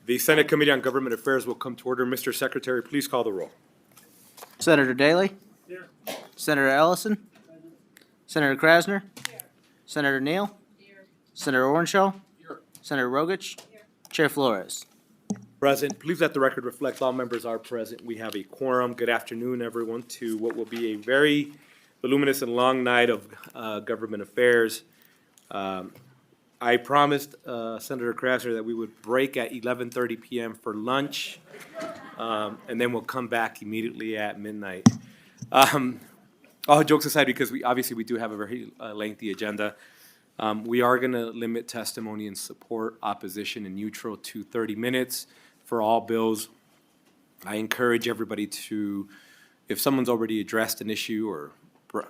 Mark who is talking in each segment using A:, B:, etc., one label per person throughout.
A: The Senate Committee on Government Affairs will come to order. Mr. Secretary, please call the roll.
B: Senator Daley? Here. Senator Ellison? Senator Krasner? Here. Senator Neal? Here. Senator Orenshaw? Here. Senator Rogich? Here. Chair Flores?
A: Present. Please let the record reflect all members are present. We have a quorum. Good afternoon, everyone, to what will be a very voluminous and long night of government affairs. I promised Senator Krasner that we would break at 11:30 p.m. for lunch, and then we'll come back immediately at midnight. All jokes aside, because we do have a very lengthy agenda, we are going to limit testimony in support, opposition, and neutral to 30 minutes for all bills. I encourage everybody to, if someone's already addressed an issue or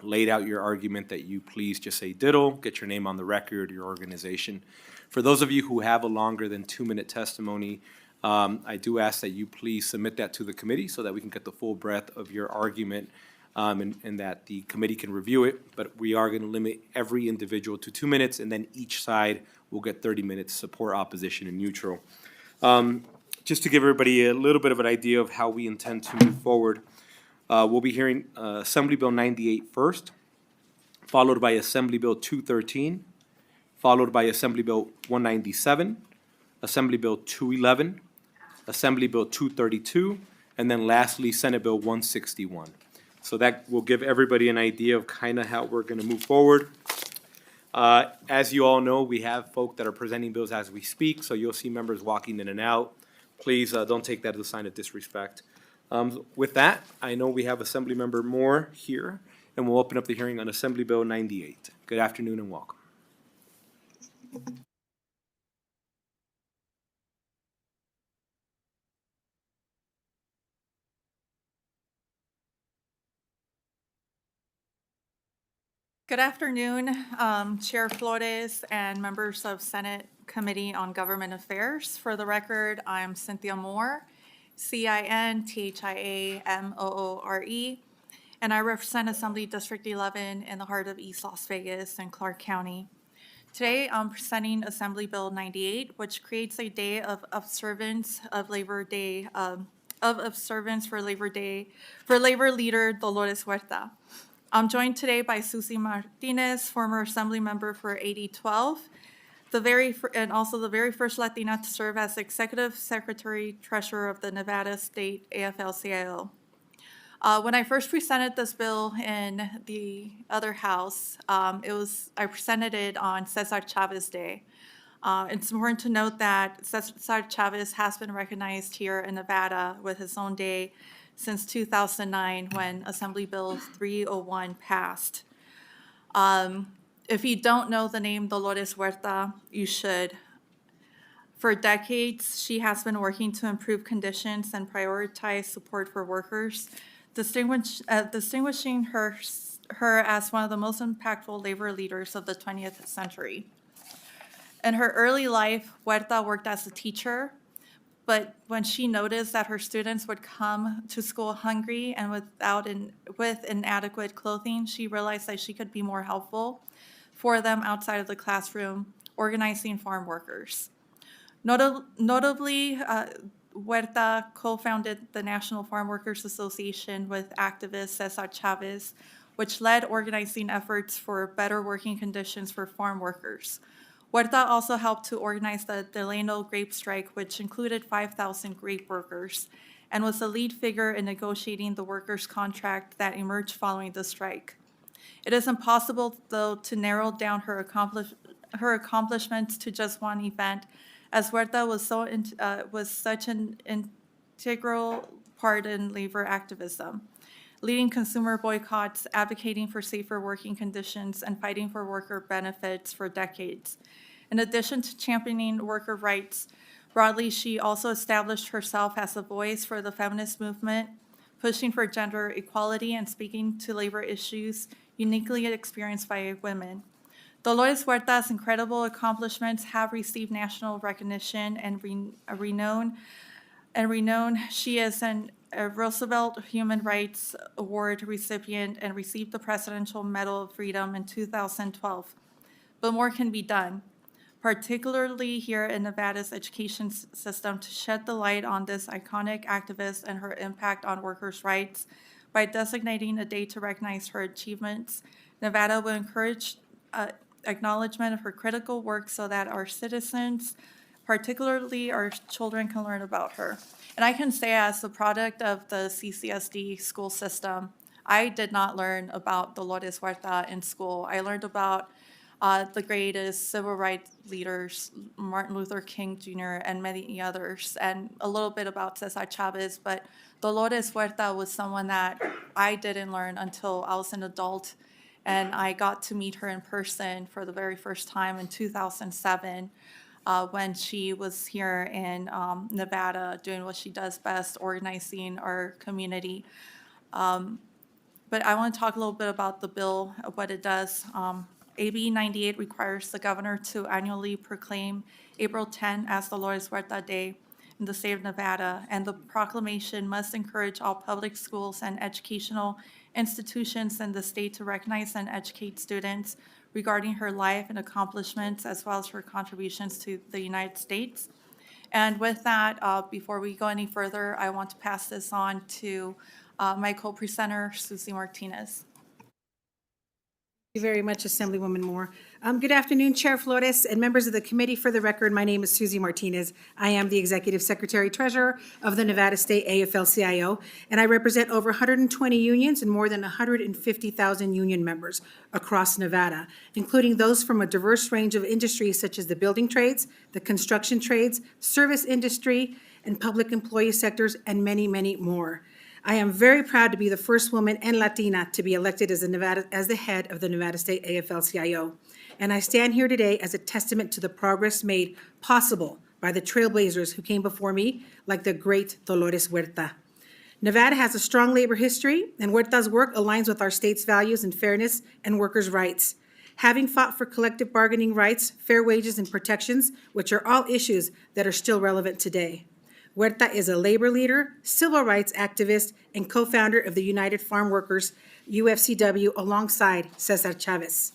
A: laid out your argument, that you please just say diddle, get your name on the record, your organization. For those of you who have a longer than 2-minute testimony, I do ask that you please submit that to the committee so that we can get the full breadth of your argument, and that the committee can review it. But we are going to limit every individual to 2 minutes, and then each side will get 30 minutes, support, opposition, and neutral. Just to give everybody a little bit of an idea of how we intend to move forward, we'll be hearing Assembly Bill 98 first, followed by Assembly Bill 213, followed by Assembly Bill 197, Assembly Bill 211, Assembly Bill 232, and then lastly, Senate Bill 161. So that will give everybody an idea of kind of how we're going to move forward. As you all know, we have folk that are presenting bills as we speak, so you'll see members walking in and out. Please don't take that as a sign of disrespect. With that, I know we have Assembly Member Moore here, and we'll open up the hearing on Assembly Bill 98. Good afternoon and welcome.
C: Good afternoon, Chair Flores and members of Senate Committee on Government Affairs. For the record, I'm Cynthia Moore, CINTHIAMOORE, and I represent Assembly District 11 in the heart of East Las Vegas and Clark County. Today, I'm presenting Assembly Bill 98, which creates a day of observance of Labor Day, for Labor Leader Dolores Huerta. I'm joined today by Susie Martinez, former Assembly Member for 8012, and also the very first Latina to serve as Executive Secretary Treasurer of the Nevada State AFL-CIO. When I first presented this bill in the other house, I presented it on Cesar Chavez Day. It's important to note that Cesar Chavez has been recognized here in Nevada with his own day since 2009 when Assembly Bill 301 passed. If you don't know the name Dolores Huerta, you should. For decades, she has been working to improve conditions and prioritize support for workers, distinguishing her as one of the most impactful labor leaders of the 20th century. In her early life, Huerta worked as a teacher, but when she noticed that her students would come to school hungry and with inadequate clothing, she realized that she could be more helpful for them outside of the classroom, organizing farm workers. Notably, Huerta co-founded the National Farm Workers Association with activist Cesar Chavez, which led organizing efforts for better working conditions for farm workers. Huerta also helped to organize the Delano grape strike, which included 5,000 grape workers, and was the lead figure in negotiating the workers' contract that emerged following the strike. It is impossible, though, to narrow down her accomplishments to just one event, as Huerta was such an integral part in labor activism, leading consumer boycotts, advocating for safer working conditions, and fighting for worker benefits for decades. In addition to championing worker rights broadly, she also established herself as a voice for the feminist movement, pushing for gender equality and speaking to labor issues uniquely experienced by women. Dolores Huerta's incredible accomplishments have received national recognition and renown. She is a Roosevelt Human Rights Award recipient and received the Presidential Medal of Freedom in 2012. But more can be done. particularly here in Nevada's education system, to shed the light on this iconic activist and her impact on workers' rights. By designating a day to recognize her achievements, Nevada will encourage acknowledgement of her critical work so that our citizens, particularly our children, can learn about her. And I can say, as a product of the CCSD school system, I did not learn about Dolores Huerta in school. I learned about the greatest civil rights leaders, Martin Luther King Jr. and many others, and a little bit about Cesar Chavez. But Dolores Huerta was someone that I didn't learn until I was an adult, and I got to meet her in person for the very first time in 2007. When she was here in Nevada doing what she does best, organizing our community. But I want to talk a little bit about the bill, of what it does. AB 98 requires the governor to annually proclaim April 10 as Dolores Huerta Day in the state of Nevada, and the proclamation must encourage all public schools and educational institutions in the state to recognize and educate students regarding her life and accomplishments, as well as her contributions to the United States. And with that, before we go any further, I want to pass this on to my co-presenter, Susie Martinez.
D: Thank you very much, Assemblywoman Moore. Good afternoon, Chair Flores and members of the committee. For the record, my name is Susie Martinez. I am the Executive Secretary Treasurer of the Nevada State AFL-CIO, and I represent over 120 unions and more than 150,000 union members across Nevada, including those from a diverse range of industries such as the building trades, the construction trades, service industry, and public employee sectors, and many, many more. I am very proud to be the first woman and Latina to be elected as the head of the Nevada State AFL-CIO. And I stand here today as a testament to the progress made possible by the trailblazers who came before me, like the great Dolores Huerta. Nevada has a strong labor history, and Huerta's work aligns with our state's values in fairness and workers' rights. Having fought for collective bargaining rights, fair wages, and protections, which are all issues that are still relevant today. Huerta is a labor leader, civil rights activist, and co-founder of the United Farm Workers, UFCW, alongside Cesar Chavez.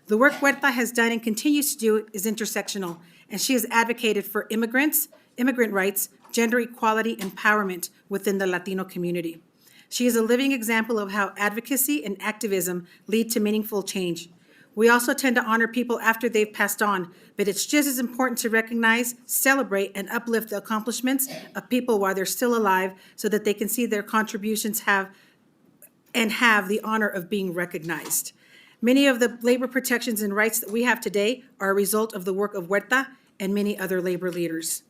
D: The work Huerta has done and continues to do is intersectional, and she has advocated for immigrants, immigrant rights, gender equality, and empowerment within the Latino community. She is a living example of how advocacy and activism lead to meaningful change. We also tend to honor people after they've passed on, but it's just as important to recognize, celebrate, and uplift the accomplishments of people while they're still alive so that they can see their contributions have the honor of being recognized. Many of the labor protections and rights that we have today are a result of the work of Huerta and many other labor leaders.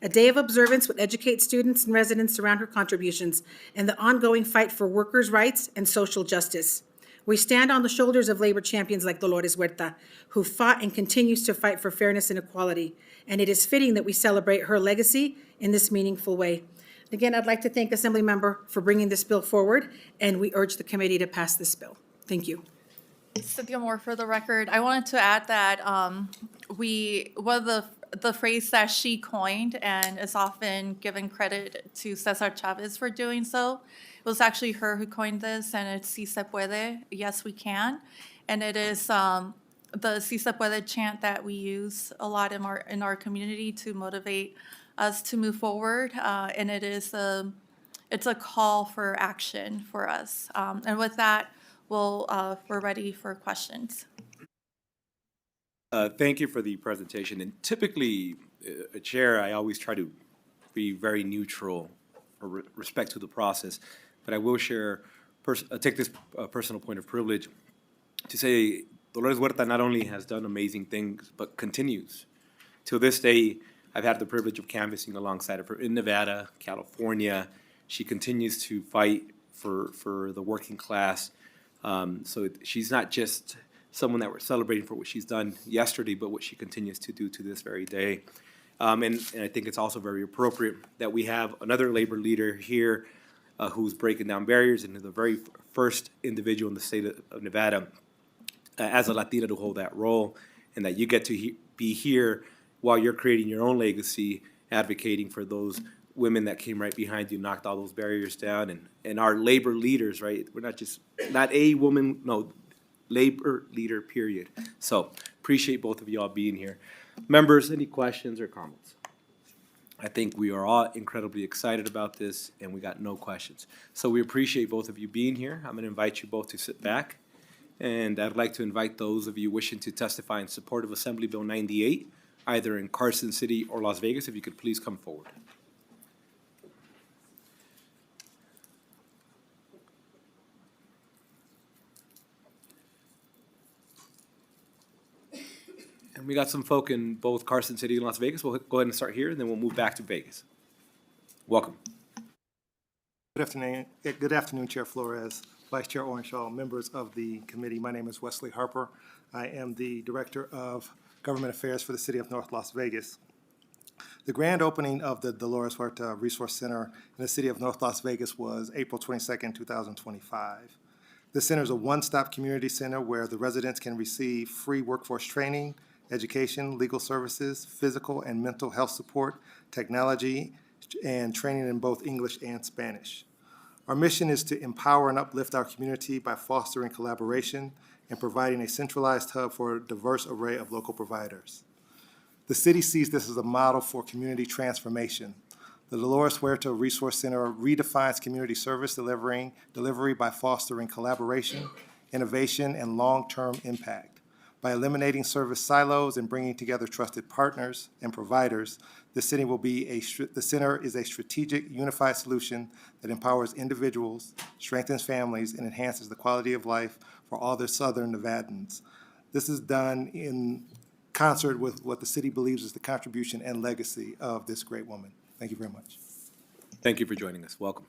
D: A day of observance would educate students and residents around her contributions and the ongoing fight for workers' rights and social justice. We stand on the shoulders of labor champions like Dolores Huerta, who fought and continues to fight for fairness and equality, and it is fitting that we celebrate her legacy in this meaningful way. Again, I'd like to thank Assemblymember for bringing this bill forward, and we urge the committee to pass this bill. Thank you.
C: Cynthia Moore, for the record, I wanted to add that one of the phrase that she coined and is often given credit to Cesar Chavez for doing so. It was actually her who coined this, and it's "Si se puede," yes, we can. And it is the "Si se puede" chant that we use a lot in our community to motivate us to move forward. And it's a call for action for us. And with that, we're ready for questions.
A: Thank you for the presentation. And typically, a chair, I always try to be very neutral or respect to the process. But I will take this personal point of privilege to say Dolores Huerta not only has done amazing things, but continues. To this day, I've had the privilege of canvassing alongside of her in Nevada, California. She continues to fight for the working class. So she's not just someone that we're celebrating for what she's done yesterday, but what she continues to do to this very day. And I think it's also very appropriate that we have another labor leader here who's breaking down barriers and the very first individual in the state of Nevada as a Latina to hold that role, and that you get to be here while you're creating your own legacy, advocating for those women that came right behind you, knocked all those barriers down, and our labor leaders, right? We're not a woman, no, labor leader, period. So appreciate both of y'all being here. Members, any questions or comments? I think we are all incredibly excited about this, and we got no questions. So we appreciate both of you being here. I'm going to invite you both to sit back. And I'd like to invite those of you wishing to testify in support of Assembly Bill 98, either in Carson City or Las Vegas, if you could please come forward. And we got some folk in both Carson City and Las Vegas. We'll go ahead and start here, and then we'll move back to Vegas. Welcome.
E: Good afternoon, Chair Flores, Vice Chair Orenshaw, members of the committee. My name is Wesley Harper. I am the Director of Government Affairs for the City of North Las Vegas. The grand opening of the Dolores Huerta Resource Center in the City of North Las Vegas was April 22nd, 2025. The center is a one-stop community center where the residents can receive free workforce training, education, legal services, physical and mental health support, technology, and training in both English and Spanish. Our mission is to empower and uplift our community by fostering collaboration and providing a centralized hub for a diverse array of local providers. The city sees this as a model for community transformation. The Dolores Huerta Resource Center redefines community service delivery by fostering collaboration, innovation, and long-term impact. By eliminating service silos and bringing together trusted partners and providers, the center is a strategic, unified solution that empowers individuals, strengthens families, and enhances the quality of life for all the Southern Nevadans. This is done in concert with what the city believes is the contribution and legacy of this great woman. Thank you very much.
A: Thank you for joining us. Welcome.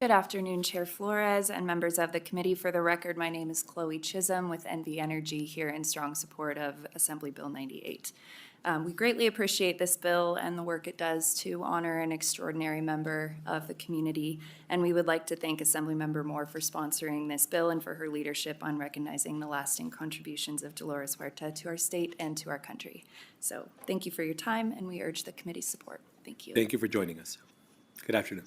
F: Good afternoon, Chair Flores and members of the committee. For the record, my name is Chloe Chisholm with NV Energy here in strong support of Assembly Bill 98. We greatly appreciate this bill and the work it does to honor an extraordinary member of the community, and we would like to thank Assemblymember Moore for sponsoring this bill and for her leadership on recognizing the lasting contributions of Dolores Huerta to our state and to our country. So thank you for your time, and we urge the committee's support. Thank you.
A: Thank you for joining us. Good afternoon.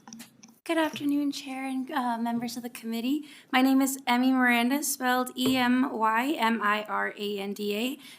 G: Good afternoon, Chair and members of the committee. My name is Emmy Miranda, spelled E-M-Y-M-I-R-A-N-D-A,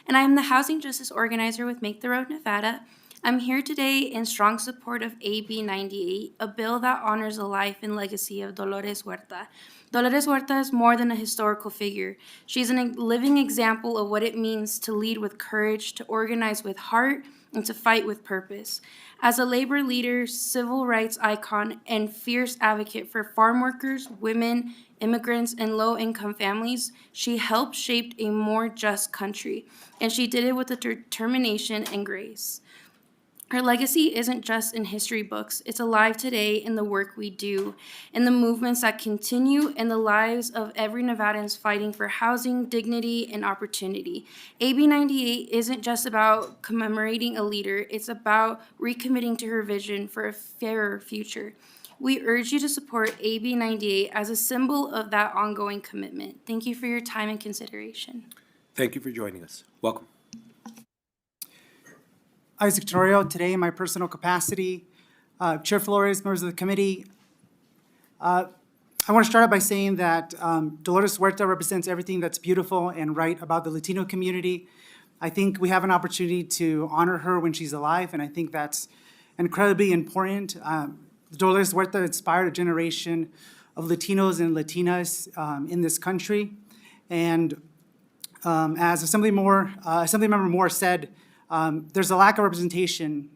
G: and I am the Housing Justice Organizer with Make the Road Nevada. I'm here today in strong support of AB 98, a bill that honors the life and legacy of Dolores Huerta. Dolores Huerta is more than a historical figure. She's a living example of what it means to lead with courage, to organize with heart, and to fight with purpose. As a labor leader, civil rights icon, and fierce advocate for farm workers, women, immigrants, and low-income families, she helped shape a more just country, and she did it with determination and grace. Her legacy isn't just in history books, it's alive today in the work we do, in the movements that continue, in the lives of every Nevadans fighting for housing, dignity, and opportunity. AB 98 isn't just about commemorating a leader, it's about recommitting to her vision for a fairer future. We urge you to support AB 98 as a symbol of that ongoing commitment. Thank you for your time and consideration.
A: Thank you for joining us. Welcome.
H: Isaac Torrio, today in my personal capacity. Chair Flores, members of the committee, I want to start out by saying that Dolores Huerta represents everything that's beautiful and right about the Latino community. I think we have an opportunity to honor her when she's alive, and I think that's incredibly important. Dolores Huerta inspired a generation of Latinos and Latinas in this country. And as Assemblymember Moore said, there's a lack of representation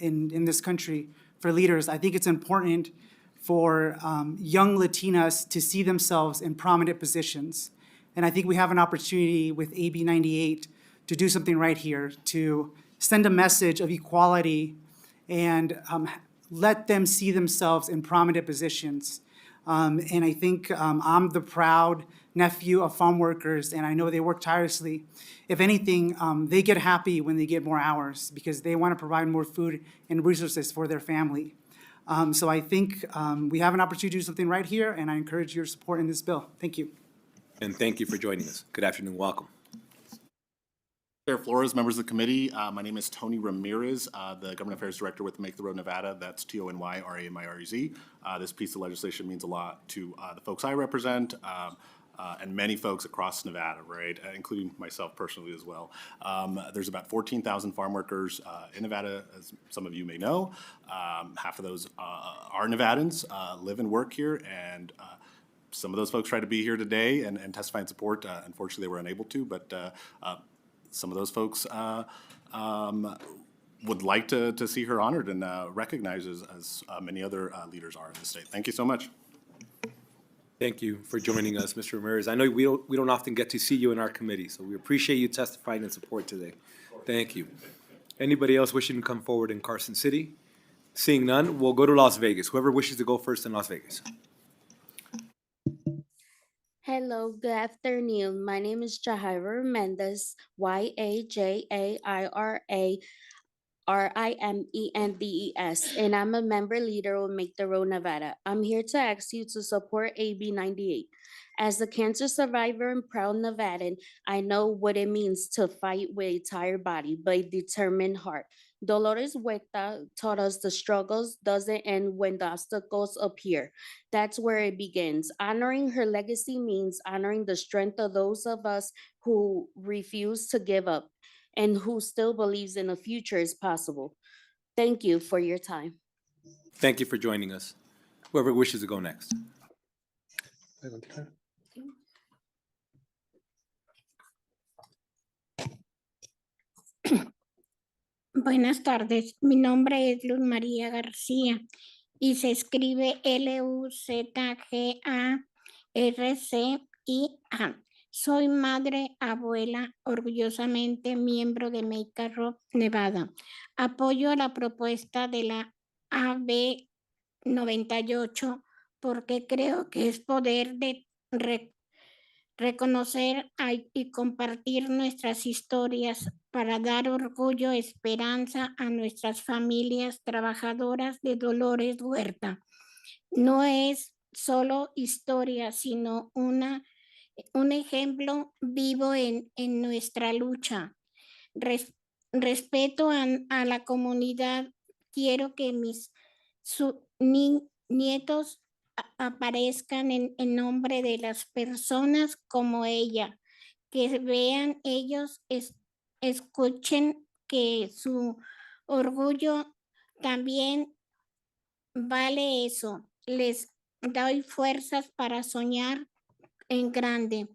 H: in this country for leaders. I think it's important for young Latinas to see themselves in prominent positions. And I think we have an opportunity with AB 98 to do something right here, to send a message of equality and let them see themselves in prominent positions. And I think I'm the proud nephew of farm workers, and I know they work tirelessly. If anything, they get happy when they get more hours because they want to provide more food and resources for their family. So I think we have an opportunity to do something right here, and I encourage your support in this bill. Thank you.
A: And thank you for joining us. Good afternoon. Welcome.
I: Chair Flores, members of the committee, my name is Tony Ramirez, the Government Affairs Director with Make the Road Nevada. That's TONYRAMIREZ. This piece of legislation means a lot to the folks I represent, and many folks across Nevada, right, including myself personally as well. There's about 14,000 farm workers in Nevada, as some of you may know. Half of those are Nevadans, live and work here, and some of those folks try to be here today and testify in support. Unfortunately, they were unable to, but some of those folks would like to see her honored and recognized as many other leaders are in the state. Thank you so much.
A: Thank you for joining us, Mr. Ramirez. I know we don't often get to see you in our committee, so we appreciate you testifying in support today. Thank you. Anybody else wishing to come forward in Carson City? Seeing none, we'll go to Las Vegas. Whoever wishes to go first in Las Vegas.
J: Hello, good afternoon. My name is Jaira Mendez, YAJAIRA and I'm a member leader of Make the Road Nevada. I'm here to ask you to support AB 98. As a cancer survivor and proud Nevadan, I know what it means to fight with a tired body, but a determined heart. Dolores Huerta taught us the struggles doesn't end when the obstacles appear. That's where it begins. Honoring her legacy means honoring the strength of those of us who refuse to give up and who still believes in a future is possible. Thank you for your time.
A: Thank you for joining us. Whoever wishes to go next.
K: Buenas tardes, mi nombre es Luz María García y se escribe Luzgarcia. Soy madre, abuela, orgullosamente miembro de Make the Road Nevada. Apoyo la propuesta de la AB 98 porque creo que es poder de reconocer y compartir nuestras historias para dar orgullo, esperanza a nuestras familias trabajadoras de Dolores Huerta. No es solo historia, sino un ejemplo vivo en nuestra lucha. Respeto a la comunidad. Quiero que mis nietos aparezcan en nombre de las personas como ella, que vean ellos, escuchen que su orgullo también vale eso. Les doy fuerzas para soñar en grande.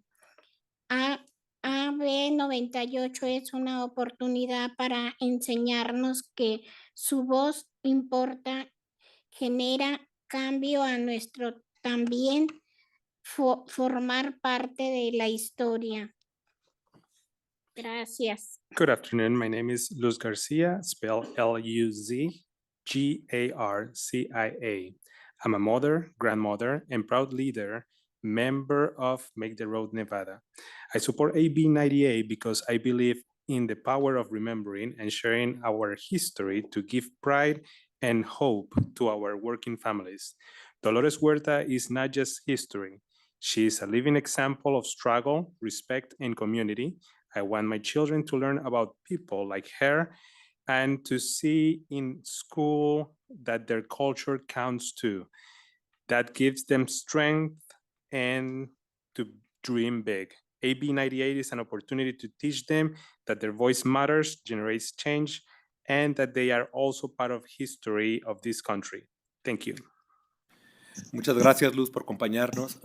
K: AB 98 es una oportunidad para enseñarnos que su voz importa, genera cambio a nuestro también formar parte de la historia. Gracias.
L: Good afternoon. My name is Luz Garcia, spelled Luzgarcia. I'm a mother, grandmother, and proud leader, member of Make the Road Nevada. I support AB 98 because I believe in the power of remembering and sharing our history to give pride and hope to our working families. Dolores Huerta is not just history. She is a living example of struggle, respect, and community. I want my children to learn about people like her and to see in school that their culture counts too. That gives them strength and to dream big. AB 98 is an opportunity to teach them that their voice matters, generates change, and that they are also part of history of this country. Thank you.
A: Muchas gracias, Luz, por acompañarnos.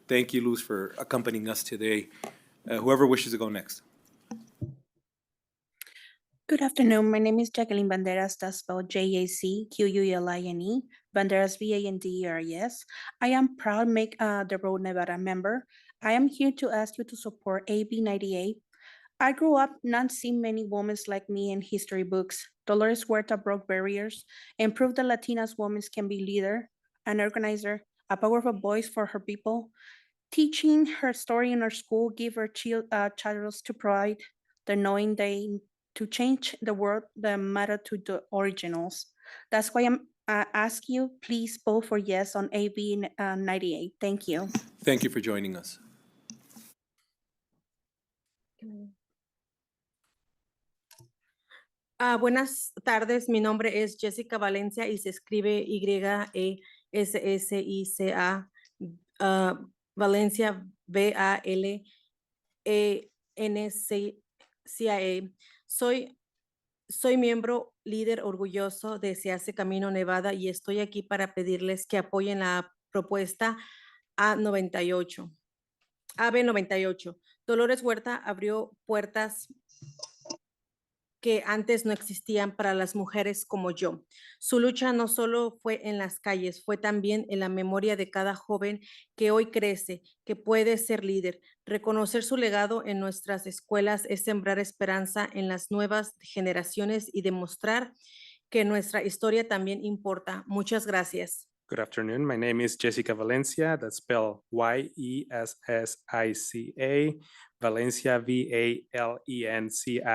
A: Thank you, Luz, for accompanying us today. Whoever wishes to go next.
M: Good afternoon. My name is Jacqueline Banderas, that's spelled JACQULINE, Banderas BANDERAS. I am proud Make the Road Nevada member. I am here to ask you to support AB 98. I grew up not seeing many women like me in history books. Dolores Huerta broke barriers and proved that Latinas women can be leader, an organizer, a powerful voice for her people. Teaching her story in our school give her children to pride, the knowing they to change the world that matter to the originals. That's why I'm ask you, please vote for yes on AB 98. Thank you.
A: Thank you for joining us.
N: Buenas tardes, mi nombre es Jessica Valencia y se escribe YESSICA. Valencia, VALENCIA. Soy miembro líder orgulloso de Se Hace Camino Nevada y estoy aquí para pedirles que apoyen la propuesta A98. AB98. Dolores Huerta abrió puertas que antes no existían para las mujeres como yo. Su lucha no solo fue en las calles, fue también en la memoria de cada joven que hoy crece, que puede ser líder. Reconocer su legado en nuestras escuelas es sembrar esperanza en las nuevas generaciones y demostrar que nuestra historia también importa. Muchas gracias.
L: Good afternoon. My name is Jessica Valencia. That's spelled Yessica. Valencia, VALENCIA.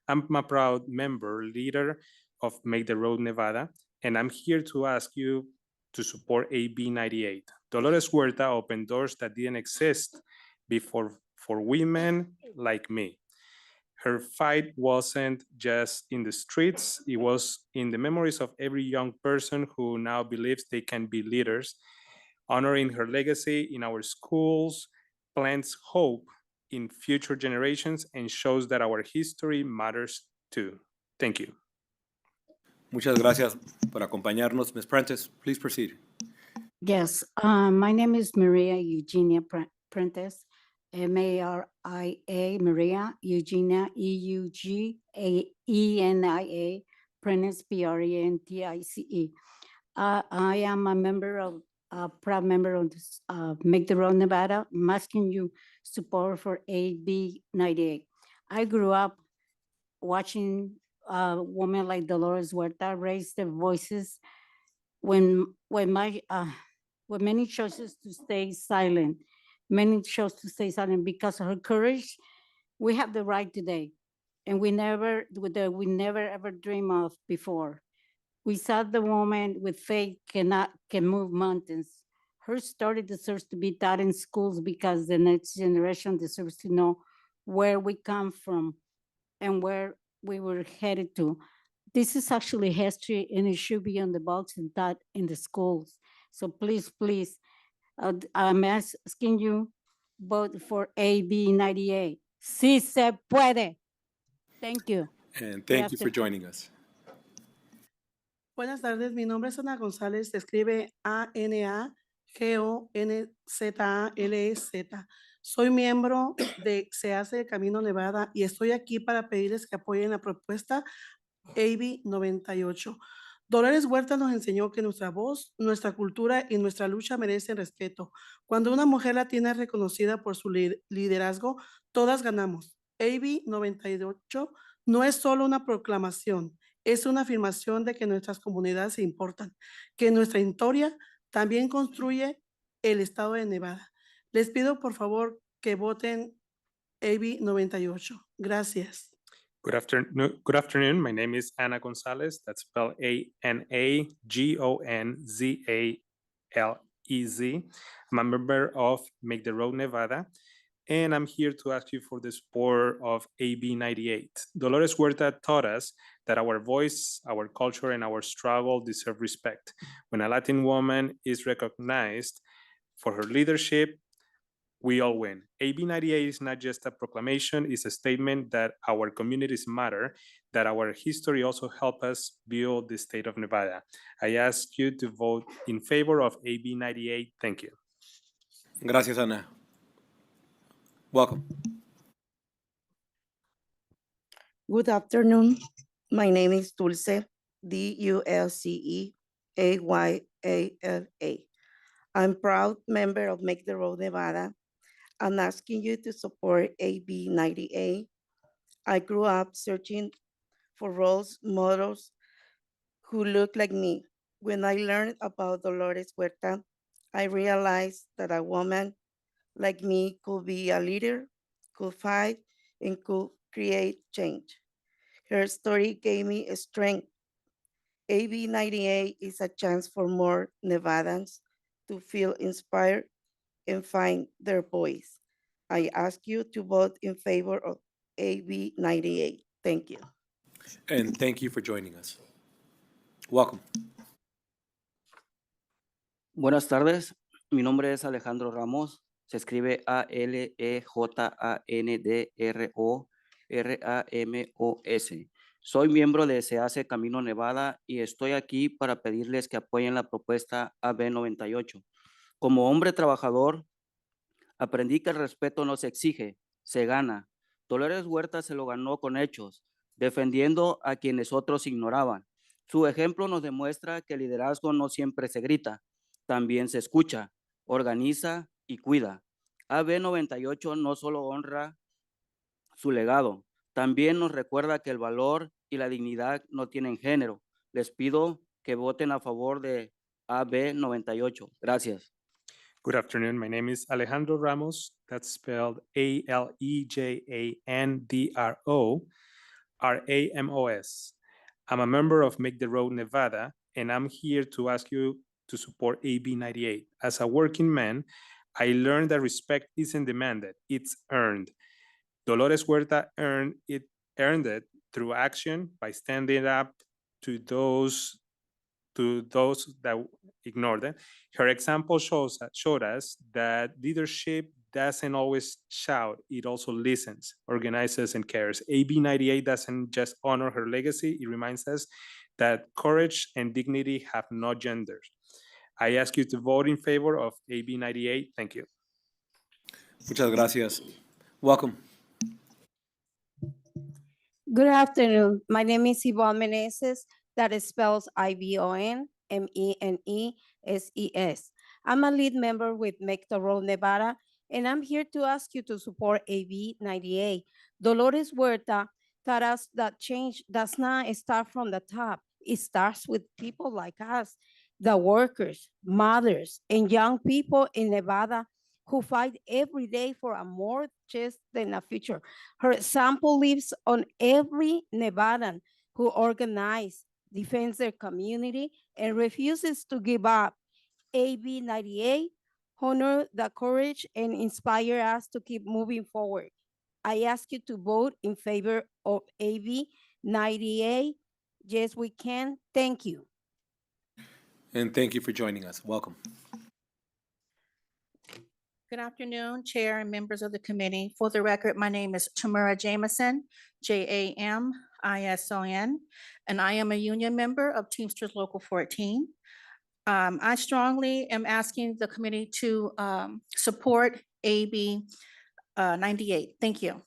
L: I'm a proud member, leader of Make the Road Nevada, and I'm here to ask you to support AB 98. Dolores Huerta opened doors that didn't exist before for women like me. Her fight wasn't just in the streets, it was in the memories of every young person who now believes they can be leaders. Honoring her legacy in our schools plants hope in future generations and shows that our history matters too. Thank you.
A: Muchas gracias por acompañarnos. Ms. Prentice, please proceed.
O: Yes, my name is Maria Eugenia Prentice, Maria, Maria Eugenia, EUGENIA, Prentice, PRENTICE. I am a proud member of this, Make the Road Nevada. I'm asking you support for AB 98. I grew up watching women like Dolores Huerta raise their voices when many chose to stay silent. Many chose to stay silent because of her courage. We have the right today, and we never ever dream of before. We saw the woman with faith can move mountains. Her story deserves to be taught in schools because the next generation deserves to know where we come from and where we were headed to. This is actually history and it should be on the books and taught in the schools. So please, I'm asking you, vote for AB 98. Sí se puede. Thank you.
A: And thank you for joining us.
P: Buenas tardes, mi nombre es Ana González, se escribe ANAGONZALEZ. Soy miembro de Se Hace Camino Nevada y estoy aquí para pedirles que apoyen la propuesta AB 98. Dolores Huerta nos enseñó que nuestra voz, nuestra cultura y nuestra lucha merecen respeto. Cuando una mujer latina es reconocida por su liderazgo, todas ganamos. AB 98 no es solo una proclamación, es una afirmación de que nuestras comunidades se importan, que nuestra historia también construye el estado de Nevada. Les pido por favor que voten AB 98. Gracias.
L: Good afternoon. My name is Ana Gonzalez. That's spelled ANAGONZALEZ. I'm a member of Make the Road Nevada, and I'm here to ask you for the support of AB 98. Dolores Huerta taught us that our voice, our culture, and our struggle deserve respect. When a Latin woman is recognized for her leadership, we all win. AB 98 is not just a proclamation, it's a statement that our communities matter, that our history also help us build the state of Nevada. I ask you to vote in favor of AB 98. Thank you.
A: Gracias, Ana. Welcome.
Q: Good afternoon. My name is Dulce, DULCEAYALA. I'm proud member of Make the Road Nevada. I'm asking you to support AB 98. I grew up searching for role models who look like me. When I learned about Dolores Huerta, I realized that a woman like me could be a leader, could fight, and could create change. Her story gave me strength. AB 98 is a chance for more Nevadans to feel inspired and find their voice. I ask you to vote in favor of AB 98. Thank you.
A: And thank you for joining us. Welcome.
R: Buenas tardes. Mi nombre es Alejandro Ramos. Se escribe ALEJANDRORAMOS. Soy miembro de Se Hace Camino Nevada y estoy aquí para pedirles que apoyen la propuesta AB 98. Como hombre trabajador, aprendí que el respeto no se exige, se gana. Dolores Huerta se lo ganó con hechos, defendiendo a quienes otros ignoraban. Su ejemplo nos demuestra que el liderazgo no siempre se grita, también se escucha, organiza y cuida. AB 98 no solo honra su legado, también nos recuerda que el valor y la dignidad no tienen género. Les pido que voten a favor de AB 98. Gracias.
L: Good afternoon. My name is Alejandro Ramos. That's spelled ALEJANDRORAMOS. I'm a member of Make the Road Nevada, and I'm here to ask you to support AB 98. As a working man, I learned that respect isn't demanded, it's earned. Dolores Huerta earned it through action by standing up to those that ignored them. Her example showed us that leadership doesn't always shout, it also listens, organizes, and cares. AB 98 doesn't just honor her legacy, it reminds us that courage and dignity have no gender. I ask you to vote in favor of AB 98. Thank you.
A: Muchas gracias. Welcome.
S: Good afternoon. My name is Yvonne Meneses. That spells IVON MENESES. I'm a lead member with Make the Road Nevada, and I'm here to ask you to support AB 98. Dolores Huerta taught us that change does not start from the top. It starts with people like us, the workers, mothers, and young people in Nevada who fight every day for a more just than a future. Her example lives on every Nevadan who organizes, defends their community, and refuses to give up. AB 98 honor the courage and inspire us to keep moving forward. I ask you to vote in favor of AB 98. Yes, we can. Thank you.
A: And thank you for joining us. Welcome.
T: Good afternoon, Chair and members of the committee. For the record, my name is Tamara Jamison, Jamison, and I am a union member of Teamsters Local 14. I strongly am asking the committee to support AB 98. Thank you.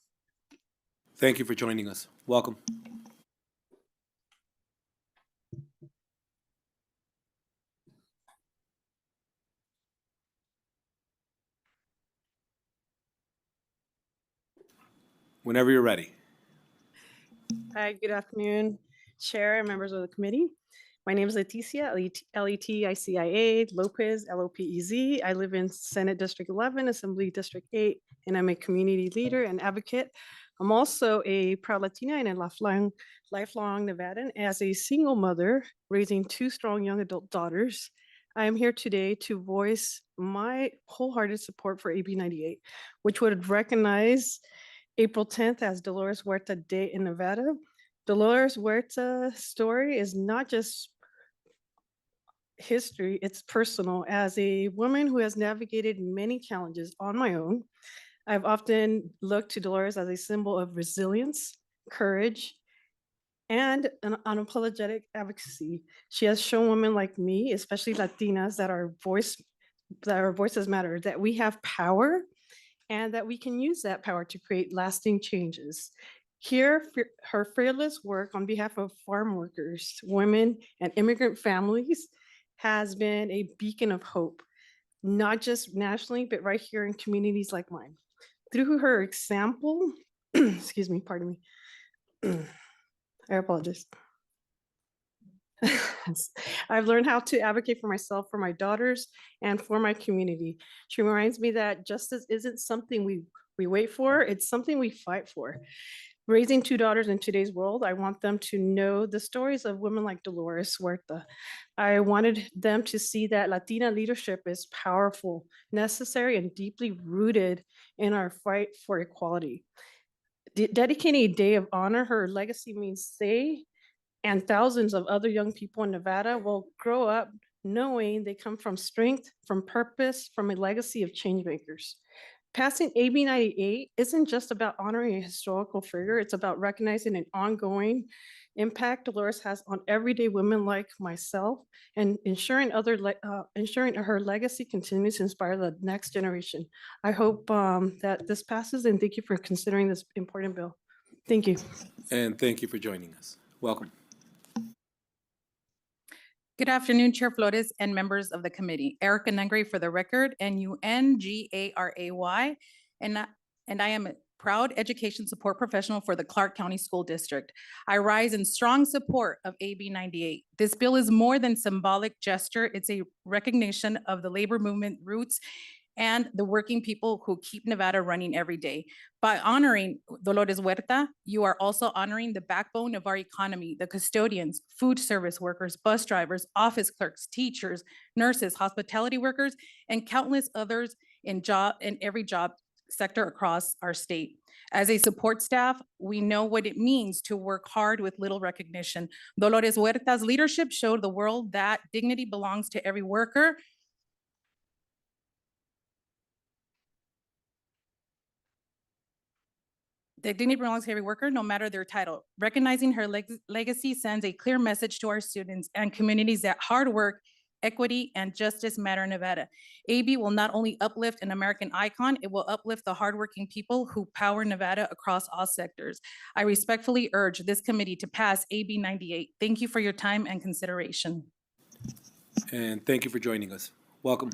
A: Thank you for joining us. Welcome. Whenever you're ready.
U: Hi, good afternoon, Chair and members of the committee. My name is Leticia, Leticia Lopez, Lopez. I live in Senate District 11, Assembly District 8, and I'm a community leader and advocate. I'm also a proud Latina and a lifelong Nevadan. As a single mother raising two strong young adult daughters, I am here today to voice my wholehearted support for AB 98, which would recognize April 10th as Dolores Huerta Day in Nevada. Dolores Huerta's story is not just history, it's personal. As a woman who has navigated many challenges on my own, I've often looked to Dolores as a symbol of resilience, courage, and an unapologetic advocacy. She has shown women like me, especially Latinas, that our voices matter, that we have power, and that we can use that power to create lasting changes. Here, her fearless work on behalf of farm workers, women, and immigrant families has been a beacon of hope, not just nationally, but right here in communities like mine. Through her example, excuse me, pardon me, I apologize. I've learned how to advocate for myself, for my daughters, and for my community. She reminds me that justice isn't something we wait for, it's something we fight for. Raising two daughters in today's world, I want them to know the stories of women like Dolores Huerta. I wanted them to see that Latina leadership is powerful, necessary, and deeply rooted in our fight for equality. Dedicating a day of honor, her legacy means they and thousands of other young people in Nevada will grow up knowing they come from strength, from purpose, from a legacy of change makers. Passing AB 98 isn't just about honoring a historical figure, it's about recognizing an ongoing impact Dolores has on everyday women like myself and ensuring her legacy continues to inspire the next generation. I hope that this passes, and thank you for considering this important bill. Thank you.
A: And thank you for joining us. Welcome.
B: Good afternoon, Chair Flores and members of the committee. Erica Nungray for the record, Nungary, and I am a proud education support professional for the Clark County School District. I rise in strong support of AB 98. This bill is more than symbolic gesture. It's a recognition of the labor movement roots and the working people who keep Nevada running every day. By honoring Dolores Huerta, you are also honoring the backbone of our economy, the custodians, food service workers, bus drivers, office clerks, teachers, nurses, hospitality workers, and countless others in every job sector across our state. As a support staff, we know what it means to work hard with little recognition. Dolores Huerta's leadership showed the world that dignity belongs to every worker. The dignity belongs to every worker, no matter their title. Recognizing her legacy sends a clear message to our students and communities that hard work, equity, and justice matter in Nevada. AB will not only uplift an American icon, it will uplift the hardworking people who power Nevada across all sectors. I respectfully urge this committee to pass AB 98. Thank you for your time and consideration.
A: And thank you for joining us. Welcome.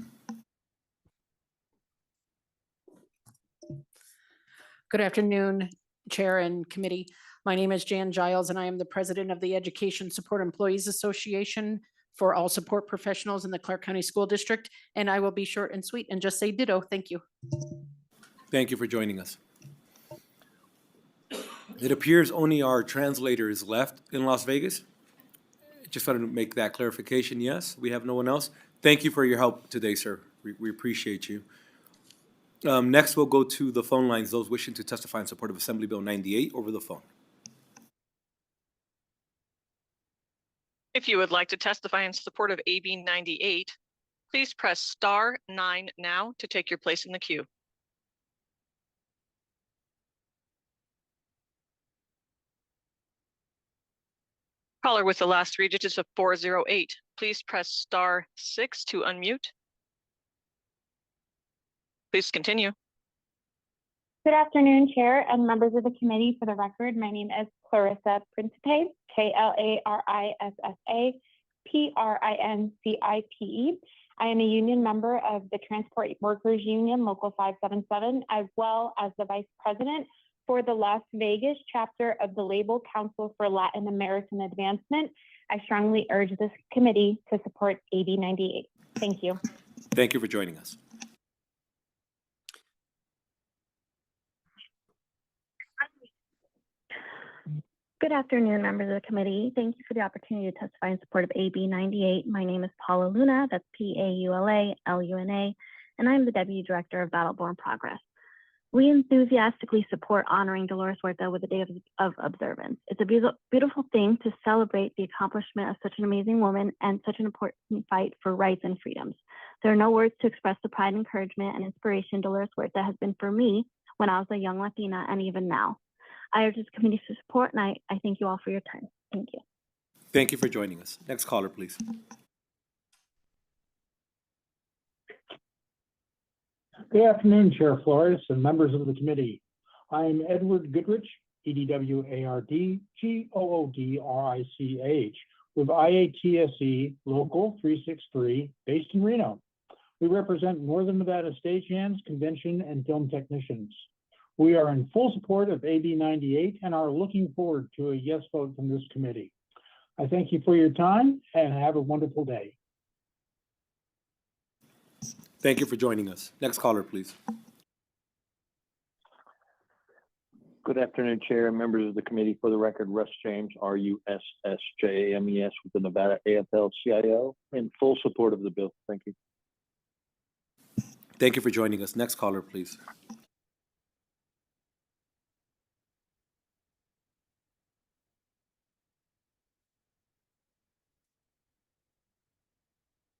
V: Good afternoon, Chair and Committee. My name is Jan Giles, and I am the President of the Education Support Employees Association for all support professionals in the Clark County School District. And I will be short and sweet and just say ditto. Thank you.
A: Thank you for joining us. It appears only our translator is left in Las Vegas. Just wanted to make that clarification. Yes, we have no one else. Thank you for your help today, sir. We appreciate you. Next, we'll go to the phone lines, those wishing to testify in support of Assembly Bill 98 over the phone.
W: If you would like to testify in support of AB 98, please press *9 now to take your place in the queue. Caller with the last three digits of 408, please press *6 to unmute. Please continue.
X: Good afternoon, Chair and members of the committee. For the record, my name is Clarissa Principe, Clarissa Principe. I am a union member of the Transport Workers Union, Local 577, as well as the Vice President for the Las Vegas chapter of the Label Council for Latin American Advancement. I strongly urge this committee to support AB 98. Thank you.
A: Thank you for joining us.
X: Good afternoon, members of the committee. Thank you for the opportunity to testify in support of AB 98. My name is Paula Luna, that's Paula-Luna, and I'm the Deputy Director of Battle-Born Progress. We enthusiastically support honoring Dolores Huerta with a day of observance. It's a beautiful thing to celebrate the accomplishment of such an amazing woman and such an important fight for rights and freedoms. There are no words to express the pride, encouragement, and inspiration Dolores Huerta has been for me when I was a young Latina and even now. I urge this committee to support, and I thank you all for your time. Thank you.
A: Thank you for joining us. Next caller, please.
Y: Good afternoon, Chair Flores and members of the committee. I am Edward Goodrich, EDWARD-GOODRICH, with IATSE Local 363, based in Reno. We represent Northern Nevada Stagehands, Convention, and Film Technicians. We are in full support of AB 98 and are looking forward to a yes vote from this committee. I thank you for your time and have a wonderful day.
A: Thank you for joining us. Next caller, please.
Z: Good afternoon, Chair and members of the committee. For the record, Russ James, RUSSJAMES, with the Nevada AFL-CIO, in full support of the bill. Thank you.
A: Thank you for joining us. Next caller, please.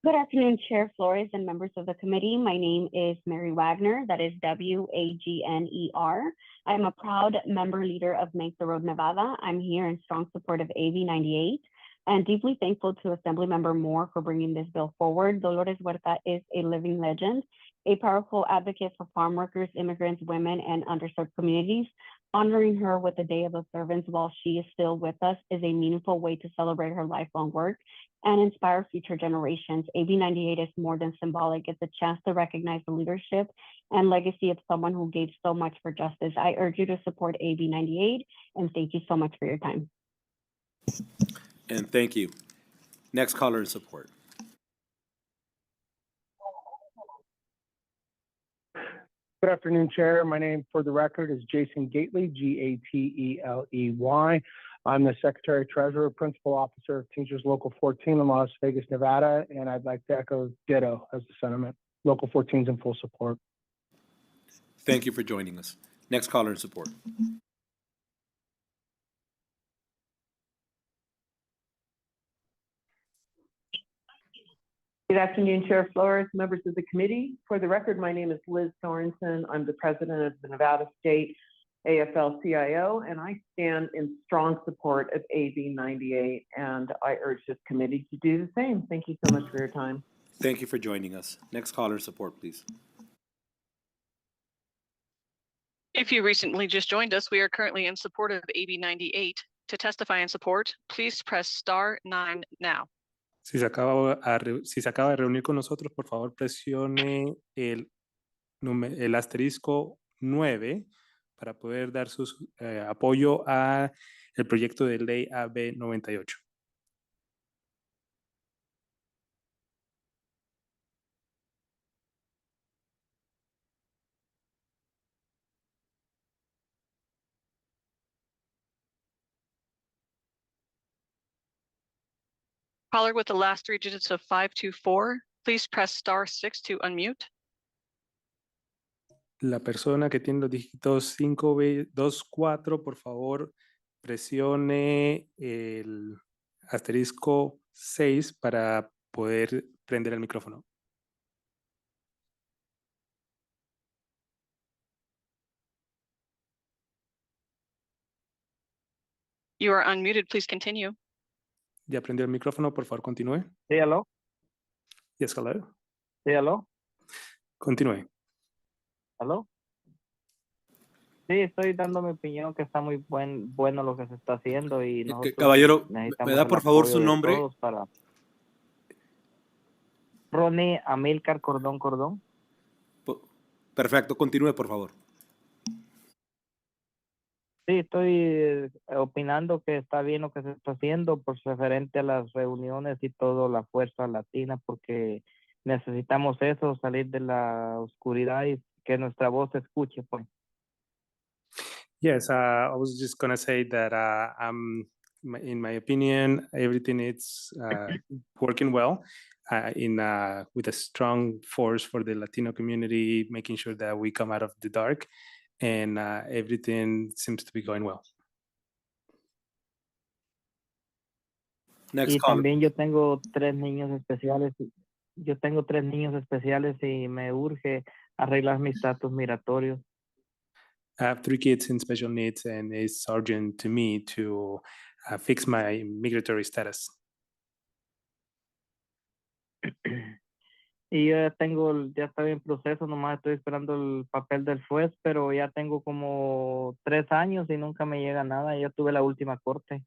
X: Good afternoon, Chair Flores and members of the committee. My name is Mary Wagner, that is Wagner. I'm a proud member leader of Make the Road Nevada. I'm here in strong support of AB 98 and deeply thankful to Assemblymember Moore for bringing this bill forward. Dolores Huerta is a living legend, a powerful advocate for farm workers, immigrants, women, and underserved communities. Honoring her with a day of observance while she is still with us is a meaningful way to celebrate her lifelong work and inspire future generations. AB 98 is more than symbolic. It's a chance to recognize the leadership and legacy of someone who gave so much for justice. I urge you to support AB 98, and thank you so much for your time.
A: And thank you. Next caller in support.
Y: Good afternoon, Chair. My name, for the record, is Jason Gately, Gateley. I'm the Secretary Treasurer, Principal Officer of Teamsters Local 14 in Las Vegas, Nevada, and I'd like to echo ditto as the sentiment. Local 14 is in full support.
A: Thank you for joining us. Next caller in support.
C: Good afternoon, Chair Flores, members of the committee. For the record, my name is Liz Sorensen. I'm the president of the Nevada State AFL-CIO, and I stand in strong support of AB 98, and I urge this committee to do the same. Thank you so much for your time.
A: Thank you for joining us. Next caller in support, please.
W: If you recently just joined us, we are currently in support of AB 98. To testify in support, please press *9 now.
L: Si se acaba de reunir con nosotros, por favor presione el asterisco 9 para poder dar su apoyo a el proyecto de ley AB 98.
W: Caller with the last three digits of 524, please press *6 to unmute.
L: La persona que tiene los dígitos 524, por favor, presione el asterisco 6 para poder prender el micrófono.
W: You are unmuted. Please continue.
L: ¿Ya prendió el micrófono? Por favor, continúe.
D: Sí, aló.
L: Yes, hello.
D: Sí, aló.
L: Continúe.
D: ¿Aló? Sí, estoy dando mi opinión que está muy bueno lo que se está haciendo y nosotros
A: Caballero,
D: necesitamos
A: ¿me da
D: el
A: por favor
D: apoyo
A: su
D: de
A: nombre?
D: todos para Ronnie Amilcar Cordón.
A: Perfecto, continúe, por favor.
D: Sí, estoy opinando que está bien lo que se está haciendo por referente a las reuniones y todo, la fuerza latina, porque necesitamos eso, salir de la oscuridad y que nuestra voz se escuche, pues.
L: Yes, I was just going to say that in my opinion, everything is working well with a strong force for the Latino community, making sure that we come out of the dark, and everything seems to be going well.
A: Next
D: Y
A: caller.
D: también yo tengo 3 niños especiales. Yo tengo 3 niños especiales y me urge arreglar mi estatus migratorio.
L: I have 3 kids in special needs, and it's urgent to me to fix my migratory status.
D: Y yo ya estoy en proceso, nomás estoy esperando el papel del juez, pero ya tengo como 3 años y nunca me llega nada. Ya tuve la última corte.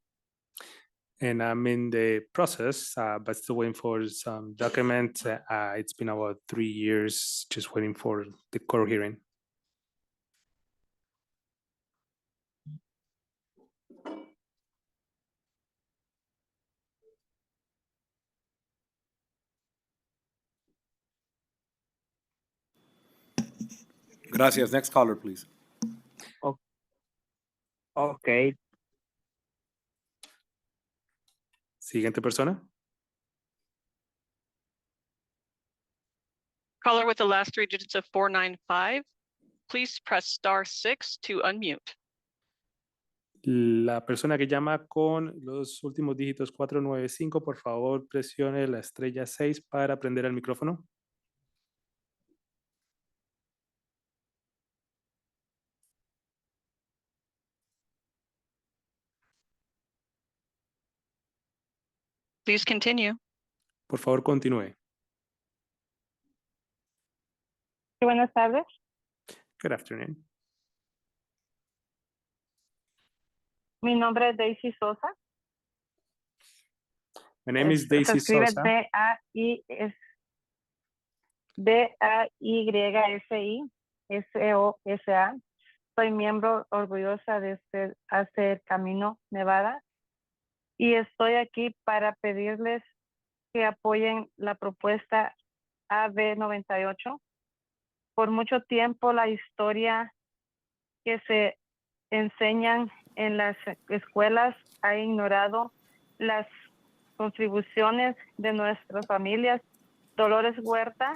L: And I'm in the process, but still waiting for some documents. It's been about 3 years just waiting for the court hearing.
A: Gracias. Next caller, please.
D: Okay.
L: Siguiente persona.
W: Caller with the last three digits of 495, please press *6 to unmute.
L: La persona que llama con los últimos dígitos 495, por favor, presione la estrella 6 para prender el micrófono.
W: Please continue.
L: Por favor, continúe.
E: Buenas tardes.
L: Good afternoon.
E: Mi nombre es Daisy Sosa.
L: My name is Daisy
E: Se escribe
L: Sosa.
E: Daysi Sosa. Soy miembro orgullosa de Hacer Camino Nevada y estoy aquí para pedirles que apoyen la propuesta AB98. Por mucho tiempo la historia que se enseñan en las escuelas ha ignorado las contribuciones de nuestras familias. Dolores Huerta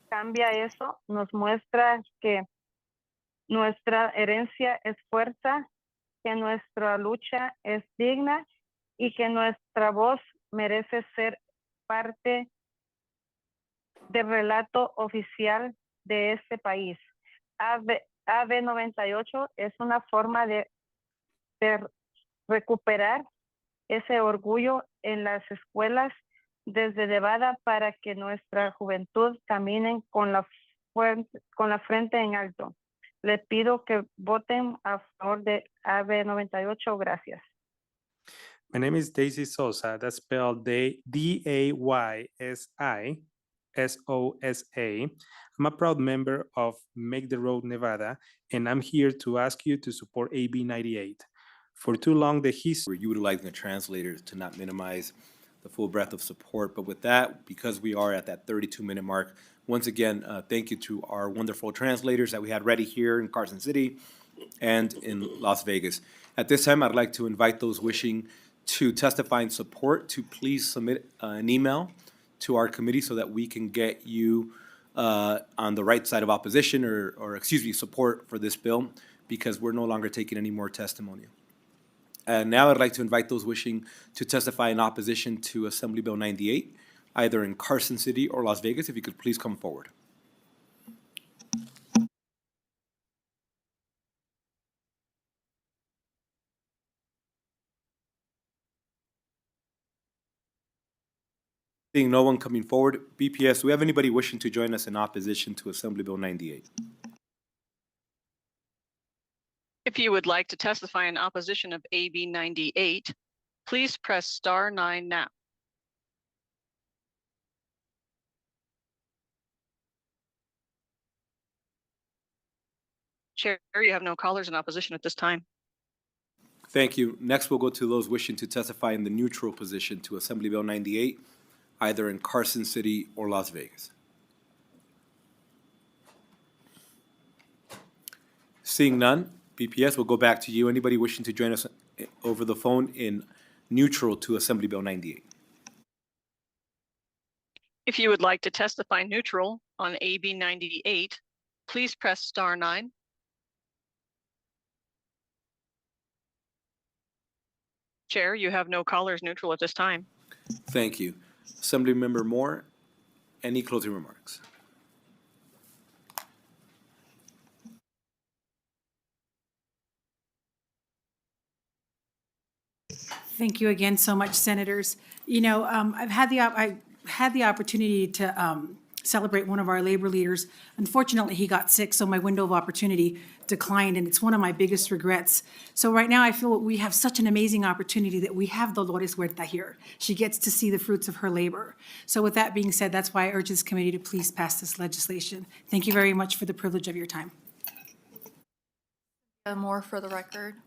E: cambia eso, nos muestra que nuestra herencia es fuerza, que nuestra lucha es digna y que nuestra voz merece ser parte del relato oficial de este país. AB98 es una forma de recuperar ese orgullo en las escuelas desde Nevada para que nuestra juventud caminen con la frente en alto. Les pido que voten a favor de AB98. Gracias.
L: My name is Daisy Sosa. That's spelled Daysisosa. I'm a proud member of Make the Road Nevada, and I'm here to ask you to support AB 98. For too long, the history.
A: We're utilizing a translator to not minimize the full breadth of support. But with that, because we are at that 32-minute mark, once again, thank you to our wonderful translators that we had ready here in Carson City and in Las Vegas. At this time, I'd like to invite those wishing to testify in support to please submit an email to our committee so that we can get you on the right side of opposition or support for this bill, because we're no longer taking any more testimony. And now I'd like to invite those wishing to testify in opposition to Assembly Bill 98, either in Carson City or Las Vegas, if you could please come forward. Seeing no one coming forward, BPS, do we have anybody wishing to join us in opposition to Assembly Bill 98?
W: If you would like to testify in opposition of AB 98, please press *9 now. Chair, you have no callers in opposition at this time.
A: Thank you. Next, we'll go to those wishing to testify in the neutral position to Assembly Bill 98, either in Carson City or Las Vegas. Seeing none, BPS, we'll go back to you. Anybody wishing to join us over the phone in neutral to Assembly Bill 98?
W: If you would like to testify neutral on AB 98, please press *9. Chair, you have no callers neutral at this time.
A: Thank you. Assemblymember Moore, any closing remarks?
F: Thank you again so much, Senators. You know, I had the opportunity to celebrate one of our labor leaders. Unfortunately, he got sick, so my window of opportunity declined, and it's one of my biggest regrets. So right now, I feel we have such an amazing opportunity that we have Dolores Huerta here. She gets to see the fruits of her labor. So with that being said, that's why I urge this committee to please pass this legislation. Thank you very much for the privilege of your time.
G: More for the record.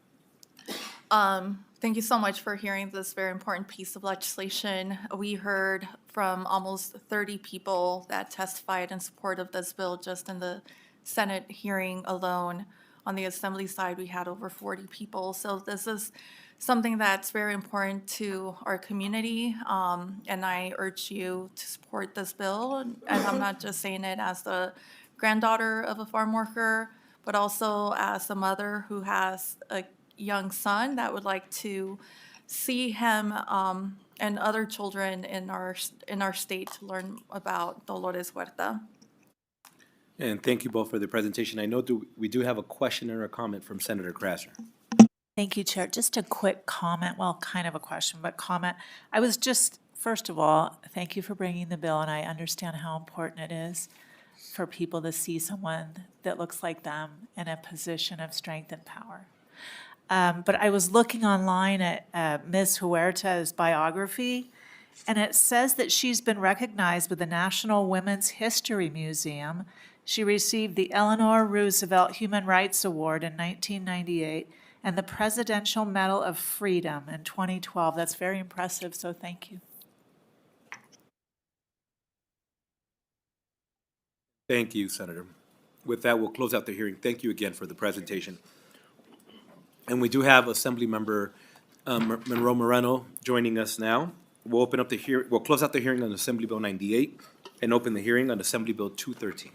G: Thank you so much for hearing this very important piece of legislation. We heard from almost 30 people that testified in support of this bill just in the Senate hearing alone. On the Assembly side, we had over 40 people. So this is something that's very important to our community, and I urge you to support this bill. And I'm not just saying it as the granddaughter of a farm worker, but also as a mother who has a young son that would like to see him and other children in our state to learn about Dolores Huerta.
A: And thank you both for the presentation. I know we do have a question or a comment from Senator Krasner.
H: Thank you, Chair. Just a quick comment, well, kind of a question, but comment. I was just, first of all, thank you for bringing the bill, and I understand how important it is for people to see someone that looks like them in a position of strength and power. But I was looking online at Ms. Huerta's biography, and it says that she's been recognized with the National Women's History Museum. She received the Eleanor Roosevelt Human Rights Award in 1998 and the Presidential Medal of Freedom in 2012. That's very impressive, so thank you.
A: Thank you, Senator. With that, we'll close out the hearing. Thank you again for the presentation. And we do have Assembly Member Monroe Moreno joining us now. We'll open up the hearing. We'll close out the hearing on Assembly Bill 98 and open the hearing on Assembly Bill 213.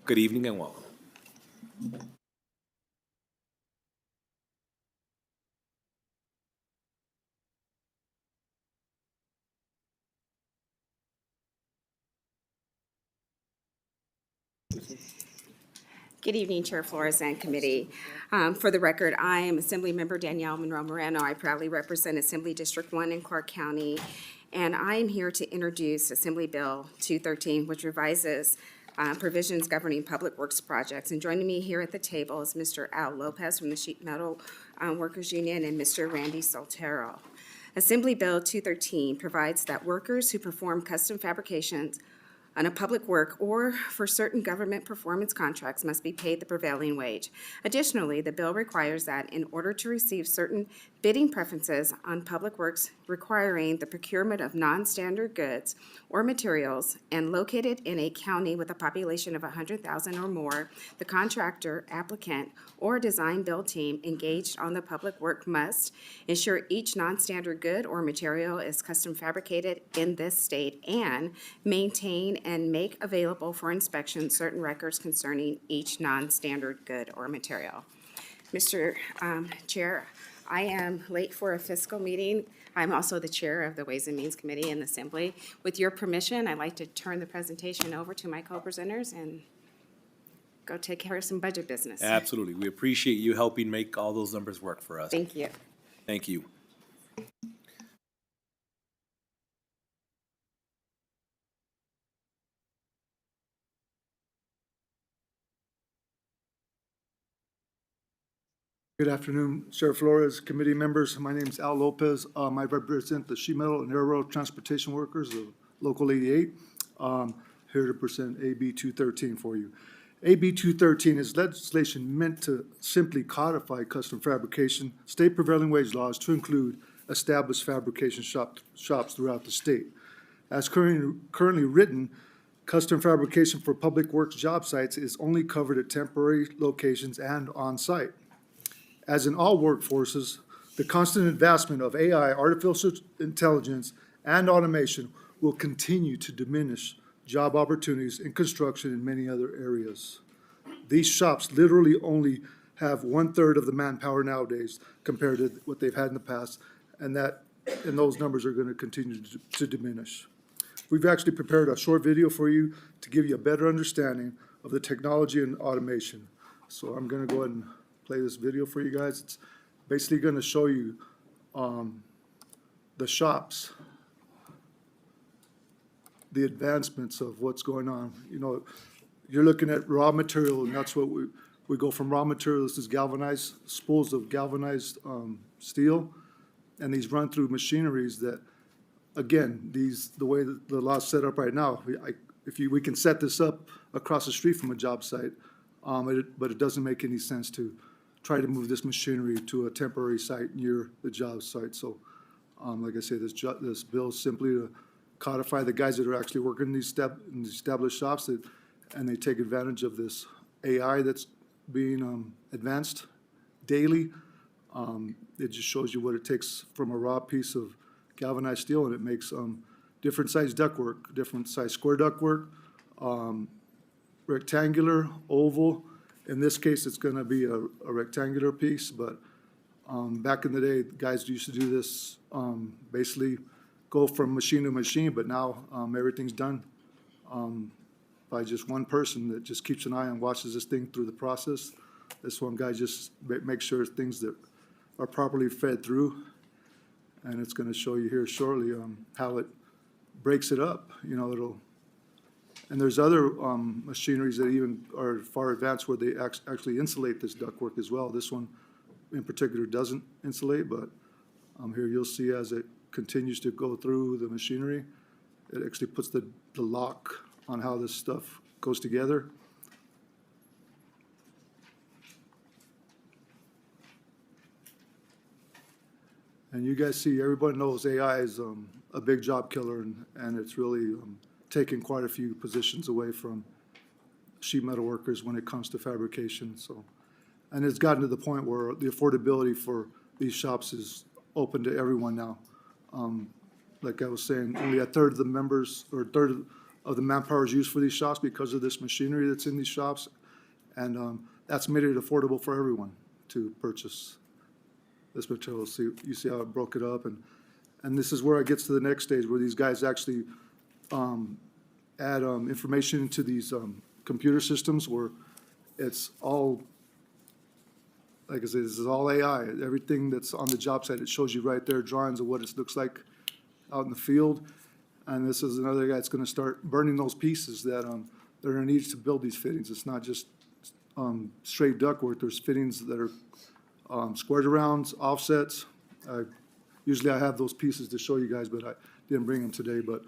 A: Good evening and welcome.
I: Good evening, Chair Flores and committee. For the record, I am Assembly Member Danielle Monroe Moreno. I proudly represent Assembly District 1 in Clark County, and I am here to introduce Assembly Bill 213, which revises provisions governing public works projects. And joining me here at the table is Mr. Al Lopez from the Sheet Metal Workers Union and Mr. Randy Soltero. Assembly Bill 213 provides that workers who perform custom fabrications on a public work or for certain government performance contracts must be paid the prevailing wage. Additionally, the bill requires that in order to receive certain bidding preferences on public works requiring the procurement of non-standard goods or materials and located in a county with a population of 100,000 or more, the contractor, applicant, or design build team engaged on the public work must ensure each non-standard good or material is custom fabricated in this state and maintain and make available for inspection certain records concerning each non-standard good or material. Mr. Chair, I am late for a fiscal meeting. I'm also the chair of the Ways and Means Committee in the Assembly. With your permission, I'd like to turn the presentation over to my co-presenters and go take care of some budget business.
A: Absolutely. We appreciate you helping make all those numbers work for us.
I: Thank you.
A: Thank you.
J: Good afternoon, Chair Flores, committee members. My name is Al Lopez. I represent the Sheet Metal and Railroad Transportation Workers of Local 88. Here to present AB 213 for you. AB 213 is legislation meant to simply codify custom fabrication state prevailing wage laws to include established fabrication shops throughout the state. As currently written, custom fabrication for public works job sites is only covered at temporary locations and on-site. As in all workforces, the constant advancement of AI, artificial intelligence, and automation will continue to diminish job opportunities in construction and many other areas. These shops literally only have 1/3 of the manpower nowadays compared to what they've had in the past, and those numbers are going to continue to diminish. We've actually prepared a short video for you to give you a better understanding of the technology and automation. So I'm going to go ahead and play this video for you guys. It's basically going to show you the shops, the advancements of what's going on. You know, you're looking at raw material, and that's what we go from raw material. This is galvanized, spools of galvanized steel, and these run through machineries that, again, the way that the law's set up right now, we can set this up across the street from a job site, but it doesn't make any sense to try to move this machinery to a temporary site near the job site. So, like I say, this bill is simply to codify the guys that are actually working in these established shops, and they take advantage of this AI that's being advanced daily. It just shows you what it takes from a raw piece of galvanized steel, and it makes different size ductwork, different size square ductwork, rectangular, oval, In this case, it's gonna be a rectangular piece, but back in the day, guys used to do this, basically go from machine to machine, but now everything's done by just one person that just keeps an eye and watches this thing through the process. This one guy just makes sure things that are properly fed through. And it's gonna show you here shortly how it breaks it up, you know, and there's other machineries that even are far advanced where they actually insulate this ductwork as well. This one in particular doesn't insulate, but here you'll see as it continues to go through the machinery, it actually puts the lock on how this stuff goes together. And you guys see, everybody knows AI is a big job killer, and it's really taken quite a few positions away from sheet metal workers when it comes to fabrication. So, and it's gotten to the point where the affordability for these shops is open to everyone now. Like I was saying, only a third of the members or a third of the manpower is used for these shops because of this machinery that's in these shops, and that's made it affordable for everyone to purchase this material. See, you see how it broke it up, and this is where it gets to the next stage where these guys actually add information into these computer systems where it's all, like I said, this is all AI. Everything that's on the job site, it shows you right there drawings of what it looks like out in the field. And this is another guy that's going to start burning those pieces that they're going to need to build these fittings. It's not just straight ductwork. There's fittings that are squared arounds, offsets. Usually I have those pieces to show you guys, but I didn't bring them today. But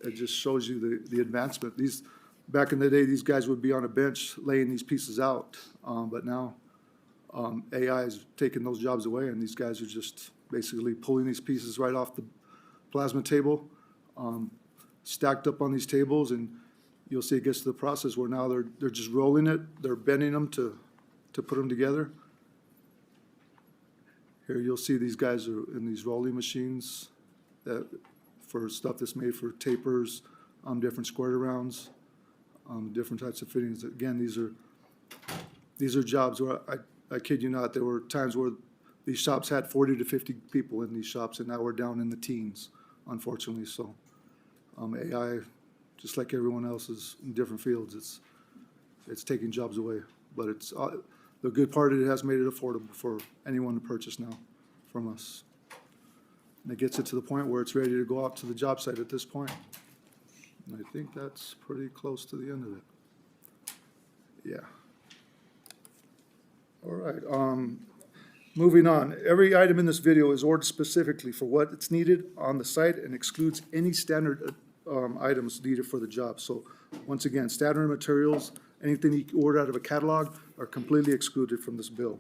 J: it just shows you the advancement. These, back in the day, these guys would be on a bench laying these pieces out, but now AI is taking those jobs away, and these guys are just basically pulling these pieces right off the plasma table, stacked up on these tables, and you'll see it gets to the process where now they're just rolling it, they're bending them to put them together. Here you'll see these guys are in these rolling machines that for stuff that's made for tapers, different squared arounds, different types of fittings. Again, these are jobs where I kid you not, there were times where these shops had 40 to 50 people in these shops, and now we're down in the teens, unfortunately. So AI, just like everyone else is in different fields, it's taking jobs away. But it's the good part of it has made it affordable for anyone to purchase now from us. And it gets it to the point where it's ready to go out to the job site at this point. And I think that's pretty close to the end of it. Yeah. All right. Moving on. Every item in this video is ordered specifically for what it's needed on the site and excludes any standard items needed for the job. So once again, standard materials, anything you order out of a catalog are completely excluded from this bill.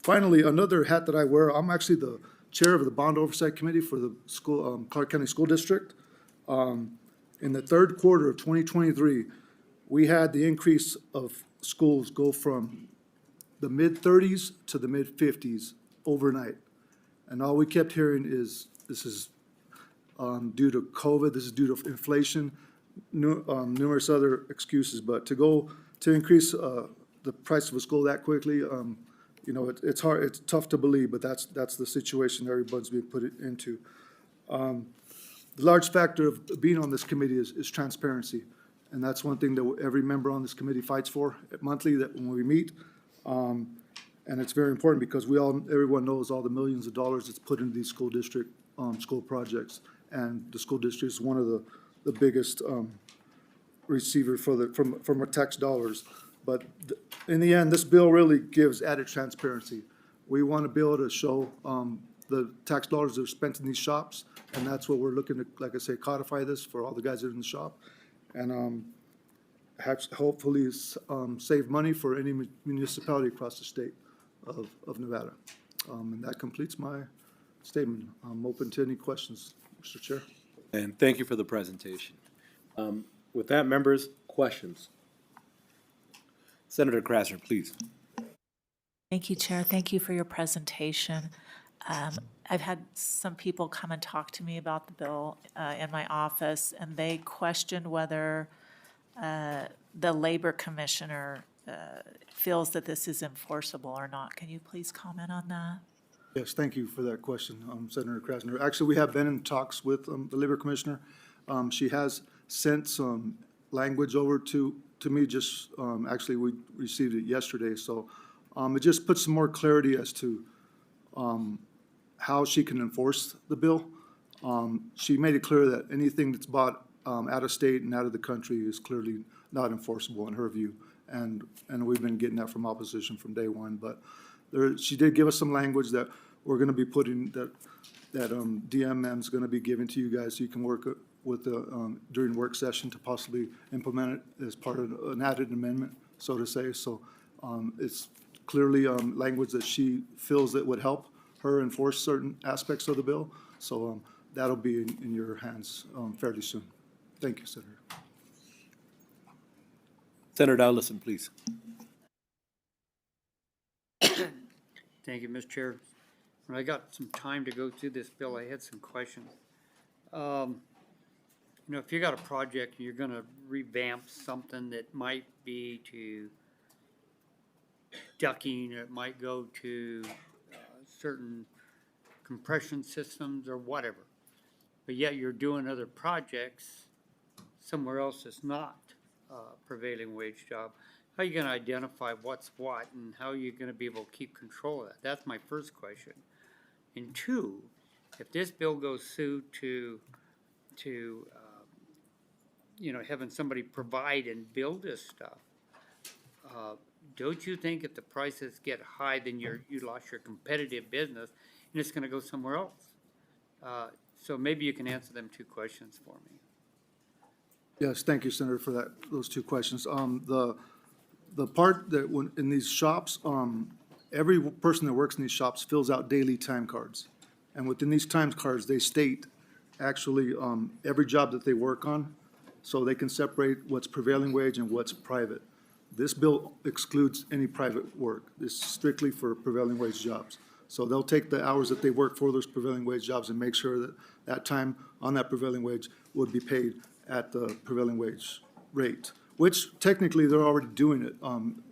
J: Finally, another hat that I wear, I'm actually the chair of the Bond Oversight Committee for the school, Clark County School District. In the third quarter of 2023, we had the increase of schools go from the mid-30s to the mid-50s overnight. And all we kept hearing is this is due to COVID, this is due to inflation, numerous other excuses. But to increase the price of a school that quickly, you know, it's hard, it's tough to believe, but that's the situation everybody's being put into. The large factor of being on this committee is transparency. And that's one thing that every member on this committee fights for monthly, that when we meet. And it's very important because everyone knows all the millions of dollars that's put into these school district, school projects. And the school district is one of the biggest receiver from our tax dollars. But in the end, this bill really gives added transparency. We want to be able to show the tax dollars that are spent in these shops, and that's what we're looking to, like I say, codify this for all the guys that are in the shop, and hopefully save money for any municipality across the state of Nevada. And that completes my statement. I'm open to any questions, Mr. Chair.
A: And thank you for the presentation. With that, members, questions? Senator Krasner, please.
H: Thank you, Chair. Thank you for your presentation. I've had some people come and talk to me about the bill in my office, and they questioned whether the labor commissioner feels that this is enforceable or not. Can you please comment on that?
J: Yes, thank you for that question, Senator Krasner. Actually, we have been in talks with the Labor Commissioner. She has sent some language over to me, just, actually, we received it yesterday, so it just puts some more clarity as to how she can enforce the bill. She made it clear that anything that's bought out of state and out of the country is clearly not enforceable in her view, and we've been getting that from opposition from day one. But she did give us some language that we're going to be putting, that DMM is going to be given to you guys, so you can work with during work session to possibly implement it as part of an added amendment, so to say. So it's clearly language that she feels that would help her enforce certain aspects of the bill. So that'll be in your hands fairly soon. Thank you, Senator.
A: Senator Allison, please.
K: Thank you, Mr. Chair. When I got some time to go through this bill, I had some questions. You know, if you got a project, you're gonna revamp something that might be to ducking, it might go to certain compression systems or whatever. But yet you're doing other projects somewhere else that's not a prevailing wage job. How are you gonna identify what's what and how are you gonna be able to keep control of that? That's my first question. And two, if this bill goes through to you know, having somebody provide and build this stuff, don't you think if the prices get high, then you lost your competitive business and it's gonna go somewhere else? So maybe you can answer them two questions for me.
J: Yes, thank you, Senator, for those two questions. The part that when in these shops, every person that works in these shops fills out daily time cards. And within these time cards, they state actually every job that they work on, so they can separate what's prevailing wage and what's private. This bill excludes any private work. This is strictly for prevailing wage jobs. So they'll take the hours that they work for those prevailing wage jobs and make sure that that time on that prevailing wage would be paid at the prevailing wage rate, which technically they're already doing it.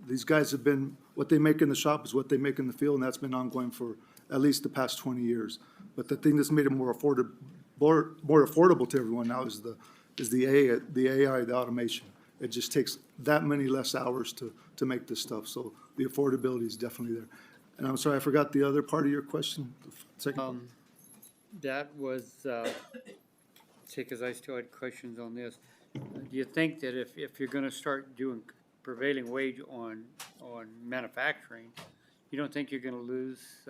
J: These guys have been, what they make in the shop is what they make in the field, and that's been ongoing for at least the past 20 years. But the thing that's made it more affordable to everyone now is the AI, the automation. It just takes that many less hours to make this stuff, so the affordability is definitely there. And I'm sorry, I forgot the other part of your question, the second part.
K: That was, because I still had questions on this. Do you think that if you're gonna start doing prevailing wage on manufacturing, you don't think you're gonna lose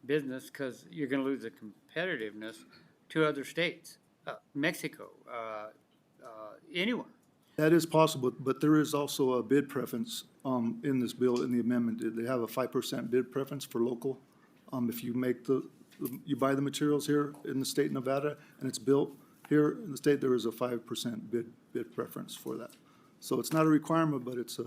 K: business because you're gonna lose the competitiveness to other states, Mexico, anywhere?
J: That is possible, but there is also a bid preference in this bill, in the amendment. They have a 5% bid preference for local. If you make you buy the materials here in the state of Nevada and it's built here in the state, there is a 5% bid preference for that. So it's not a requirement, but it's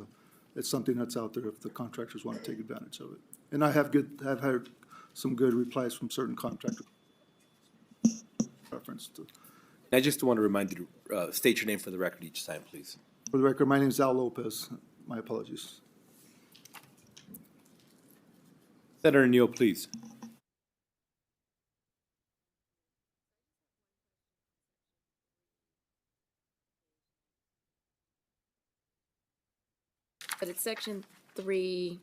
J: something that's out there if the contractors want to take advantage of it. And I have heard some good replies from certain contractors. Preference to.
A: I just want to remind you to state your name for the record each time, please.
J: For the record, my name is Al Lopez. My apologies.
A: Senator Neal, please.
M: But it's section 3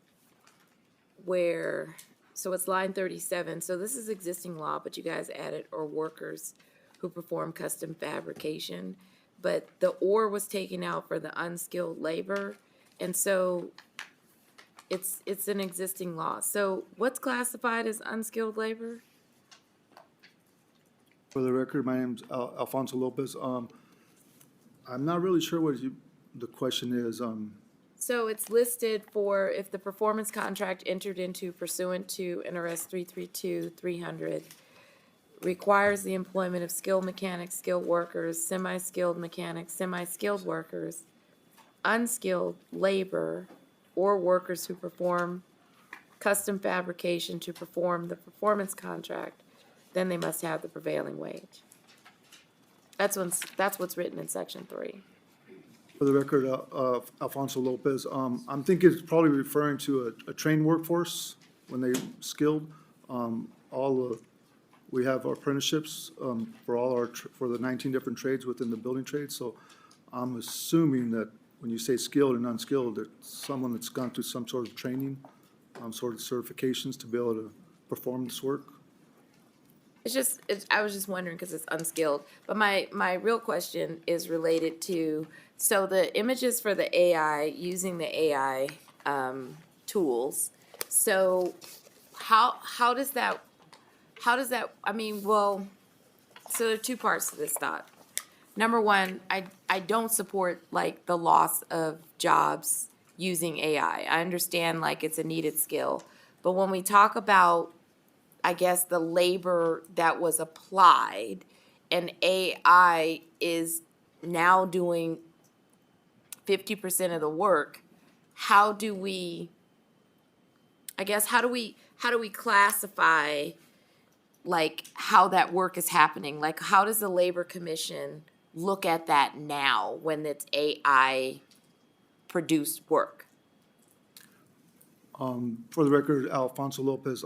M: where, so it's line 37. So this is existing law, but you guys added or workers who perform custom fabrication. But the or was taken out for the unskilled labor. And so it's an existing law. So what's classified as unskilled labor?
J: For the record, my name's Alfonso Lopez. I'm not really sure what the question is.
M: So it's listed for if the performance contract entered into pursuant to NRS 332-300 requires the employment of skilled mechanics, skilled workers, semi-skilled mechanics, semi-skilled workers, unskilled labor, or workers who perform custom fabrication to perform the performance contract, then they must have the prevailing wage. That's what's written in section 3.
J: For the record, Alfonso Lopez, I'm thinking it's probably referring to a trained workforce when they skilled. We have our apprenticeships for the 19 different trades within the building trade. So I'm assuming that when you say skilled and unskilled, that someone that's gone through some sort of training, sort of certifications to be able to perform this work.
M: I was just wondering because it's unskilled. But my real question is related to, so the images for the AI, using the AI tools. So how does that, I mean, well, so there are two parts to this thought. Number one, I don't support like the loss of jobs using AI. I understand like it's a needed skill. But when we talk about, I guess, the labor that was applied, and AI is now doing 50% of the work, how do we classify like how that work is happening? Like, how does the Labor Commission look at that now when it's AI produced work?
J: For the record, Alfonso Lopez,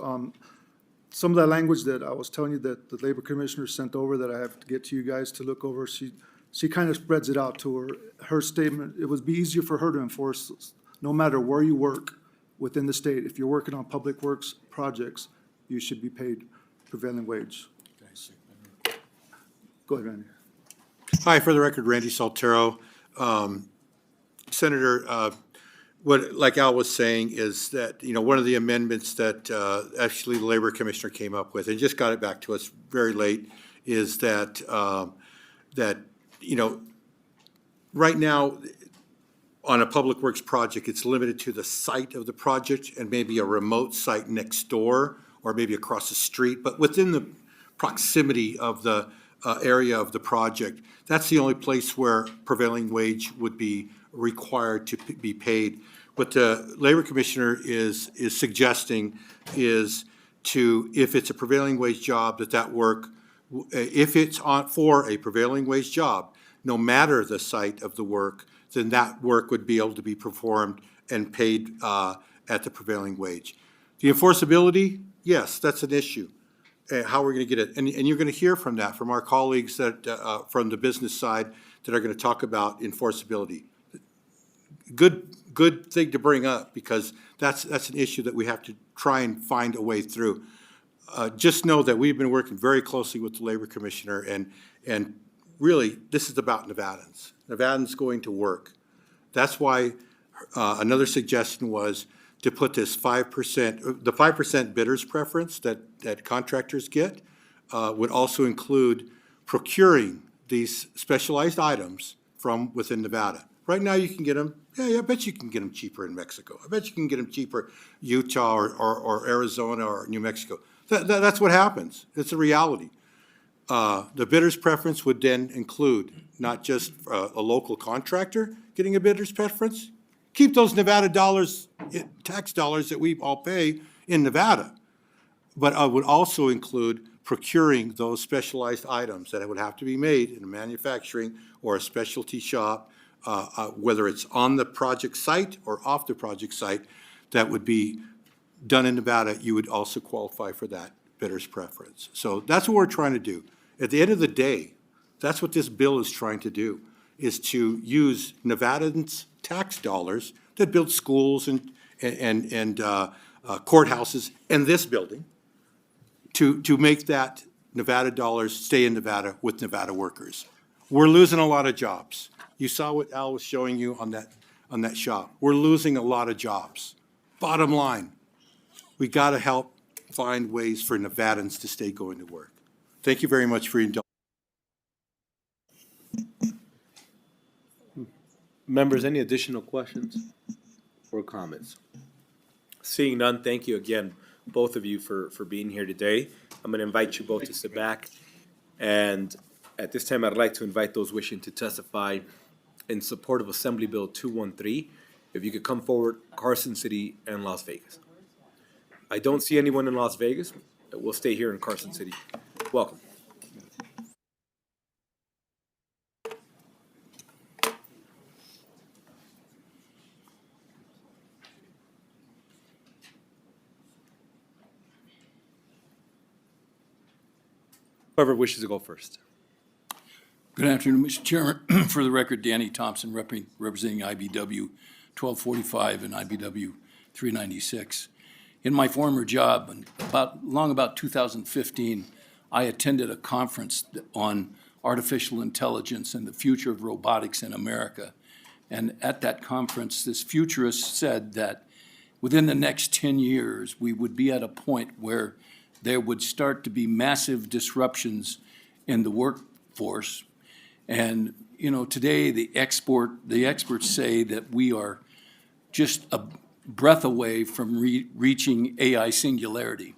J: some of that language that I was telling you that the Labor Commissioner sent over that I have to get to you guys to look over, she kind of spreads it out to her statement. It would be easier for her to enforce no matter where you work within the state. If you're working on public works projects, you should be paid prevailing wage. Go ahead, Randy.
N: Hi, for the record, Randy Saltero. Senator, like Al was saying is that, one of the amendments that actually the Labor Commissioner came up with, and just got it back to us very late, is that, right now, on a public works project, it's limited to the site of the project and maybe a remote site next door or maybe across the street, but within the proximity of the area of the project. That's the only place where prevailing wage would be required to be paid. What the Labor Commissioner is suggesting is if it's a prevailing wage job, that work, if it's for a prevailing wage job, no matter the site of the work, then that work would be able to be performed and paid at the prevailing wage. The enforceability, yes, that's an issue. How we're going to get it, and you're going to hear from that from our colleagues that from the business side that are going to talk about enforceability. Good thing to bring up because that's an issue that we have to try and find a way through. Just know that we've been working very closely with the Labor Commissioner, and really this is about Nevadans. Nevadans going to work. That's why another suggestion was to put this 5%, the 5% bidders preference that contractors get would also include procuring these specialized items from within Nevada. Right now you can get them, I bet you can get them cheaper in Mexico. I bet you can get them cheaper Utah or Arizona or New Mexico. That's what happens. It's a reality. The bidder's preference would then include not just a local contractor getting a bidder's preference. Keep those Nevada dollars, tax dollars that we all pay in Nevada. But it would also include procuring those specialized items that would have to be made in a manufacturing or a specialty shop, whether it's on the project site or off the project site, that would be done in Nevada. You would also qualify for that bidder's preference. So that's what we're trying to do. At the end of the day, that's what this bill is trying to do, is to use Nevadans' tax dollars that build schools and courthouses and this building to make that Nevada dollars stay in Nevada with Nevada workers. We're losing a lot of jobs. You saw what Al was showing you on that shop. We're losing a lot of jobs. Bottom line, we got to help find ways for Nevadans to stay going to work. Thank you very much for your indulgence.
A: Members, any additional questions or comments? Seeing none, thank you again, both of you, for being here today. I'm going to invite you both to sit back. And at this time, I'd like to invite those wishing to testify in support of Assembly Bill 213. If you could come forward, Carson City and Las Vegas. I don't see anyone in Las Vegas. We'll stay here in Carson City. Welcome. Whoever wishes to go first.
O: Good afternoon, Mr. Chairman. For the record, Danny Thompson, representing IBW 1245 and IBW 396. In my former job, about 2015, I attended a conference on artificial intelligence and the future of robotics in America. And at that conference, this futurist said that within the next 10 years, we would be at a point where there would start to be massive disruptions in the workforce. And, you know, today the experts say that we are just a breath away from reaching AI singularity.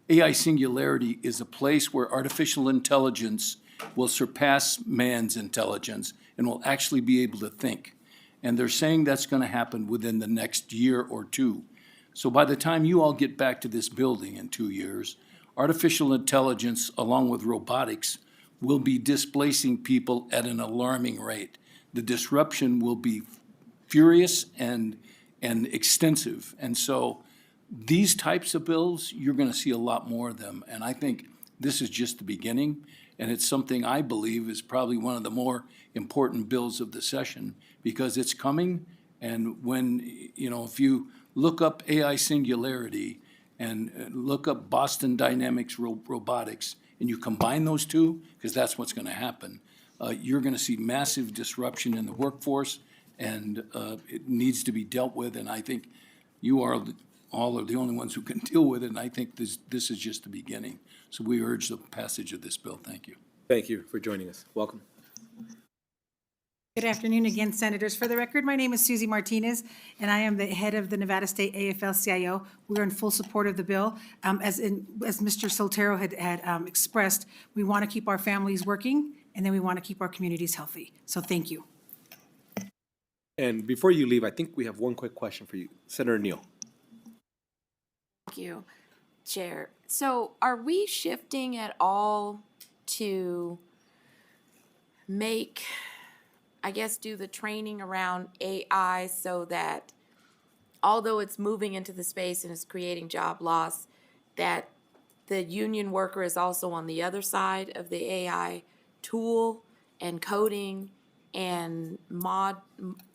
O: AI singularity is a place where artificial intelligence will surpass man's intelligence and will actually be able to think. And they're saying that's going to happen within the next year or two. So by the time you all get back to this building in 2 years, artificial intelligence, along with robotics, will be displacing people at an alarming rate. The disruption will be furious and extensive. And so these types of bills, you're going to see a lot more of them. And I think this is just the beginning. And it's something I believe is probably one of the more important bills of the session because it's coming. And when, you know, if you look up AI singularity and look up Boston Dynamics robotics, and you combine those two, because that's what's going to happen, you're going to see massive disruption in the workforce, and it needs to be dealt with. And I think you all are the only ones who can deal with it, and I think this is just the beginning. So we urge the passage of this bill. Thank you.
A: Thank you for joining us. Welcome.
F: Good afternoon again, Senators. For the record, my name is Susie Martinez, and I am the head of the Nevada State AFL-CIO. We are in full support of the bill. As Mr. Soltero had expressed, we want to keep our families working, and then we want to keep our communities healthy. So thank you.
A: And before you leave, I think we have one quick question for you. Senator Neal.
M: Thank you, Chair. So are we shifting at all to make, I guess, do the training around AI so that although it's moving into the space and it's creating job loss, that the union worker is also on the other side of the AI tool and coding and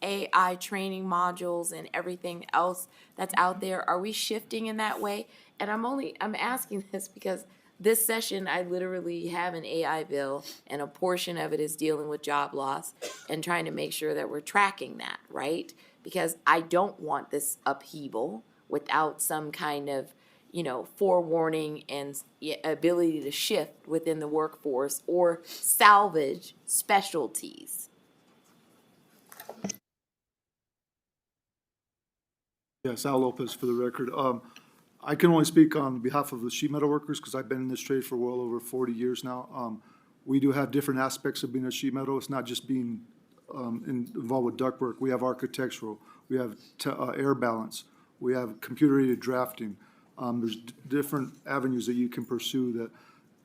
M: AI training modules and everything else that's out there? Are we shifting in that way? And I'm asking this because this session, I literally have an AI bill, and a portion of it is dealing with job loss and trying to make sure that we're tracking that, right? Because I don't want this upheaval without some kind of, forewarning and ability to shift within the workforce or salvage specialties.
J: Yes, Al Lopez for the record. I can only speak on behalf of the sheet metal workers because I've been in this trade for well over 40 years now. We do have different aspects of being a sheet metal. It's not just being involved with ductwork. We have architectural. We have air balance. We have computer-aided drafting. There's different avenues that you can pursue, that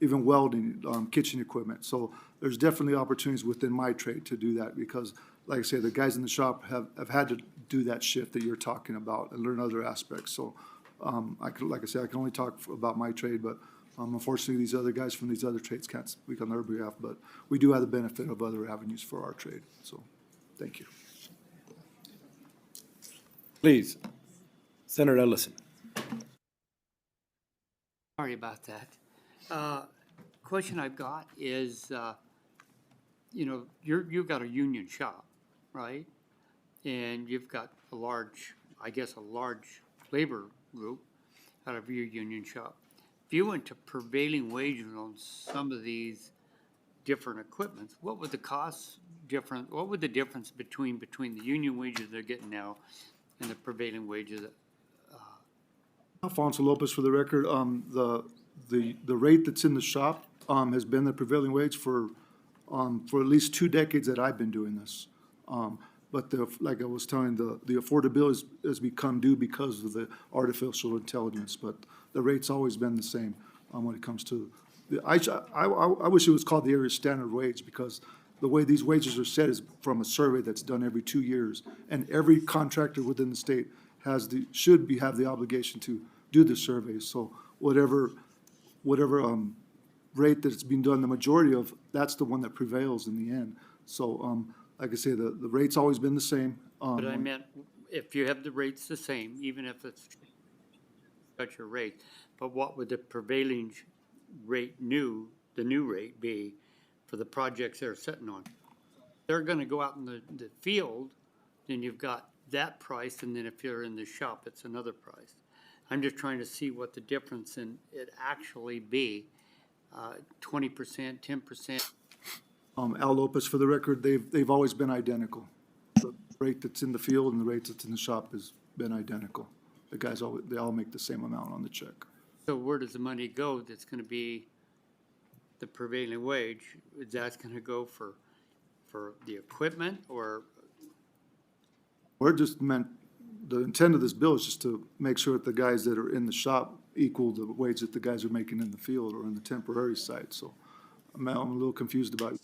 J: even welding, kitchen equipment. So there's definitely opportunities within my trade to do that because, like I say, the guys in the shop have had to do that shift that you're talking about and learn other aspects. So I can only talk about my trade, but unfortunately, these other guys from these other trades can't speak on their behalf. But we do have the benefit of other avenues for our trade. So, thank you.
A: Please, Senator Ellison.
K: Sorry about that. Question I've got is, you've got a union shop, right? And you've got a large labor group out of your union shop. If you went to prevailing wages on some of these different equipments, what would the cost difference? What would the difference between the union wages they're getting now and the prevailing wages?
J: Alfonso Lopez for the record. The rate that's in the shop has been the prevailing wage for at least 2 decades that I've been doing this. But like I was telling, the affordability has become due because of the artificial intelligence. But the rate's always been the same when it comes to I wish it was called the area standard wage because the way these wages are set is from a survey that's done every 2 years, and every contractor within the state have the obligation to do the survey. So whatever rate that's been done the majority of, that's the one that prevails in the end. So, like I say, the rate's always been the same.
K: But I meant, if you have the rates the same, even if it's such a rate, but what would the prevailing rate the new rate be for the projects they're sitting on? They're gonna go out in the field, then you've got that price, and then if you're in the shop, it's another price. I'm just trying to see what the difference in it actually be, 20%, 10%.
J: Al Lopez, for the record, they've always been identical. The rate that's in the field and the rate that's in the shop has been identical. The guys, they all make the same amount on the check.
K: So where does the money go that's gonna be the prevailing wage? That's gonna go for the equipment, or?
J: We're just the intent of this bill is just to make sure that the guys that are in the shop equal the wage that the guys are making in the field or in the temporary site. So I'm a little confused about it.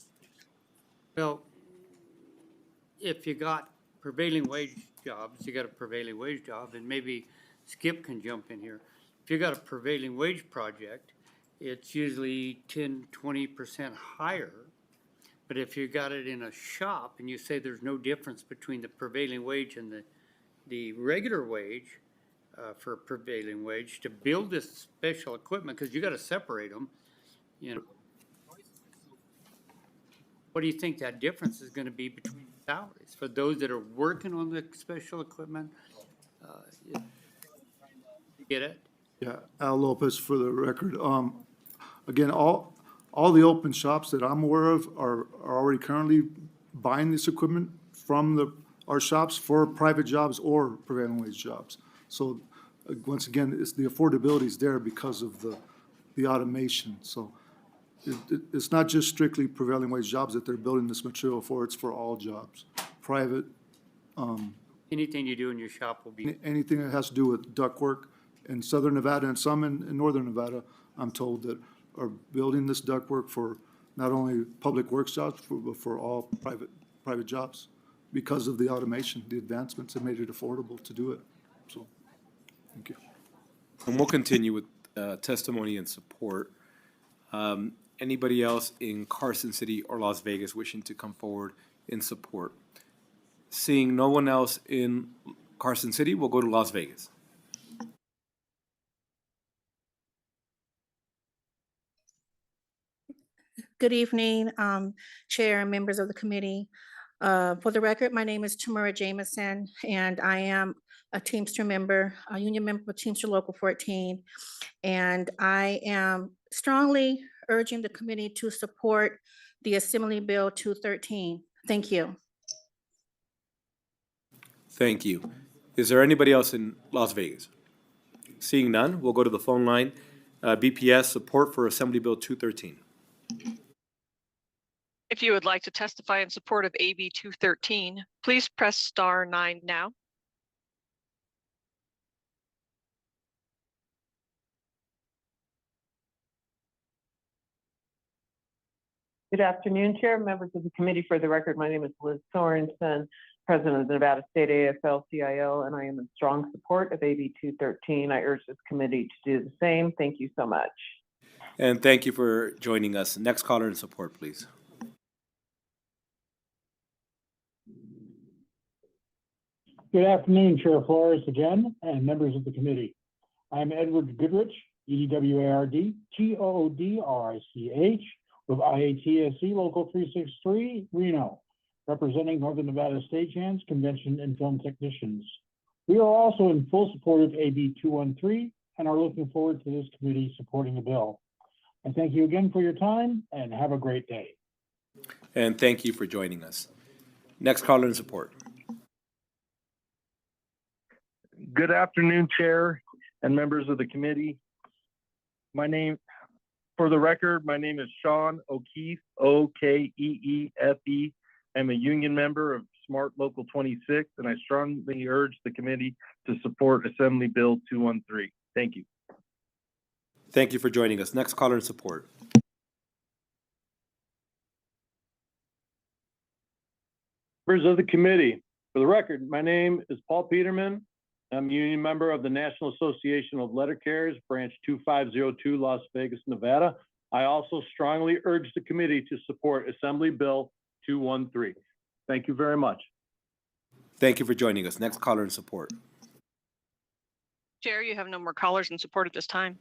K: Well, if you got prevailing wage jobs, you got a prevailing wage job, and maybe Skip can jump in here. If you got a prevailing wage project, it's usually 10, 20% higher. But if you got it in a shop and you say there's no difference between the prevailing wage and the regular wage for prevailing wage, to build this special equipment, because you got to separate them, you know. What do you think that difference is going to be between salaries for those that are working on the special equipment? You get it?
J: Yeah, Al Lopez, for the record. Again, all the open shops that I'm aware of are already currently buying this equipment from our shops for private jobs or prevailing wage jobs. So, once again, the affordability is there because of the automation. So, it's not just strictly prevailing wage jobs that they're building this material for, it's for all jobs. Private,
K: Anything you do in your shop will be.
J: anything that has to do with ductwork in southern Nevada and some in northern Nevada, I'm told, that are building this ductwork for not only public works jobs, but for all private jobs because of the automation, the advancements that made it affordable to do it. So, thank you.
A: And we'll continue with testimony and support. Anybody else in Carson City or Las Vegas wishing to come forward in support? Seeing no one else in Carson City, we'll go to Las Vegas.
P: Good evening, Chair and members of the committee. For the record, my name is Tamara Jameson, and I am a Teamster member, a union member of Teamster Local 14. And I am strongly urging the committee to support the Assembly Bill 213. Thank you.
A: Thank you. Is there anybody else in Las Vegas? Seeing none, we'll go to the phone line. BPS, support for Assembly Bill 213.
W: If you would like to testify in support of AB 213, please press star 9 now.
C: Good afternoon, Chair, members of the committee. For the record, my name is Liz Sorensen, President of the Nevada State AFL-CIO, and I am in strong support of AB 213. I urge this committee to do the same. Thank you so much.
A: And thank you for joining us. Next caller in support, please.
Y: Good afternoon, Chair Flores again, and members of the committee. I'm Edward Goodrich, EDWARD, TOODRICH, with IATSC Local 363, Reno, representing Northern Nevada Stagehands, Convention, and Film Technicians. We are also in full support of AB 213 and are looking forward to this committee supporting the bill. I thank you again for your time and have a great day.
A: And thank you for joining us. Next caller in support.
Z: Good afternoon, Chair and members of the committee. For the record, my name is Sean O'Keefe, O-K-E-E-F-E. I'm a union member of Smart Local 26, and I strongly urge the committee to support Assembly Bill 213. Thank you.
A: Thank you for joining us. Next caller in support.
Z: Members of the committee, for the record, my name is Paul Peterman. I'm a union member of the National Association of Letter Carriers, Branch 2502, Las Vegas, Nevada. I also strongly urge the committee to support Assembly Bill 213. Thank you very much.
A: Thank you for joining us. Next caller in support.
W: Chair, you have no more callers in support at this time.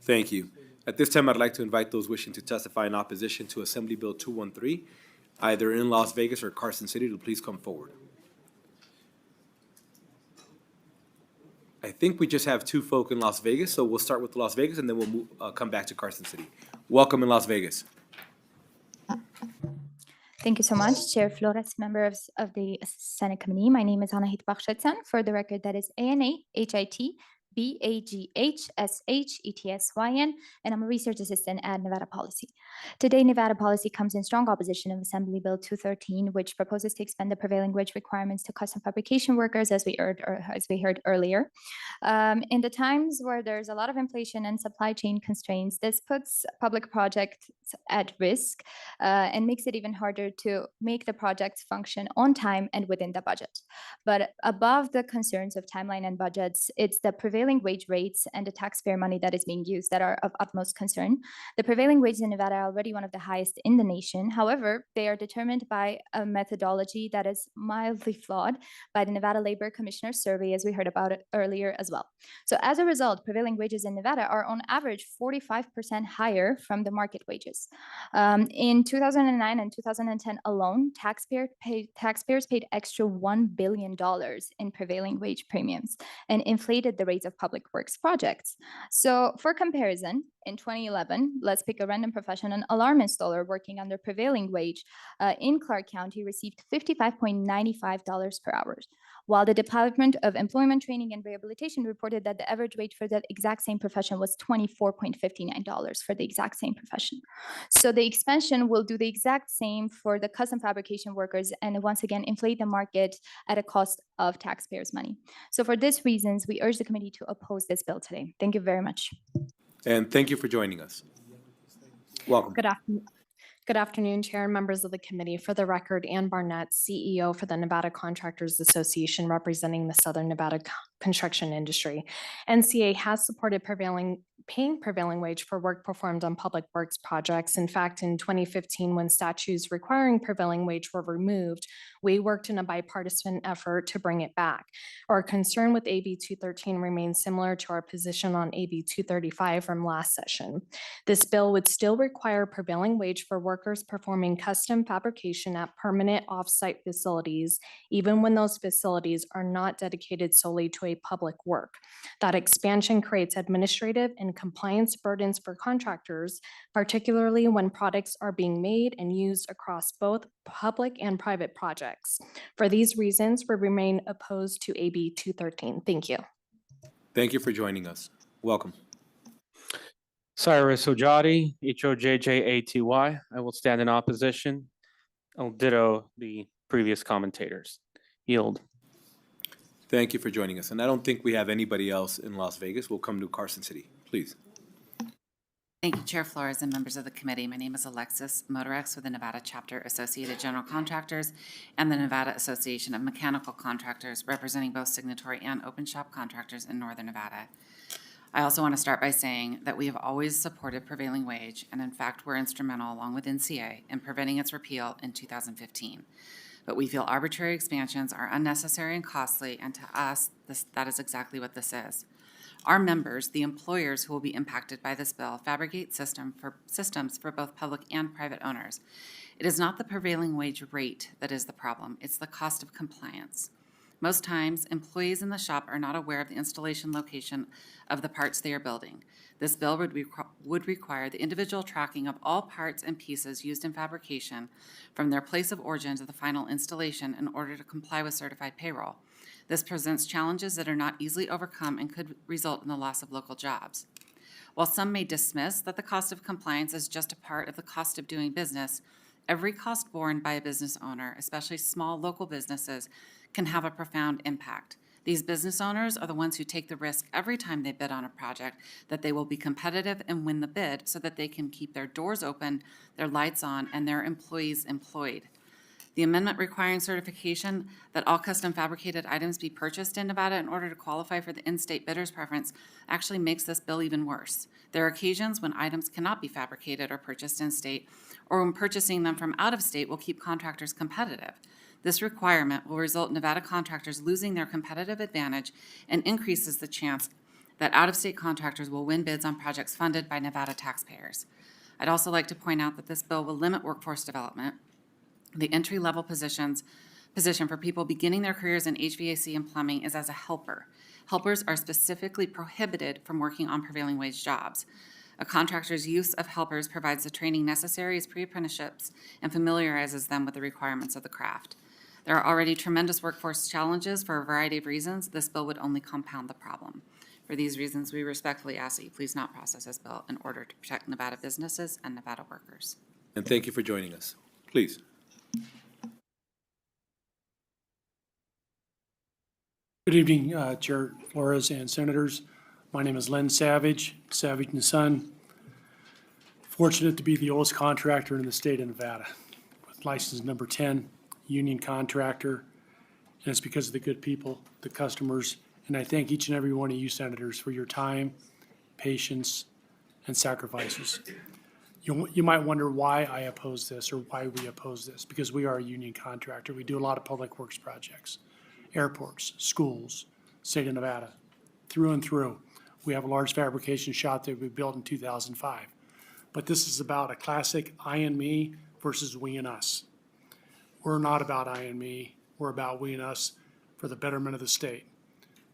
A: Thank you. At this time, I'd like to invite those wishing to testify in opposition to Assembly Bill 213, either in Las Vegas or Carson City, to please come forward. I think we just have two folk in Las Vegas, so we'll start with Las Vegas and then we'll come back to Carson City. Welcome in Las Vegas.
B: Thank you so much, Chair Flores, members of the Senate Committee. My name is Anahit Baghshetsan. For the record, that is ANAHIT BAGHSHETSYN, and I'm a research assistant at Nevada Policy. Today, Nevada Policy comes in strong opposition of Assembly Bill 213, which proposes to expand the prevailing wage requirements to custom fabrication workers, as we heard earlier. In the times where there's a lot of inflation and supply chain constraints, this puts public projects at risk and makes it even harder to make the projects function on time and within the budget. But above the concerns of timeline and budgets, it's the prevailing wage rates and the taxpayer money that is being used that are of utmost concern. The prevailing wages in Nevada are already one of the highest in the nation. However, they are determined by a methodology that is mildly flawed by the Nevada Labor Commissioner Survey, as we heard about it earlier as well. So as a result, prevailing wages in Nevada are on average 45% higher from the market wages. In 2009 and 2010 alone, taxpayers paid extra $1 billion in prevailing wage premiums and inflated the rates of public works projects. So for comparison, in 2011, let's pick a random profession, an alarm installer working under prevailing wage in Clark County received $55.95 per hour, while the Department of Employment, Training, and Rehabilitation reported that the average wage for that exact same profession was $24.59 for the exact same profession. So the expansion will do the exact same for the custom fabrication workers and once again inflate the market at a cost of taxpayers' money. So for these reasons, we urge the committee to oppose this bill today. Thank you very much.
A: And thank you for joining us. Welcome.
Q: Good afternoon, Chair and members of the committee. For the record, Ann Barnett, CEO for the Nevada Contractors Association, representing the Southern Nevada construction industry. NCA has supported paying prevailing wage for work performed on public works projects. In fact, in 2015, when statutes requiring prevailing wage were removed, we worked in a bipartisan effort to bring it back. Our concern with AB 213 remains similar to our position on AB 235 from last session. This bill would still require prevailing wage for workers performing custom fabrication at permanent off-site facilities, even when those facilities are not dedicated solely to a public work. That expansion creates administrative and compliance burdens for contractors, particularly when products are being made and used across both public and private projects. For these reasons, we remain opposed to AB 213. Thank you.
A: Thank you for joining us. Welcome.
R: Cyrus Ojadi, HOJJATY. I will stand in opposition. I'll ditto the previous commentators. Yield.
A: Thank you for joining us. And I don't think we have anybody else in Las Vegas. We'll come to Carson City, please.
S: Thank you, Chair Flores and members of the committee. My name is Alexis Motorex with the Nevada Chapter Associated General Contractors and the Nevada Association of Mechanical Contractors, representing both signatory and open shop contractors in Northern Nevada. I also want to start by saying that we have always supported prevailing wage, and in fact, were instrumental, along with NCA, in preventing its repeal in 2015. But we feel arbitrary expansions are unnecessary and costly, and to us, that is exactly what this is. Our members, the employers who will be impacted by this bill, fabricate systems for both public and private owners. It is not the prevailing wage rate that is the problem, it's the cost of compliance. Most times, employees in the shop are not aware of the installation location of the parts they are building. This bill would require the individual tracking of all parts and pieces used in fabrication from their place of origin to the final installation in order to comply with certified payroll. This presents challenges that are not easily overcome and could result in the loss of local jobs. While some may dismiss that the cost of compliance is just a part of the cost of doing business, every cost borne by a business owner, especially small local businesses, can have a profound impact. These business owners are the ones who take the risk every time they bid on a project that they will be competitive and win the bid so that they can keep their doors open, their lights on, and their employees employed. The amendment requiring certification that all custom fabricated items be purchased in Nevada in order to qualify for the in-state bidder's preference actually makes this bill even worse. There are occasions when items cannot be fabricated or purchased in-state, or when purchasing them from out of state will keep contractors competitive. This requirement will result in Nevada contractors losing their competitive advantage and increases the chance that out-of-state contractors will win bids on projects funded by Nevada taxpayers. I'd also like to point out that this bill will limit workforce development. The entry-level position for people beginning their careers in HVAC and plumbing is as a helper. Helpers are specifically prohibited from working on prevailing wage jobs. A contractor's use of helpers provides the training necessary as pre-apprenticeships and familiarizes them with the requirements of the craft. There are already tremendous workforce challenges for a variety of reasons. This bill would only compound the problem. For these reasons, we respectfully ask that you please not process this bill in order to protect Nevada businesses and Nevada workers.
A: And thank you for joining us. Please.
D: Good evening, Chair Flores and Senators. My name is Len Savage, Savage & Son. Fortunate to be the oldest contractor in the state of Nevada, with license number 10, union contractor. And it's because of the good people, the customers, and I thank each and every one of you senators for your time, patience, and sacrifices. You might wonder why I oppose this or why we oppose this, because we are a union contractor. We do a lot of public works projects, airports, schools, state of Nevada, through and through. We have a large fabrication shop that we built in 2005. But this is about a classic I and me versus we and us. We're not about I and me. We're about we and us for the betterment of the state.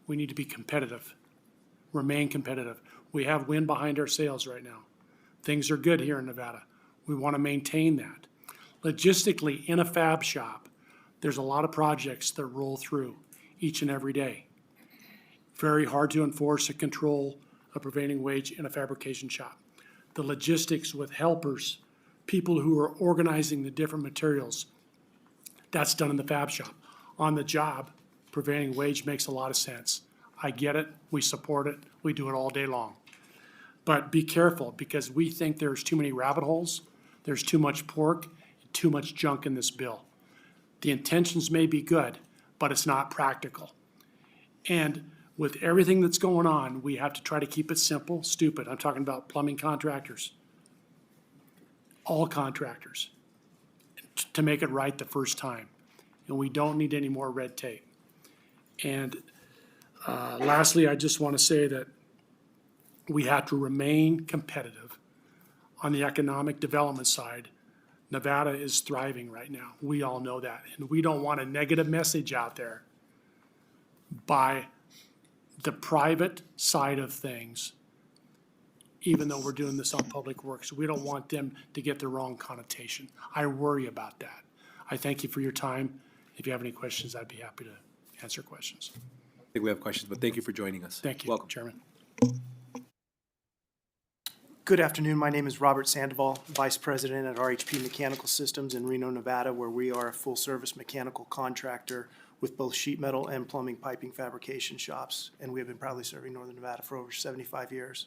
D: We need to be competitive, remain competitive. We have wind behind our sails right now. Things are good here in Nevada. We want to maintain that. Logistically, in a fab shop, there's a lot of projects that roll through each and every day. Very hard to enforce and control a prevailing wage in a fabrication shop. The logistics with helpers, people who are organizing the different materials, that's done in the fab shop. On the job, prevailing wage makes a lot of sense. I get it, we support it, we do it all day long. But be careful, because we think there's too many rabbit holes, there's too much pork, too much junk in this bill. The intentions may be good, but it's not practical. And with everything that's going on, we have to try to keep it simple, stupid. I'm talking about plumbing contractors, all contractors, to make it right the first time. And we don't need any more red tape. And lastly, I just want to say that we have to remain competitive on the economic development side. Nevada is thriving right now. We all know that. And we don't want a negative message out there by the private side of things, even though we're doing this on public works. We don't want them to get the wrong connotation. I worry about that. I thank you for your time. If you have any questions, I'd be happy to answer questions.
A: I think we have questions, but thank you for joining us.
D: Thank you,
A: Welcome.
D: Chairman.
E: Good afternoon. My name is Robert Sandoval, Vice President at RHP Mechanical Systems in Reno, Nevada, where we are a full-service mechanical contractor with both sheet metal and plumbing piping fabrication shops, and we have been proudly serving Northern Nevada for over 75 years.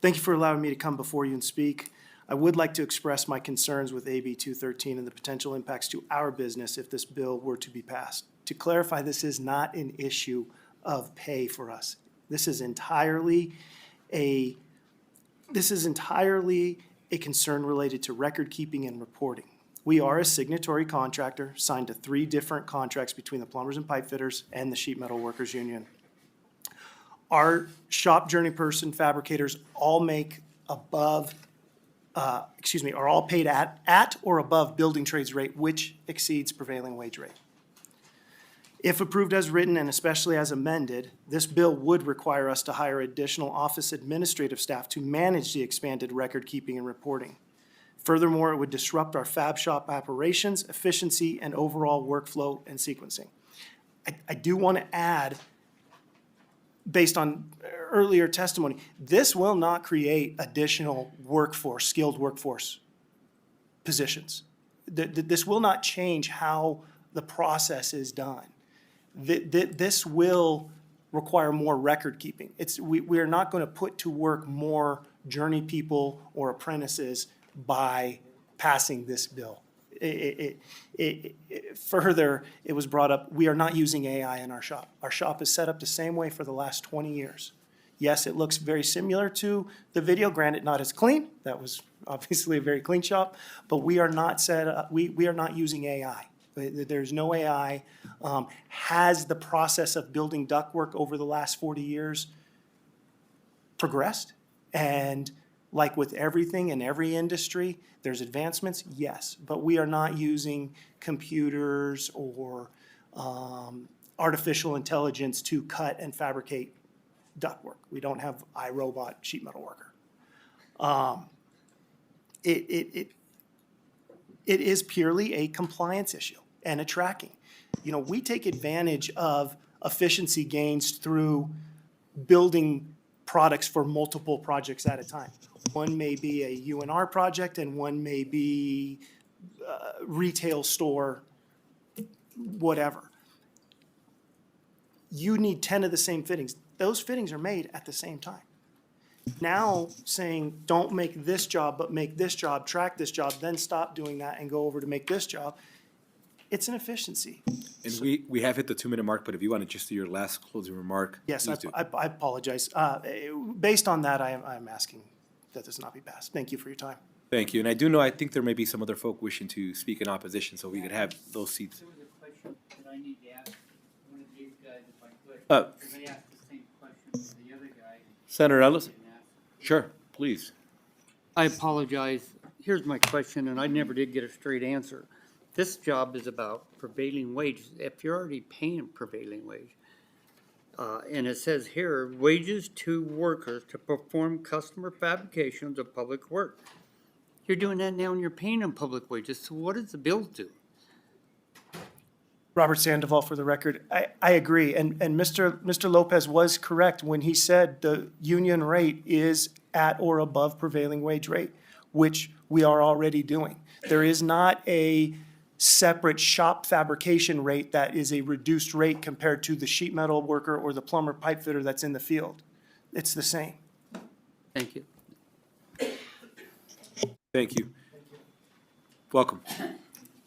E: Thank you for allowing me to come before you and speak. I would like to express my concerns with AB 213 and the potential impacts to our business if this bill were to be passed. To clarify, this is not an issue of pay for us. This is entirely a concern related to record keeping and reporting. We are a signatory contractor signed to 3 different contracts between the plumbers and pipe fitters and the sheet metal workers union. Our shop journey person fabricators all make above, are all paid at or above building trades rate, which exceeds prevailing wage rate. If approved as written and especially as amended, this bill would require us to hire additional office administrative staff to manage the expanded record keeping and reporting. Furthermore, it would disrupt our fab shop operations, efficiency, and overall workflow and sequencing. I do want to add, based on earlier testimony, this will not create additional workforce, skilled workforce positions. This will not change how the process is done. This will require more record keeping. We are not going to put to work more journey people or apprentices by passing this bill. Further, it was brought up, we are not using AI in our shop. Our shop is set up the same way for the last 20 years. Yes, it looks very similar to the video, granted not as clean. That was obviously a very clean shop, but we are not set up, we are not using AI. There's no AI. Has the process of building ductwork over the last 40 years progressed? And like with everything in every industry, there's advancements, yes, but we are not using computers or artificial intelligence to cut and fabricate ductwork. We don't have iRobot sheet metal worker. It is purely a compliance issue and a tracking. You know, we take advantage of efficiency gains through building products for multiple projects at a time. One may be a UNR project and one may be retail store, whatever. You need 10 of the same fittings. Those fittings are made at the same time. Now saying, don't make this job, but make this job, track this job, then stop doing that and go over to make this job, it's an efficiency.
A: And we have hit the 2-minute mark, but if you want to just do your last closing remark.
E: Yes,
A: please do.
E: I apologize. Based on that, I'm asking that this not be passed. Thank you for your time.
A: Thank you. And I do know, I think there may be some other folk wishing to speak in opposition, so we could have those seats.
K: There was a question that I need to ask one of these guys if I could. Because I asked the same question to the other guy.
A: Senator Ellis? Sure, please.
K: I apologize. Here's my question, and I never did get a straight answer. This job is about prevailing wages. If you're already paying prevailing wage, and it says here, wages to workers to perform customer fabrications of public work. You're doing that now and you're paying them public wages, so what does the bill do?
E: Robert Sandoval for the record. I agree, and Mr. Lopez was correct when he said the union rate is at or above prevailing wage rate, which we are already doing. There is not a separate shop fabrication rate that is a reduced rate compared to the sheet metal worker or the plumber pipe fitter that's in the field. It's the same.
K: Thank you.
A: Thank you. Welcome.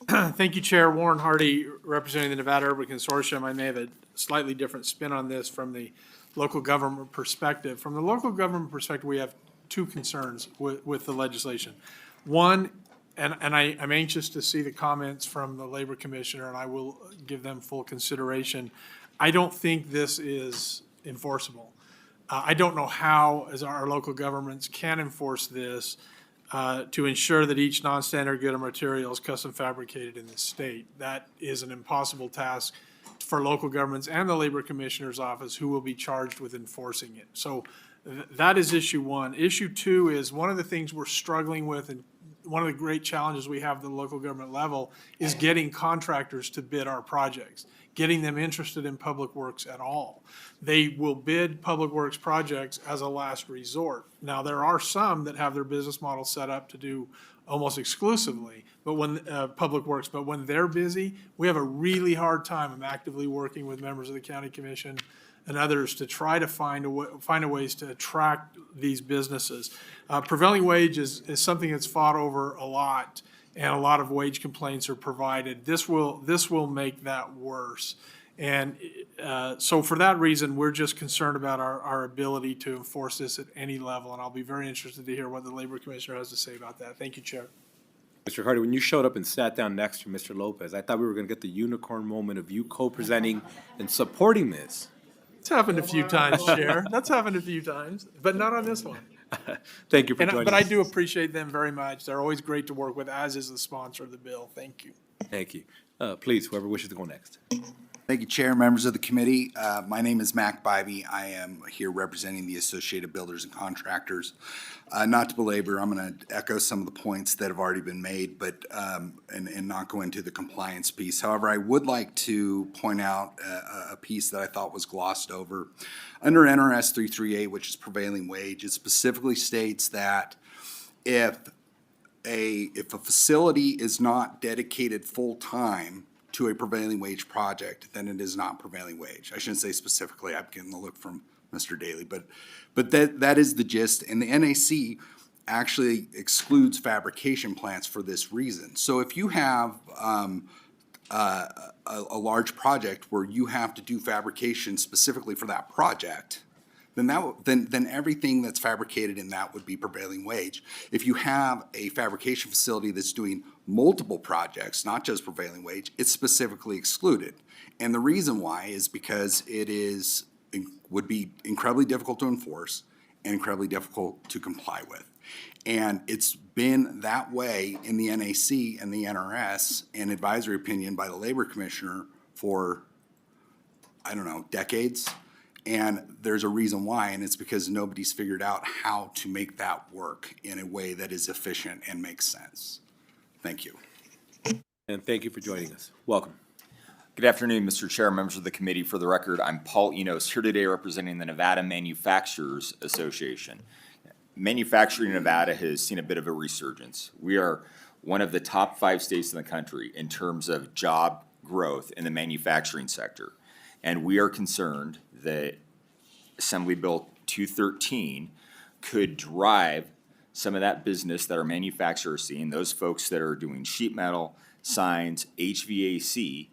G: Thank you, Chair. Warren Hardy, representing the Nevada Urban Consortium. I may have a slightly different spin on this from the local government perspective. From the local government perspective, we have two concerns with the legislation. One, and I'm anxious to see the comments from the Labor Commissioner, and I will give them full consideration. I don't think this is enforceable. I don't know how, as our local governments can enforce this to ensure that each non-standard good or material is custom fabricated in the state. That is an impossible task for local governments and the Labor Commissioner's office, who will be charged with enforcing it. So that is issue one. Issue two is one of the things we're struggling with, and one of the great challenges we have at the local government level is getting contractors to bid our projects, getting them interested in public works at all. They will bid public works projects as a last resort. Now, there are some that have their business model set up to do almost exclusively, but when public works, but when they're busy, we have a really hard time. I'm actively working with members of the county commission and others to try to find ways to attract these businesses. Prevailing wage is something that's fought over a lot, and a lot of wage complaints are provided. This will make that worse. And so for that reason, we're just concerned about our ability to enforce this at any level, and I'll be very interested to hear what the Labor Commissioner has to say about that. Thank you, Chair.
A: Mr. Hardy, when you showed up and sat down next to Mr. Lopez, I thought we were going to get the unicorn moment of you co-presenting and supporting this.
G: It's happened a few times, Chair. That's happened a few times, but not on this one.
A: Thank you for joining
G: But I
A: us.
G: do appreciate them very much. They're always great to work with, as is the sponsor of the bill. Thank you.
A: Thank you. Please, whoever wishes to go next.
L: Thank you, Chair, members of the committee. My name is Mac Bybee. I am here representing the Associated Builders and Contractors. Not to belabor, I'm going to echo some of the points that have already been made, but and not go into the compliance piece. However, I would like to point out a piece that I thought was glossed over. Under NRS 338, which is prevailing wage, it specifically states that if a facility is not dedicated full-time to a prevailing wage project, then it is not prevailing wage. I shouldn't say specifically, I'm getting the look from Mr. Daly, but that is the gist. And the NAC actually excludes fabrication plants for this reason. So if you have a large project where you have to do fabrication specifically for that project, then everything that's fabricated in that would be prevailing wage. If you have a fabrication facility that's doing multiple projects, not just prevailing wage, it's specifically excluded. And the reason why is because would be incredibly difficult to enforce and incredibly difficult to comply with. And it's been that way in the NAC and the NRS and advisory opinion by the Labor Commissioner for, I don't know, decades. And there's a reason why, and it's because nobody's figured out how to make that work in a way that is efficient and makes sense. Thank you.
A: And thank you for joining us. Welcome.
H: Good afternoon, Mr. Chair, members of the committee. For the record, I'm Paul Enos, here today representing the Nevada Manufacturers Association. Manufacturing in Nevada has seen a bit of a resurgence. We are one of the top 5 states in the country in terms of job growth in the manufacturing sector. And we are concerned that Assembly Bill 213 could drive some of that business that our manufacturers are seeing, those folks that are doing sheet metal, signs, HVAC,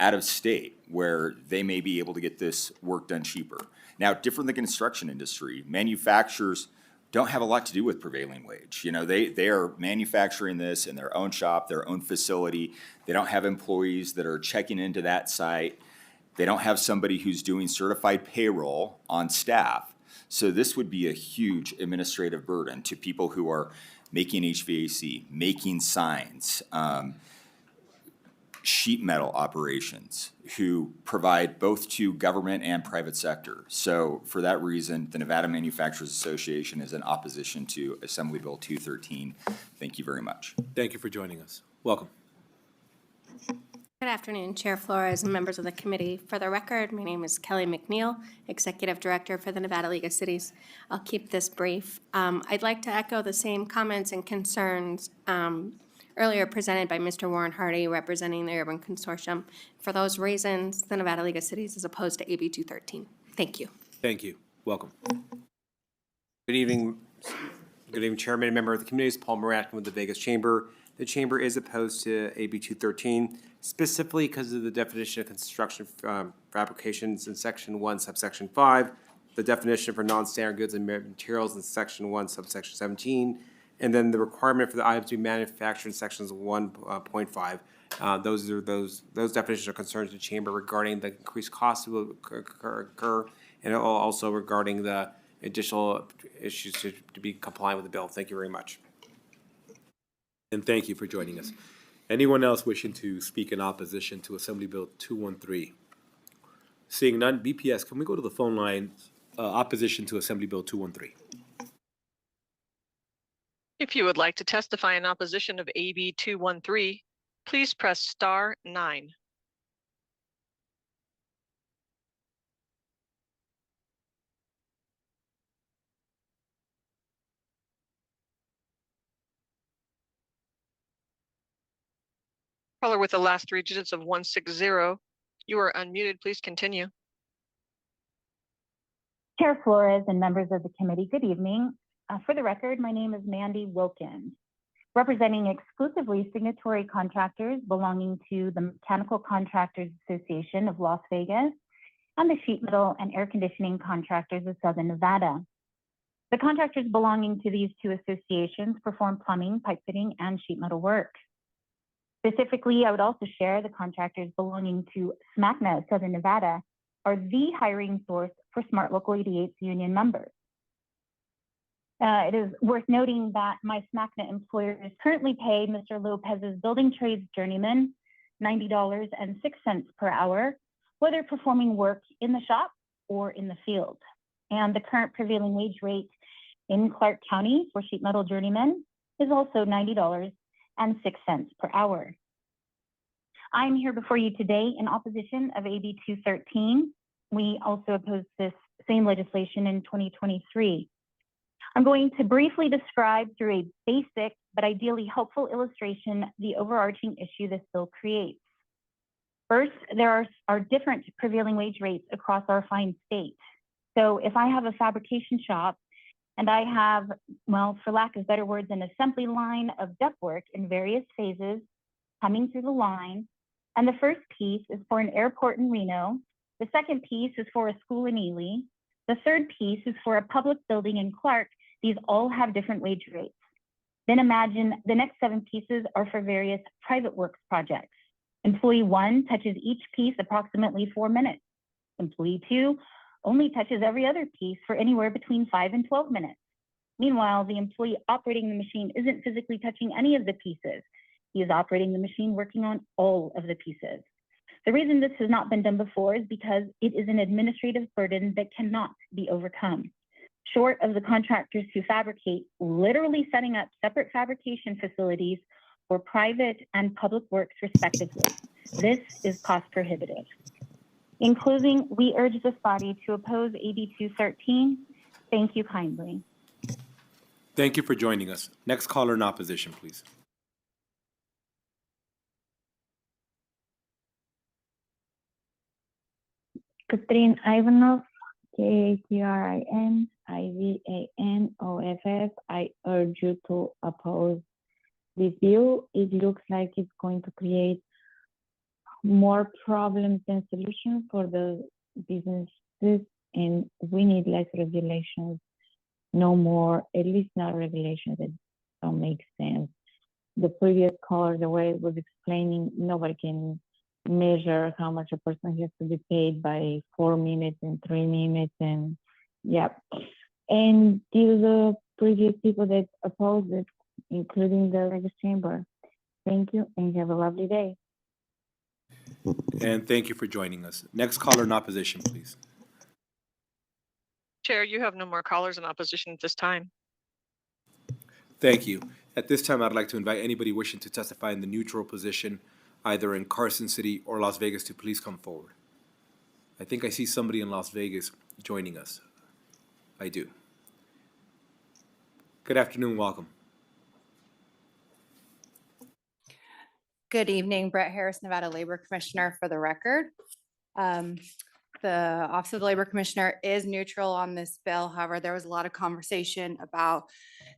H: out of state where they may be able to get this work done cheaper. Now, different than the construction industry, manufacturers don't have a lot to do with prevailing wage. You know, they are manufacturing this in their own shop, their own facility. They don't have employees that are checking into that site. They don't have somebody who's doing certified payroll on staff. So this would be a huge administrative burden to people who are making HVAC, making signs, sheet metal operations, who provide both to government and private sector. So for that reason, the Nevada Manufacturers Association is in opposition to Assembly Bill 213. Thank you very much.
A: Thank you for joining us. Welcome.
I: Good afternoon, Chair Flores and members of the committee. For the record, my name is Kelly McNeil, Executive Director for the Nevada League of Cities. I'll keep this brief. I'd like to echo the same comments and concerns earlier presented by Mr. Warren Hardy, representing the Urban Consortium. For those reasons, the Nevada League of Cities is opposed to AB 213. Thank you.
A: Thank you. Welcome.
T: Good evening. Good evening, Chairman and member of the committee. It's Paul Moratkin with the Vegas Chamber. The Chamber is opposed to AB 213, specifically because of the definition of construction fabrications in Section 1, subsection 5, the definition for non-standard goods and materials in Section 1, subsection 17, and then the requirement for the items to be manufactured in Sections 1.5. Those definitions are concerns to the Chamber regarding the increased costs that will occur, and also regarding the additional issues to be compliant with the bill. Thank you very much.
A: And thank you for joining us. Anyone else wishing to speak in opposition to Assembly Bill 213? Seeing none, BPS, can we go to the phone line, opposition to Assembly Bill 213?
W: If you would like to testify in opposition of AB 213, please press star 9. Caller with the last 3 digits of 160, you are unmuted. Please continue.
U: Chair Flores and members of the committee, good evening. For the record, my name is Mandy Wilkins, representing exclusively signatory contractors belonging to the Mechanical Contractors Association of Las Vegas and the Sheet Metal and Air Conditioning Contractors of Southern Nevada. The contractors belonging to these 2 associations perform plumbing, pipe fitting, and sheet metal work. Specifically, I would also share the contractors belonging to SMACNA of Southern Nevada are the hiring source for Smart Local 88's union members. It is worth noting that my SMACNA employers currently pay Mr. Lopez's building trades journeyman $90.06 per hour, whether performing work in the shop or in the field. And the current prevailing wage rate in Clark County for sheet metal journeymen is also $90.06 per hour. I'm here before you today in opposition of AB 213. We also opposed this same legislation in 2023. I'm going to briefly describe through a basic but ideally helpful illustration the overarching issue this bill creates. First, there are different prevailing wage rates across our fine state. So if I have a fabrication shop And I have, well, for lack of better words, an assembly line of ductwork in various phases coming through the line. And the first piece is for an airport in Reno. The second piece is for a school in Ely. The third piece is for a public building in Clark. These all have different wage rates. Then imagine the next 7 pieces are for various private works projects. Employee 1 touches each piece approximately 4 minutes. Employee 2 only touches every other piece for anywhere between 5 and 12 minutes. Meanwhile, the employee operating the machine isn't physically touching any of the pieces. He is operating the machine, working on all of the pieces. The reason this has not been done before is because it is an administrative burden that cannot be overcome. Short of the contractors who fabricate, literally setting up separate fabrication facilities for private and public works respectively. This is cost prohibitive. In closing, we urge this body to oppose AB 213. Thank you kindly.
A: Thank you for joining us. Next caller in opposition, please.
F: Katrin Ivanov, KATRIN-IVANOFF. I urge you to oppose this bill. It looks like it's going to create more problems than solutions for the businesses, and we need less regulations, no more, at least not regulations that don't make sense. The previous caller, the way it was explaining, nobody can measure how much a person has to be paid by 4 minutes and 3 minutes, and yeah. And to the previous people that opposed it, including the Legislative Chamber, thank you and have a lovely day.
A: And thank you for joining us. Next caller in opposition, please.
W: Chair, you have no more callers in opposition at this time.
A: Thank you. At this time, I'd like to invite anybody wishing to testify in the neutral position, either in Carson City or Las Vegas, to please come forward. I think I see somebody in Las Vegas joining us. I do. Good afternoon, welcome.
M: Good evening, Brett Harris, Nevada Labor Commissioner, for the record. The Office of the Labor Commissioner is neutral on this bill. However, there was a lot of conversation about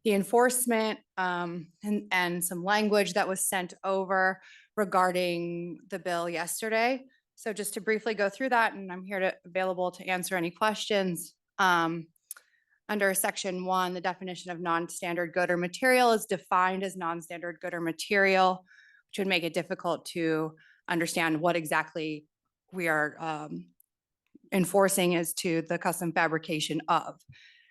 M: the enforcement and some language that was sent over regarding the bill yesterday. So just to briefly go through that, and I'm here available to answer any questions. Under Section 1, the definition of non-standard good or material is defined as non-standard good or material, which would make it difficult to understand what exactly we are enforcing as to the custom fabrication of.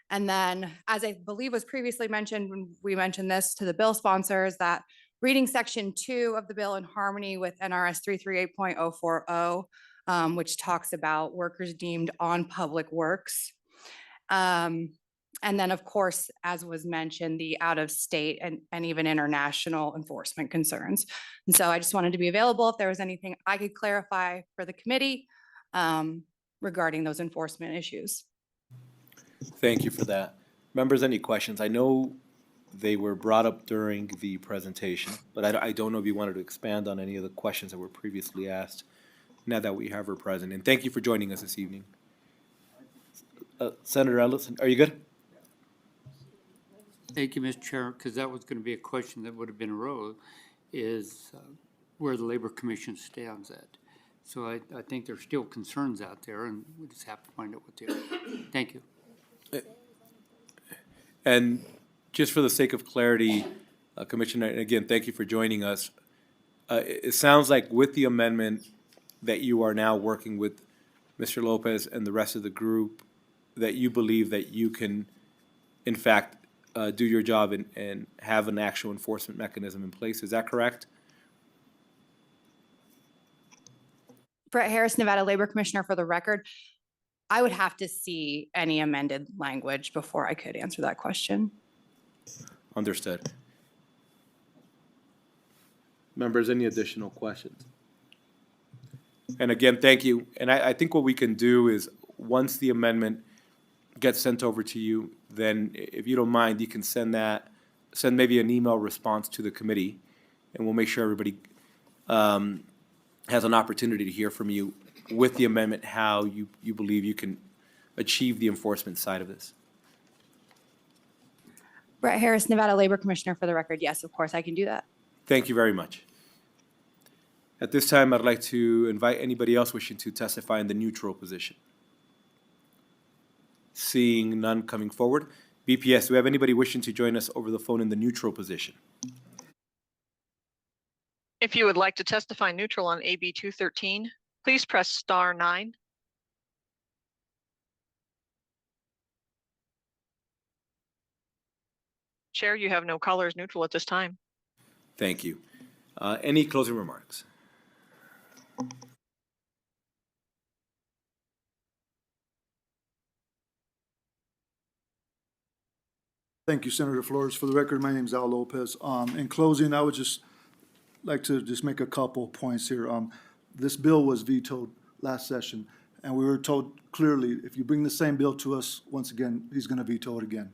M: And then, as I believe was previously mentioned, when we mentioned this to the bill sponsors, that reading Section 2 of the bill in harmony with NRS 338.040, which talks about workers deemed on public works. And then, of course, as was mentioned, the out-of-state and even international enforcement concerns. And so I just wanted to be available if there was anything I could clarify for the committee regarding those enforcement issues.
A: Thank you for that. Members, any questions? I know they were brought up during the presentation, but I don't know if you wanted to expand on any of the questions that were previously asked now that we have her present. And thank you for joining us this evening. Senator Ellison, are you good?
K: Thank you, Mr. Chair, because that was going to be a question that would have been arose, is where the Labor Commission stands at. So I think there's still concerns out there, and we just have to find out what they are. Thank you.
A: And just for the sake of clarity, Commissioner, and again, thank you for joining us. It sounds like with the amendment that you are now working with Mr. Lopez and the rest of the group, that you believe that you can, in fact, do your job and have an actual enforcement mechanism in place. Is that correct?
M: Brett Harris, Nevada Labor Commissioner, for the record. I would have to see any amended language before I could answer that question.
A: Understood. Members, any additional questions? And again, thank you. And I think what we can do is, once the amendment gets sent over to you, then if you don't mind, you can send maybe an email response to the committee, and we'll make sure everybody has an opportunity to hear from you with the amendment, how you believe you can achieve the enforcement side of this.
M: Brett Harris, Nevada Labor Commissioner, for the record. Yes, of course, I can do that.
A: Thank you very much. At this time, I'd like to invite anybody else wishing to testify in the neutral position. Seeing none coming forward. BPS, do we have anybody wishing to join us over the phone in the neutral position?
W: If you would like to testify neutral on AB 213, please press star 9. Chair, you have no callers neutral at this time.
A: Thank you. Any closing remarks?
J: Thank you, Senator Flores. For the record, my name is Al Lopez. In closing, I would just like to make a couple points here. This bill was vetoed last session, and we were told clearly, if you bring the same bill to us, once again, he's going to veto it again.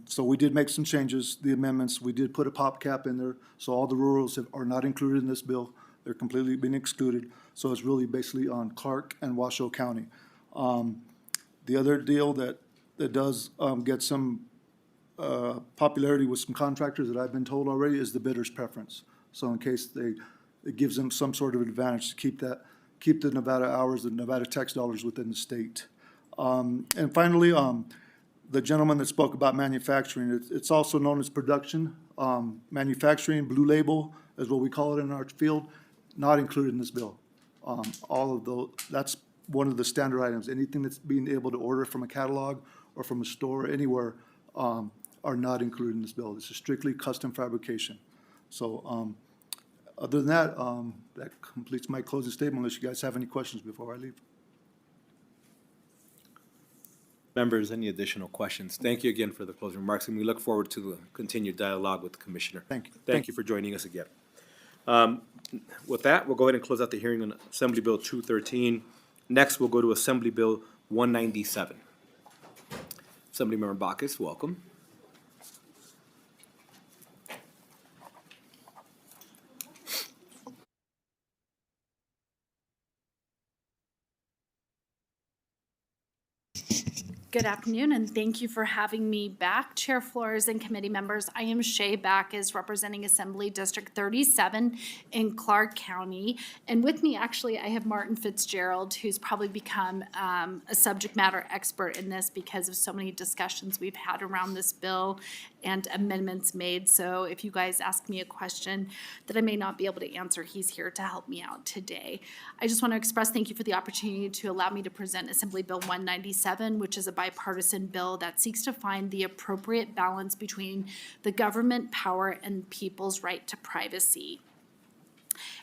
J: So we did make some changes, the amendments. We did put a pop cap in there, so all the rurals are not included in this bill. They're completely been excluded. So it's really basically on Clark and Washoe County. The other deal that does get some popularity with some contractors that I've been told already is the bidder's preference. So in case it gives them some sort of advantage to keep the Nevada hours, the Nevada tax dollars within the state. And finally, the gentleman that spoke about manufacturing, it's also known as production. Manufacturing, blue label is what we call it in our field, not included in this bill. All of those, that's one of the standard items. Anything that's being able to order from a catalog or from a store anywhere are not included in this bill. This is strictly custom fabrication. So other than that, that completes my closing statement unless you guys have any questions before I leave.
A: Members, any additional questions? Thank you again for the closing remarks, and we look forward to the continued dialogue with the Commissioner.
J: Thank you.
A: Thank you for joining us again. With that, we'll go ahead and close out the hearing on Assembly Bill 213. Next, we'll go to Assembly Bill 197. Assemblymember Bacchus, welcome.
N: Good afternoon, and thank you for having me back, Chair Flores and committee members. I am Shay Bacchus, representing Assembly District 37 in Clark County. And with me, actually, I have Martin Fitzgerald, who's probably become a subject matter expert in this because of so many discussions we've had around this bill and amendments made. So if you guys ask me a question that I may not be able to answer, he's here to help me out today. I just want to express thank you for the opportunity to allow me to present Assembly Bill 197, which is a bipartisan bill that seeks to find the appropriate balance between the government power and people's right to privacy.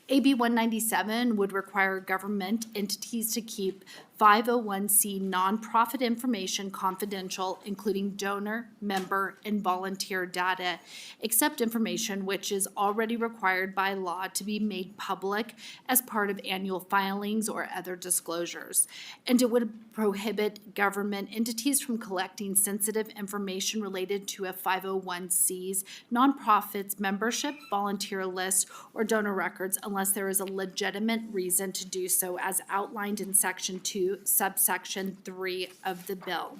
N: AB 197 would require government entities to keep 501c nonprofit information confidential, including donor, member, and volunteer data, except information which is already required by law to be made public as part of annual filings or other disclosures. And it would prohibit government entities from collecting sensitive information related to a 501c's nonprofit's membership, volunteer list, or donor records unless there is a legitimate reason to do so, as outlined in Section 2, subsection 3 of the bill.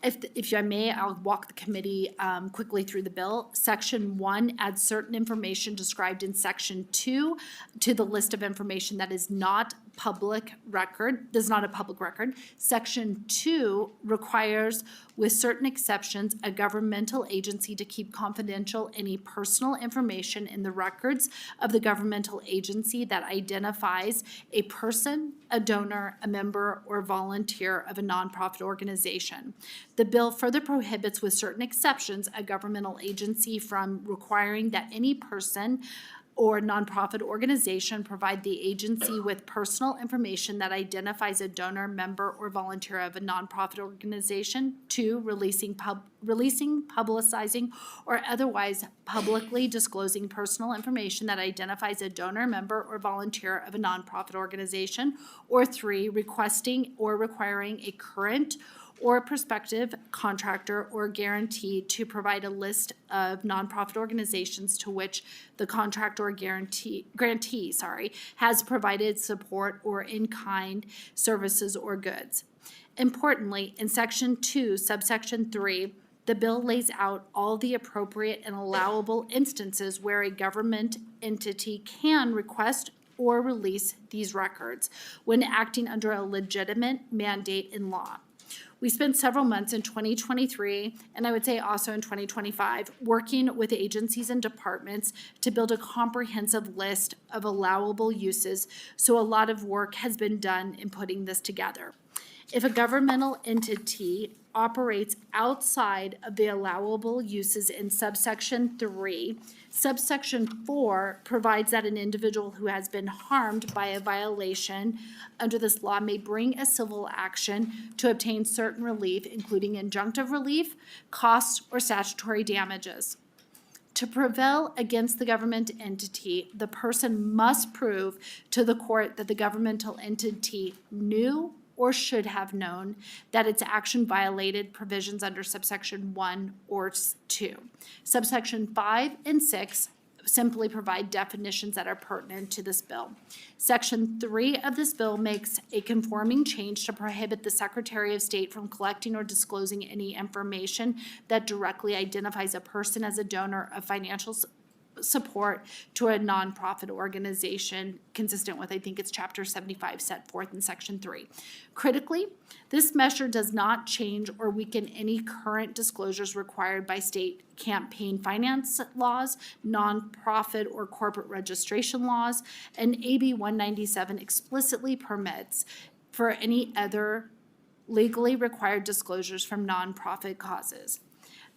N: If I may, I'll walk the committee quickly through the bill. Section 1 adds certain information described in Section 2 to the list of information that is not public record, is not a public record. Section 2 requires, with certain exceptions, a governmental agency to keep confidential any personal information in the records of the governmental agency that identifies a person, a donor, a member, or volunteer of a nonprofit organization. The bill further prohibits, with certain exceptions, a governmental agency from requiring that any person or nonprofit organization provide the agency with personal information that identifies a donor, member, or volunteer of a nonprofit organization. 2, releasing, publicizing, or otherwise publicly disclosing personal information that identifies a donor, member, or volunteer of a nonprofit organization. Or 3, requesting or requiring a current or a prospective contractor or guarantee to provide a list of nonprofit organizations to which the contractor or grantee has provided support or in-kind services or goods. Importantly, in Section 2, subsection 3, The bill lays out all the appropriate and allowable instances where a government entity can request or release these records when acting under a legitimate mandate in law. We spent several months in 2023, and I would say also in 2025, working with agencies and departments to build a comprehensive list of allowable uses, so a lot of work has been done in putting this together. If a governmental entity operates outside of the allowable uses in subsection 3, subsection 4 provides that an individual who has been harmed by a violation under this law may bring a civil action to obtain certain relief, including injunctive relief, costs, or statutory damages. To prevail against the government entity, the person must prove to the court that the governmental entity knew or should have known that its action violated provisions under subsection 1 or 2. Subsection 5 and 6 simply provide definitions that are pertinent to this bill. Section 3 of this bill makes a conforming change to prohibit the Secretary of State from collecting or disclosing any information that directly identifies a person as a donor of financial support to a nonprofit organization consistent with, I think it's Chapter 75 set forth in Section 3. Critically, this measure does not change or weaken any current disclosures required by state campaign finance laws, nonprofit or corporate registration laws, and AB 197 explicitly permits for any other legally required disclosures from nonprofit causes.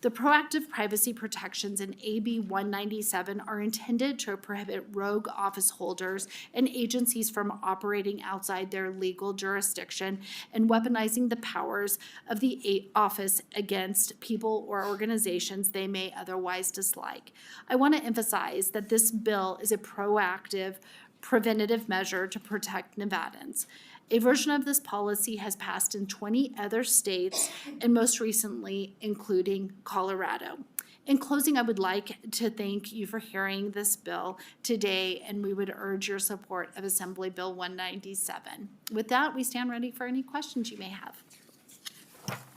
N: The proactive privacy protections in AB 197 are intended to prohibit rogue office holders and agencies from operating outside their legal jurisdiction and weaponizing the powers of the office against people or organizations they may otherwise dislike. I want to emphasize that this bill is a proactive, preventative measure to protect Nevadans. A version of this policy has passed in 20 other states, and most recently, including Colorado. In closing, I would like to thank you for hearing this bill today, and we would urge your support of Assembly Bill 197. With that, we stand ready for any questions you may have.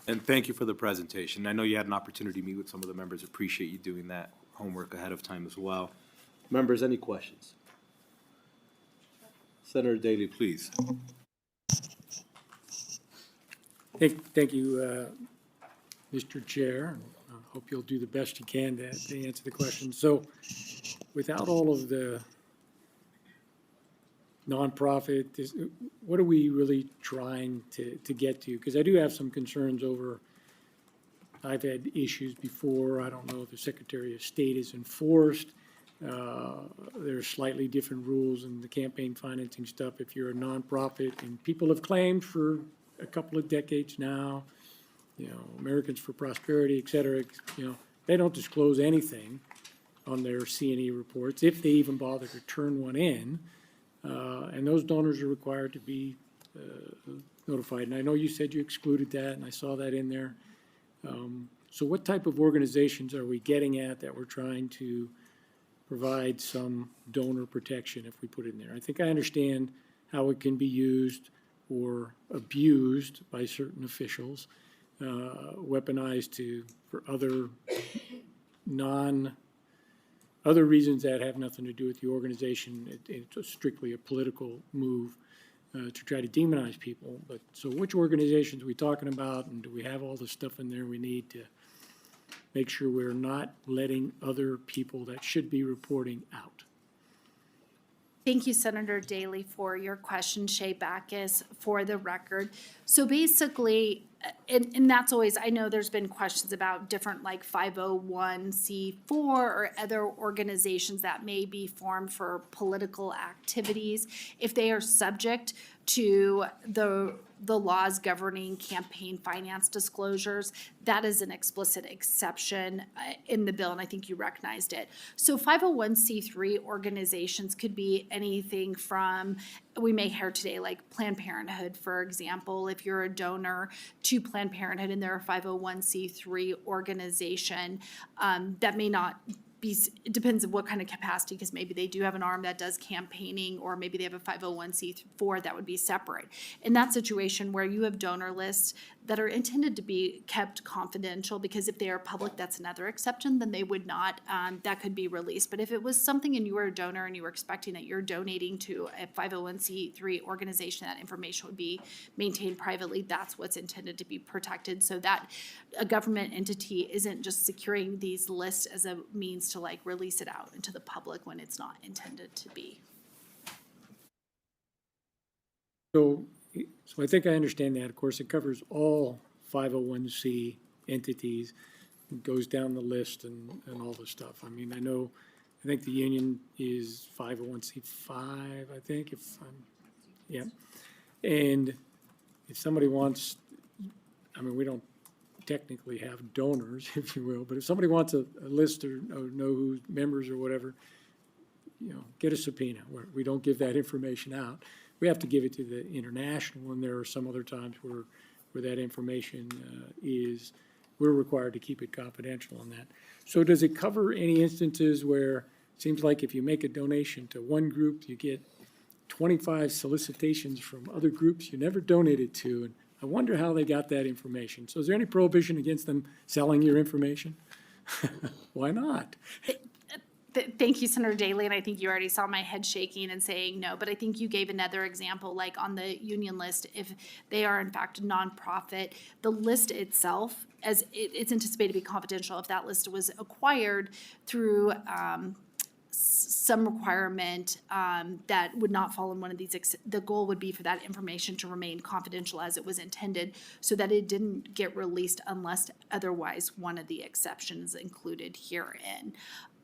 A: And thank you for the presentation. I know you had an opportunity to meet with some of the members. Appreciate you doing that homework ahead of time as well. Members, any questions? Senator Daley, please.
D: Thank you, Mr. Chair. I hope you'll do the best you can to answer the question. So without all of the nonprofit, what are we really trying to get to? Because I do have some concerns over, I've had issues before. I don't know if the Secretary of State is enforced. There's slightly different rules in the campaign financing stuff if you're a nonprofit, and people have claimed for a couple of decades now, Americans for Prosperity, et cetera, they don't disclose anything on their C&E reports, if they even bother to turn one in, and those donors are required to be notified. And I know you said you excluded that, and I saw that in there. So what type of organizations are we getting at that we're trying to provide some donor protection if we put it in there? I think I understand how it can be used or abused by certain officials, weaponized for other reasons that have nothing to do with the organization. It's strictly a political move to try to demonize people. But so which organizations are we talking about, and do we have all the stuff in there we need to make sure we're not letting other people that should be reporting out?
N: Thank you, Senator Daley, for your question. Shay Backus, for the record. So basically, and that's always, I know there's been questions about different like 501c4 or other organizations that may be formed for political activities. If they are subject to the laws governing campaign finance disclosures, that is an explicit exception in the bill, and I think you recognized it. So 501c3 organizations could be anything from, we may hear today, like Planned Parenthood, for example. If you're a donor to Planned Parenthood and they're a 501c3 organization, that may not be, it depends on what kind of capacity, because maybe they do have an arm that does campaigning, or maybe they have a 501c4 that would be separate. In that situation where you have donor lists that are intended to be kept confidential, because if they are public, that's another exception, then they would not, that could be released. But if it was something and you were a donor and you were expecting that you're donating to a 501c3 organization, that information would be maintained privately, that's what's intended to be protected, so that a government entity isn't just securing these lists as a means to like release it out into the public when it's not intended to be.
D: So I think I understand that. Of course, it covers all 501c entities. It goes down the list and all the stuff. I mean, I think the union is 501c5, I think, yeah. And if somebody wants, I mean, we don't technically have donors, if you will, but if somebody wants a list or know who members or whatever, get a subpoena. We don't give that information out. We have to give it to the international, and there are some other times where that information we're required to keep it confidential on that. So does it cover any instances where it seems like if you make a donation to one group, you get 25 solicitations from other groups you never donated to, and I wonder how they got that information. So is there any prohibition against them selling your information? Why not?
N: Thank you, Senator Daley, and I think you already saw my head shaking and saying no, but I think you gave another example, like on the union list, if they are in fact a nonprofit, the list itself, as it's anticipated to be confidential, if that list was acquired through some requirement that would not fall in one of these, the goal would be for that information to remain confidential as it was intended, so that it didn't get released unless otherwise one of the exceptions included herein.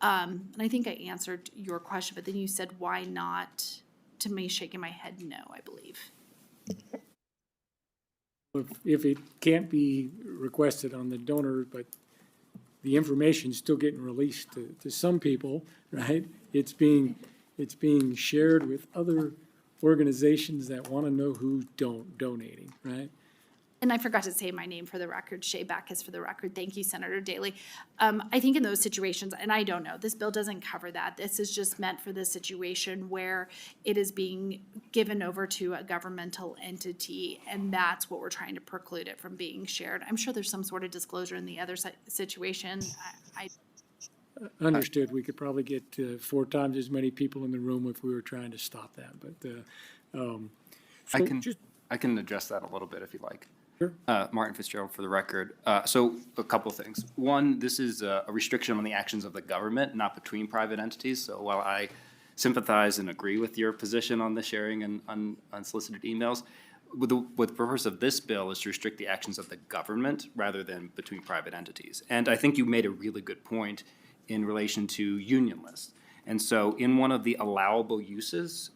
N: And I think I answered your question, but then you said, why not? To me, shaking my head, no, I believe.
D: If it can't be requested on the donor, but the information's still getting released to some people, right? It's being shared with other organizations that want to know who's donating, right?
N: And I forgot to say my name for the record, Shay Backus for the record. Thank you, Senator Daley. I think in those situations, and I don't know, this bill doesn't cover that. This is just meant for the situation where it is being given over to a governmental entity, and that's what we're trying to preclude it from being shared. I'm sure there's some sort of disclosure in the other situation.
D: Understood. We could probably get 4 times as many people in the room if we were trying to stop that, but.
C: I can address that a little bit if you like.
D: Sure.
C: Martin Fitzgerald for the record. So a couple things. One, this is a restriction on the actions of the government, not between private entities. So while I sympathize and agree with your position on the sharing and unsolicited emails, the purpose of this bill is to restrict the actions of the government rather than between private entities. And I think you made a really good point in relation to union lists. And so in one of the allowable uses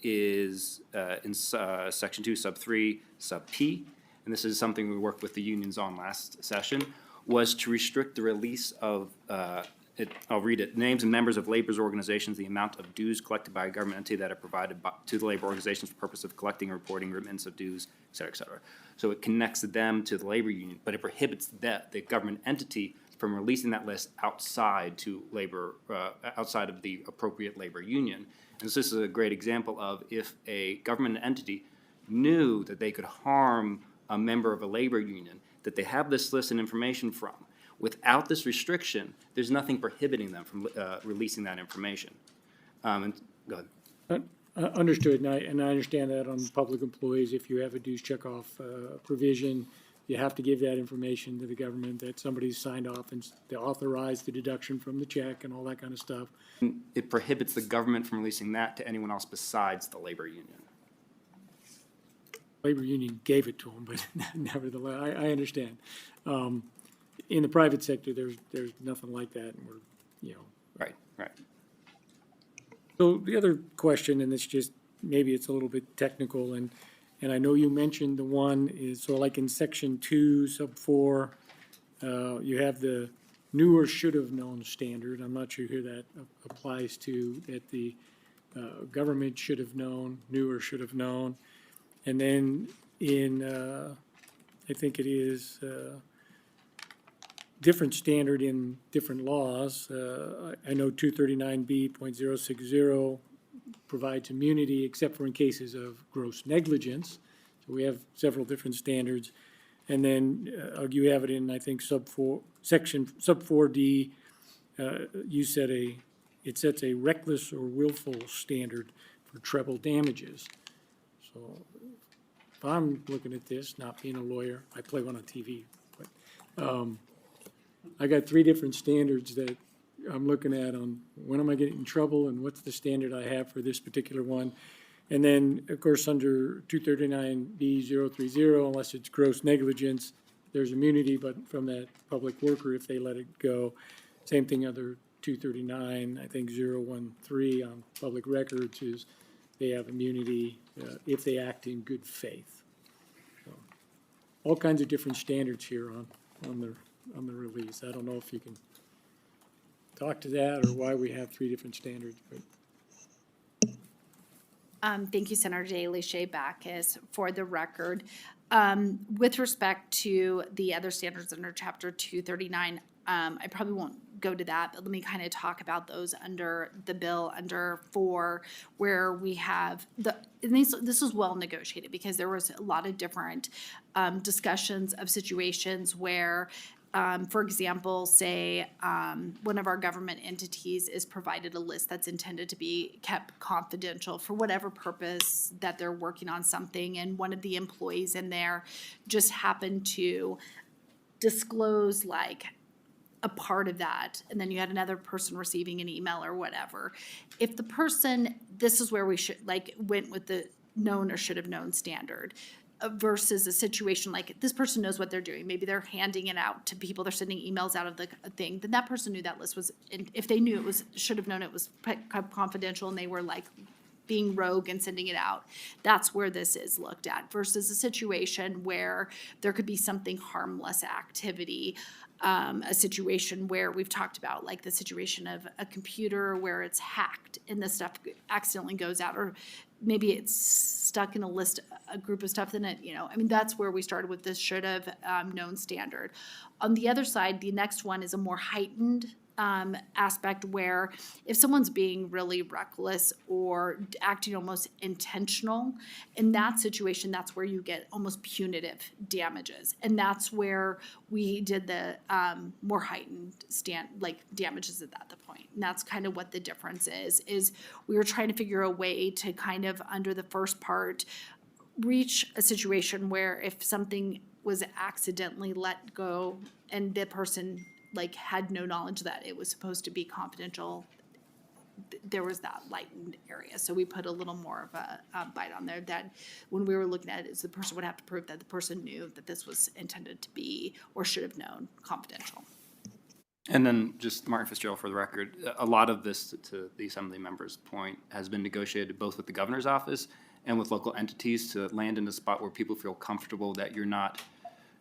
C: is in section 2, sub 3, sub P, and this is something we worked with the unions on last session, was to restrict the release of, I'll read it, names and members of labor's organizations, the amount of dues collected by a government entity that are provided to the labor organizations for purpose of collecting and reporting remittance of dues, et cetera, et cetera. So it connects them to the labor union, but it prohibits the government entity from releasing that list outside to labor, outside of the appropriate labor union. And so this is a great example of if a government entity knew that they could harm a member of a labor union that they have this list and information from. Without this restriction, there's nothing prohibiting them from releasing that information. And go ahead.
D: Understood, and I understand that on public employees, if you have a dues checkoff provision, you have to give that information to the government that somebody's signed off and they authorize the deduction from the check and all that kind of stuff.
C: It prohibits the government from releasing that to anyone else besides the labor union.
D: Labor union gave it to them, but nevertheless, I understand. In the private sector, there's nothing like that, and we're,
C: Right.
D: So the other question, and it's just, maybe it's a little bit technical, and I know you mentioned the one is, so like in section 2, sub 4, you have the knew or should have known standard. I'm not sure who that applies to, that the government should have known, knew or should have known. And then in, I think it is different standard in different laws. I know 239B.060 provides immunity except for in cases of gross negligence. So we have several different standards. And then you have it in, I think, sub 4D, you said it sets a reckless or willful standard for treble damages. So if I'm looking at this, not being a lawyer, I play one on TV, but I got three different standards that I'm looking at on when am I getting in trouble and what's the standard I have for this particular one. And then, of course, under 239B030, unless it's gross negligence, there's immunity, but from that public worker if they let it go. Same thing under 239, I think 013 on public records is they have immunity if they act in good faith. So, all kinds of different standards here on the release. I don't know if you can talk to that or why we have three different standards, but.
N: Thank you, Senator Daley, Shay Backus, for the record. With respect to the other standards under Chapter 239, I probably won't go to that, but let me kind of talk about those under the bill, under 4, where we have and this was well negotiated because there was a lot of different discussions of situations where for example, say one of our government entities is provided a list that's intended to be kept confidential for whatever purpose that they're working on something, and one of the employees in there just happened to disclose like a part of that, and then you had another person receiving an email or whatever. If the person, this is where we should went with the known or should have known standard. Versus a situation like this person knows what they're doing. Maybe they're handing it out to people. They're sending emails out of the thing. Then that person knew that list was, if they knew it was, should have known it was confidential and they were like being rogue and sending it out. That's where this is looked at versus a situation where there could be something harmless activity. A situation where we've talked about like the situation of a computer where it's hacked and the stuff accidentally goes out, or maybe it's stuck in a group of stuff, then that's where we started with this should have known standard. On the other side, the next one is a more heightened aspect where if someone's being really reckless or acting almost intentional, in that situation, that's where you get almost punitive damages. And that's where we did the more heightened damages at that point. And that's kind of what the difference is we were trying to figure a way to kind of, under the first part, reach a situation where if something was accidentally let go and the person had no knowledge that it was supposed to be confidential, there was that lightened area. So we put a little more of a bite on there that when we were looking at it, is the person would have to prove that the person knew that this was intended to be or should have known confidential.
C: And then just Martin Fitzgerald for the record, a lot of this, to the Assembly member's point, has been negotiated both with the governor's office and with local entities to land in a spot where people feel comfortable that you're not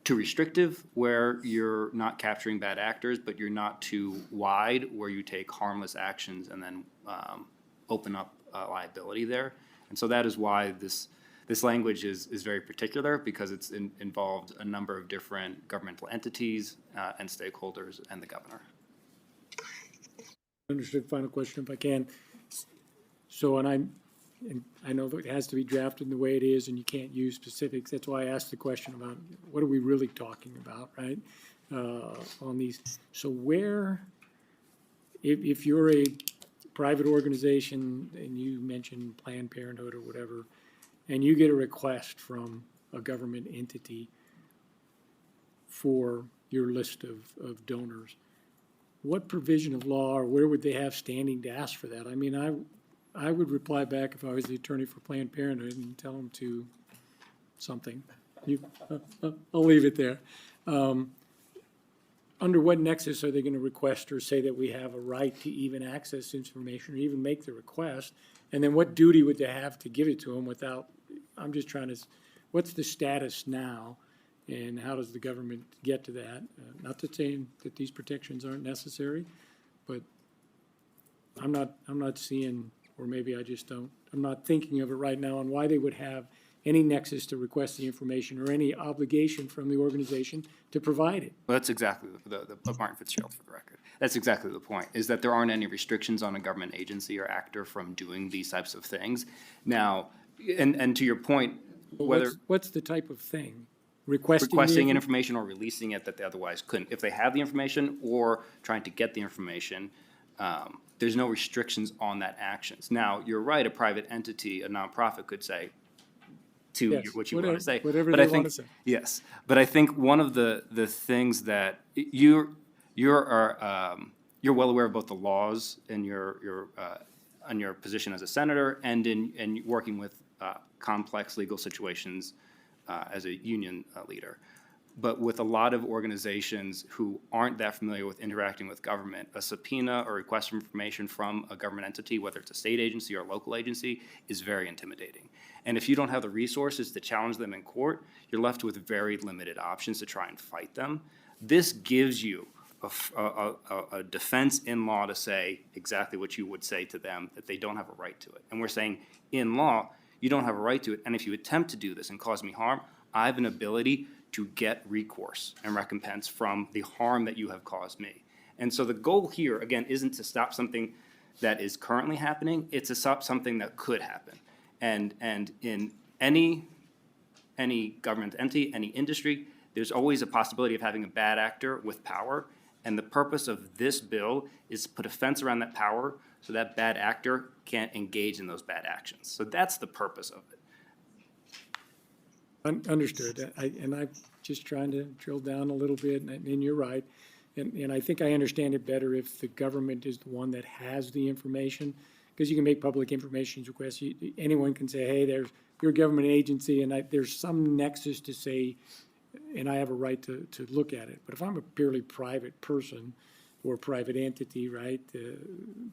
C: too restrictive, where you're not capturing bad actors, but you're not too wide, where you take harmless actions and then open up liability there. And so that is why this language is very particular, because it's involved a number of different governmental entities and stakeholders and the governor.
D: Understood. Final question, if I can. So, and I know that it has to be drafted in the way it is and you can't use specifics. That's why I asked the question about what are we really talking about, right, on these. So where, if you're a private organization and you mentioned Planned Parenthood or whatever, and you get a request from a government entity for your list of donors, what provision of law or where would they have standing to ask for that? I mean, I would reply back if I was the attorney for Planned Parenthood and tell them to something. I'll leave it there. Under what nexus are they going to request or say that we have a right to even access information or even make the request? And then what duty would they have to give it to them without, I'm just trying to, what's the status now? And how does the government get to that? Not to say that these protections aren't necessary, but I'm not seeing, or maybe I just don't, I'm not thinking of it right now on why they would have any nexus to request the information or any obligation from the organization to provide it.
C: Well, that's exactly the Martin Fitzgerald for the record. That's exactly the point, is that there aren't any restrictions on a government agency or actor from doing these types of things. Now, and to your point, whether...
D: What's the type of thing? requesting
C: information or releasing it that they otherwise couldn't. If they have the information or trying to get the information, there's no restrictions on that actions. Now, you're right, a private entity, a nonprofit could say
D: Yes,
C: what you want to say.
D: whatever
C: But
D: they
C: I think,
D: wanna say.
C: yes, but I think one of the things that you're well aware of both the laws and on your position as a senator and in working with complex legal situations as a union leader. But with a lot of organizations who aren't that familiar with interacting with government, a subpoena or request for information from a government entity, whether it's a state agency or a local agency, is very intimidating. And if you don't have the resources to challenge them in court, you're left with very limited options to try and fight them. This gives you a defense in law to say exactly what you would say to them, that they don't have a right to it. And we're saying, in law, you don't have a right to it, and if you attempt to do this and cause me harm, I have an ability to get recourse and recompense from the harm that you have caused me. And so the goal here, again, isn't to stop something that is currently happening, it's to stop something that could happen. And in any government entity, any industry, there's always a possibility of having a bad actor with power. And the purpose of this bill is to put a fence around that power so that bad actor can't engage in those bad actions. So that's the purpose of it.
D: Understood. I'm just trying to drill down a little bit, and you're right. And I think I understand it better if the government is the one that has the information, because you can make public information requests. Anyone can say, hey, you're a government agency, and there's some nexus to say, and I have a right to look at it. But if I'm a purely private person or private entity, right,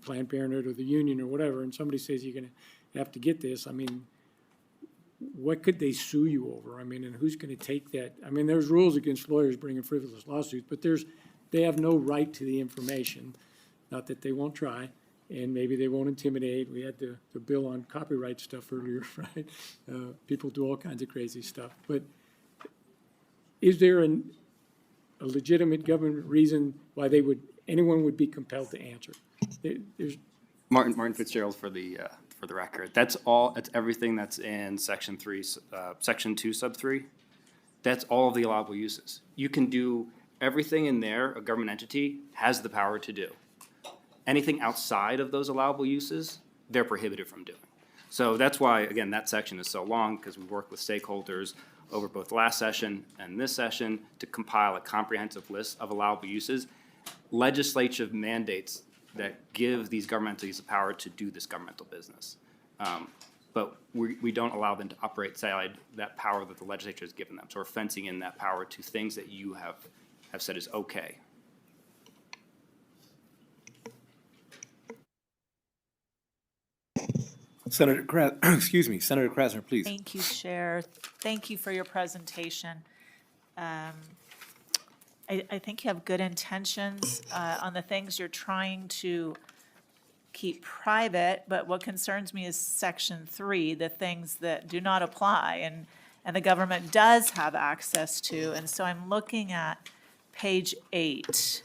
D: Planned Parenthood or the union or whatever, and somebody says you're going to have to get this, I mean, what could they sue you over? I mean, and who's going to take that? I mean, there's rules against lawyers bringing frivolous lawsuits, but they have no right to the information. Not that they won't try, and maybe they won't intimidate. We had the bill on copyright stuff earlier, right? People do all kinds of crazy stuff. But is there a legitimate government reason why anyone would be compelled to answer? There's
C: Martin Fitzgerald for the record. That's everything that's in section 2 sub 3. That's all of the allowable uses. You can do everything in there a government entity has the power to do. Anything outside of those allowable uses, they're prohibited from doing. So that's why, again, that section is so long, because we work with stakeholders over both last session and this session to compile a comprehensive list of allowable uses. Legislative mandates that give these government entities the power to do this governmental business. But we don't allow them to operate outside that power that the legislature has given them. So we're fencing in that power to things that you have said is okay.
A: Senator Krasner, please.
O: Thank you, Chair. Thank you for your presentation. I think you have good intentions on the things you're trying to keep private, but what concerns me is section 3, the things that do not apply and the government does have access to. And so I'm looking at page 8,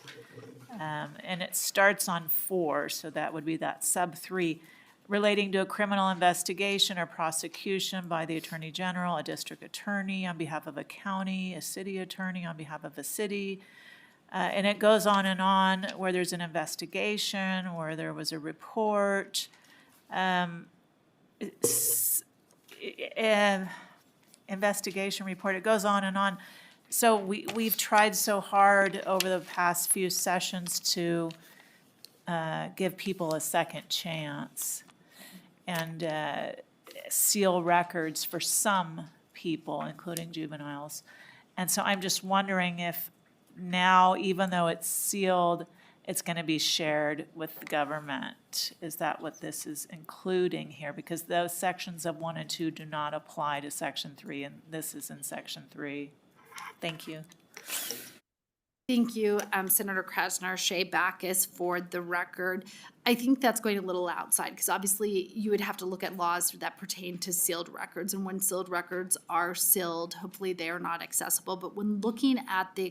O: and it starts on 4, so that would be that sub 3, relating to a criminal investigation or prosecution by the Attorney General, a district attorney on behalf of a county, a city attorney on behalf of a city. And it goes on and on, where there's an investigation, where there was a report. Investigation report, it goes on and on. So we've tried so hard over the past few sessions to give people a second chance and seal records for some people, including juveniles. And so I'm just wondering if now, even though it's sealed, it's going to be shared with the government. Is that what this is including here? Because those sections of 1 and 2 do not apply to section 3, and this is in section 3. Thank you.
N: Thank you, Senator Krasner. Shea Backus for the record. I think that's going a little outside, because obviously you would have to look at laws that pertain to sealed records, and when sealed records are sealed, hopefully they are not accessible. But when looking at the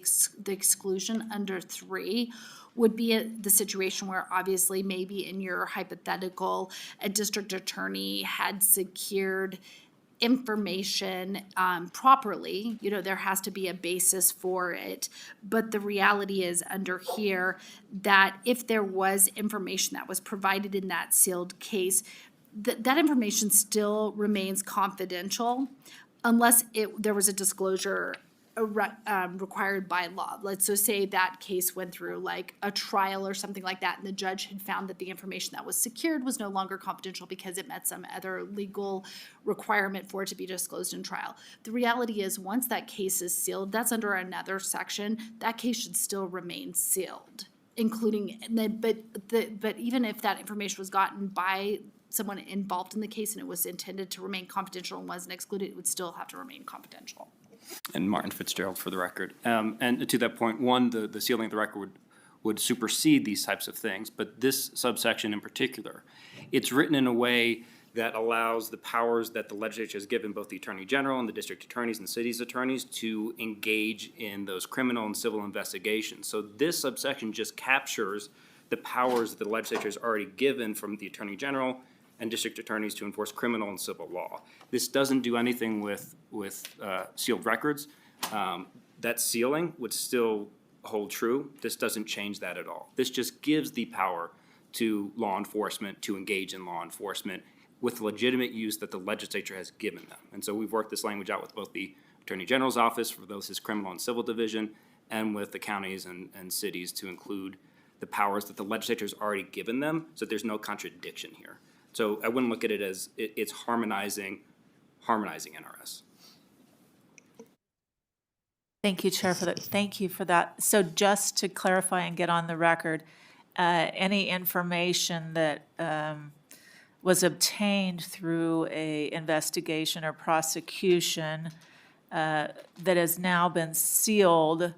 N: exclusion under 3, would be the situation where obviously maybe in your hypothetical, a district attorney had secured information properly, there has to be a basis for it. But the reality is under here that if there was information that was provided in that sealed case, that information still remains confidential unless there was a disclosure required by law. Let's so say that case went through like a trial or something like that, and the judge had found that the information that was secured was no longer confidential because it met some other legal requirement for it to be disclosed in trial. The reality is, once that case is sealed, that's under another section, that case should still remain sealed, including, but even if that information was gotten by someone involved in the case and it was intended to remain confidential and wasn't excluded, it would still have to remain confidential.
C: And Martin Fitzgerald for the record. And to that point, one, the sealing of the record would supersede these types of things, but this subsection in particular, it's written in a way that allows the powers that the legislature has given both the Attorney General and the district attorneys and city's attorneys to engage in those criminal and civil investigations. So this subsection just captures the powers that the legislature has already given from the Attorney General and district attorneys to enforce criminal and civil law. This doesn't do anything with sealed records. That sealing would still hold true. This doesn't change that at all. This just gives the power to law enforcement to engage in law enforcement with legitimate use that the legislature has given them. And so we've worked this language out with both the Attorney General's office for those his criminal and civil division, and with the counties and cities to include the powers that the legislature has already given them, so there's no contradiction here. So I wouldn't look at it as it's harmonizing NRS.
O: Thank you, Chair, for that. Thank you for that. So just to clarify and get on the record, any information that was obtained through a investigation or prosecution that has now been sealed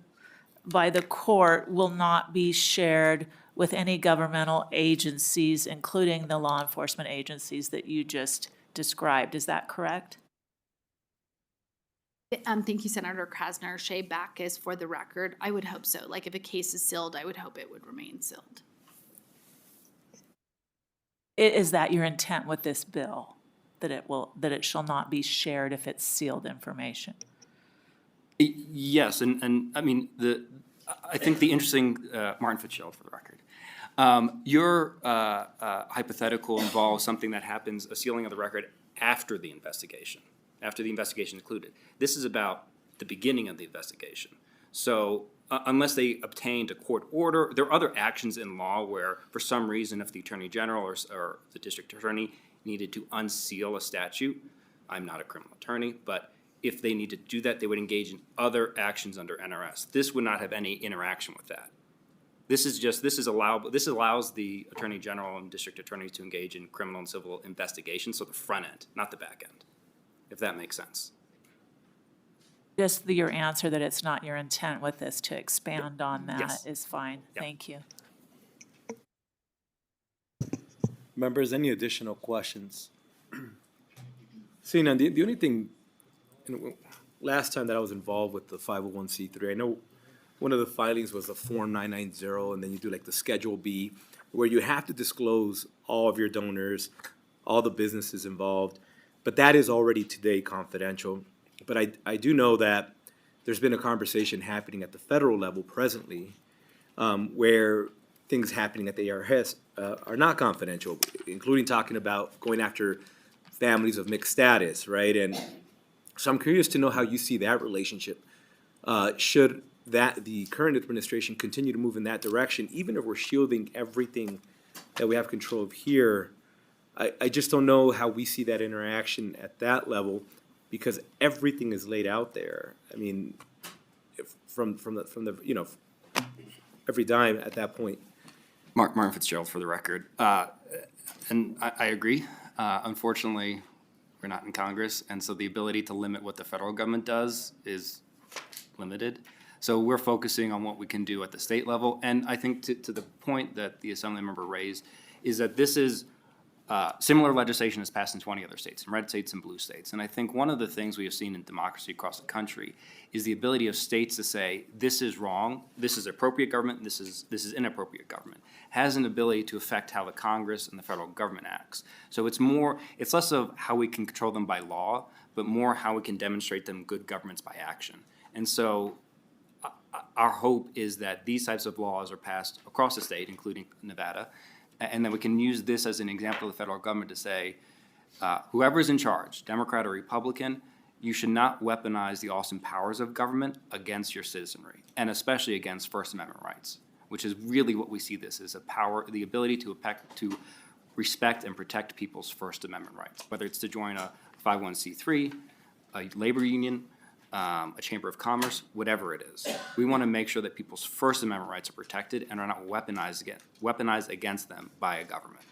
O: by the court will not be shared with any governmental agencies, including the law enforcement agencies that you just described. Is that correct?
N: Thank you, Senator Krasner. Shay Backus for the record. I would hope so. Like if a case is sealed, I would hope it would remain sealed.
O: Is that your intent with this bill? That it shall not be shared if it's sealed information?
C: Yes, and I mean, I think the interesting, Martin Fitzgerald for the record, your hypothetical involves something that happens, a sealing of the record after the investigation included. This is about the beginning of the investigation. So unless they obtained a court order, there are other actions in law where, for some reason, if the Attorney General or the district attorney needed to unseal a statute, I'm not a criminal attorney, but if they need to do that, they would engage in other actions under NRS. This would not have any interaction with that. This is allowable. This allows the Attorney General and district attorneys to engage in criminal and civil investigations, so the front end, not the back end, if that makes sense.
O: Just your answer that it's not your intent with this to expand on that
C: Yes.
O: is fine.
C: Yep.
O: Thank you.
A: Members, any additional questions? Seeing none, the only thing, last time that I was involved with the 501c3, I know one of the filings was a Form 990, and then you do like the Schedule B, where you have to disclose all of your donors, all the businesses involved, but that is already today confidential. But I do know that there's been a conversation happening at the federal level presently where things happening at the ARS are not confidential, including talking about going after families of mixed status, right? And so I'm curious to know how you see that relationship. Should the current administration continue to move in that direction, even if we're shielding everything that we have control of here? I just don't know how we see that interaction at that level, because everything is laid out there. I mean, from the every dime at that point.
C: Martin Fitzgerald for the record. And I agree. Unfortunately, we're not in Congress, and so the ability to limit what the federal government does is limited. So we're focusing on what we can do at the state level. And I think to the point that the Assembly member raised is that this is Similar legislation is passed in 20 other states, in red states and blue states. And I think one of the things we have seen in democracy across the country is the ability of states to say, this is wrong, this is appropriate government, this is inappropriate government, has an ability to affect how the Congress and the federal government acts. So it's less of how we can control them by law, but more how we can demonstrate them good governments by action. And so our hope is that these types of laws are passed across the state, including Nevada, and that we can use this as an example of the federal government to say, whoever's in charge, Democrat or Republican, you should not weaponize the awesome powers of government against your citizenry, and especially against First Amendment rights, which is really what we see this as, a power, the ability to respect and protect people's First Amendment rights, whether it's to join a 501c3, a labor union, a chamber of commerce, whatever it is. We want to make sure that people's First Amendment rights are protected and are not weaponized against them by a government.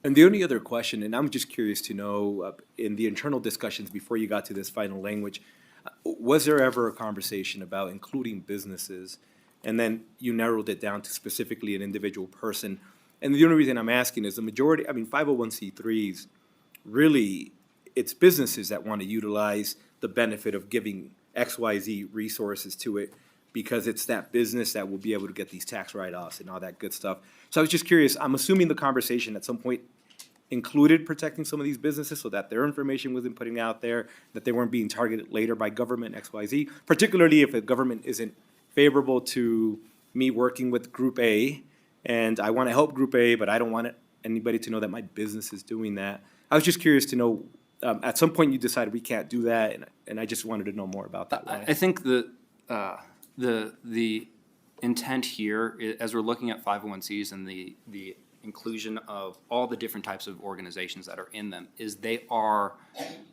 A: And the only other question, and I'm just curious to know, in the internal discussions before you got to this final language, was there ever a conversation about including businesses? And then you narrowed it down to specifically an individual person. And the only reason I'm asking is the majority, 501c3s, really, it's businesses that want to utilize the benefit of giving XYZ resources to it because it's that business that will be able to get these tax write-offs and all that good stuff. So I was just curious, I'm assuming the conversation at some point included protecting some of these businesses so that their information wasn't putting out there, that they weren't being targeted later by government XYZ, particularly if a government isn't favorable to me working with Group A, and I want to help Group A, but I don't want anybody to know that my business is doing that. I was just curious to know, at some point you decided we can't do that, and I just wanted to know more about that.
C: I think the intent here, as we're looking at 501cs and the inclusion of all the different types of organizations that are in them, is they are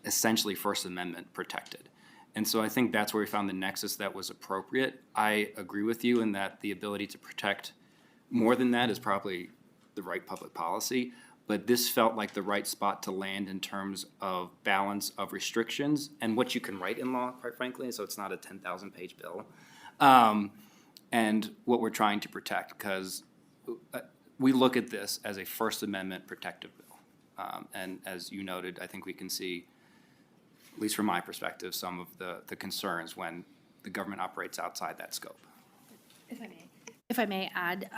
C: essentially First Amendment protected. And so I think that's where we found the nexus that was appropriate. I agree with you in that the ability to protect more than that is probably the right public policy, but this felt like the right spot to land in terms of balance of restrictions and what you can write in law, quite frankly, so it's not a 10,000-page bill. And what we're trying to protect, because we look at this as a First Amendment protective bill. And as you noted, I think we can see, at least from my perspective, some of the concerns when the government operates outside that scope.
N: If I may add,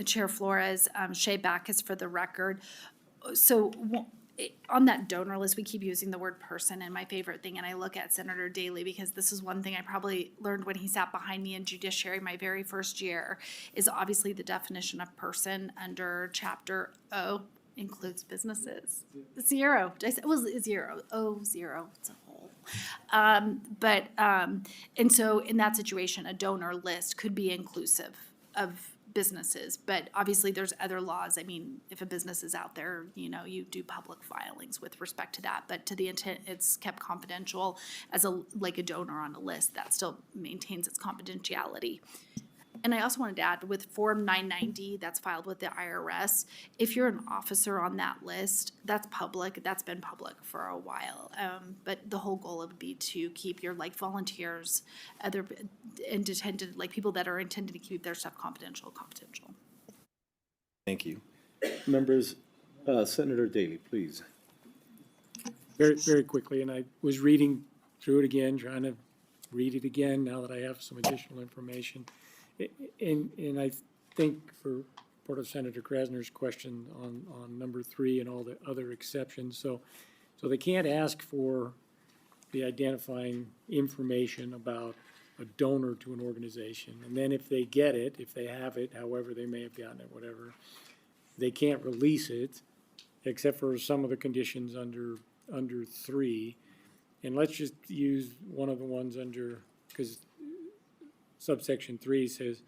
N: Chair Flores, Shay Backus for the record. So on that donor list, we keep using the word person, and my favorite thing, and I look at Senator Daley because this is one thing I probably learned when he sat behind me in judiciary my very first year, is obviously the definition of person under Chapter O includes businesses. Zero. It was zero. Oh, zero. It's a whole. And so in that situation, a donor list could be inclusive of businesses, but obviously there's other laws. I mean, if a business is out there, you do public filings with respect to that, but to the intent it's kept confidential as like a donor on a list, that still maintains its confidentiality. And I also wanted to add, with Form 990 that's filed with the IRS, if you're an officer on that list, that's public. That's been public for a while. But the whole goal would be to keep your volunteers, other intended people that are intended to keep their stuff confidential.
A: Thank you. Members, Senator Daley, please.
D: Very, very quickly, and I was reading through it again, trying to read it again now that I have some additional information. And I think for part of Senator Krasner's question on number 3 and all the other exceptions, so they can't ask for the identifying information about a donor to an organization, and then if they get it, if they have it, however they may have gotten it, whatever, they can't release it except for some of the conditions under 3. And let's just use one of the ones under, because subsection 3 says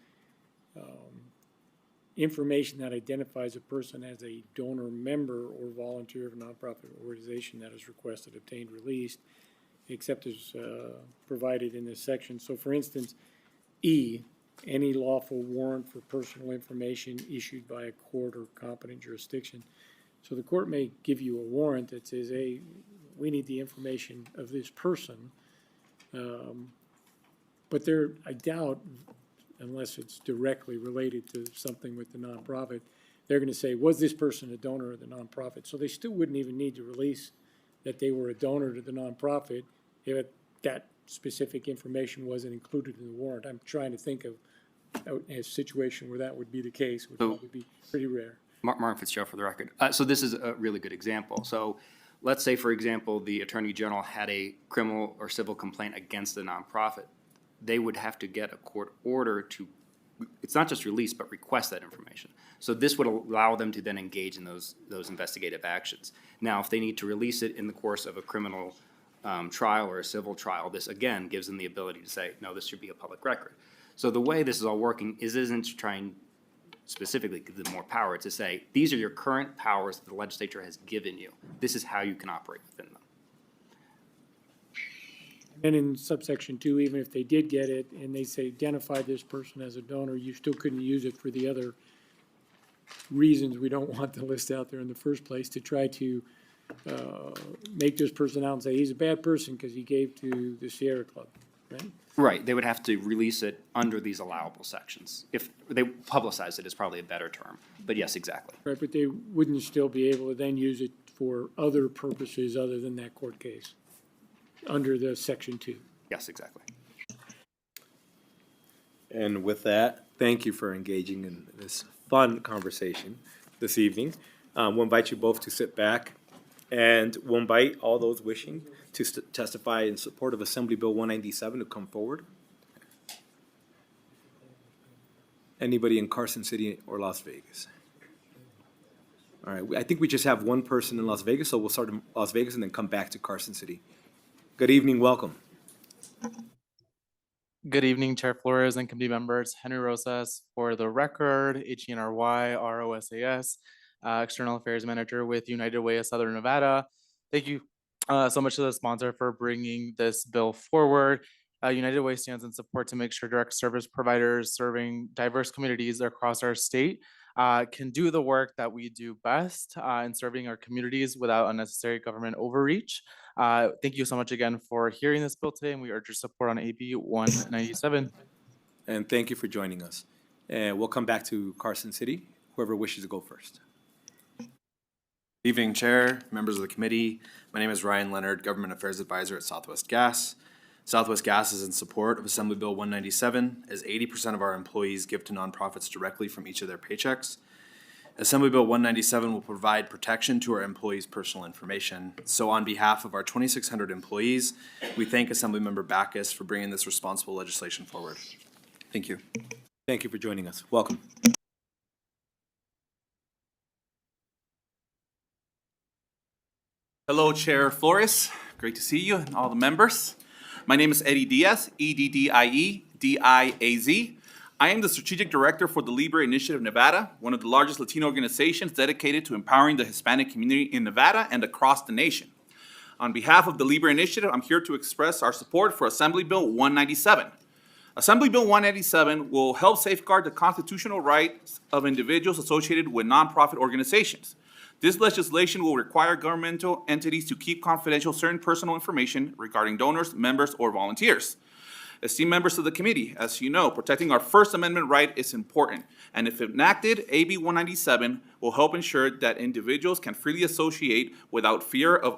D: information that identifies a person as a donor, member, or volunteer of a nonprofit organization that is requested, obtained, released, except as provided in this section. So for instance, E, any lawful warrant for personal information issued by a court or competent jurisdiction. So the court may give you a warrant that says, hey, we need the information of this person. But I doubt, unless it's directly related to something with the nonprofit, they're gonna say, was this person a donor of the nonprofit? So they still wouldn't even need to release that they were a donor to the nonprofit if that specific information wasn't included in the warrant. I'm trying to think of a situation where that would be the case, would probably be pretty rare.
C: Mark Fitzgerald for the record. So this is a really good example. So let's say, for example, the Attorney General had a criminal or civil complaint against the nonprofit. They would have to get a court order to, it's not just release, but request that information. So this would allow them to then engage in those investigative actions. Now, if they need to release it in the course of a criminal trial or a civil trial, this again gives them the ability to say, no, this should be a public record. So the way this is all working isn't to try and specifically give them more power. It's to say, these are your current powers that the legislature has given you. This is how you can operate within them.
D: And in subsection 2, even if they did get it and they say identify this person as a donor, you still couldn't use it for the other reasons we don't want the list out there in the first place, to try to make this person out and say he's a bad person because he gave to the Sierra Club, right?
C: Right, they would have to release it under these allowable sections. If they publicize it is probably a better term, but yes, exactly.
D: Right, but they wouldn't still be able to then use it for other purposes other than that court case, under the section 2.
C: Yes, exactly.
A: And with that, thank you for engaging in this fun conversation this evening. We'll invite you both to sit back, and we'll invite all those wishing to testify in support of Assembly Bill 197 to come forward. Anybody in Carson City or Las Vegas? All right, I think we just have one person in Las Vegas, so we'll start in Las Vegas and then come back to Carson City. Good evening, welcome.
B: Good evening, Chair Flores and committee members. Henry Rosas for the record, HENRY ROSAS, External Affairs Manager with United Way of Southern Nevada. Thank you so much to the sponsor for bringing this bill forward. United Way stands in support to make sure direct service providers serving diverse communities across our state can do the work that we do best in serving our communities without unnecessary government overreach. Thank you so much again for hearing this bill today, and we urge your support on AB 197.
A: And thank you for joining us. And we'll come back to Carson City, whoever wishes to go first.
P: Good evening, Chair, members of the committee. My name is Ryan Leonard, Government Affairs Advisor at Southwest Gas. Southwest Gas is in support of Assembly Bill 197, as 80% of our employees give to nonprofits directly from each of their paychecks. Assembly Bill 197 will provide protection to our employees' personal information. So on behalf of our 2,600 employees, we thank Assemblymember Backus for bringing this responsible legislation forward. Thank you.
A: Thank you for joining us. Welcome.
V: Hello, Chair Flores. Great to see you and all the members. My name is Eddie Diaz, E-D-D-I-E-D-I-A-Z. I am the Strategic Director for the Libre Initiative Nevada, one of the largest Latino organizations dedicated to empowering the Hispanic community in Nevada and across the nation. On behalf of the Libre Initiative, I'm here to express our support for Assembly Bill 197. Assembly Bill 197 will help safeguard the constitutional rights of individuals associated with nonprofit organizations. This legislation will require governmental entities to keep confidential certain personal information regarding donors, members, or volunteers. Esteemed members of the committee, as you know, protecting our First Amendment right is important, and if enacted, AB 197 will help ensure that individuals can freely associate without fear of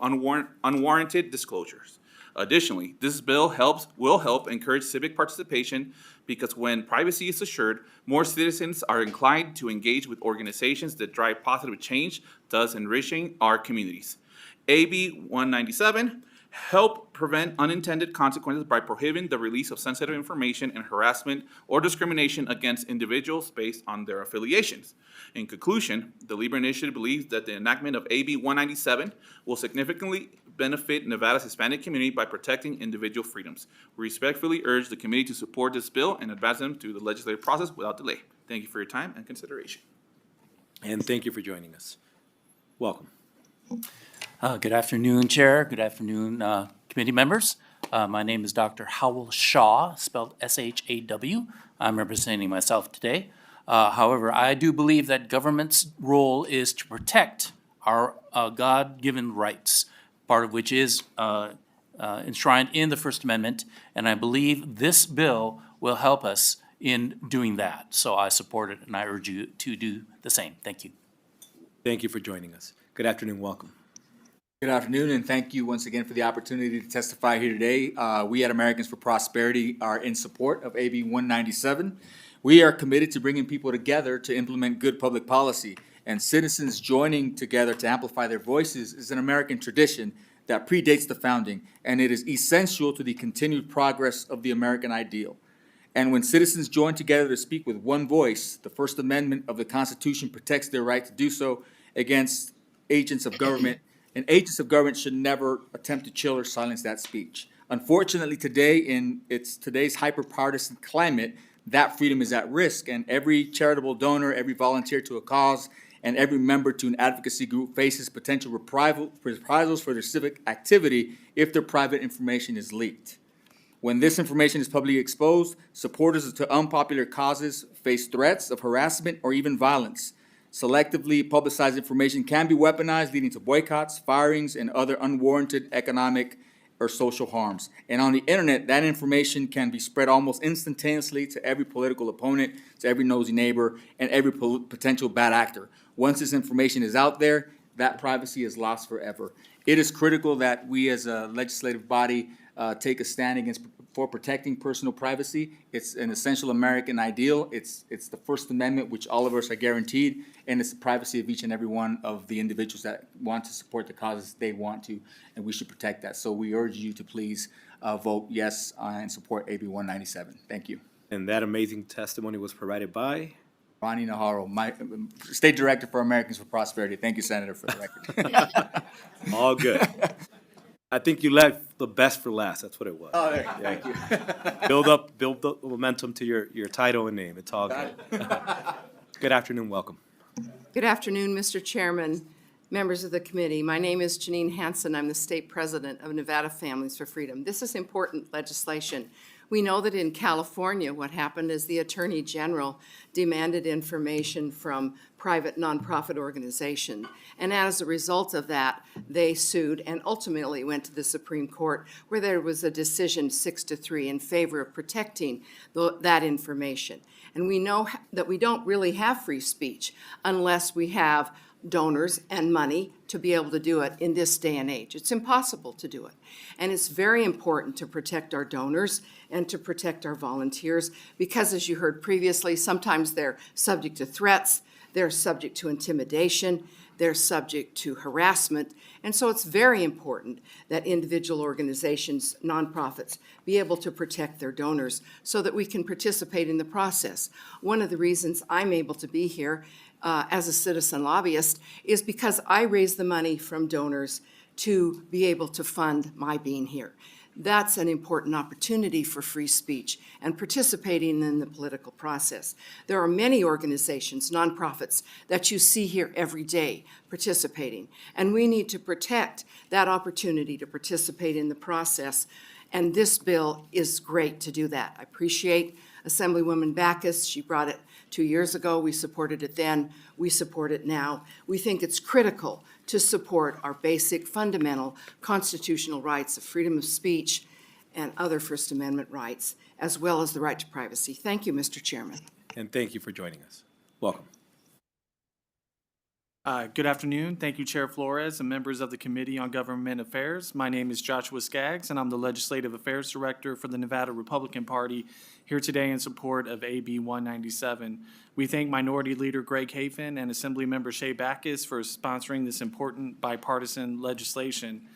V: unwarranted disclosures. Additionally, this bill will help encourage civic participation because when privacy is assured, more citizens are inclined to engage with organizations that drive positive change, thus enriching our communities. AB 197 help prevent unintended consequences by prohibiting the release of sensitive information and harassment or discrimination against individuals based on their affiliations. In conclusion, the Libre Initiative believes that the enactment of AB 197 will significantly benefit Nevada's Hispanic community by protecting individual freedoms. We respectfully urge the committee to support this bill and advance them through the legislative process without delay. Thank you for your time and consideration.
A: And thank you for joining us. Welcome.
X: Good afternoon, Chair. Good afternoon, committee members. My name is Dr. Howell Shaw, spelled S-H-A-W. I'm representing myself today. However, I do believe that government's role is to protect our God-given rights, part of which is enshrined in the First Amendment, and I believe this bill will help us in doing that. So I support it, and I urge you to do the same. Thank you.
A: Thank you for joining us. Good afternoon, welcome.
E: Good afternoon, and thank you once again for the opportunity to testify here today. We at Americans for Prosperity are in support of AB 197. We are committed to bringing people together to implement good public policy, and citizens joining together to amplify their voices is an American tradition that predates the founding, and it is essential to the continued progress of the American ideal. And when citizens join together to speak with one voice, the First Amendment of the Constitution protects their right to do so against agents of government, and agents of government should never attempt to chill or silence that speech. Unfortunately, today, in today's hyper-partisan climate, that freedom is at risk, and every charitable donor, every volunteer to a cause, and every member to an advocacy group faces potential reprisals for their civic activity if their private information is leaked. When this information is publicly exposed, supporters to unpopular causes face threats of harassment or even violence. Selectively publicized information can be weaponized, leading to boycotts, firings, and other unwarranted economic or social harms. And on the internet, that information can be spread almost instantaneously to every political opponent, to every nosy neighbor, and every potential bad actor. Once this information is out there, that privacy is lost forever. It is critical that we as a legislative body take a stand for protecting personal privacy. It's an essential American ideal. It's the First Amendment, which all of us are guaranteed, and it's the privacy of each and every one of the individuals that want to support the causes they want to, and we should protect that. So we urge you to please vote yes and support AB 197. Thank you.
A: And that amazing testimony was provided by?
E: Ronnie Najarro, my State Director for Americans for Prosperity. Thank you, Senator, for the record.
A: All good. I think you left the best for last. That's what it was.
E: Oh, there, thank you.
A: Build up the momentum to your title and name. It's all good. Good afternoon, welcome.
Q: Good afternoon, Mr. Chairman, members of the committee. My name is Janine Hansen. I'm the state president of Nevada Families for Freedom. This is important legislation. We know that in California, what happened is the Attorney General demanded information from private nonprofit organizations. And as a result of that, they sued and ultimately went to the Supreme Court, where there was a decision 6-3 in favor of protecting that information. And we know that we don't really have free speech unless we have donors and money to be able to do it in this day and age. It's impossible to do it. And it's very important to protect our donors and to protect our volunteers because, as you heard previously, sometimes they're subject to threats, they're subject to intimidation, they're subject to harassment. And so it's very important that individual organizations, nonprofits, be able to protect their donors so that we can participate in the process. One of the reasons I'm able to be here as a citizen lobbyist is because I raise the money from donors to be able to fund my being here. That's an important opportunity for free speech and participating in the political process. There are many organizations, nonprofits, that you see here every day participating, and we need to protect that opportunity to participate in the process, and this bill is great to do that. I appreciate Assemblywoman Backus. She brought it 2 years ago. We supported it then. We support it now. We think it's critical to support our basic fundamental constitutional rights of freedom of speech and other First Amendment rights, as well as the right to privacy. Thank you, Mr. Chairman.
A: And thank you for joining us. Welcome.
B: Good afternoon. Thank you, Chair Flores and members of the Committee on Government Affairs. My name is Joshua Skaggs, and I'm the Legislative Affairs Director for the Nevada Republican Party, here today in support of AB 197. We thank Minority Leader Greg Hafen and Assemblymember Shea Backus for sponsoring this important bipartisan legislation.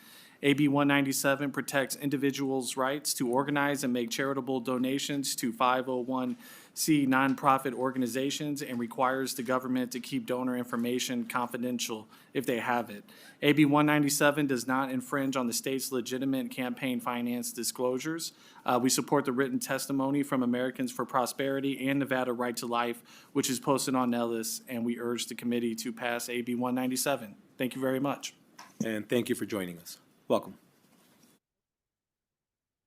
B: AB 197 protects individuals' rights to organize and make charitable donations to 501c nonprofit organizations and requires the government to keep donor information confidential if they have it. AB 197 does not infringe on the state's legitimate campaign finance disclosures. We support the written testimony from Americans for Prosperity and Nevada Right to Life, which is posted on Nellis, and we urge the committee to pass AB 197. Thank you very much.
A: And thank you for joining us. Welcome.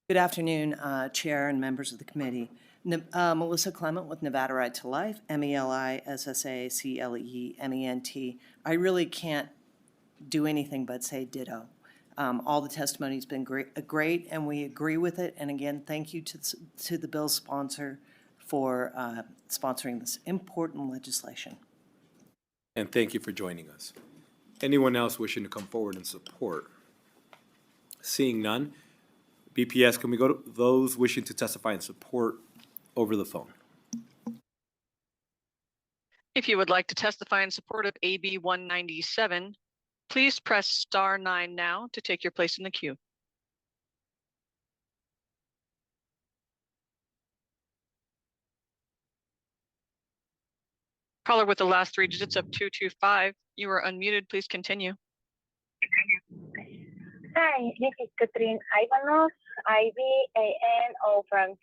R: Good afternoon, Chair and members of the committee. Melissa Clement with Nevada Right to Life, MELISSACLEMENT. I really can't do anything but say ditto. All the testimony's been great, and we agree with it. And again, thank you to the bill sponsor for sponsoring this important legislation.
A: And thank you for joining us. Anyone else wishing to come forward in support? Seeing none, BPS, can we go to those wishing to testify in support over the phone?
W: If you would like to testify in support of AB 197, please press star 9 now to take your place in the queue. Caller with the last 3 digits of 225, you are unmuted. Please continue.
F: Hi, this is Catherine Ivanos, IVANO Frank.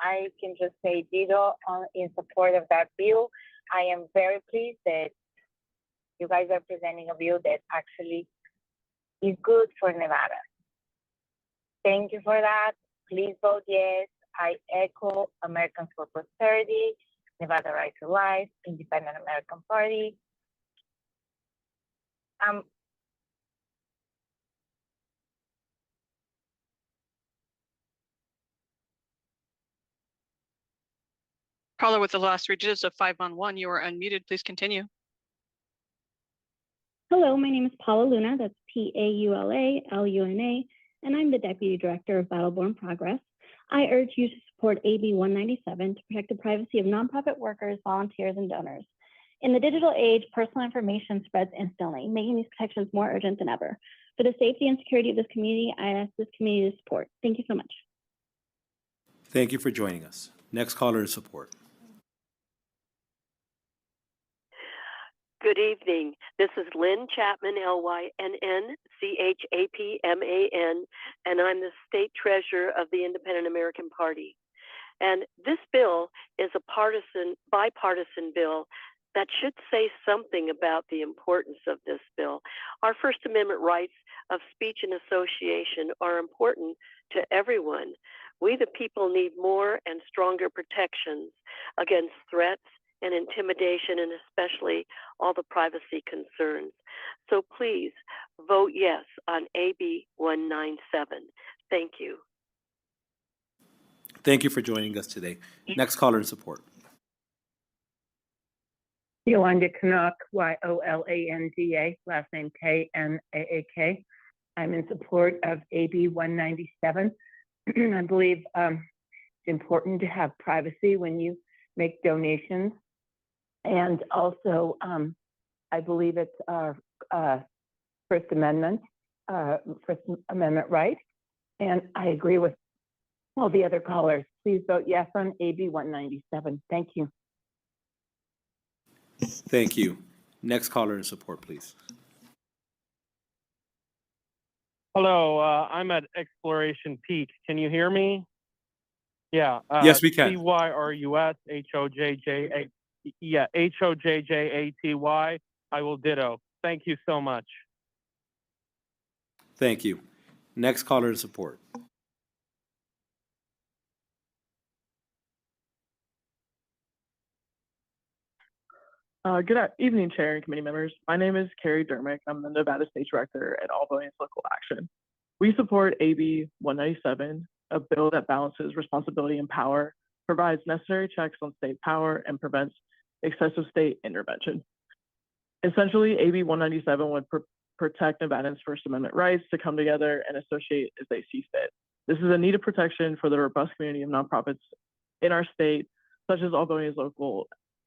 F: I can just say ditto in support of that bill. I am very pleased that you guys are presenting a bill that actually is good for Nevada. Thank you for that. Please vote yes. I echo Americans for Prosperity, Nevada Right to Life, Independent American Party.
W: Caller with the last 3 digits of 511, you are unmuted. Please continue.
U: Hello, my name is Paula Luna, that's PAULALUNA, and I'm the Deputy Director of Battleborn Progress. I urge you to support AB 197 to protect the privacy of nonprofit workers, volunteers, and donors. In the digital age, personal information spreads instantly, making these protections more urgent than ever. For the safety and security of this community, I ask this community to support. Thank you so much.
A: Thank you for joining us. Next caller in support.
G: Good evening. This is Lynn Chapman, LYNNCHAPMAN, and I'm the State Treasurer of the Independent American Party. And this bill is a bipartisan bill that should say something about the importance of this bill. Our First Amendment rights of speech and association are important to everyone. We, the people, need more and stronger protections against threats and intimidation, and especially all the privacy concerns. So please vote yes on AB 197. Thank you.
A: Thank you for joining us today. Next caller in support.
H: Yolanda Canuck, Yolanda, last name Knaak. I'm in support of AB 197. I believe it's important to have privacy when you make donations. And also, I believe it's our First Amendment right. And I agree with all the other callers. Please vote yes on AB 197. Thank you.
A: Thank you. Next caller in support, please.
L: Hello, I'm at Exploration Peak. Can you hear me? Yeah.
A: Yes, we can.
L: CYRUS HOJJA. Yeah, HOJJATY. I will ditto. Thank you so much.
A: Thank you. Next caller in support.
S: Good evening, Chair and committee members. My name is Carrie Dermick. I'm the Nevada State Director at All Voting Local Action. We support AB 197, a bill that balances responsibility and power, provides necessary checks on state power, and prevents excessive state intervention. Essentially, AB 197 would protect Nevadans' First Amendment rights to come together and associate as they see fit. This is a needed protection for the robust community of nonprofits in our state, such as All Voting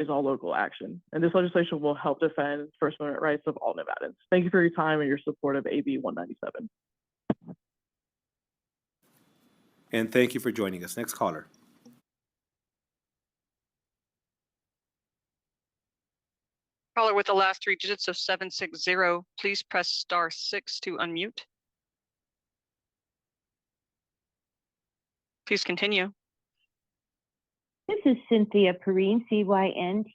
S: is all local action. And this legislation will help defend First Amendment rights of all Nevadans. Thank you for your time and your support of AB 197.
A: And thank you for joining us. Next caller.
W: Caller with the last 3 digits of 760, please press star 6 to unmute. Please continue.
U: This is Cynthia Perrine, CYNTHIAPERINE.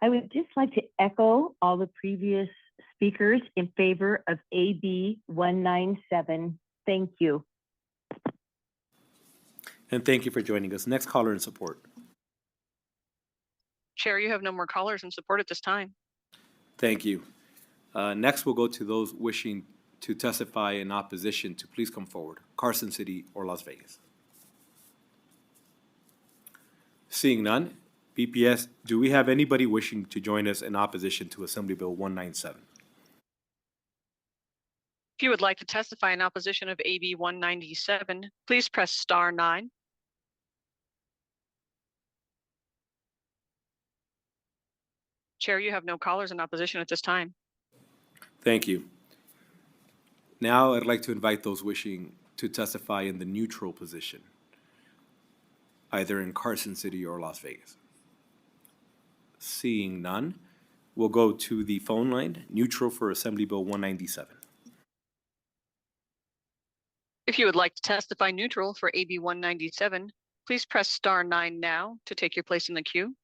U: I would just like to echo all the previous speakers in favor of AB 197. Thank you.
A: And thank you for joining us. Next caller in support.
W: Chair, you have no more callers in support at this time.
A: Thank you. Next, we'll go to those wishing to testify in opposition to please come forward. Carson City or Las Vegas. Seeing none, BPS, do we have anybody wishing to join us in opposition to Assembly Bill 197?
W: If you would like to testify in opposition of AB 197, please press star 9. Chair, you have no callers in opposition at this time.
A: Thank you. Now I'd like to invite those wishing to testify in the neutral position, either in Carson City or Las Vegas. Seeing none, we'll go to the phone line, neutral for Assembly Bill 197.
W: If you would like to testify neutral for AB 197, please press star 9 now to take your place in the queue.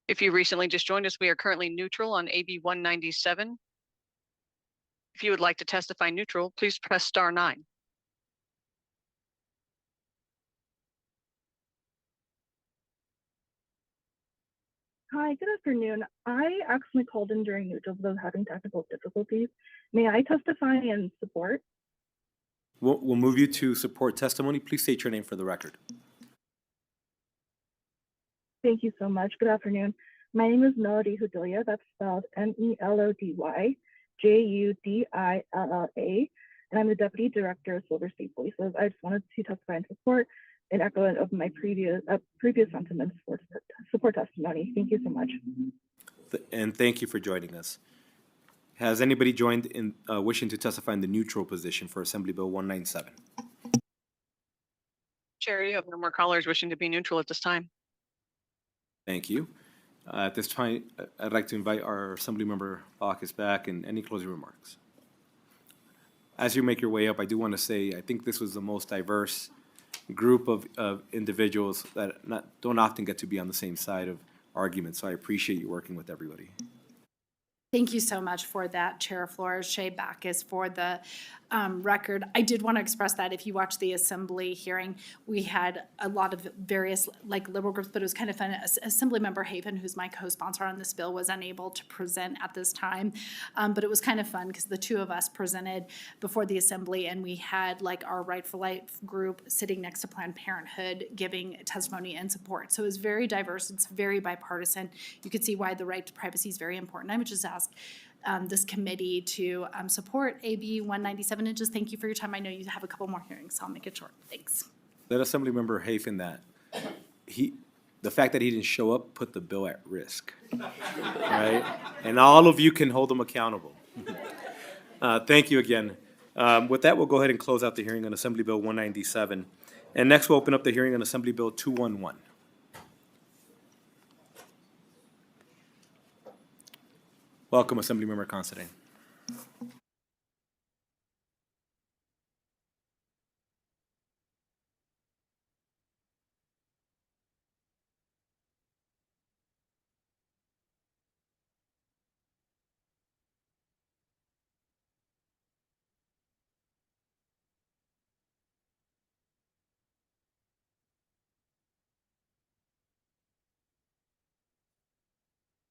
W: If you recently just joined us, we are currently neutral on AB 197. If you would like to testify neutral, please press star 9.
S: Hi, good afternoon. I actually called in during neutral because I was having technical difficulties. May I testify in support?
A: We'll move you to support testimony. Please state your name for the record.
S: Thank you so much. Good afternoon. My name is Melody Hudilia. That's spelled MELODY JUDILLA, and I'm the Deputy Director of Silver State Voices. I just wanted to testify in support and echo of my previous sentiments for support testimony. Thank you so much.
A: And thank you for joining us. Has anybody joined in wishing to testify in the neutral position for Assembly Bill 197?
W: Chair, you have no more callers wishing to be neutral at this time.
A: Thank you. At this time, I'd like to invite our Assemblymember Bacchus back and any closing remarks. As you make your way up, I do want to say I think this was the most diverse group of individuals that don't often get to be on the same side of arguments, so I appreciate you working with everybody.
N: Thank you so much for that, Chair Flores. Shea Bacchus for the record. I did want to express that if you watch the Assembly hearing, we had a lot of various liberal groups, but it was kind of fun. Assemblymember Haven, who's my co-sponsor on this bill, was unable to present at this time, but it was kind of fun because the two of us presented before the Assembly, and we had our Right for Life group sitting next to Planned Parenthood giving testimony and support. So it was very diverse. It's very bipartisan. You could see why the right to privacy is very important. I would just ask this committee to support AB 197, and just thank you for your time. I know you have a couple more hearings, so I'll make it short. Thanks.
A: Let Assemblymember Hafen that the fact that he didn't show up put the bill at risk, right? And all of you can hold him accountable. Thank you again. With that, we'll go ahead and close out the hearing on Assembly Bill 197. And next, we'll open up the hearing on Assembly Bill 211. Welcome, Assemblymember Considine.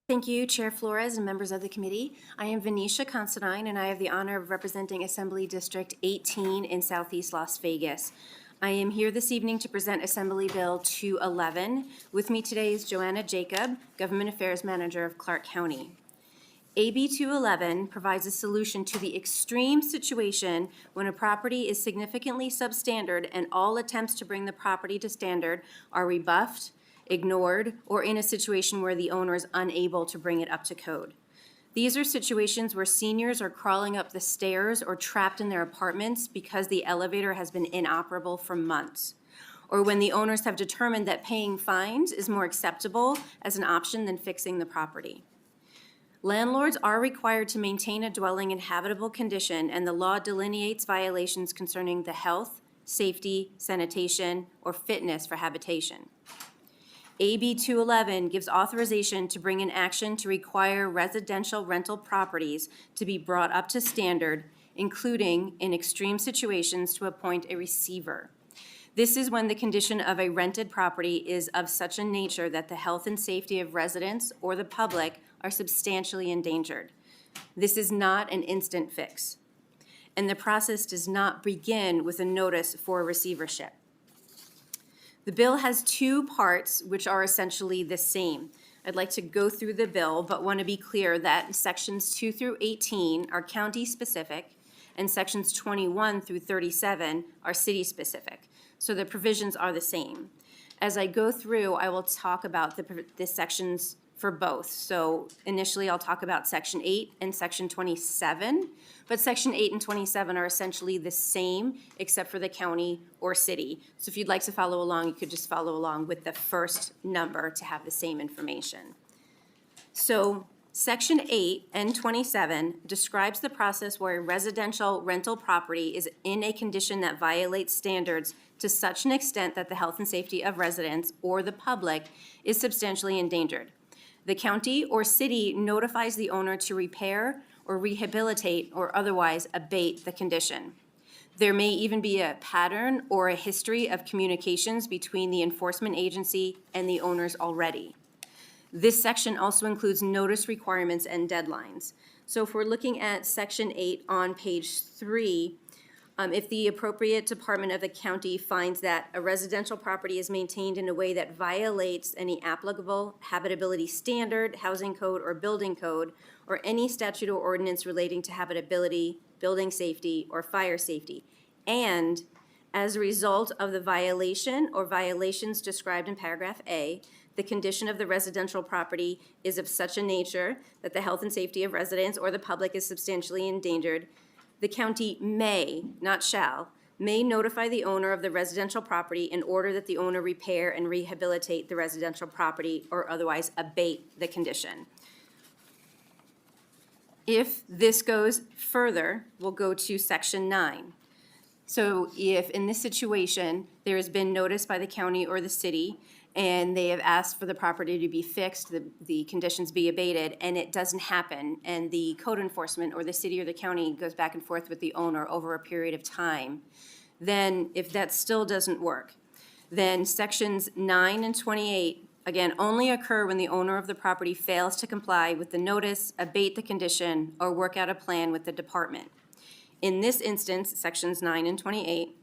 I: Thank you, Chair Flores and members of the committee. I am Venetia Considine, and I have the honor of representing Assembly District 18 in Southeast Las Vegas. I am here this evening to present Assembly Bill 211. With me today is Joanna Jacob, Government Affairs Manager of Clark County. AB 211 provides a solution to the extreme situation when a property is significantly substandard and all attempts to bring the property to standard are rebuffed, ignored, or in a situation where the owner is unable to bring it up to code. These are situations where seniors are crawling up the stairs or trapped in their apartments because the elevator has been inoperable for months, or when the owners have determined that paying fines is more acceptable as an option than fixing the property. Landlords are required to maintain a dwelling in habitable condition, and the law delineates violations concerning the health, safety, sanitation, or fitness for habitation. AB 211 gives authorization to bring an action to require residential rental properties to be brought up to standard, including, in extreme situations, to appoint a receiver. This is when the condition of a rented property is of such a nature that the health and safety of residents or the public are substantially endangered. This is not an instant fix, and the process does not begin with a notice for receivership. The bill has two parts which are essentially the same. I'd like to go through the bill, but want to be clear that sections 2 through 18 are county-specific, and sections 21 through 37 are city-specific. So the provisions are the same. As I go through, I will talk about the sections for both. So initially, I'll talk about Section 8 and Section 27, but Section 8 and 27 are essentially the same except for the county or city. So if you'd like to follow along, you could just follow along with the first number to have the same information. So Section 8 and 27 describes the process where a residential rental property is in a condition that violates standards to such an extent that the health and safety of residents or the public is substantially endangered. The county or city notifies the owner to repair or rehabilitate or otherwise abate the condition. There may even be a pattern or a history of communications between the enforcement agency and the owners already. This section also includes notice requirements and deadlines. So if we're looking at Section 8 on page 3, if the appropriate department of the county finds that a residential property is maintained in a way that violates any applicable habitability standard, housing code, or building code, or any statute or ordinance relating to habitability, building safety, or fire safety, and as a result of the violation or violations described in paragraph A, the condition of the residential property is of such a nature that the health and safety of residents or the public is substantially endangered, the county may, not shall, may notify the owner of the residential property in order that the owner repair and rehabilitate the residential property or otherwise abate the condition. If this goes further, we'll go to Section 9. So if in this situation, there has been notice by the county or the city, and they have asked for the property to be fixed, the conditions be abated, and it doesn't happen, and the code enforcement or the city or the county goes back and forth with the owner over a period of time, then if that still doesn't work, then sections 9 and 28, again, only occur when the owner of the property fails to comply with the notice, abate the condition, or work out a plan with the department. In this instance, sections 9 and 28,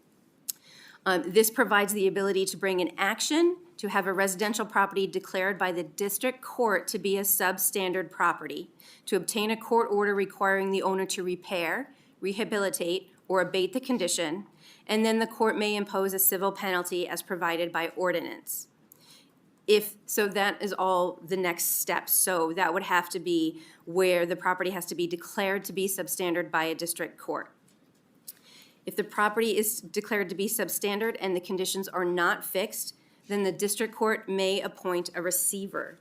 I: this provides the ability to bring an action to have a residential property declared by the district court to be a substandard property, to obtain a court order requiring the owner to repair, rehabilitate, or abate the condition, and then the court may impose a civil penalty as provided by ordinance. So that is all the next steps. So that would have to be where the property has to be declared to be substandard by a district court. If the property is declared to be substandard and the conditions are not fixed, then the district court may appoint a receiver.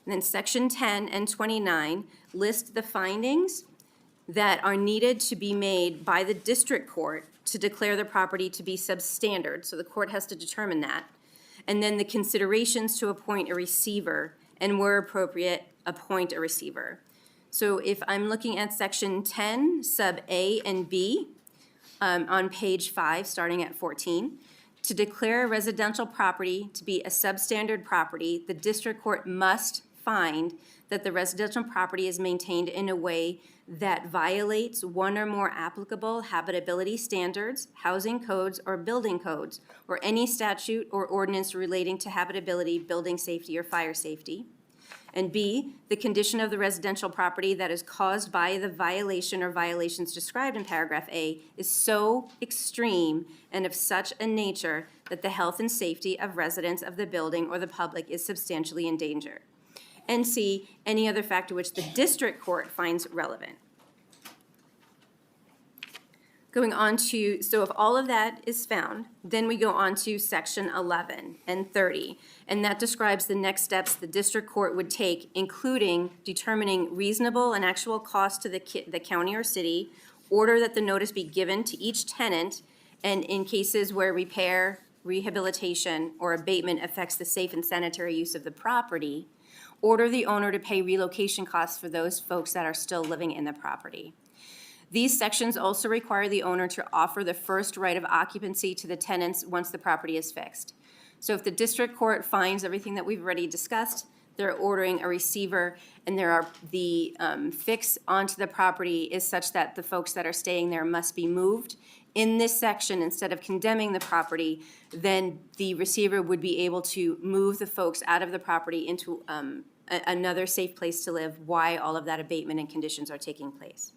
I: And then section 10 and 29 list the findings that are needed to be made by the district court to declare the property to be substandard. So the court has to determine that. And then the considerations to appoint a receiver, and where appropriate, appoint a receiver. So if I'm looking at section 10, sub A and B, on page 5, starting at 14, to declare a residential property to be a substandard property, the district court must find that the residential property is maintained in a way that violates one or more applicable habitability standards, housing codes, or building codes, or any statute or ordinance relating to habitability, building safety, or fire safety. And B, the condition of the residential property that is caused by the violation or violations described in paragraph A is so extreme and of such a nature that the health and safety of residents of the building or the public is substantially in danger. And C, any other factor which the district court finds relevant. Going on to, so if all of that is found, then we go on to section 11 and 30, and that describes the next steps the district court would take, including determining reasonable and actual cost to the county or city, order that the notice be given to each tenant, and in cases where repair, rehabilitation, or abatement affects the safe and sanitary use of the property, order the owner to pay relocation costs for those folks that are still living in the property. These sections also require the owner to offer the first right of occupancy to the tenants once the property is fixed. So if the district court finds everything that we've already discussed, they're ordering a receiver, and the fix onto the property is such that the folks that are staying there must be moved in this section, instead of condemning the property, then the receiver would be able to move the folks out of the property into another safe place to live while all of that abatement and conditions are taking place.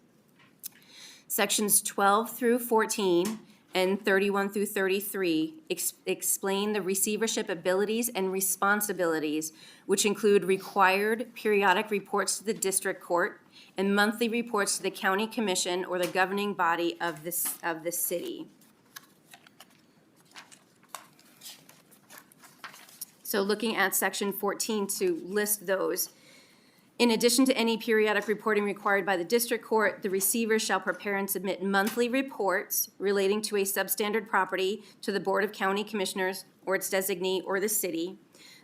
I: Sections 12 through 14 and 31 through 33 explain the receivership abilities and responsibilities, which include required periodic reports to the district court and monthly reports to the county commission or the governing body of the city. So looking at section 14 to list those. In addition to any periodic reporting required by the district court, the receiver shall prepare and submit monthly reports relating to a substandard property to the Board of County Commissioners or its designee or the city.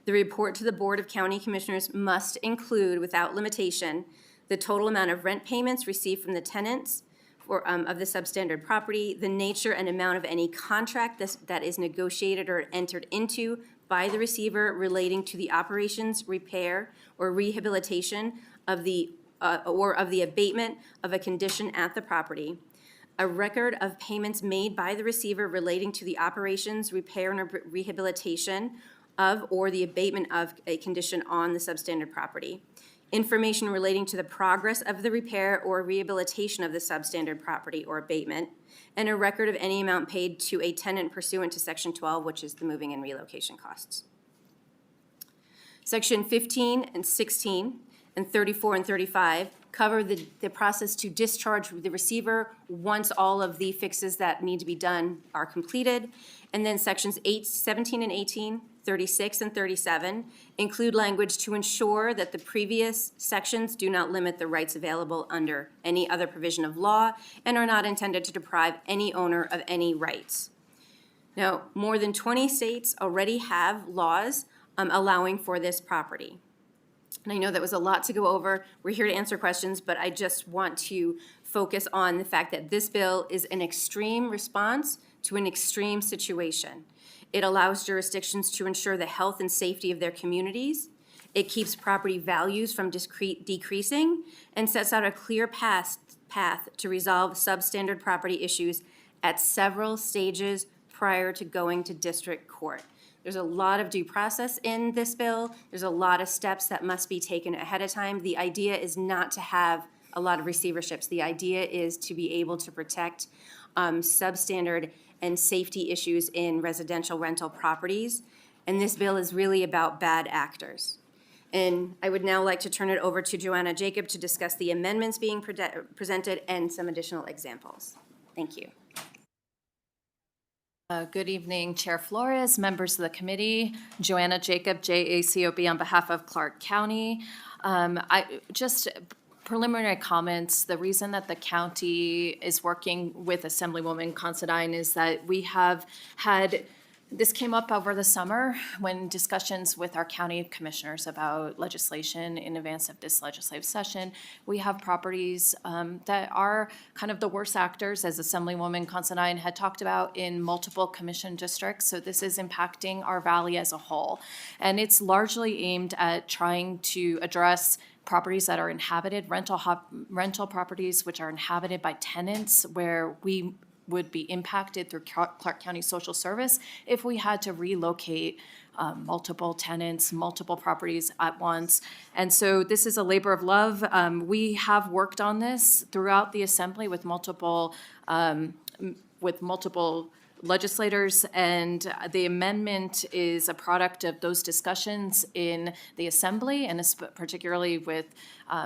I: The report to the Board of County Commissioners must include, without limitation, the total amount of rent payments received from the tenants of the substandard property, the nature and amount of any contract that is negotiated or entered into by the receiver relating to the operations, repair, or rehabilitation of the abatement of a condition at the property, a record of payments made by the receiver relating to the operations, repair, and rehabilitation of or the abatement of a condition on the substandard property, information relating to the progress of the repair or rehabilitation of the substandard property or abatement, and a record of any amount paid to a tenant pursuant to Section 12, which is the moving and relocation costs. Section 15 and 16 and 34 and 35 cover the process to discharge the receiver once all of the fixes that need to be done are completed. And then sections 17 and 18, 36 and 37 include language to ensure that the previous sections do not limit the rights available under any other provision of law and are not intended to deprive any owner of any rights. Now, more than 20 states already have laws allowing for this property. And I know that was a lot to go over. We're here to answer questions, but I just want to focus on the fact that this bill is an extreme response to an extreme situation. It allows jurisdictions to ensure the health and safety of their communities. It keeps property values from decreasing and sets out a clear path to resolve substandard property issues at several stages prior to going to district court. There's a lot of due process in this bill. There's a lot of steps that must be taken ahead of time. The idea is not to have a lot of receiverships. The idea is to be able to protect substandard and safety issues in residential rental properties. And this bill is really about bad actors. And I would now like to turn it over to Joanna Jacob to discuss the amendments being presented and some additional examples. Thank you.
J: Good evening, Chair Flores, members of the committee. Joanna Jacob, JACOB, on behalf of Clark County. Preliminary comments. The reason that the county is working with Assemblywoman Considine is that we have had, this came up over the summer when discussions with our county commissioners about legislation in advance of this legislative session. We have properties that are kind of the worst actors, as Assemblywoman Considine had talked about, in multiple commission districts. So this is impacting our valley as a whole. And it's largely aimed at trying to address properties that are inhabited, rental properties which are inhabited by tenants, where we would be impacted through Clark County Social Service if we had to relocate multiple tenants, multiple properties at once. And so this is a labor of love. We have worked on this throughout the Assembly with multiple legislators, and the amendment is a product of those discussions in the Assembly, and particularly with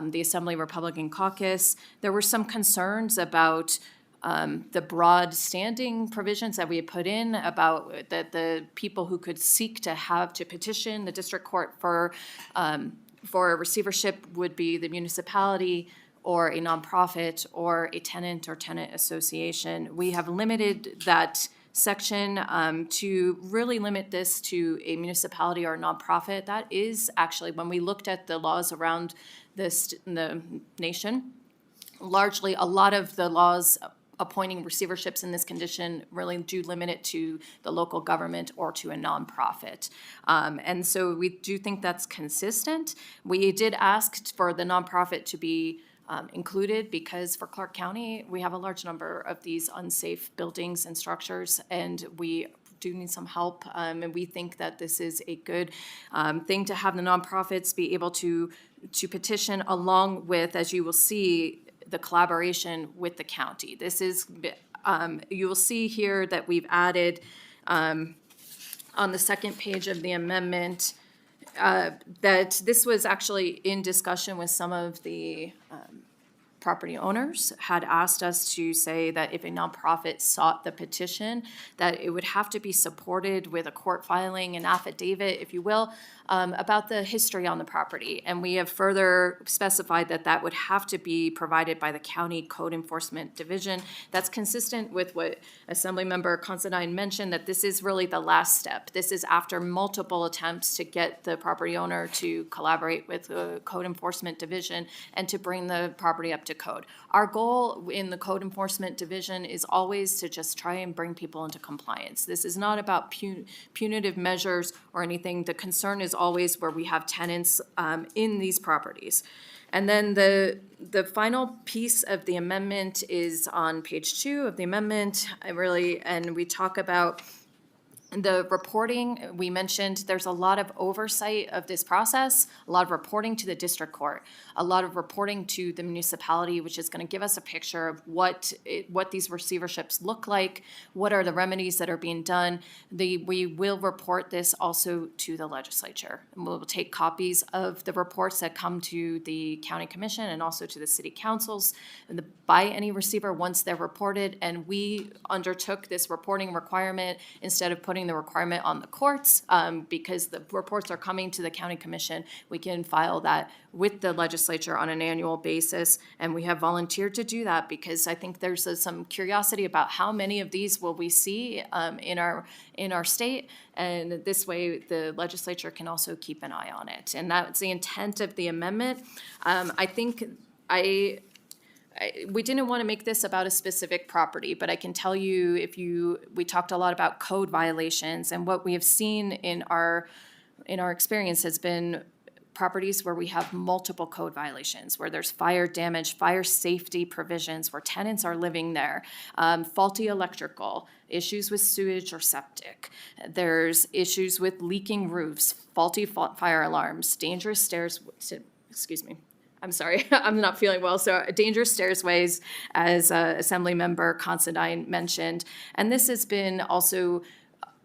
J: the Assembly Republican Caucus. There were some concerns about the broad standing provisions that we had put in about that the people who could seek to petition the district court for a receivership would be the municipality or a nonprofit or a tenant or tenant association. We have limited that section to really limit this to a municipality or a nonprofit. That is actually, when we looked at the laws around the nation, largely a lot of the laws appointing receiverships in this condition really do limit it to the local government or to a nonprofit. And so we do think that's consistent. We did ask for the nonprofit to be included, because for Clark County, we have a large number of these unsafe buildings and structures, and we do need some help. And we think that this is a good thing to have the nonprofits be able to petition, along with, as you will see, the collaboration with the county. This is, you will see here that we've added on the second page of the amendment, that this was actually in discussion with some of the property owners, had asked us to say that if a nonprofit sought the petition, that it would have to be supported with a court filing, an affidavit, if you will, about the history on the property. And we have further specified that that would have to be provided by the County Code Enforcement Division. That's consistent with what Assemblymember Considine mentioned, that this is really the last step. This is after multiple attempts to get the property owner to collaborate with the Code Enforcement Division and to bring the property up to code. Our goal in the Code Enforcement Division is always to just try and bring people into compliance. This is not about punitive measures or anything. The concern is always where we have tenants in these properties. And then the final piece of the amendment is on page 2 of the amendment, and we talk about the reporting. We mentioned there's a lot of oversight of this process, a lot of reporting to the district court, a lot of reporting to the municipality, which is going to give us a picture of what these receiverships look like, what are the remedies that are being done. We will report this also to the legislature. And we'll take copies of the reports that come to the county commission and also to the city councils by any receiver once they're reported. And we undertook this reporting requirement instead of putting the requirement on the courts, because the reports are coming to the county commission. We can file that with the legislature on an annual basis, and we have volunteered to do that because I think there's some curiosity about how many of these will we see in our state, and this way the legislature can also keep an eye on it. And that's the intent of the amendment. I think we didn't want to make this about a specific property, but I can tell you, we talked a lot about code violations, and what we have seen in our experience has been properties where we have multiple code violations, where there's fire damage, fire safety provisions, where tenants are living there, faulty electrical, issues with sewage or septic. There's issues with leaking roofs, faulty fire alarms, dangerous stairs, excuse me. I'm sorry, I'm not feeling well. So dangerous stairways, as Assemblymember Considine mentioned. And this has been also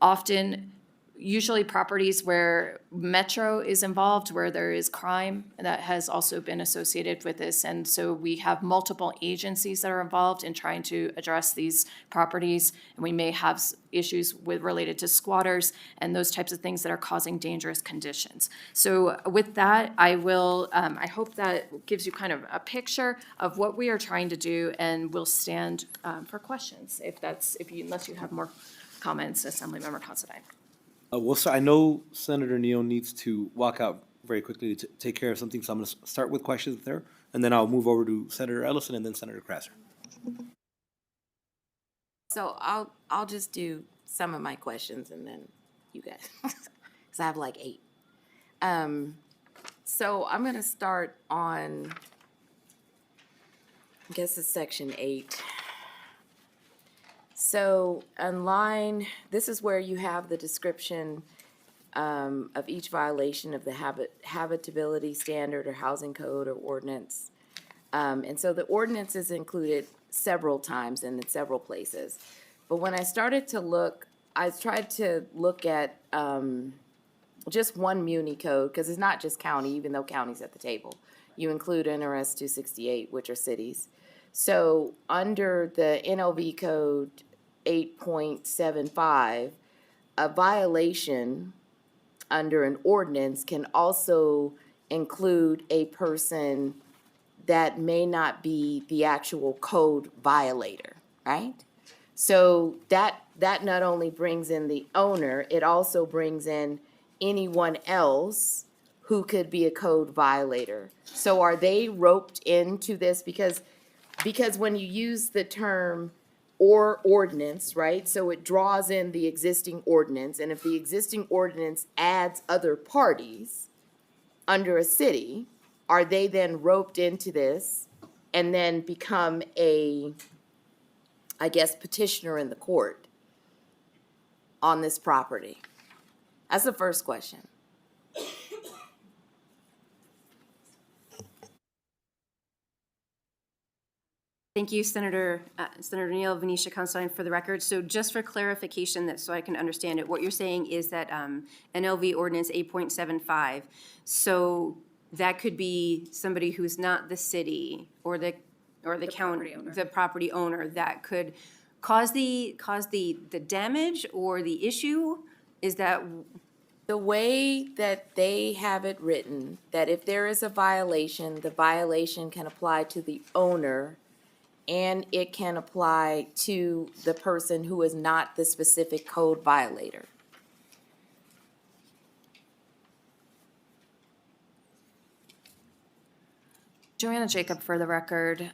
J: often, usually properties where Metro is involved, where there is crime that has also been associated with this. And so we have multiple agencies that are involved in trying to address these properties. And we may have issues related to squatters and those types of things that are causing dangerous conditions. So with that, I hope that gives you kind of a picture of what we are trying to do, and we'll stand for questions unless you have more comments, Assemblymember Considine.
A: Well, sir, I know Senator Neal needs to walk out very quickly to take care of something, so I'm going to start with questions there, and then I'll move over to Senator Ellison and then Senator Krasser.
K: So I'll just do some of my questions and then you guys, because I have like 8. So I'm going to start on, I guess it's section 8. So this is where you have the description of each violation of the habitability standard or housing code or ordinance. And so the ordinance is included several times and in several places. But when I started to look, I tried to look at just one muni code, because it's not just county, even though county's at the table. You include NRS 268, which are cities. So under the NOV code 8.75, a violation under an ordinance can also include a person that may not be the actual code violator, right? So that not only brings in the owner, it also brings in anyone else who could be a code violator. So are they roped into this? Because when you use the term or ordinance, right? So it draws in the existing ordinance, and if the existing ordinance adds other parties under a city, are they then roped into this and then become a, I guess, petitioner in the court on this property? That's the first question.
I: Thank you, Senator Neal, Venetia Constein, for the record. So just for clarification, that so I can understand it, what you're saying is that NLV Ordinance 8.75, so that could be somebody who's not the city or the county, the property owner, that could cause the damage or the issue? Is that
K: the way that they have it written, that if there is a violation, the violation can apply to the owner and it can apply to the person who is not the specific code violator?
J: Joanna Jacob for the record.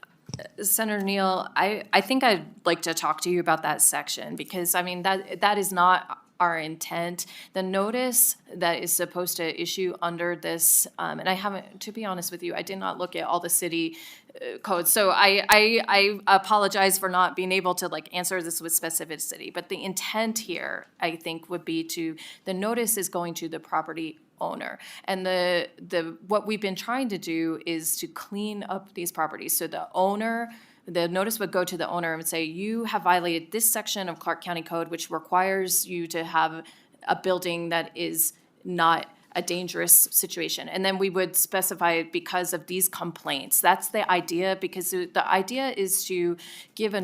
J: Senator Neal, I think I'd like to talk to you about that section, because I mean, that is not our intent. The notice that is supposed to issue under this, and I haven't, to be honest with you, I did not look at all the city codes. So I apologize for not being able to like answer this with specificity, but the intent here, I think, would be the notice is going to the property owner. And the what we've been trying to do is to clean up these properties. So the notice would go to the owner and say, you have violated this section of Clark County Code, which requires you to have a building that is not a dangerous situation. And then we would specify it because of these complaints. That's the idea, because the idea is to give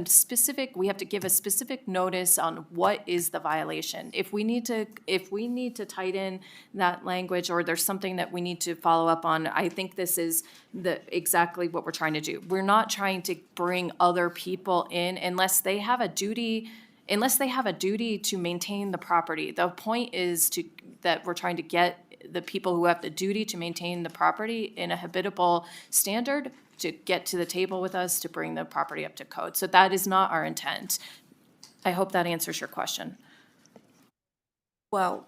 J: we have to give a specific notice on what is the violation. If we need to tighten that language, or there's something that we need to follow up on, I think this is exactly what we're trying to do. We're not trying to bring other people in unless they have a duty to maintain the property. The point is that we're trying to get the people who have the duty to maintain the property in a habitable standard to get to the table with us to bring the property up to code. So that is not our intent. I hope that answers your question.
K: Well,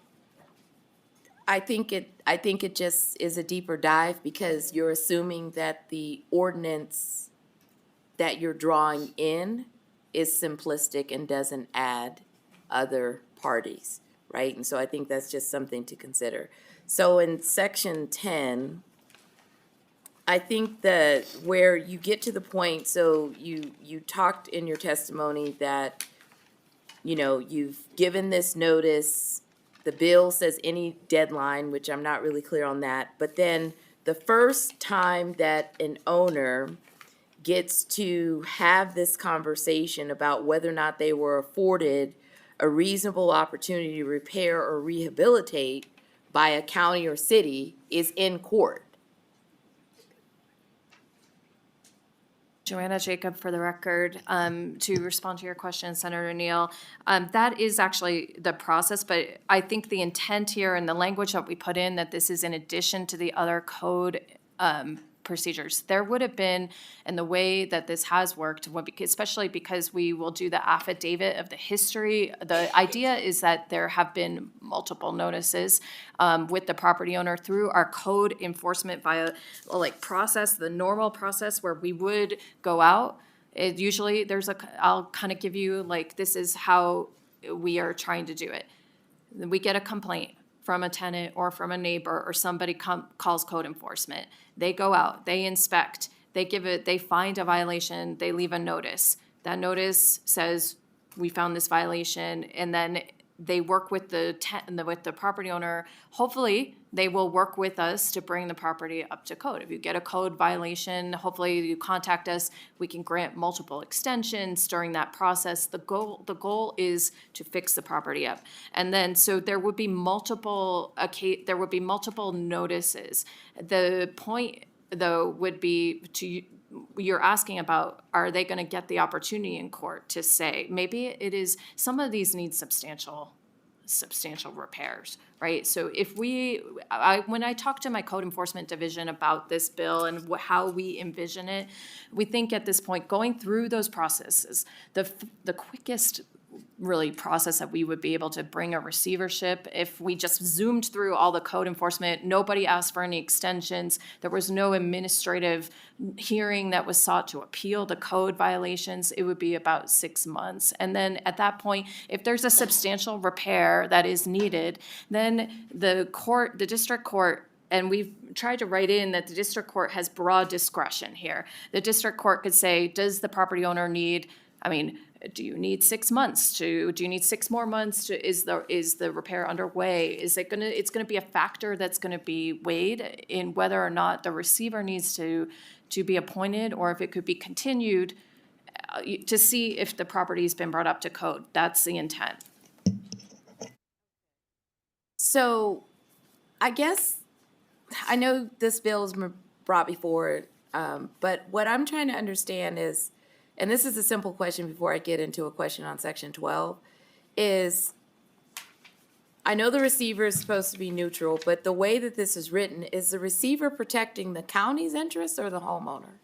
K: I think it just is a deeper dive, because you're assuming that the ordinance that you're drawing in is simplistic and doesn't add other parties, right? And so I think that's just something to consider. So in section 10, I think that where you get to the point, so you talked in your testimony that, you know, you've given this notice, the bill says any deadline, which I'm not really clear on that, but then the first time that an owner gets to have this conversation about whether or not they were afforded a reasonable opportunity to repair or rehabilitate by a county or city is in court.
J: Joanna Jacob for the record. To respond to your question, Senator Neal, that is actually the process, but I think the intent here and the language that we put in, that this is in addition to the other code procedures. There would have been, and the way that this has worked, especially because we will do the affidavit of the history, the idea is that there have been multiple notices with the property owner through our code enforcement process, the normal process where we would go out. Usually I'll kind of give you this is how we are trying to do it. We get a complaint from a tenant or from a neighbor, or somebody calls code enforcement. They go out, they inspect, they find a violation, they leave a notice. That notice says, we found this violation, and then they work with the property owner. Hopefully, they will work with us to bring the property up to code. If you get a code violation, hopefully you contact us. We can grant multiple extensions during that process. The goal is to fix the property up. And then, so there would be multiple notices. The point, though, would be you're asking about, are they going to get the opportunity in court to say, maybe it is, some of these need substantial repairs, right? So when I talk to my code enforcement division about this bill and how we envision it, we think at this point, going through those processes, the quickest really process that we would be able to bring a receivership. If we just zoomed through all the code enforcement, nobody asked for any extensions. There was no administrative hearing that was sought to appeal the code violations. It would be about 6 months. And then at that point, if there's a substantial repair that is needed, then the district court, and we've tried to write in that the district court has broad discretion here. The district court could say, does the property owner need, do you need 6 months do you need 6 more months is the repair underway? It's gonna be a factor that's gonna be weighed in whether or not the receiver needs to be appointed, or if it could be continued to see if the property's been brought up to code. That's the intent.
K: So I guess, I know this bill's brought before, but what I'm trying to understand is, and this is a simple question before I get into a question on section 12, is I know the receiver is supposed to be neutral, but the way that this is written, is the receiver protecting the county's interests or the homeowner?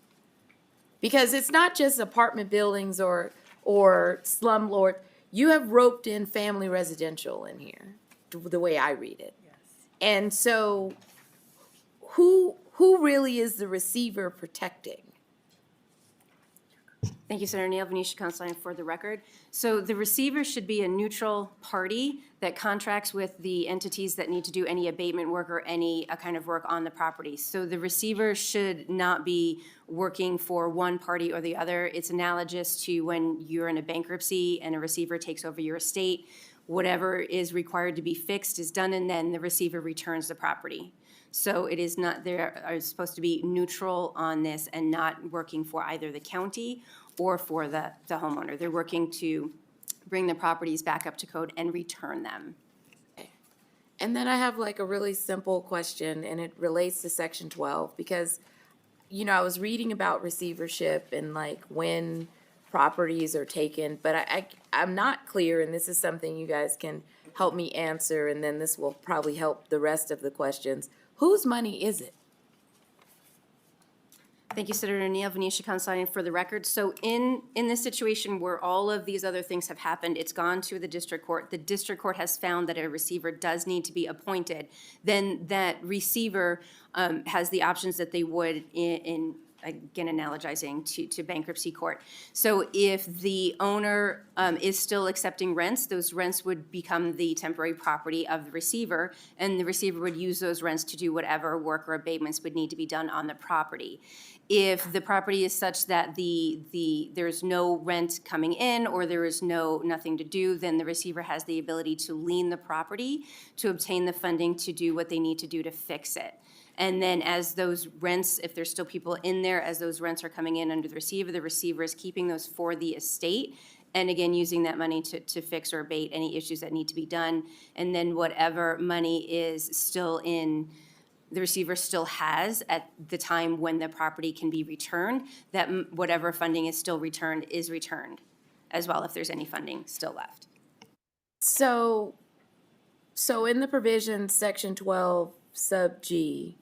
K: Because it's not just apartment buildings or slumlord. You have roped in family residential in here, the way I read it. Yes. And so who really is the receiver protecting?
I: Thank you, Senator Neal. Venetia Constein for the record. So the receiver should be a neutral party that contracts with the entities that need to do any abatement work or any kind of work on the property. So the receiver should not be working for one party or the other. It's analogous to when you're in a bankruptcy and a receiver takes over your estate. Whatever is required to be fixed is done, and then the receiver returns the property. So it is not, they are supposed to be neutral on this and not working for either the county or for the homeowner. They're working to bring the properties back up to code and return them.
K: Okay. And then I have like a really simple question, and it relates to section 12, because, you know, I was reading about receivership and like when properties are taken, but I'm not clear, and this is something you guys can help me answer, and then this will probably help the rest of the questions. Whose money is it?
I: Thank you, Senator Neal. Venetia Constein for the record. So in this situation where all of these other things have happened, it's gone to the district court. The district court has found that a receiver does need to be appointed. Then that receiver has the options that they would in again, analogizing to bankruptcy court. So if the owner is still accepting rents, those rents would become the temporary property of the receiver, and the receiver would use those rents to do whatever work or abatements would need to be done on the property. If the property is such that there's no rent coming in or there is nothing to do, then the receiver has the ability to lien the property to obtain the funding to do what they need to do to fix it. And then as those rents, if there's still people in there, as those rents are coming in under the receiver is keeping those for the estate. And again, using that money to fix or abate any issues that need to be done. And then whatever money is still in, the receiver still has at the time when the property can be returned, that whatever funding is still returned is returned as well, if there's any funding still left.
K: So in the provision, section 12, sub G,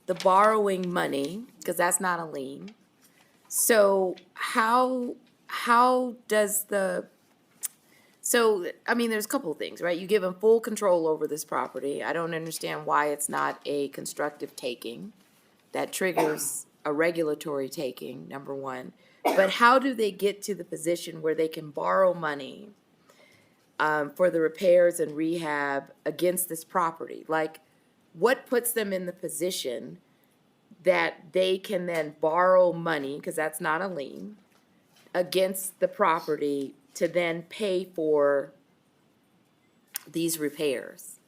K: the borrowing money, because that's not a lien. So how does I mean, there's a couple of things, right? You give them full control over this property. I don't understand why it's not a constructive taking that triggers a regulatory taking, number one. But how do they get to the position where they can borrow money for the repairs and rehab against this property? Like, what puts them in the position that they can then borrow money, because that's not a lien, against the property to then pay for these repairs?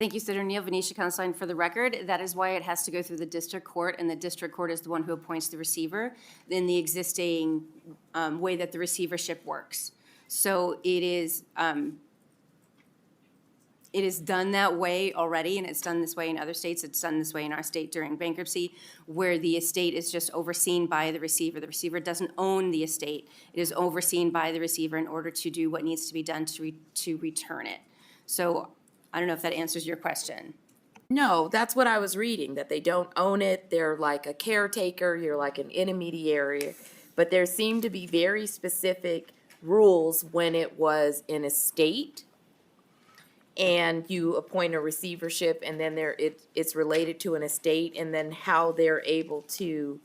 I: Thank you, Senator Neal. Venetia Constein for the record. That is why it has to go through the district court, and the district court is the one who appoints the receiver in the existing way that the receivership works. So it is done that way already, and it's done this way in other states. It's done this way in our state during bankruptcy, where the estate is just overseen by the receiver. The receiver doesn't own the estate. It is overseen by the receiver in order to do what needs to be done to return it. So I don't know if that answers your question.
K: No, that's what I was reading, that they don't own it. They're like a caretaker. You're like an intermediary but there seemed to be very specific rules when it was an estate and you appoint a receivership, and then it's related to an estate, and then how they're able to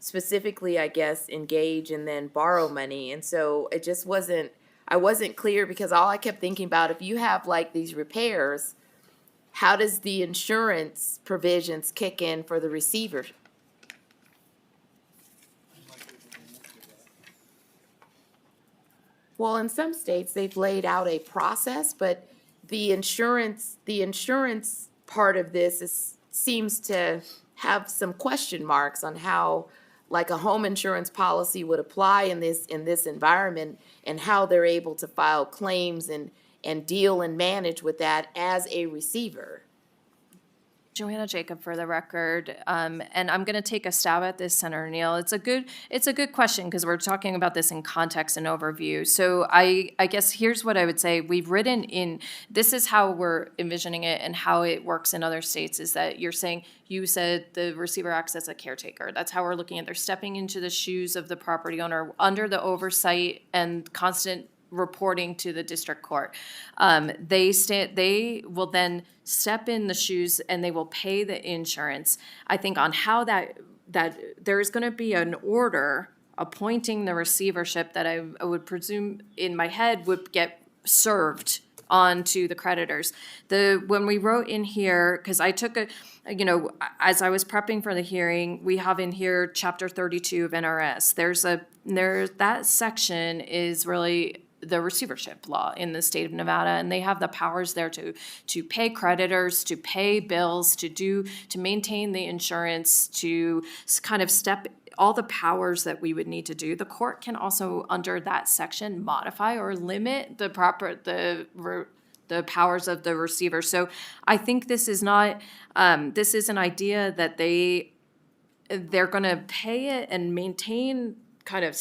K: specifically, I guess, engage and then borrow money. And so it just wasn't, I wasn't clear, because all I kept thinking about, if you have like these repairs, how does the insurance provisions kick in for the receiver? Well, in some states, they've laid out a process, but the insurance part of this seems to have some question marks on how, like, a home insurance policy would apply in this environment, and how they're able to file claims and deal and manage with that as a receiver.
J: Joanna Jacob for the record, and I'm going to take a stab at this, Senator Neal. It's a good question, because we're talking about this in context and overview. So I guess here's what I would say. We've written in, this is how we're envisioning it and how it works in other states, is that you said the receiver acts as a caretaker. That's how we're looking at. They're stepping into the shoes of the property owner under the oversight and constant reporting to the district court. They will then step in the shoes and they will pay the insurance. I think on how that there's going to be an order appointing the receivership that I would presume in my head would get served on to the creditors. When we wrote in here, because I took as I was prepping for the hearing, we have in here Chapter 32 of NRS. That section is really the receivership law in the state of Nevada, and they have the powers there to pay creditors, to pay bills, to maintain the insurance, to kind of step all the powers that we would need to do. The court can also, under that section, modify or limit the powers of the receiver. So I think this is not this is an idea that they're going to pay it and maintain, kind of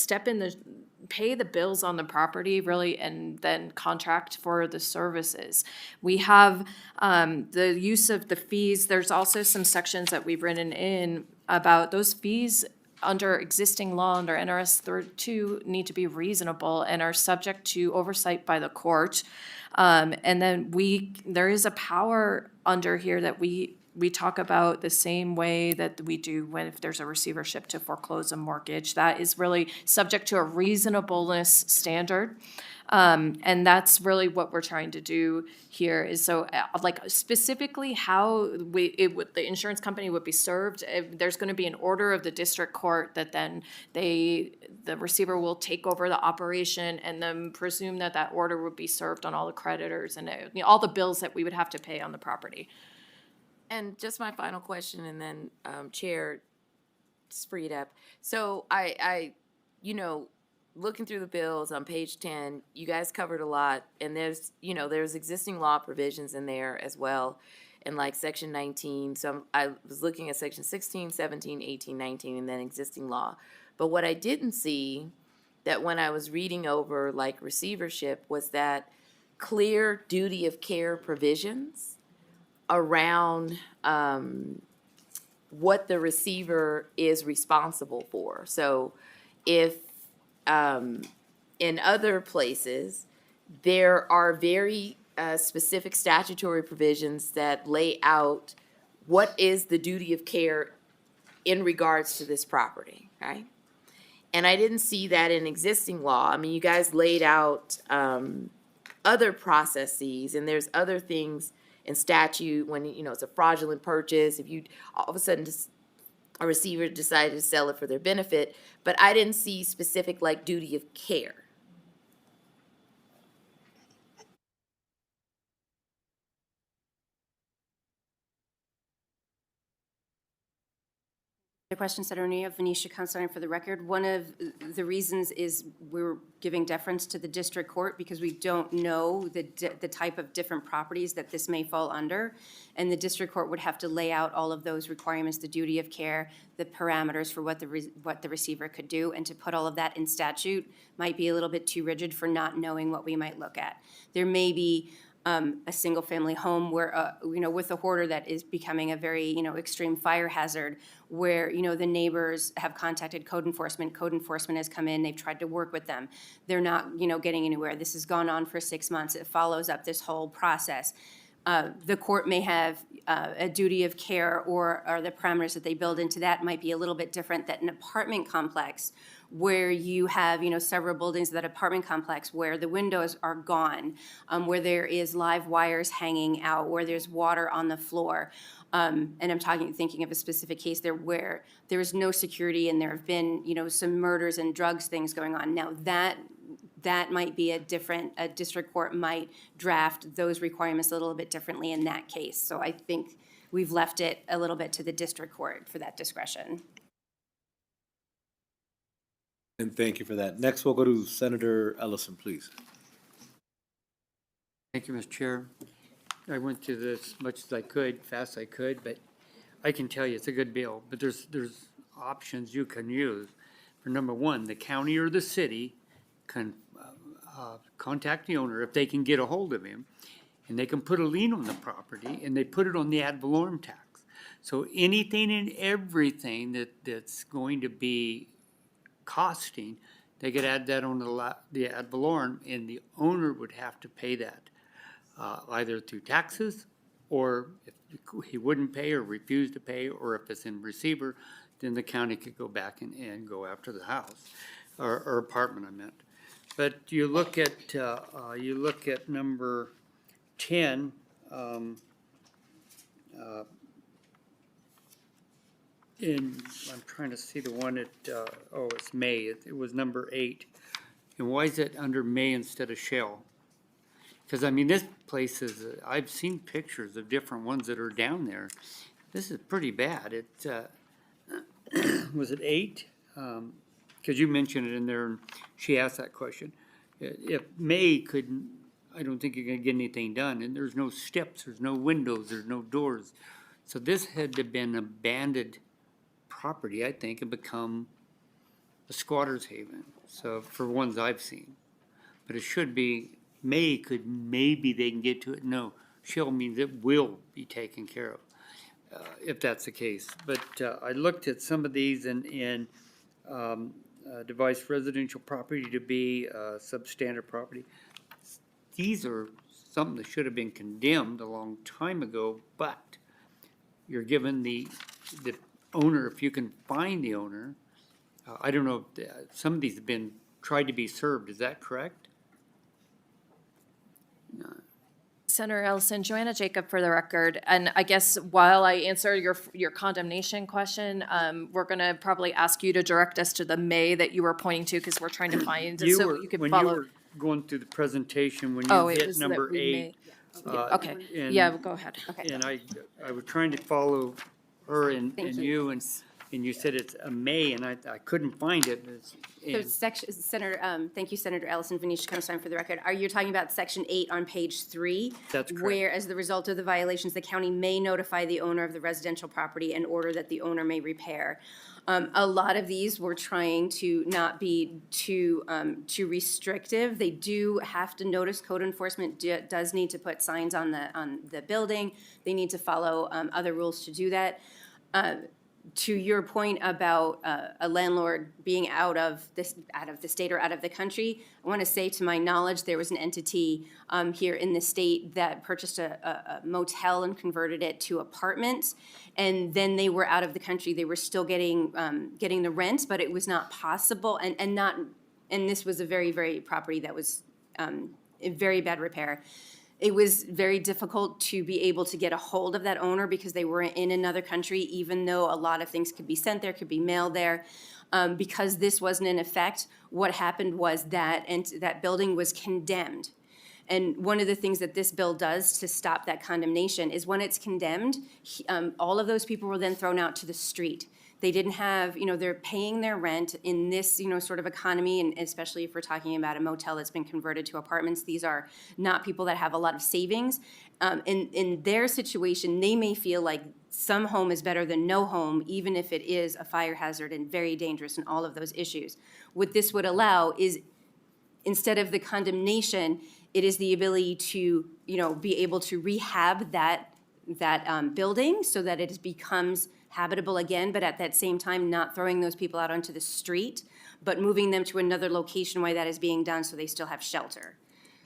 J: pay the bills on the property, really, and then contract for the services. We have the use of the fees. There's also some sections that we've written in about those fees under existing law, under NRS 32, need to be reasonable and are subject to oversight by the court. And then there is a power under here that we talk about the same way that we do if there's a receivership to foreclose a mortgage. That is really subject to a reasonableness standard. And that's really what we're trying to do here, is specifically how the insurance company would be served. There's going to be an order of the district court that then the receiver will take over the operation, and then presume that order would be served on all the creditors and all the bills that we would have to pay on the property.
K: And just my final question, and then Chair Spreed-up. So I looking through the bills on page 10, you guys covered a lot, and there's existing law provisions in there as well, and like section 19. So I was looking at section 16, 17, 18, 19, and then existing law. But what I didn't see, that when I was reading over like receivership, was that clear duty of care provisions around what the receiver is responsible for. So if in other places, there are very specific statutory provisions that lay out what is the duty of care in regards to this property, right? And I didn't see that in existing law. I mean, you guys laid out other processes, and there's other things in statute when, it's a fraudulent purchase, if you all of a sudden a receiver decided to sell it for their benefit, but I didn't see specific like duty of care.
I: The question, Senator Neal, Venetia Considine for the record. One of the reasons is we're giving deference to the district court because we don't know the type of different properties that this may fall under. And the district court would have to lay out all of those requirements, the duty of care, the parameters for what the receiver could do. And to put all of that in statute might be a little bit too rigid for not knowing what we might look at. There may be a single-family home where, with a hoarder that is becoming a very, extreme fire hazard, where, the neighbors have contacted code enforcement. Code enforcement has come in, they've tried to work with them. They're not, getting anywhere. This has gone on for 6 months. It follows up this whole process. The court may have a duty of care, or the parameters that they build into that might be a little bit different than an apartment complex where you have, several buildings of that apartment complex where the windows are gone, where there is live wires hanging out, where there's water on the floor. And I'm thinking of a specific case there where there is no security and there have been, some murders and drugs things going on. Now that might be a district court might draft those requirements a little bit differently in that case. So I think we've left it a little bit to the district court for that discretion.
A: And thank you for that. Next, we'll go to Senator Ellison, please.
D: Thank you, Mr. Chair. I went through this much as I could, fast as I could, but I can tell you it's a good bill. But there's options you can use. For number one, the county or the city can contact the owner if they can get a hold of him, and they can put a lien on the property, and they put it on the ad valorem tax. So anything and everything that's going to be costing, they could add that on the ad valorem, and the owner would have to pay that either through taxes, or if he wouldn't pay or refuse to pay, or if it's in receiver, then the county could go back and go after the house or apartment, I meant. But you look at number 10. And I'm trying to see the one at, it's May. It was number 8. And why is it under May instead of shall? Because, I mean, this place is, I've seen pictures of different ones that are down there. This is pretty bad. It, was it 8? Because you mentioned it in there, and she asked that question. If May couldn't, I don't think you're gonna get anything done, and there's no steps, there's no windows, there's no doors. So this had to have been abandoned property, I think, and become a squatter's haven, so for ones I've seen. But it should be, May could, maybe they can get to it. No, shall means it will be taken care of, if that's the case. But I looked at some of these and device residential property to be substandard property. These are something that should have been condemned a long time ago, but you're given the owner, if you can find the owner, I don't know if some of these have been tried to be served, is that correct?
J: Senator Ellison, Joanna Jacob for the record. And I guess while I answer your condemnation question, we're going to probably ask you to direct us to the May that you were pointing to, because we're trying to find it so you can
D: when
J: follow.
D: you were going through the presentation, when
J: Oh,
D: you
J: it
D: hit
J: was that
D: number
J: we
D: 8.
J: Okay,
D: and-
J: yeah, go ahead. Okay.
D: And I was trying to follow her and you, and you said it's a May, and I couldn't find it.
I: So thank you, Senator Ellison. Venetia Constein for the record. Are you talking about section 8 on page 3?
D: That's correct.
I: Where, as the result of the violations, the county may notify the owner of the residential property in order that the owner may repair. A lot of these we're trying to not be too restrictive. They do have to notice. Code enforcement does need to put signs on the building. They need to follow other rules to do that. To your point about a landlord being out of the state or out of the country, I want to say, to my knowledge, there was an entity here in the state that purchased a motel and converted it to apartments, and then they were out of the country. They were still getting the rent, but it was not possible, and this was a very, very property that was in very bad repair. It was very difficult to be able to get a hold of that owner because they were in another country, even though a lot of things could be sent there, could be mailed there. Because this wasn't in effect, what happened was that building was condemned. And one of the things that this bill does to stop that condemnation is when it's condemned, all of those people were then thrown out to the street. They didn't have, they're paying their rent in this, sort of economy, and especially if we're talking about a motel that's been converted to apartments, these are not people that have a lot of savings. In their situation, they may feel like some home is better than no home, even if it is a fire hazard and very dangerous and all of those issues. What this would allow is, instead of the condemnation, It is the ability to, be able to rehab that building so that it becomes habitable again, but at that same time, not throwing those people out onto the street, but moving them to another location while that is being done so they still have shelter.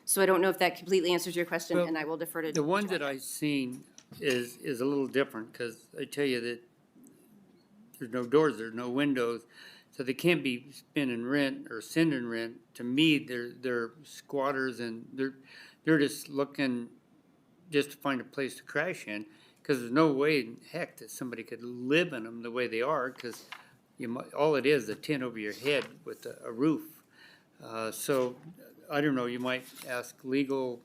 I: So I don't know if that completely answers your question,
D: Well,
I: and I will defer to.
D: The one that I've seen is a little different, because I tell you that there's no doors, there's no windows, so they can't be spending rent or sending rent. To me, they're squatters, and they're just looking just to find a place to crash in, because there's no way in heck that somebody could live in them the way they are, because all it is a tent over your head with a roof. So I don't know, you might ask legal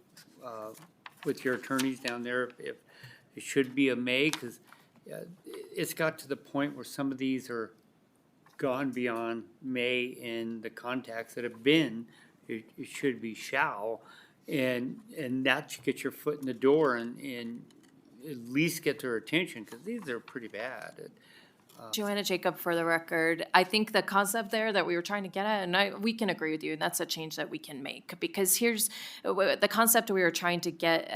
D: with your attorneys down there if it should be a may, because it's got to the point where some of these are gone beyond may, in the contacts that have been, it should be shall. And that should get your foot in the door and at least get their attention, because these are pretty bad.
J: Joanna Jacob, for the record, I think the concept there that we were trying to get at, and we can agree with you, and that's a change that we can make, because here's the concept we were trying to get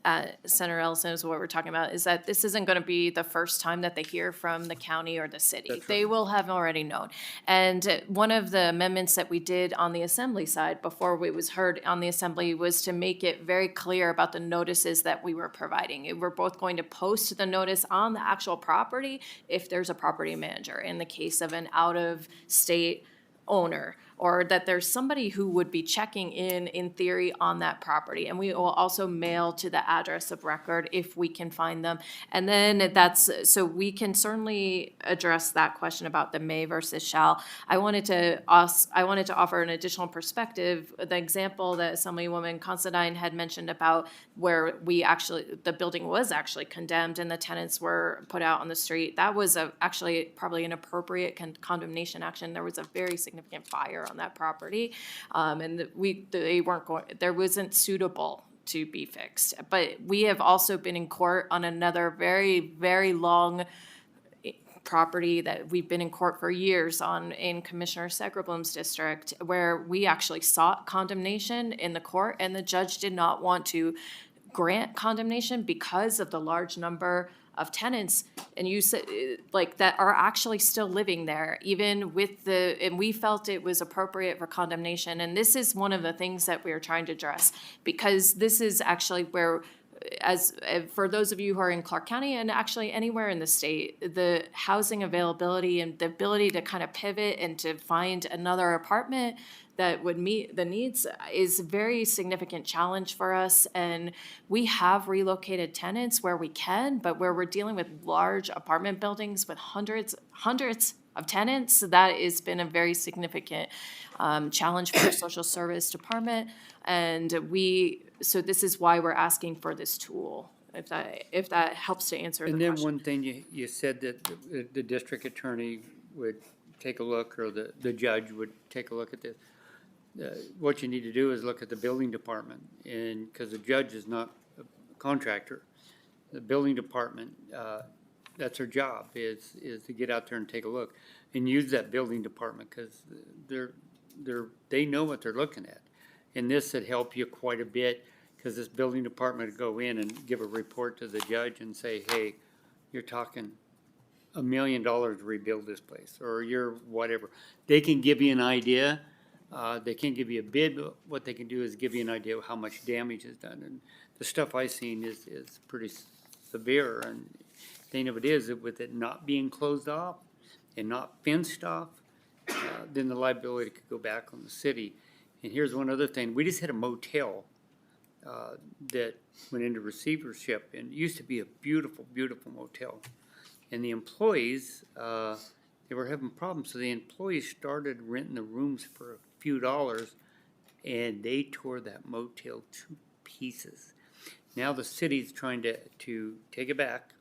J: at Senator Ellison is what we're talking about, is that this isn't going to be the first time that they hear from the county or the city.
D: That's right.
J: They will have already known. And one of the amendments that we did on the assembly side before it was heard on the assembly was to make it very clear about the notices that we were providing. We're both going to post the notice on the actual property if there's a property manager in the case of an out-of-state owner, or that there's somebody who would be checking in theory, on that property. And we will also mail to the address of record if we can find them. And then so we can certainly address that question about the may versus shall. I wanted to offer an additional perspective. The example that Assemblywoman Considine had mentioned about where the building was actually condemned and the tenants were put out on the street, that was actually probably an appropriate condemnation action. There was a very significant fire on that property, and there wasn't suitable to be fixed. But we have also been in court on another very, very long property that we've been in court for years on in Commissioner Segerblum's district, where we actually sought condemnation in the court, and the judge did not want to grant condemnation because of the large number of tenants, and you said that are actually still living there, even with and we felt it was appropriate for condemnation. And this is one of the things that we are trying to address, because this is actually where, for those of you who are in Clark County and actually anywhere in the state, the housing availability and the ability to kind of pivot and to find another apartment that would meet the needs is a very significant challenge for us. And we have relocated tenants where we can, but where we're dealing with large apartment buildings with hundreds of tenants, that has been a very significant challenge for the social service department. And so this is why we're asking for this tool, if that helps to answer the question.
D: And then one thing you said that the district attorney would take a look, or the judge would take a look at this. What you need to do is look at the building department, and because the judge is not a contractor, the building department, that's their job, is to get out there and take a look and use that building department, because they know what they're looking at. And this would help you quite a bit, because this building department would go in and give a report to the judge and say, hey, you're talking $1 million to rebuild this place, or you're whatever. They can give you an idea. They can't give you a bid, but what they can do is give you an idea of how much damage is done. And the stuff I've seen is pretty severe. And the thing of it is that with it not being closed off and not fenced off, then the liability could go back on the city. And here's one other thing. We just had a motel that went into receivership, and it used to be a beautiful, beautiful motel. And the employees, they were having problems, so the employees started renting the rooms for a few dollars, and they tore that motel to pieces. Now the city's trying to take it back,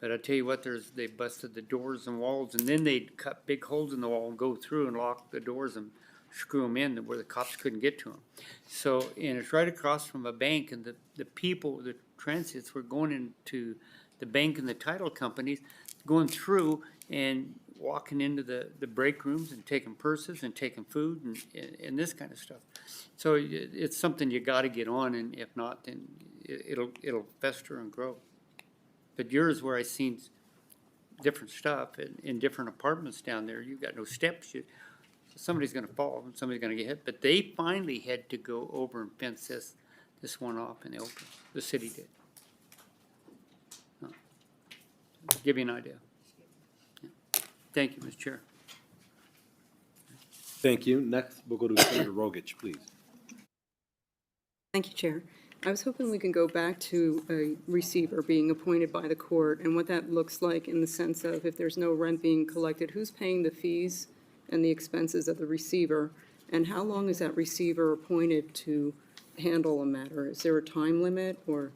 D: but I tell you what, they busted the doors and walls, and then they'd cut big holes in the wall and go through and lock the doors and screw them in where the cops couldn't get to them. So, and it's right across from a bank, and the people, the transits were going into the bank and the title companies, going through, and walking into the break rooms and taking purses and taking food and this kind of stuff. So it's something you gotta get on, and if not, then it'll fester and grow. But yours, where I seen different stuff in different apartments down there, you got no steps, somebody's gonna fall and somebody's gonna get hit. But they finally had to go over and fence this one off in the open. The city did. Give you an idea. Yeah. Thank you, Mr. Chair.
A: Thank you. Next, we'll go to Senator Rogich, please.
C: Thank you, Chair. I was hoping we can go back to a receiver being appointed by the court and what that looks like in the sense of if there's no rent being collected, who's paying the fees and the expenses of the receiver? And how long is that receiver appointed to handle a matter? Is there a time limit or?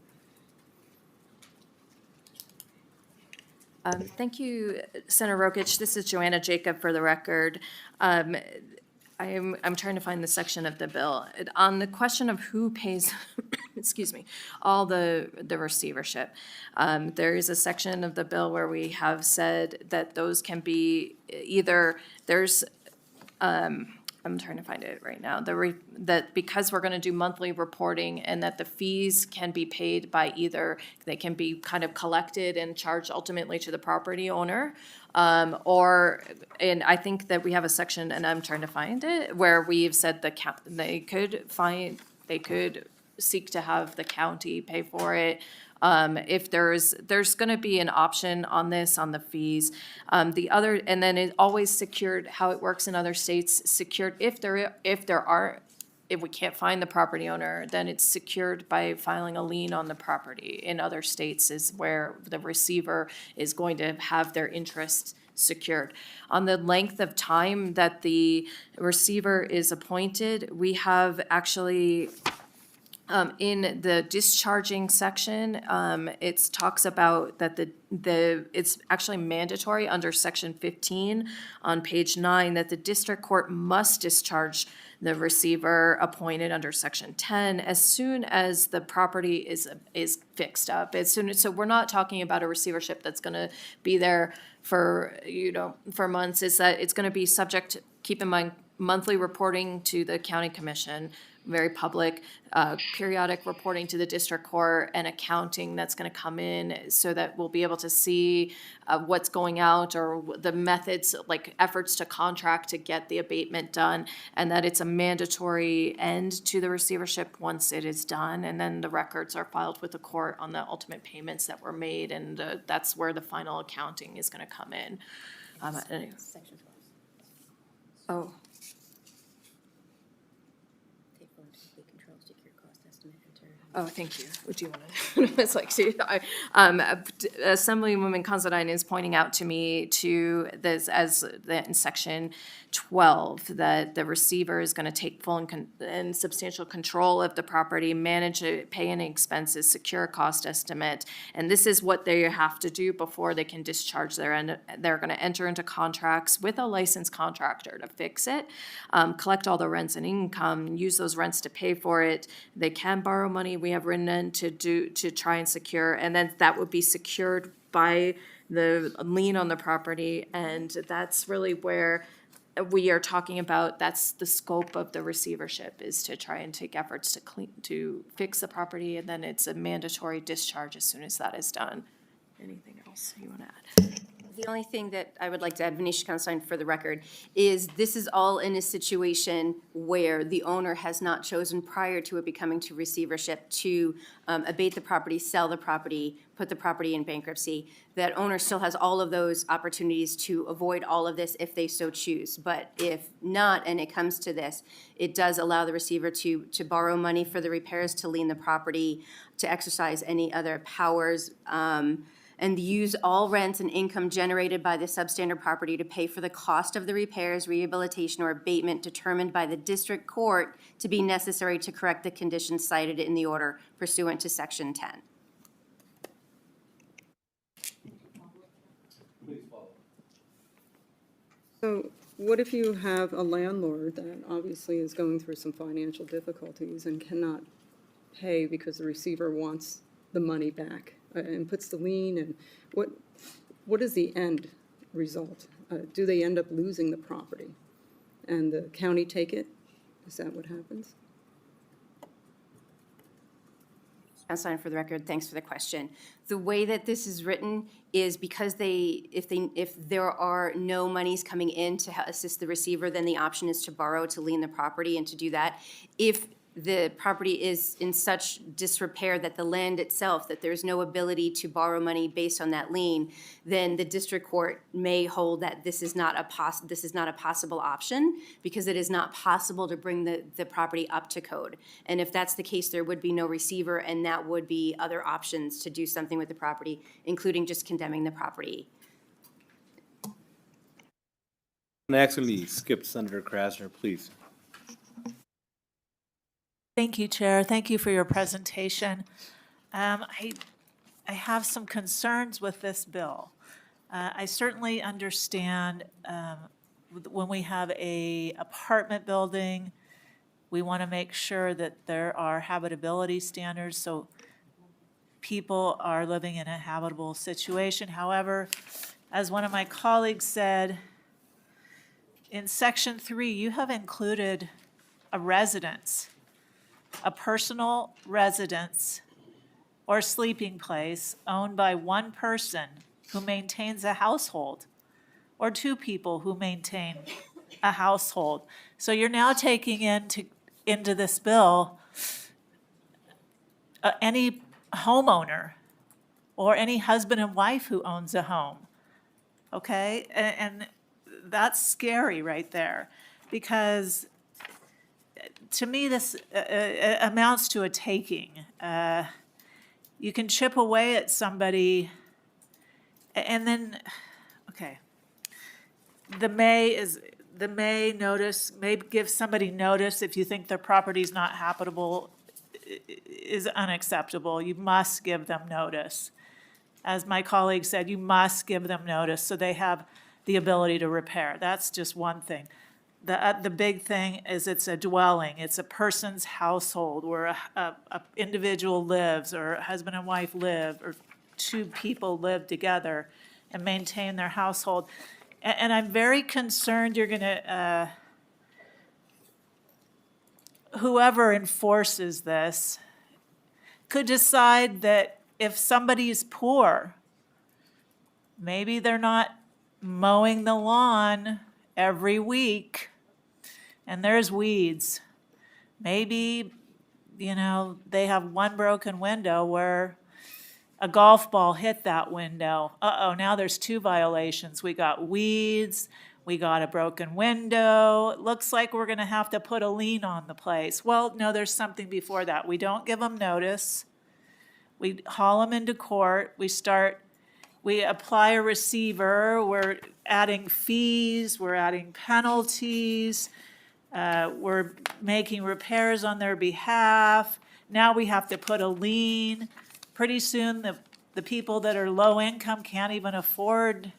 J: Thank you, Senator Rokich. This is Joanna Jacob for the record. I'm trying to find the section of the bill. On the question of who pays, excuse me, all the receivership, there is a section of the bill where we have said that those can be either, there's, I'm trying to find it right now, that because we're gonna do monthly reporting and that the fees can be paid by either, they can be kind of collected and charged ultimately to the property owner, or, and I think that we have a section, and I'm trying to find it, where we've said they could seek to have the county pay for it. If there's gonna be an option on this, on the fees. The other, and then it always secured, how it works in other states, secured, if we can't find the property owner, then it's secured by filing a lien on the property. In other states is where the receiver is going to have their interests secured. On the length of time that the receiver is appointed, we have actually, in the discharging section, it talks about that it's actually mandatory under section 15 on page 9 that the district court must discharge the receiver appointed under section 10 as soon as the property is fixed up. So we're not talking about a receivership that's gonna be there for, for months. Is that it's gonna be subject, keep in mind, monthly reporting to the county commission, very public, periodic reporting to the district court, and accounting that's gonna come in so that we'll be able to see what's going out or the methods, like efforts to contract to get the abatement done, and that it's a mandatory end to the receivership once it is done, and then the records are filed with the court on the ultimate payments that were made, and that's where the final accounting is gonna come in. Oh. Oh, thank you. Would you want to? It's like, see, Assemblywoman Considine is pointing out to me to this as in section 12 that the receiver is going to take full and substantial control of the property, manage it, pay any expenses, secure a cost estimate, and this is what they have to do before they can discharge their end. They're going to enter into contracts with a licensed contractor to fix it, collect all the rents and income, use those rents to pay for it. They can borrow money. We have written in to try and secure, and then that would be secured by the lien on the property, and that's really where we are talking about. That's the scope of the receivership, is to try and take efforts to fix the property, and then it's a mandatory discharge as soon as that is done. Anything else you want to add?
I: The only thing that I would like to add, Venetia Constein, for the record, is this is all in a situation where the owner has not chosen prior to it becoming to receivership to abate the property, sell the property, put the property in bankruptcy. That owner still has all of those opportunities to avoid all of this if they so choose. But if not, and it comes to this, it does allow the receiver to borrow money for the repairs, to lien the property, to exercise any other powers, and use all rents and income generated by the substandard property to pay for the cost of the repairs, rehabilitation, or abatement determined by the district court to be necessary to correct the conditions cited in the order pursuant to section 10.
C: So what if you have a landlord that obviously is going through some financial difficulties and cannot pay because the receiver wants the money back and puts the lien, and what is the end result? Do they end up losing the property? And the county take it? Is that what happens?
I: Councilman, for the record, thanks for the question. The way that this is written is because if there are no monies coming in to assist the receiver, then the option is to borrow to lien the property, and to do that, if the property is in such disrepair that the land itself, that there's no ability to borrow money based on that lien, then the district court may hold that this is not a possible option, because it is not possible to bring the property up to code. And if that's the case, there would be no receiver, and that would be other options to do something with the property, including just condemning the property.
A: And accidentally skipped Senator Krasner, please.
M: Thank you, Chair. Thank you for your presentation. I have some concerns with this bill. I certainly understand when we have a apartment building, we want to make sure that there are habitability standards so people are living in a habitable situation. However, as one of my colleagues said, in Section 3, you have included a residence, a personal residence or sleeping place owned by one person who maintains a household, or two people who maintain a household. So you're now taking into this bill any homeowner or any husband and wife who owns a home, okay? And that's scary right there, because to me, this amounts to a taking. You can chip away at somebody, and then, okay, the may notice, may give somebody notice if you think their property's not habitable is unacceptable. You must give them notice. As my colleague said, you must give them notice so they have the ability to repair. That's just one thing. The big thing is it's a dwelling. It's a person's household where a individual lives, or a husband and wife live, or two people live together and maintain their household. And I'm very concerned you're going to, whoever enforces this could decide that if somebody's poor, maybe they're not mowing the lawn every week and there's weeds. Maybe, they have one broken window where a golf ball hit that window. Now there's two violations. We got weeds, we got a broken window. It looks like we're gonna have to put a lien on the place. Well, no, there's something before that. We don't give them notice. We haul them into court. We apply a receiver. We're adding fees, we're adding penalties. We're making repairs on their behalf. Now we have to put a lien. Pretty soon, the people that are low income can't even afford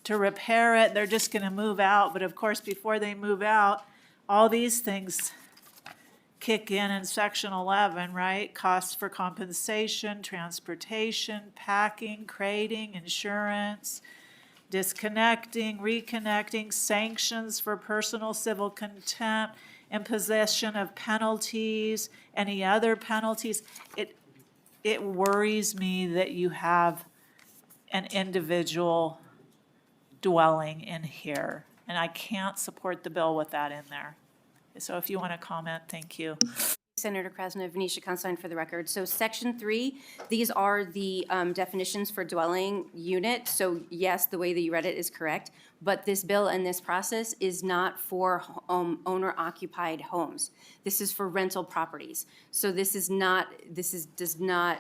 M: to repair it. They're just gonna move out. But of course, before they move out, all these things kick in Section 11, right? Costs for compensation, transportation, packing, crating, insurance, disconnecting, reconnecting, sanctions for personal civil contempt, imposition of penalties, any other penalties. It worries me that you have an individual dwelling in here, and I can't support the bill with that in there. So if you want to comment, thank you.
I: Senator Krasner, Venetia Constein for the record. So Section 3, these are the definitions for dwelling unit. So yes, the way that you read it is correct, but this bill and this process is not for owner-occupied homes. This is for rental properties. So does not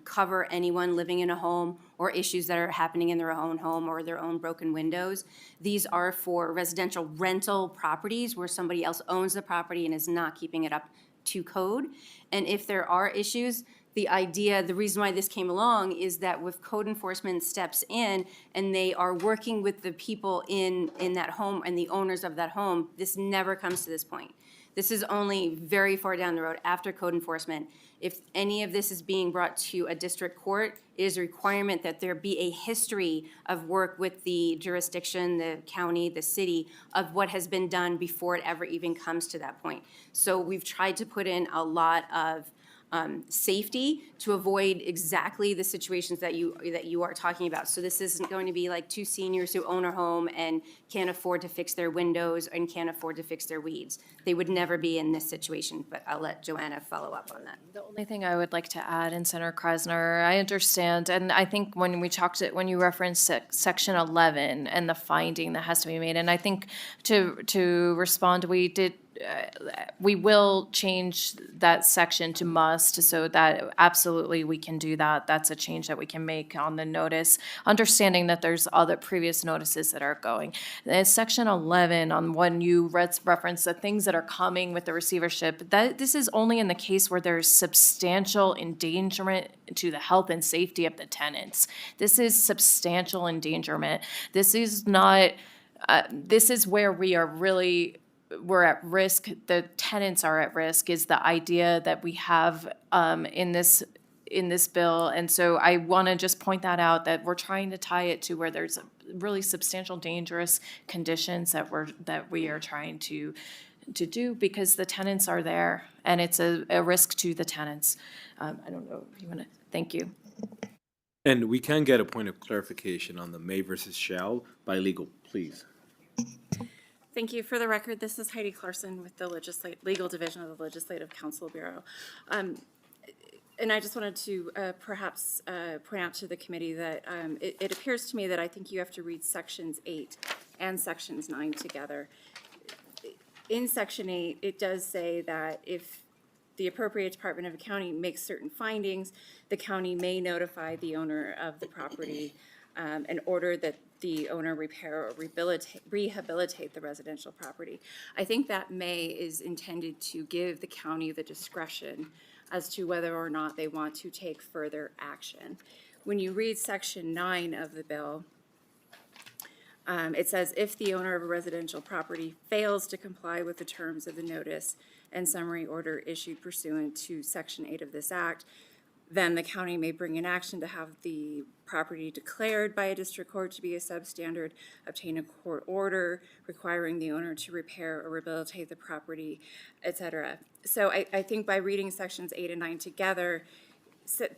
I: cover anyone living in a home or issues that are happening in their own home or their own broken windows. These are for residential rental properties where somebody else owns the property and is not keeping it up to code. And if there are issues, the reason why this came along is that with code enforcement steps in and they are working with the people in that home and the owners of that home, this never comes to this point. This is only very far down the road after code enforcement. If any of this is being brought to a district court, It is a requirement that there be a history of work with the jurisdiction, the county, the city, of what has been done before it ever even comes to that point. So we've tried to put in a lot of safety to avoid exactly the situations that you are talking about. So this isn't going to be like two seniors who own a home and can't afford to fix their windows and can't afford to fix their weeds. They would never be in this situation, but I'll let Joanna follow up on that.
J: The only thing I would like to add, in Senator Krasner, I understand, and I think when you referenced section 11 and the finding that has to be made, and I think to respond, we will change that section to must, so that absolutely we can do that. That's a change that we can make on the notice, understanding that there's other previous notices that are going. And section 11, on when you reference the things that are coming with the receivership, that this is only in the case where there's substantial endangerment to the health and safety of the tenants. This is substantial endangerment. This is not, this is where we're at risk, the tenants are at risk, is the idea that we have in this bill. And so I want to just point that out, that we're trying to tie it to where there's really substantial dangerous conditions that we are trying to do, because the tenants are there and it's a risk to the tenants. I don't know if you want to, thank you.
A: And we can get a point of clarification on the may versus shall by legal, please.
O: Thank you. For the record, this is Heidi Clarkson with the Legal Division of the Legislative Counsel Bureau. And I just wanted to perhaps point out to the committee that it appears to me that I think you have to read sections 8 and sections 9 together. In section 8, it does say that if the appropriate department of accounting makes certain findings, the county may notify the owner of the property in order that the owner repair or rehabilitate the residential property. I think that may is intended to give the county the discretion as to whether or not they want to take further action. When you read section 9 of the bill, it says, if the owner of a residential property fails to comply with the terms of the notice and summary order issued pursuant to section 8 of this act, then the county may bring an action to have the property declared by a district court to be a substandard, obtain a court order requiring the owner to repair or rehabilitate the property, et cetera. So I think by reading sections 8 and 9 together,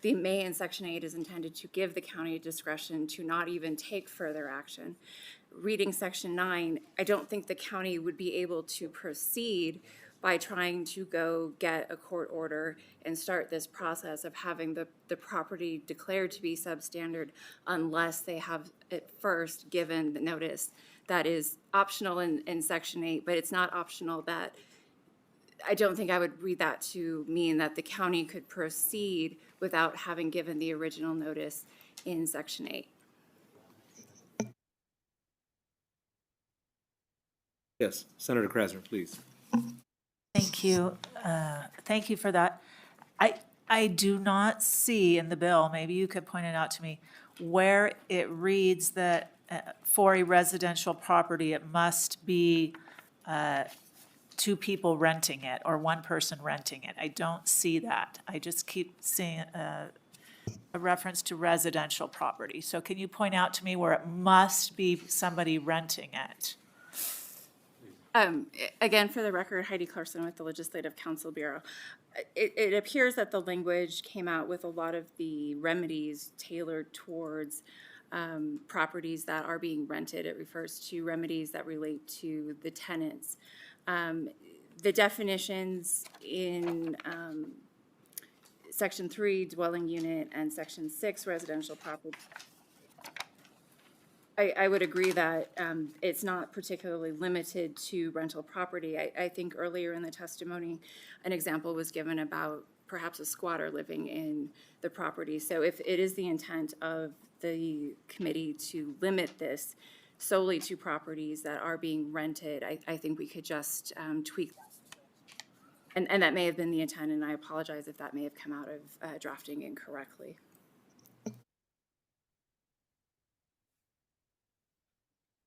O: the may in section 8 is intended to give the county discretion to not even take further action. Reading section 9, I don't think the county would be able to proceed by trying to go get a court order and start this process of having the property declared to be substandard unless they have at first given the notice. That is optional in section 8, but it's not optional. That I don't think I would read that to mean that the county could proceed without having given the original notice in section 8.
A: Yes, Senator Krasner, please.
M: Thank you. Thank you for that. I do not see in the bill, maybe you could point it out to me, where it reads that for a residential property, it must be two people renting it or one person renting it. I don't see that. I just keep seeing a reference to residential property. So can you point out to me where it must be somebody renting it?
O: Again, for the record, Heidi Clarkson with the Legislative Counsel Bureau. It appears that the language came out with a lot of the remedies tailored towards properties that are being rented. It refers to remedies that relate to the tenants. The definitions in Section 3, dwelling unit, and Section 6, residential property, I would agree that it's not particularly limited to rental property. I think earlier in the testimony, an example was given about perhaps a squatter living in the property. So if it is the intent of the committee to limit this solely to properties that are being rented, I think we could just tweak that. And that may have been the intent, and I apologize if that may have come out of drafting incorrectly.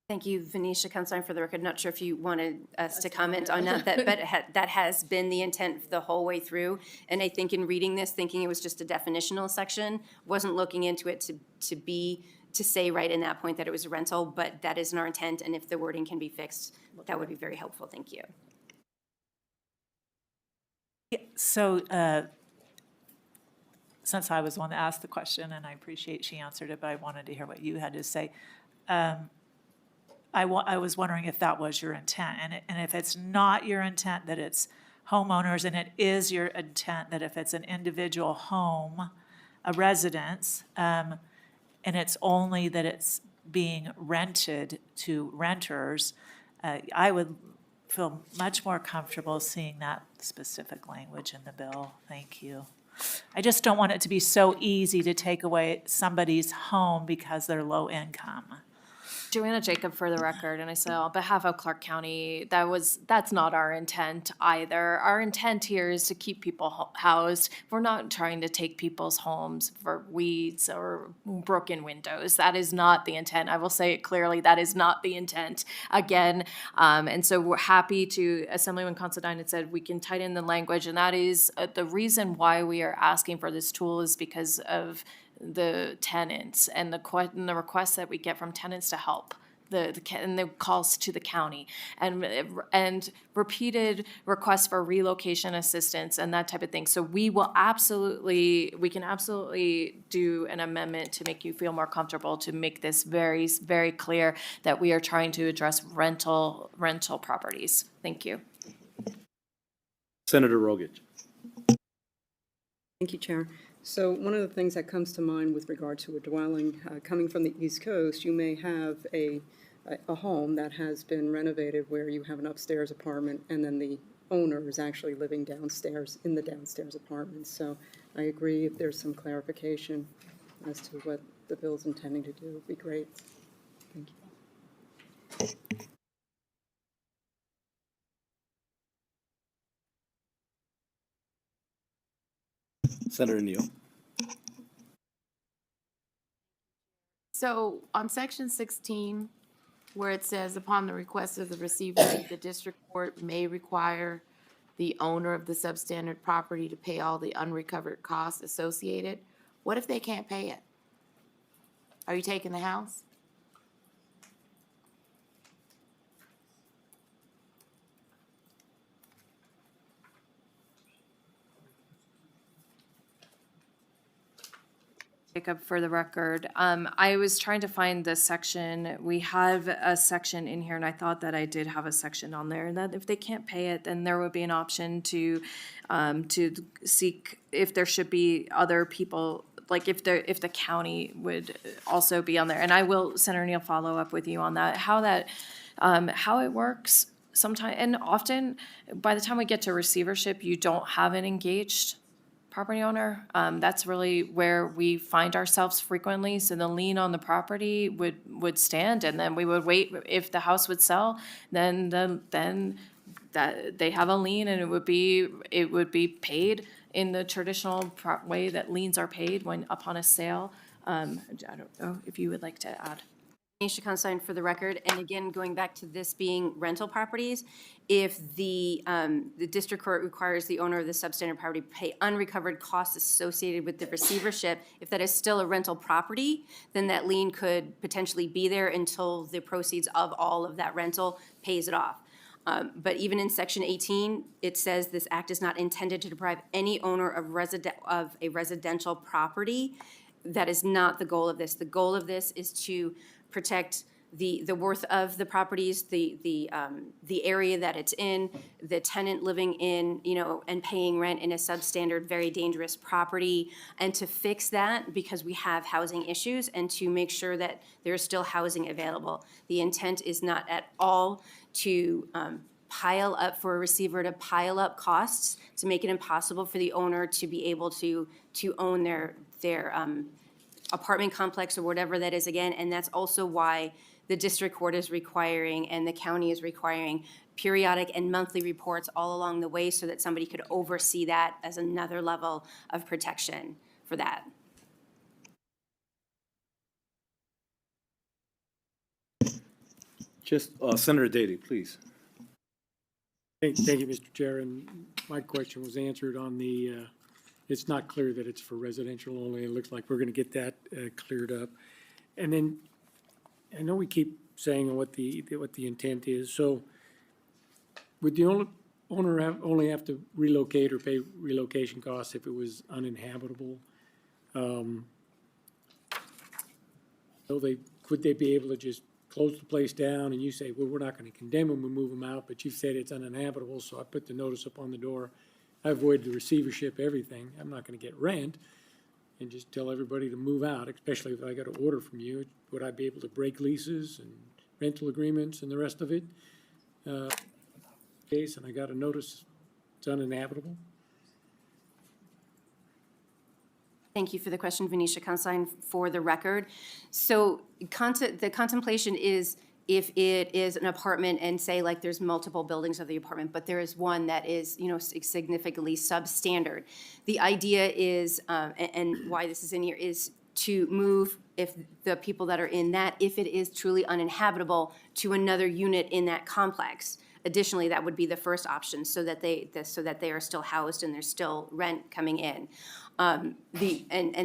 I: Thank you, Venetia Consign, for the record. Not sure if you wanted us to comment on that, but that has been the intent the whole way through. And I think in reading this, thinking it was just a definitional section, wasn't looking into it to say right in that point that it was a rental, but that isn't our intent. And if the wording can be fixed, that would be very helpful. Thank you.
M: So since I was the one that asked the question, and I appreciate she answered it, but I wanted to hear what you had to say. I was wondering if that was your intent, and if it's not your intent that it's homeowners, and it is your intent that if it's an individual home, a residence, and it's only that it's being rented to renters, I would feel much more comfortable seeing that specific language in the bill. Thank you. I just don't want it to be so easy to take away somebody's home because they're low income.
J: Joanna Jacob for the record, and I say on behalf of Clark County, that's not our intent either. Our intent here is to keep people housed. We're not trying to take people's homes for weeds or broken windows. That is not the intent. I will say it clearly, that is not the intent again. And so we're happy to, Assemblyman Considine had said, we can tighten the language, and that is the reason why we are asking for this tool is because of the tenants and the requests that we get from tenants to help and the calls to the county and repeated requests for relocation assistance and that type of thing. So we can absolutely do an amendment to make you feel more comfortable, to make this very, very clear that we are trying to address rental properties. Thank you.
A: Senator Rogich.
C: Thank you, Chair. So one of the things that comes to mind with regard to a dwelling, coming from the East Coast, you may have a home that has been renovated where you have an upstairs apartment and then the owner is actually living downstairs in the downstairs apartment. So I agree, if there's some clarification as to what the bill's intending to do, would be great. Thank you.
A: Senator Neal.
P: So on section 16, where it says upon the request of the receiver, the district court may require the owner of the substandard property to pay all the unrecovered costs associated. What if they can't pay it? Are you taking the house?
J: Jacob for the record. I was trying to find the section. We have a section in here, and I thought that I did have a section on there, that if they can't pay it, then there would be an option to seek if there should be other people, like if the county would also be on there. And I will, Senator Neal, follow up with you on that, how it works sometimes, and often by the time we get to receivership, you don't have an engaged property owner. That's really where we find ourselves frequently. So the lien on the property would stand, and then we would wait. If the house would sell, then that they have a lien, and it would be paid in the traditional way that liens are paid upon a sale. I don't know if you would like to add.
I: Nisha Consign for the record, and again, going back to this being rental properties, if the district court requires the owner of the substandard property to pay unrecovered costs associated with the receivership, if that is still a rental property, then that lien could potentially be there until the proceeds of all of that rental pays it off. But even in section 18, it says this act is not intended to deprive any owner of a residential property. That is not the goal of this. The goal of this is to protect the worth of the properties, the area that it's in, the tenant living in, and paying rent in a substandard, very dangerous property, and to fix that because we have housing issues, and to make sure that there's still housing available. The intent is not at all to pile up for a receiver to pile up costs to make it impossible for the owner to be able to own their apartment complex or whatever that is again. And that's also why the district court is requiring and the county is requiring periodic and monthly reports all along the way so that somebody could oversee that as another level of protection for that.
A: Just, Senator Daley, please.
E: Thank you, Mr. Chair, and my question was answered on the, it's not clear that it's for residential only. It looks like we're gonna get that cleared up. And then, I know we keep saying what the intent is, so would the owner only have to relocate or pay relocation costs if it was uninhabitable? Could they be able to just close the place down and you say, well, we're not gonna condemn them, we'll move them out, but you said it's uninhabitable, so I put the notice up on the door. I avoid the receivership, everything. I'm not gonna get rent and just tell everybody to move out, especially if I got an order from you. Would I be able to break leases and rental agreements and the rest of it? Case, and I got a notice it's uninhabitable?
I: Thank you for the question, Venetia Consign, for the record. So the contemplation is if it is an apartment and say like there's multiple buildings of the apartment, but there is one that is, significantly substandard. The idea is, and why this is in here, is to move if the people that are in that, if it is truly uninhabitable, to another unit in that complex. Additionally, that would be the first option, so that they are still housed and there's still rent coming in. And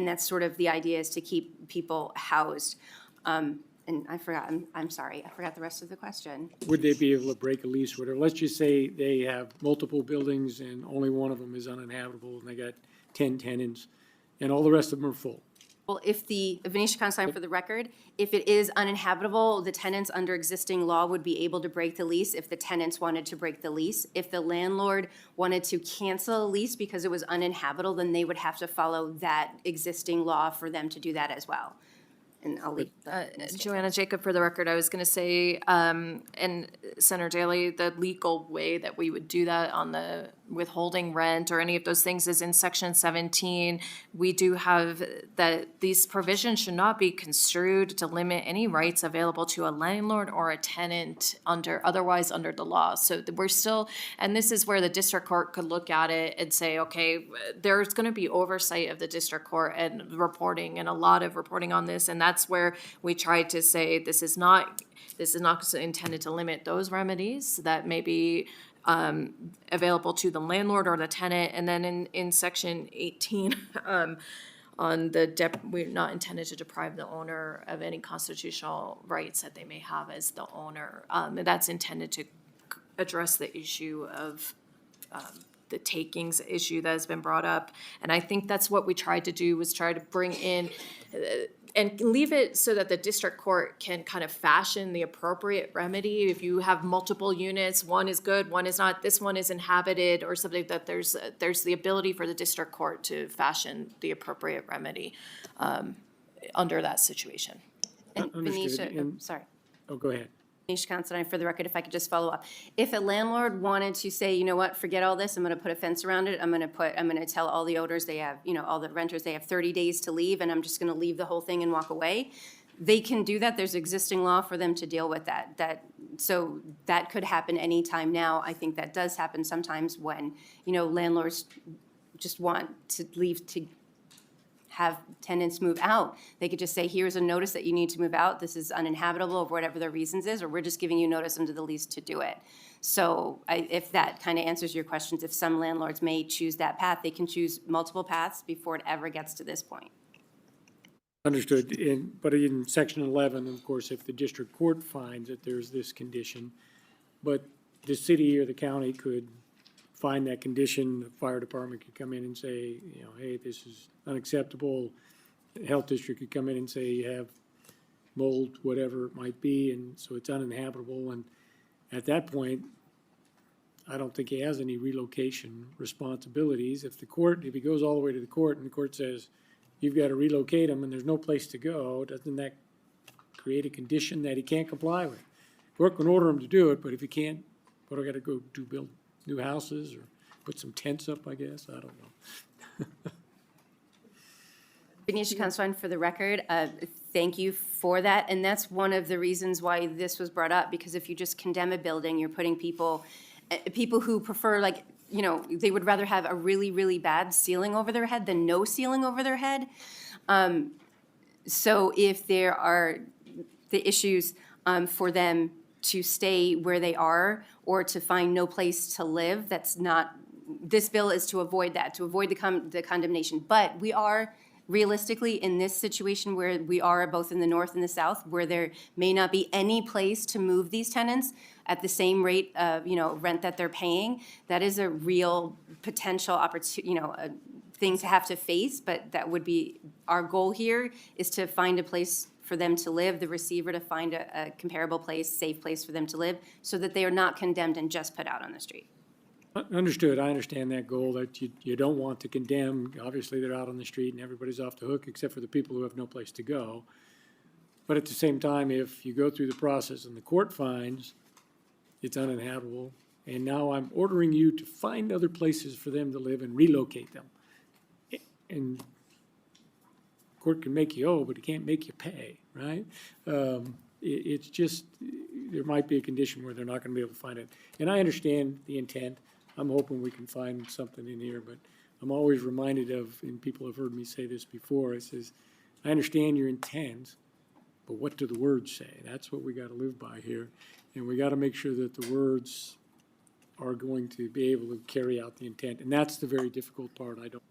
I: that's sort of the idea, is to keep people housed. And I forgot, I'm sorry, I forgot the rest of the question.
E: Would they be able to break a lease or whatever? Let's just say they have multiple buildings and only one of them is uninhabitable and they got 10 tenants and all the rest of them are full.
I: Well, if Venetia Consign, for the record, if it is uninhabitable, the tenants under existing law would be able to break the lease if the tenants wanted to break the lease. If the landlord wanted to cancel a lease because it was uninhabitable, then they would have to follow that existing law for them to do that as well. And I'll leave.
J: Joanna Jacob, for the record, I was going to say, and Senator Daley, the legal way that we would do that on the withholding rent or any of those things is in Section 17. We do have that these provisions should not be construed to limit any rights available to a landlord or a tenant otherwise under the law. So we're still, and this is where the district court could look at it and say, okay, there's going to be oversight of the district court and reporting, and a lot of reporting on this, and that's where we tried to say this is not intended to limit those remedies that may be available to the landlord or the tenant. And then in Section 18, on we're not intended to deprive the owner of any constitutional rights that they may have as the owner. And that's intended to address the issue of the takings issue that has been brought up. And I think that's what we tried to do, was try to bring in and leave it so that the district court can kind of fashion the appropriate remedy. If you have multiple units, one is good, one is not, this one is inhabited or something, that there's the ability for the district court to fashion the appropriate remedy under that situation.
I: And Venetia, sorry.
E: Oh, go ahead.
I: Venetia Considine, for the record, if I could just follow up. If a landlord wanted to say, you know what, forget all this, I'm gonna put a fence around it, I'm gonna tell all the owners they have, all the renters, they have 30 days to leave, and I'm just gonna leave the whole thing and walk away, they can do that. There's existing law for them to deal with that. So that could happen anytime now. I think that does happen sometimes when, landlords just want to leave to have tenants move out. They could just say, here's a notice that you need to move out. This is uninhabitable, or whatever their reasons is, or we're just giving you notice under the lease to do it. So if that kind of answers your questions, if some landlords may choose that path, they can choose multiple paths before it ever gets to this point.
E: Understood. But in Section 11, of course, if the district court finds that there's this condition, but the city or the county could find that condition, the fire department could come in and say, hey, this is unacceptable. The health district could come in and say you have mold, whatever it might be, and so it's uninhabitable. And at that point, I don't think he has any relocation responsibilities. If he goes all the way to the court and the court says, you've got to relocate him and there's no place to go, doesn't that create a condition that he can't comply with? Court can order him to do it, but if he can't, what do I got to go do, build new houses or put some tents up, I guess? I don't know.
I: Venetia Considine, for the record, thank you for that. And that's one of the reasons why this was brought up, because if you just condemn a building, you're putting people who prefer, they would rather have a really, really bad ceiling over their head than no ceiling over their head. So if there are the issues for them to stay where they are or to find no place to live. That's not, this bill is to avoid that, to avoid the condemnation. But we are realistically in this situation where we are both in the north and the south, where there may not be any place to move these tenants at the same rate of, rent that they're paying. That is a real potential opportunity, a thing to have to face, but that would be, our goal here is to find a place for them to live, the receiver to find a comparable place, safe place for them to live, so that they are not condemned and just put out on the street.
E: Understood. I understand that goal, that you don't want to condemn. Obviously, they're out on the street and everybody's off the hook except for the people who have no place to go. But at the same time, if you go through the process and the court finds it's uninhabitable, and now I'm ordering you to find other places for them to live and relocate them. And court can make you owe, but it can't make you pay, right? It's just, there might be a condition where they're not gonna be able to find it. And I understand the intent. I'm hoping we can find something in here, but I'm always reminded of, and people have heard me say this before, it says, I understand your intent, but what do the words say? That's what we gotta live by here. And we gotta make sure that the words are going to be able to carry out the intent. And that's the very difficult part. I don't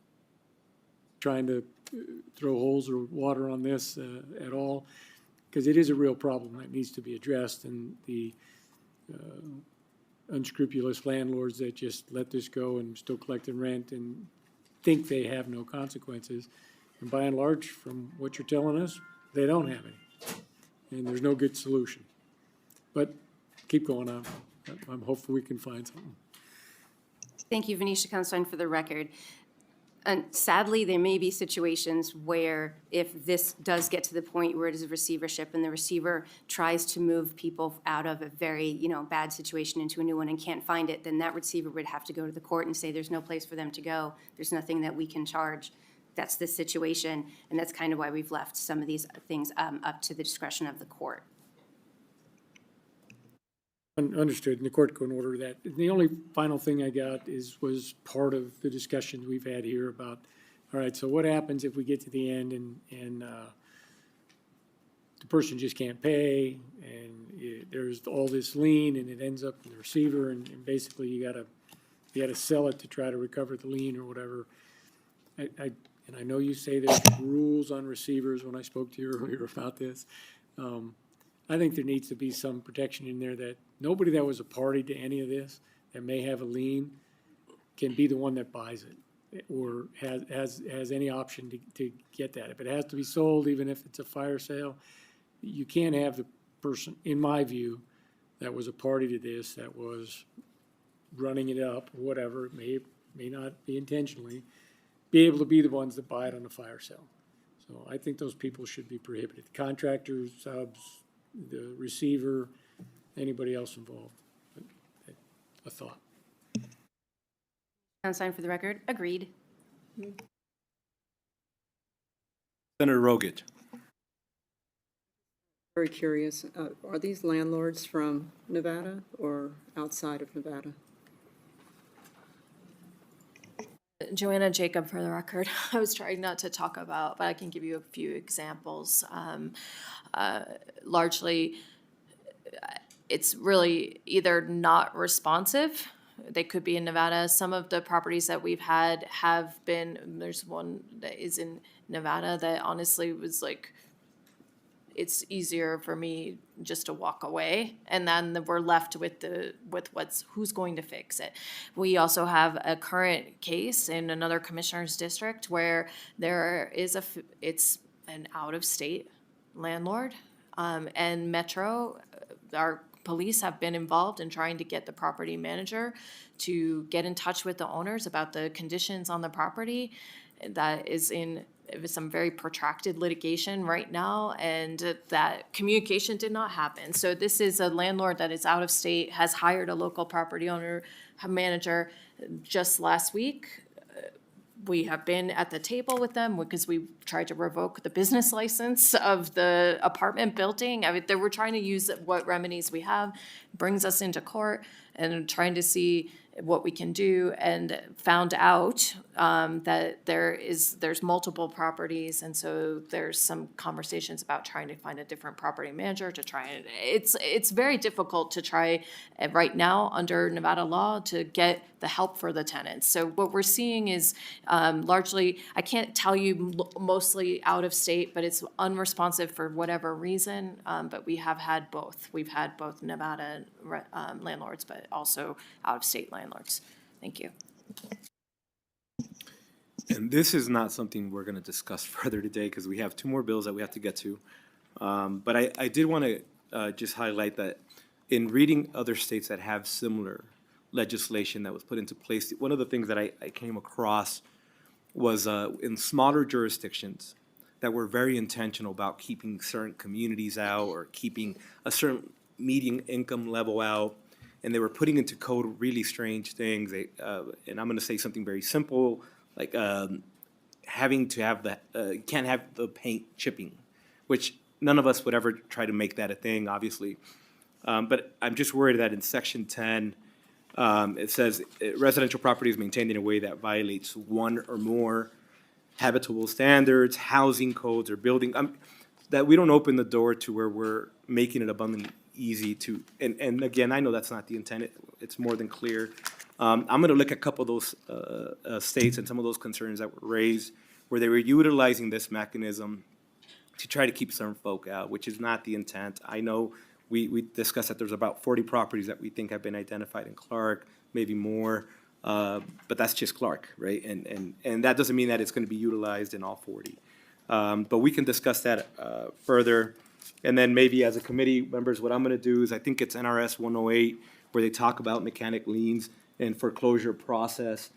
E: trying to throw holes or water on this at all, because it is a real problem that needs to be addressed. And the unscrupulous landlords that just let this go and still collecting rent and think they have no consequences. And by and large, from what you're telling us, they don't have any. And there's no good solution. But keep going on. I'm hopeful we can find something.
I: Thank you, Venetia Constein, for the record. And sadly, there may be situations where if this does get to the point where it is a receivership and the receiver tries to move people out of a very, bad situation into a new one and can't find it, then that receiver would have to go to the court and say there's no place for them to go. There's nothing that we can charge. That's the situation, and that's kind of why we've left some of these things up to the discretion of the court.
E: Understood, and the court can order that. The only final thing I got was part of the discussion we've had here about, all right, so what happens if we get to the end and the person just can't pay, and there's all this lien, and it ends up in the receiver, and basically you gotta sell it to try to recover the lien or whatever. And I know you say there's rules on receivers when I spoke to you earlier about this. I think there needs to be some protection in there that nobody that was a party to any of this that may have a lien can be the one that buys it or has any option to get that. If it has to be sold, even if it's a fire sale, you can't have the person, in my view, that was a party to this, that was running it up, or whatever, it may not be intentionally, be able to be the ones that buy it on a fire sale. So I think those people should be prohibited. Contractors, subs, the receiver, anybody else involved. A thought.
I: Constein, for the record, agreed.
A: Senator Rogich.
C: Very curious, are these landlords from Nevada or outside of Nevada?
J: Joanna Jacob, for the record. I was trying not to talk about, but I can give you a few examples. Largely, it's really either not responsive. They could be in Nevada. Some of the properties that we've had have been, there's one that is in Nevada that honestly was like, it's easier for me just to walk away, and then we're left with who's going to fix it. We also have a current case in another commissioner's district where there is it's an out-of-state landlord, and Metro, our police have been involved in trying to get the property manager to get in touch with the owners about the conditions on the property. That is in some very protracted litigation right now, and that communication did not happen. So this is a landlord that is out of state, has hired a local property owner manager just last week. We have been at the table with them because we tried to revoke the business license of the apartment building. I mean, they were trying to use what remedies we have, brings us into court, and trying to see what we can do, and found out that there's multiple properties, and so there's some conversations about trying to find a different property manager to try and, it's very difficult to try right now under Nevada law to get the help for the tenants. So what we're seeing is largely, I can't tell you mostly out of state, but it's unresponsive for whatever reason, but we have had both. We've had both Nevada landlords, but also out-of-state landlords. Thank you.
A: And this is not something we're going to discuss further today because we have two more bills that we have to get to. But I did want to just highlight that in reading other states that have similar legislation that was put into place, one of the things that I came across was in smaller jurisdictions that were very intentional about keeping certain communities out or keeping a certain median income level out, and they were putting into code really strange things. And I'm going to say something very simple, like having to have you can't have the paint chipping, which none of us would ever try to make that a thing, obviously. But I'm just worried that in Section 10, it says residential property is maintained in a way that violates one or more habitable standards, housing codes, or building, that we don't open the door to where we're making it abundantly easy to, and again, I know that's not the intent, it's more than clear. I'm gonna look at a couple of those states and some of those concerns that were raised, where they were utilizing this mechanism to try to keep certain folk out, which is not the intent. I know we discussed that there's about 40 properties that we think have been identified in Clark, maybe more, but that's just Clark, right? And that doesn't mean that it's gonna be utilized in all 40. But we can discuss that further. And then maybe as a committee members, what I'm gonna do is, I think it's NRS 108, where they talk about mechanic liens and foreclosure process.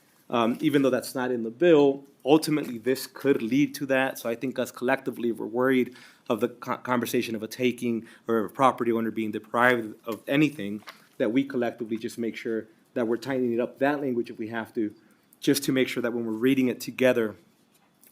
A: Even though that's not in the bill, ultimately this could lead to that. So I think us collectively, if we're worried of the conversation of a taking or a property owner being deprived of anything, that we collectively just make sure that we're tightening up that language if we have to, just to make sure that when we're reading it together,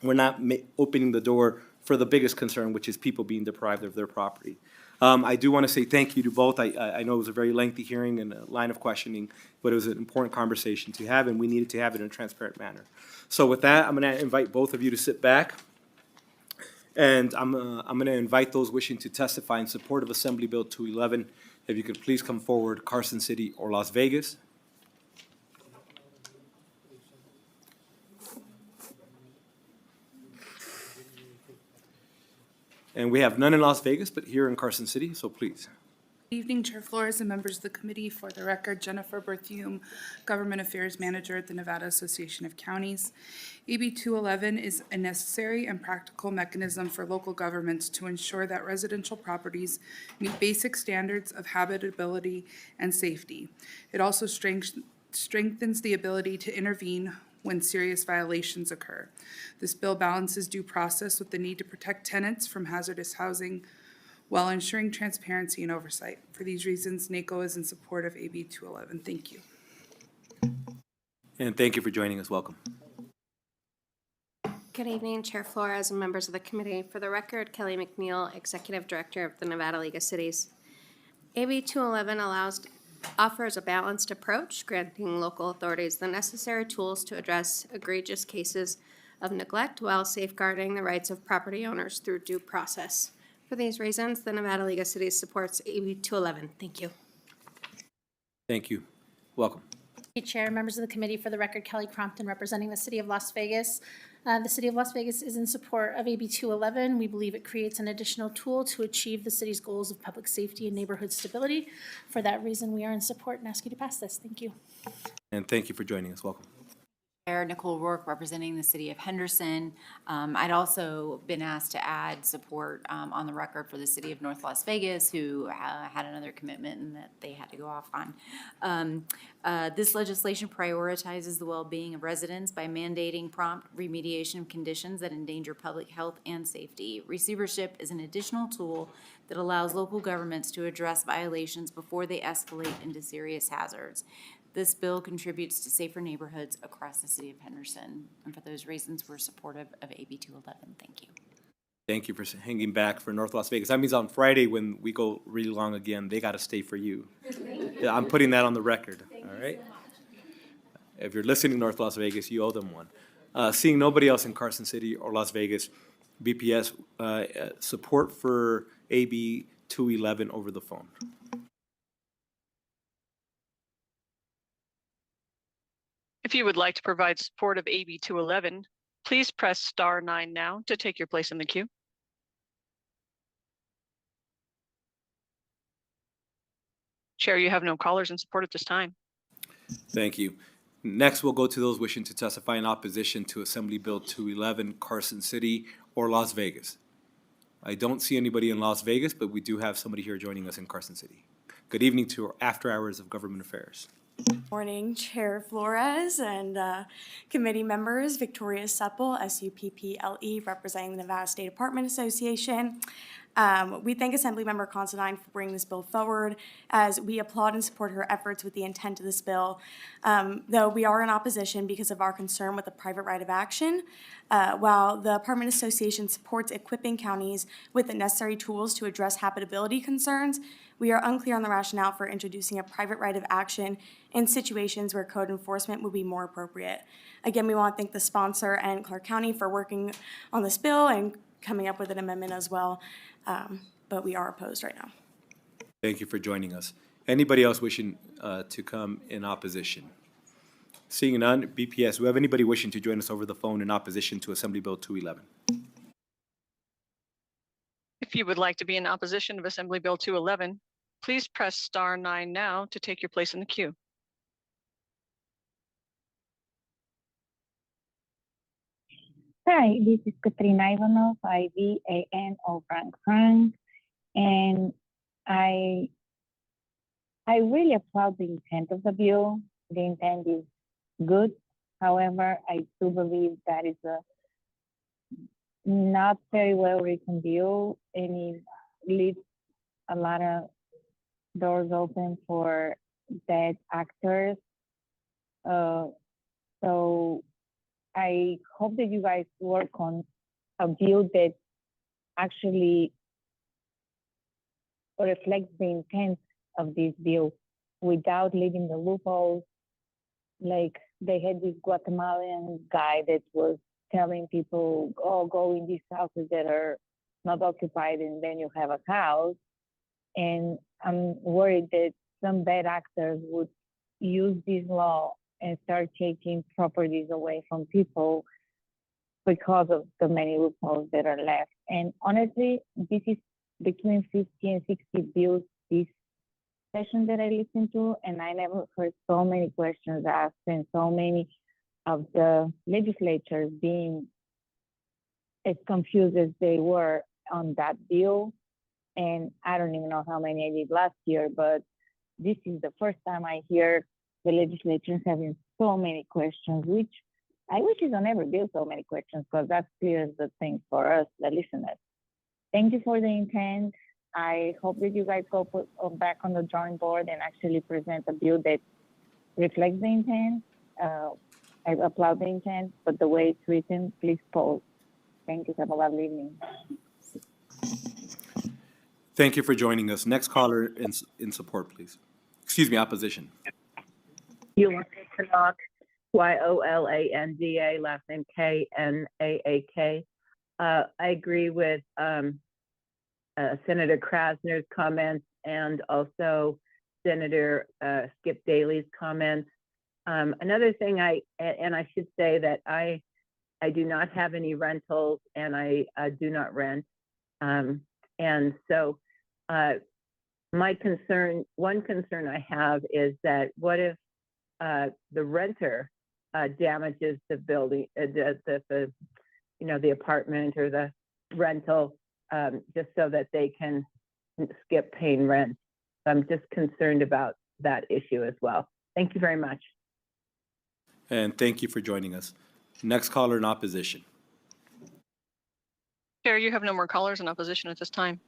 A: we're not opening the door for the biggest concern, which is people being deprived of their property. I do want to say thank you to both. I know it was a very lengthy hearing and a line of questioning, but it was an important conversation to have, and we needed to have it in a transparent manner. So with that, I'm going to invite both of you to sit back, and I'm going to invite those wishing to testify in support of Assembly Bill 211. If you could please come forward, Carson City or Las Vegas. And we have none in Las Vegas, but here in Carson City, so please.
Q: Good evening, Chair Flores and members of the committee. For the record, Jennifer Berthium, Government Affairs Manager at the Nevada Association of Counties. AB 211 is a necessary and practical mechanism for local governments to ensure that residential properties meet basic standards of habitability and safety. It also strengthens the ability to intervene when serious violations occur. This bill balances due process with the need to protect tenants from hazardous housing while ensuring transparency and oversight. For these reasons, NACO is in support of AB 211. Thank you.
A: And thank you for joining us. Welcome.
T: Good evening, Chair Flores and members of the committee. For the record, Kelly McNeil, Executive Director of the Nevada League of Cities. AB 211 offers a balanced approach, granting local authorities the necessary tools to address egregious cases of neglect while safeguarding the rights of property owners through due process. For these reasons, the Nevada League of Cities supports AB 211. Thank you.
A: Thank you. Welcome.
N: Thank you, Chair, members of the committee. For the record, Kelly Crompton representing the City of Las Vegas. The City of Las Vegas is in support of AB 211. We believe it creates an additional tool to achieve the city's goals of public safety and neighborhood stability. For that reason, we are in support and ask you to pass this. Thank you.
A: And thank you for joining us. Welcome.
V: Chair Nicole Rourke representing the City of Henderson. I'd also been asked to add support on the record for the City of North Las Vegas, who had another commitment and that they had to go off on. This legislation prioritizes the well-being of residents by mandating prompt remediation of conditions that endanger public health and safety. Receivership is an additional tool that allows local governments to address violations before they escalate into serious hazards. This bill contributes to safer neighborhoods across the City of Henderson. And for those reasons, we're supportive of AB 211. Thank you.
A: Thank you for hanging back for North Las Vegas. That means on Friday when we go really long again, they got to stay for you. Yeah, I'm putting that on the record. All right. If you're listening in North Las Vegas, you owe them one. Seeing nobody else in Carson City or Las Vegas, BPS, support for AB 211 over the phone.
W: If you would like to provide support of AB 211, please press *9 now to take your place in the queue. Chair, you have no callers in support at this time.
A: Thank you. Next, we'll go to those wishing to testify in opposition to Assembly Bill 211, Carson City or Las Vegas. I don't see anybody in Las Vegas, but we do have somebody here joining us in Carson City. Good evening to our After Hours of Government Affairs.
B: Morning, Chair Flores and committee members. Victoria Supple, SUPPLE, representing the Nevada State Apartment Association. We thank Assemblymember Considine for bringing this bill forward, as we applaud and support her efforts with the intent of this bill, though we are in opposition because of our concern with the private right of action. While the Apartment Association supports equipping counties with the necessary tools to address habitability concerns, we are unclear on the rationale for introducing a private right of action in situations where code enforcement would be more appropriate. Again, we want to thank the sponsor and Clark County for working on this bill and coming up with an amendment as well, but we are opposed right now.
A: Thank you for joining us. Anybody else wishing to come in opposition? Seeing none, BPS, do we have anybody wishing to join us over the phone in opposition to Assembly Bill 211?
W: If you would like to be in opposition of Assembly Bill 211, please press *9 now to take your place in the queue.
U: Hi, this is Katrina Ivanov, IVANO Frank, and I really applaud the intent of the bill. The intent is good. However, I do believe that is a not very well written bill, and it leaves a lot of doors open for bad actors. So I hope that you guys work on a bill that actually reflects the intent of this bill without leaving the loopholes. Like they had this Guatemalan guy that was telling people, oh, go in these houses that are not occupied and then you have a house. And I'm worried that some bad actors would use this law and start taking properties away from people because of the many loopholes that are left. And honestly, this is between 50 and 60 bills this session that I listened to, and I never heard so many questions asked and so many of the legislatures being as confused as they were on that bill. And I don't even know how many I did last year, but this is the first time I hear the legislature having so many questions, which I wish it don't ever be so many questions, because that clears the thing for us, the listeners. Thank you for the intent. I hope that you guys go back on the drawing board and actually present a bill that reflects the intent. I applaud the intent, but the way it's written, please pause. Thank you. Have a lovely evening.
A: Thank you for joining us. Next caller in support, please. Excuse me, opposition.
H: Yolanda Canuck, Yolanda, last name Knaak. I agree with Senator Krasner's comments and also Senator Skip Daly's comments. Another thing I should say that I do not have any rentals and I do not rent. And so one concern I have is that what if the renter damages the building, the apartment or the rental, just so that they can skip paying rent. I'm just concerned about that issue as well. Thank you very much.
A: And thank you for joining us. Next caller in opposition.
W: Chair, you have no more callers in opposition at this time.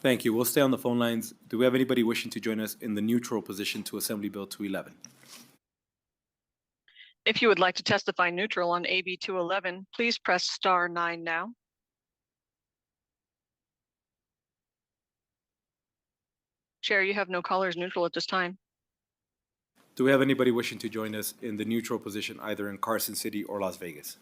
A: Thank you. We'll stay on the phone lines. Do we have anybody wishing to join us in the neutral position to Assembly Bill 211?
W: If you would like to testify neutral on AB 211, please press *9 now. Chair, you have no callers neutral at this time.
A: Do we have anybody wishing to join us in the neutral position, either in Carson City or Las Vegas?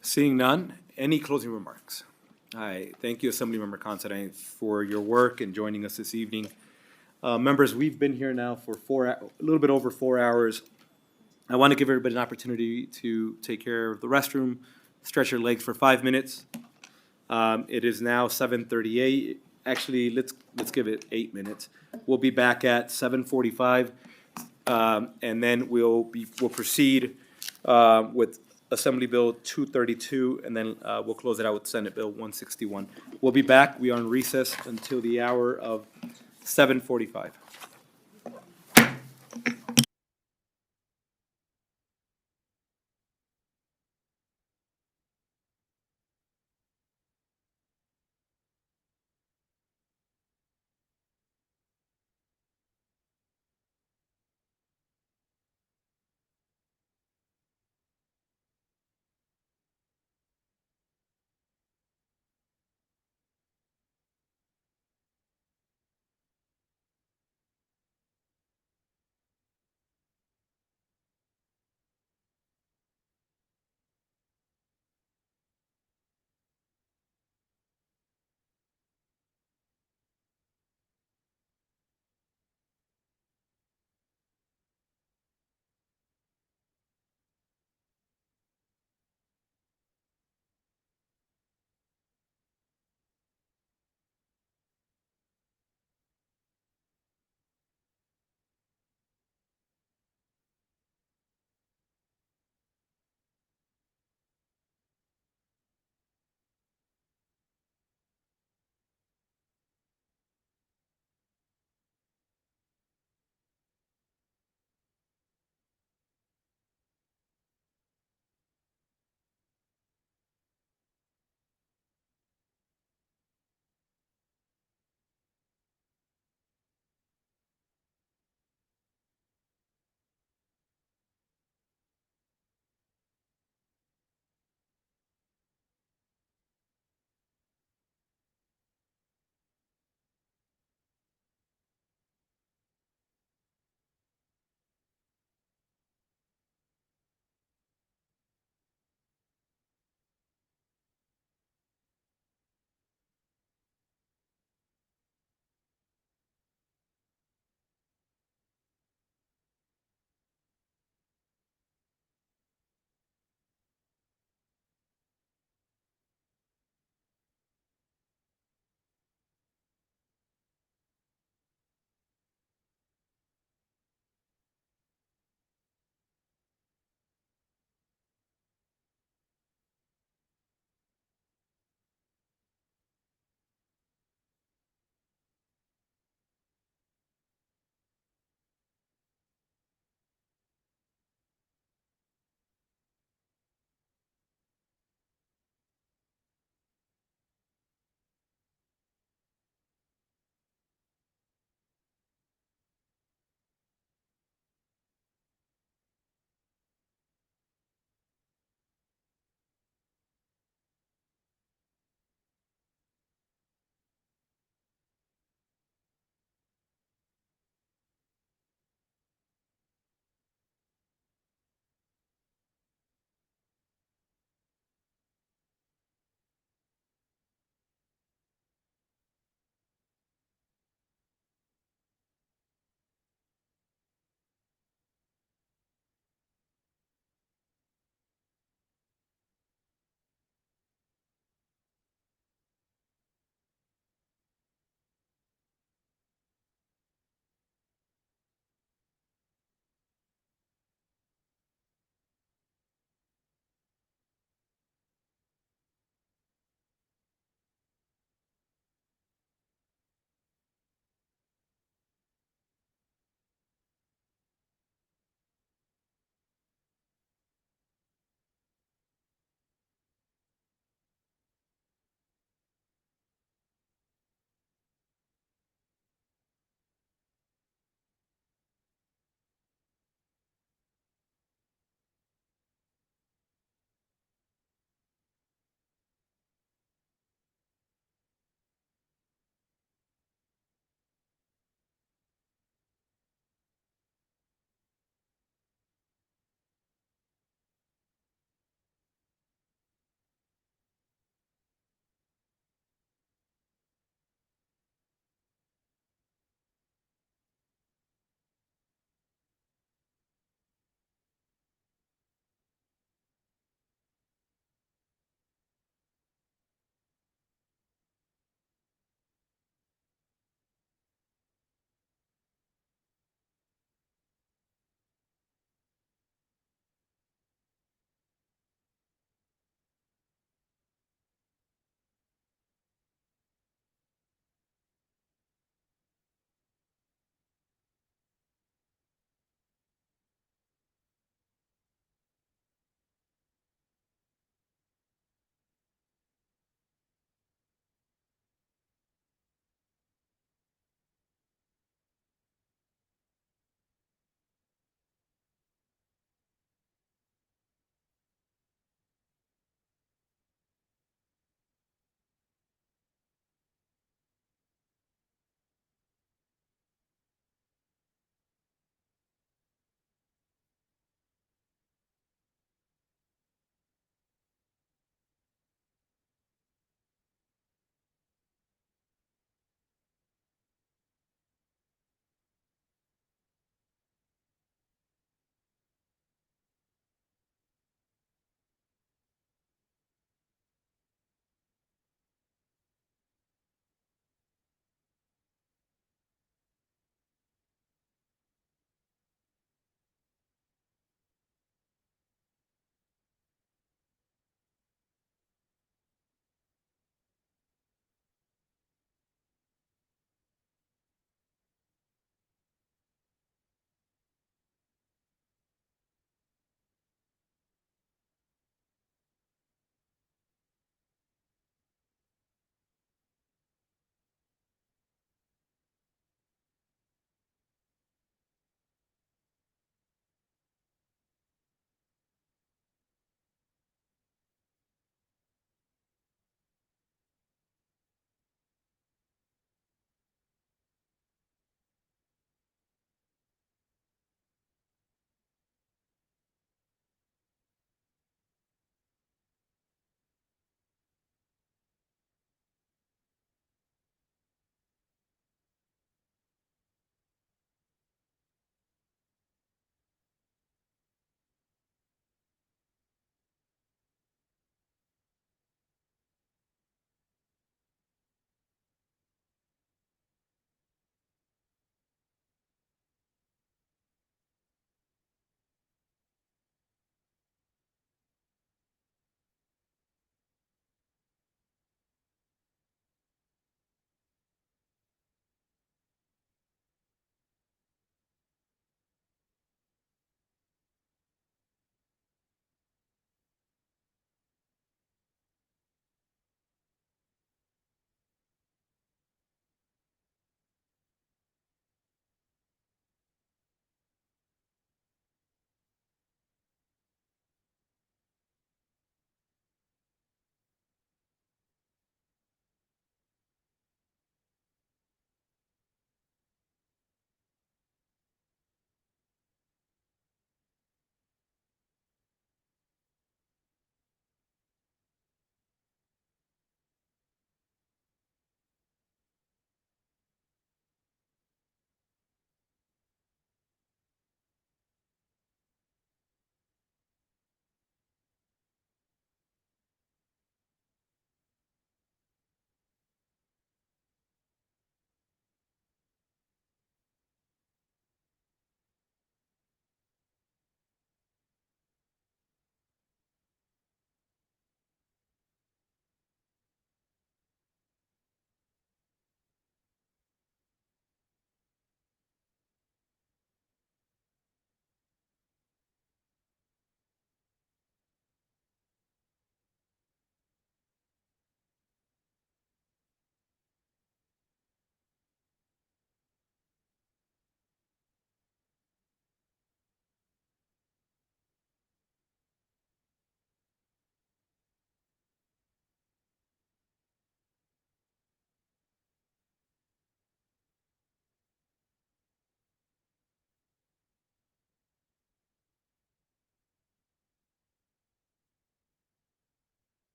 A: Seeing none, any closing remarks? Hi, thank you, Assemblymember Considine, for your work and joining us this evening. Members, we've been here now for a little bit over 4 hours. I want to give everybody an opportunity to take care of the restroom, stretch your legs for 5 minutes. It is now 7:38. Actually, let's give it 8 minutes. We'll be back at 7:45, and then we'll proceed with Assembly Bill 232, and then we'll close it out with Senate Bill 161. We'll be back. We are on recess until the hour of 7:45.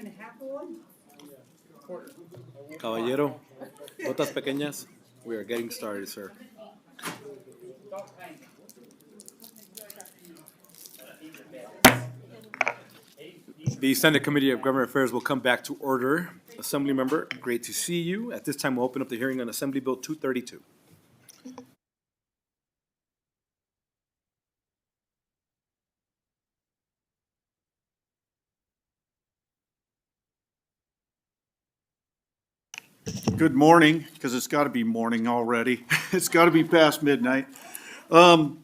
D: even half of one?
A: Caballero, botas pequeñas. We are getting started, sir. The Senate Committee of Government Affairs will come back to order. Assembly member, great to see you. At this time, we'll open up the hearing on Assembly Bill 232.
F: Good morning, because it's got to be morning already. It's got to be past midnight. I'm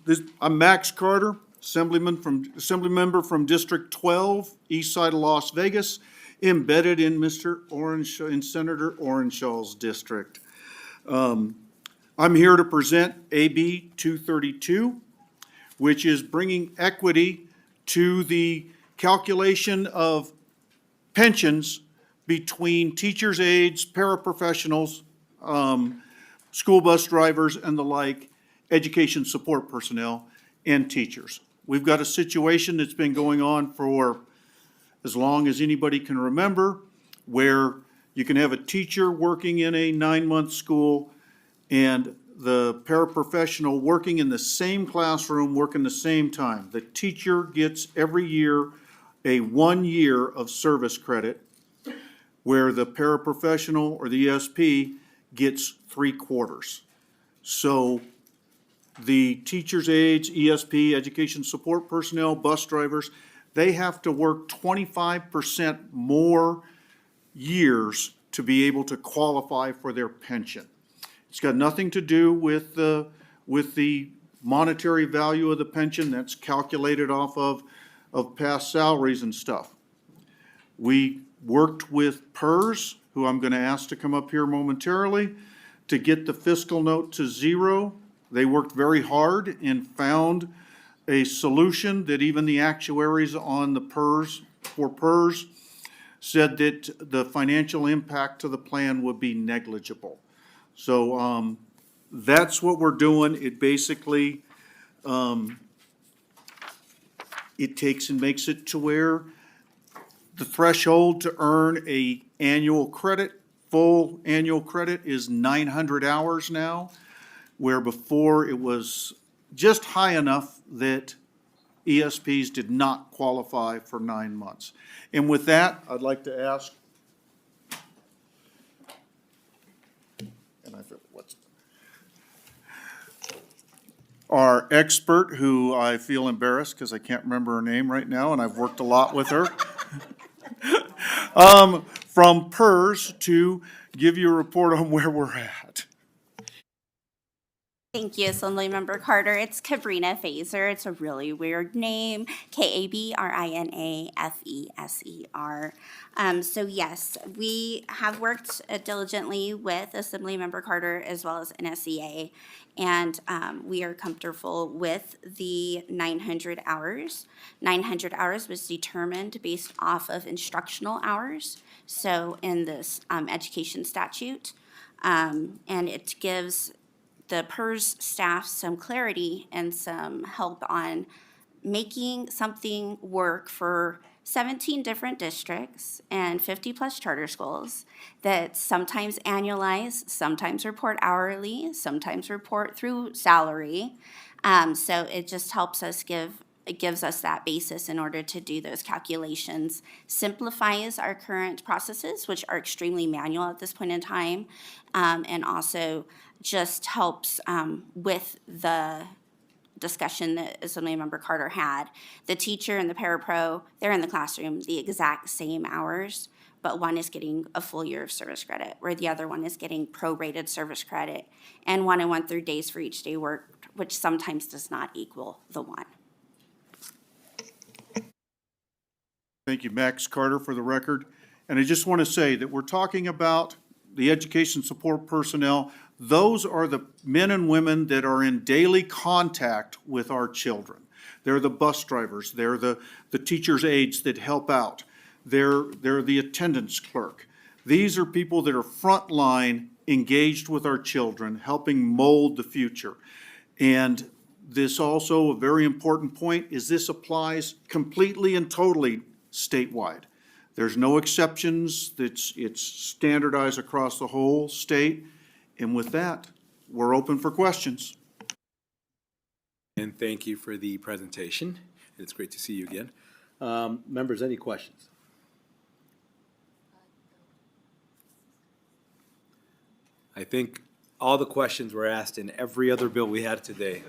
F: Max Carter, Assembly member from District 12, east side of Las Vegas, embedded in Senator Orenshaw's district. I'm here to present AB 232, which is bringing equity to the calculation of pensions between teachers' aides, paraprofessionals, school bus drivers, and the like, education support personnel, and teachers. We've got a situation that's been going on for as long as anybody can remember, where you can have a teacher working in a 9-month school and the paraprofessional working in the same classroom, working the same time. The teacher gets every year a 1 year of service credit, where the paraprofessional or the ESP gets 3/4. So the teachers' aides, ESP, education support personnel, bus drivers, they have to work 25% more years to be able to qualify for their pension. It's got nothing to do with the monetary value of the pension. That's calculated off of past salaries and stuff. We worked with PERS, who I'm going to ask to come up here momentarily, to get the fiscal note to 0. They worked very hard and found a solution that even the actuaries on the PERS said that the financial impact to the plan would be negligible. So that's what we're doing. It basically, it takes and makes it to where the threshold to earn a annual credit, full annual credit, is 900 hours now, where before it was just high enough that ESPs did not qualify for 9 months. And with that, I'd like to ask, our expert, who I feel embarrassed because I can't remember her name right now, and I've worked a lot with her, from PERS, to give you a report on where we're at.
G: Thank you, Assemblymember Carter. It's Cabrina Fazer. It's a really weird name, Kabrinafeser. So yes, we have worked diligently with Assemblymember Carter as well as NSEA, and we are comfortable with the 900 hours. 900 hours was determined based off of instructional hours, so in this education statute, and it gives the PERS staff some clarity and some help on making something work for 17 different districts and 50-plus charter schools that sometimes annualize, sometimes report hourly, sometimes report through salary. So it just helps us it gives us that basis in order to do those calculations, simplifies our current processes, which are extremely manual at this point in time, and also just helps with the discussion that Assemblymember Carter had. The teacher and the parapro, they're in the classroom the exact same hours, but one is getting a full year of service credit, where the other one is getting prorated service credit, and 1 and 1/3 days for each day worked, which sometimes does not equal the one.
F: Thank you, Max Carter, for the record. And I just want to say that we're talking about the education support personnel. Those are the men and women that are in daily contact with our children. They're the bus drivers. They're the teachers' aides that help out. They're the attendance clerk. These are people that are frontline, engaged with our children, helping mold the future. And this also, a very important point, is this applies completely and totally statewide. There's no exceptions. It's standardized across the whole state. And with that, we're open for questions.
A: And thank you for the presentation. It's great to see you again. Members, any questions? I think all the questions were asked in every other bill we had today.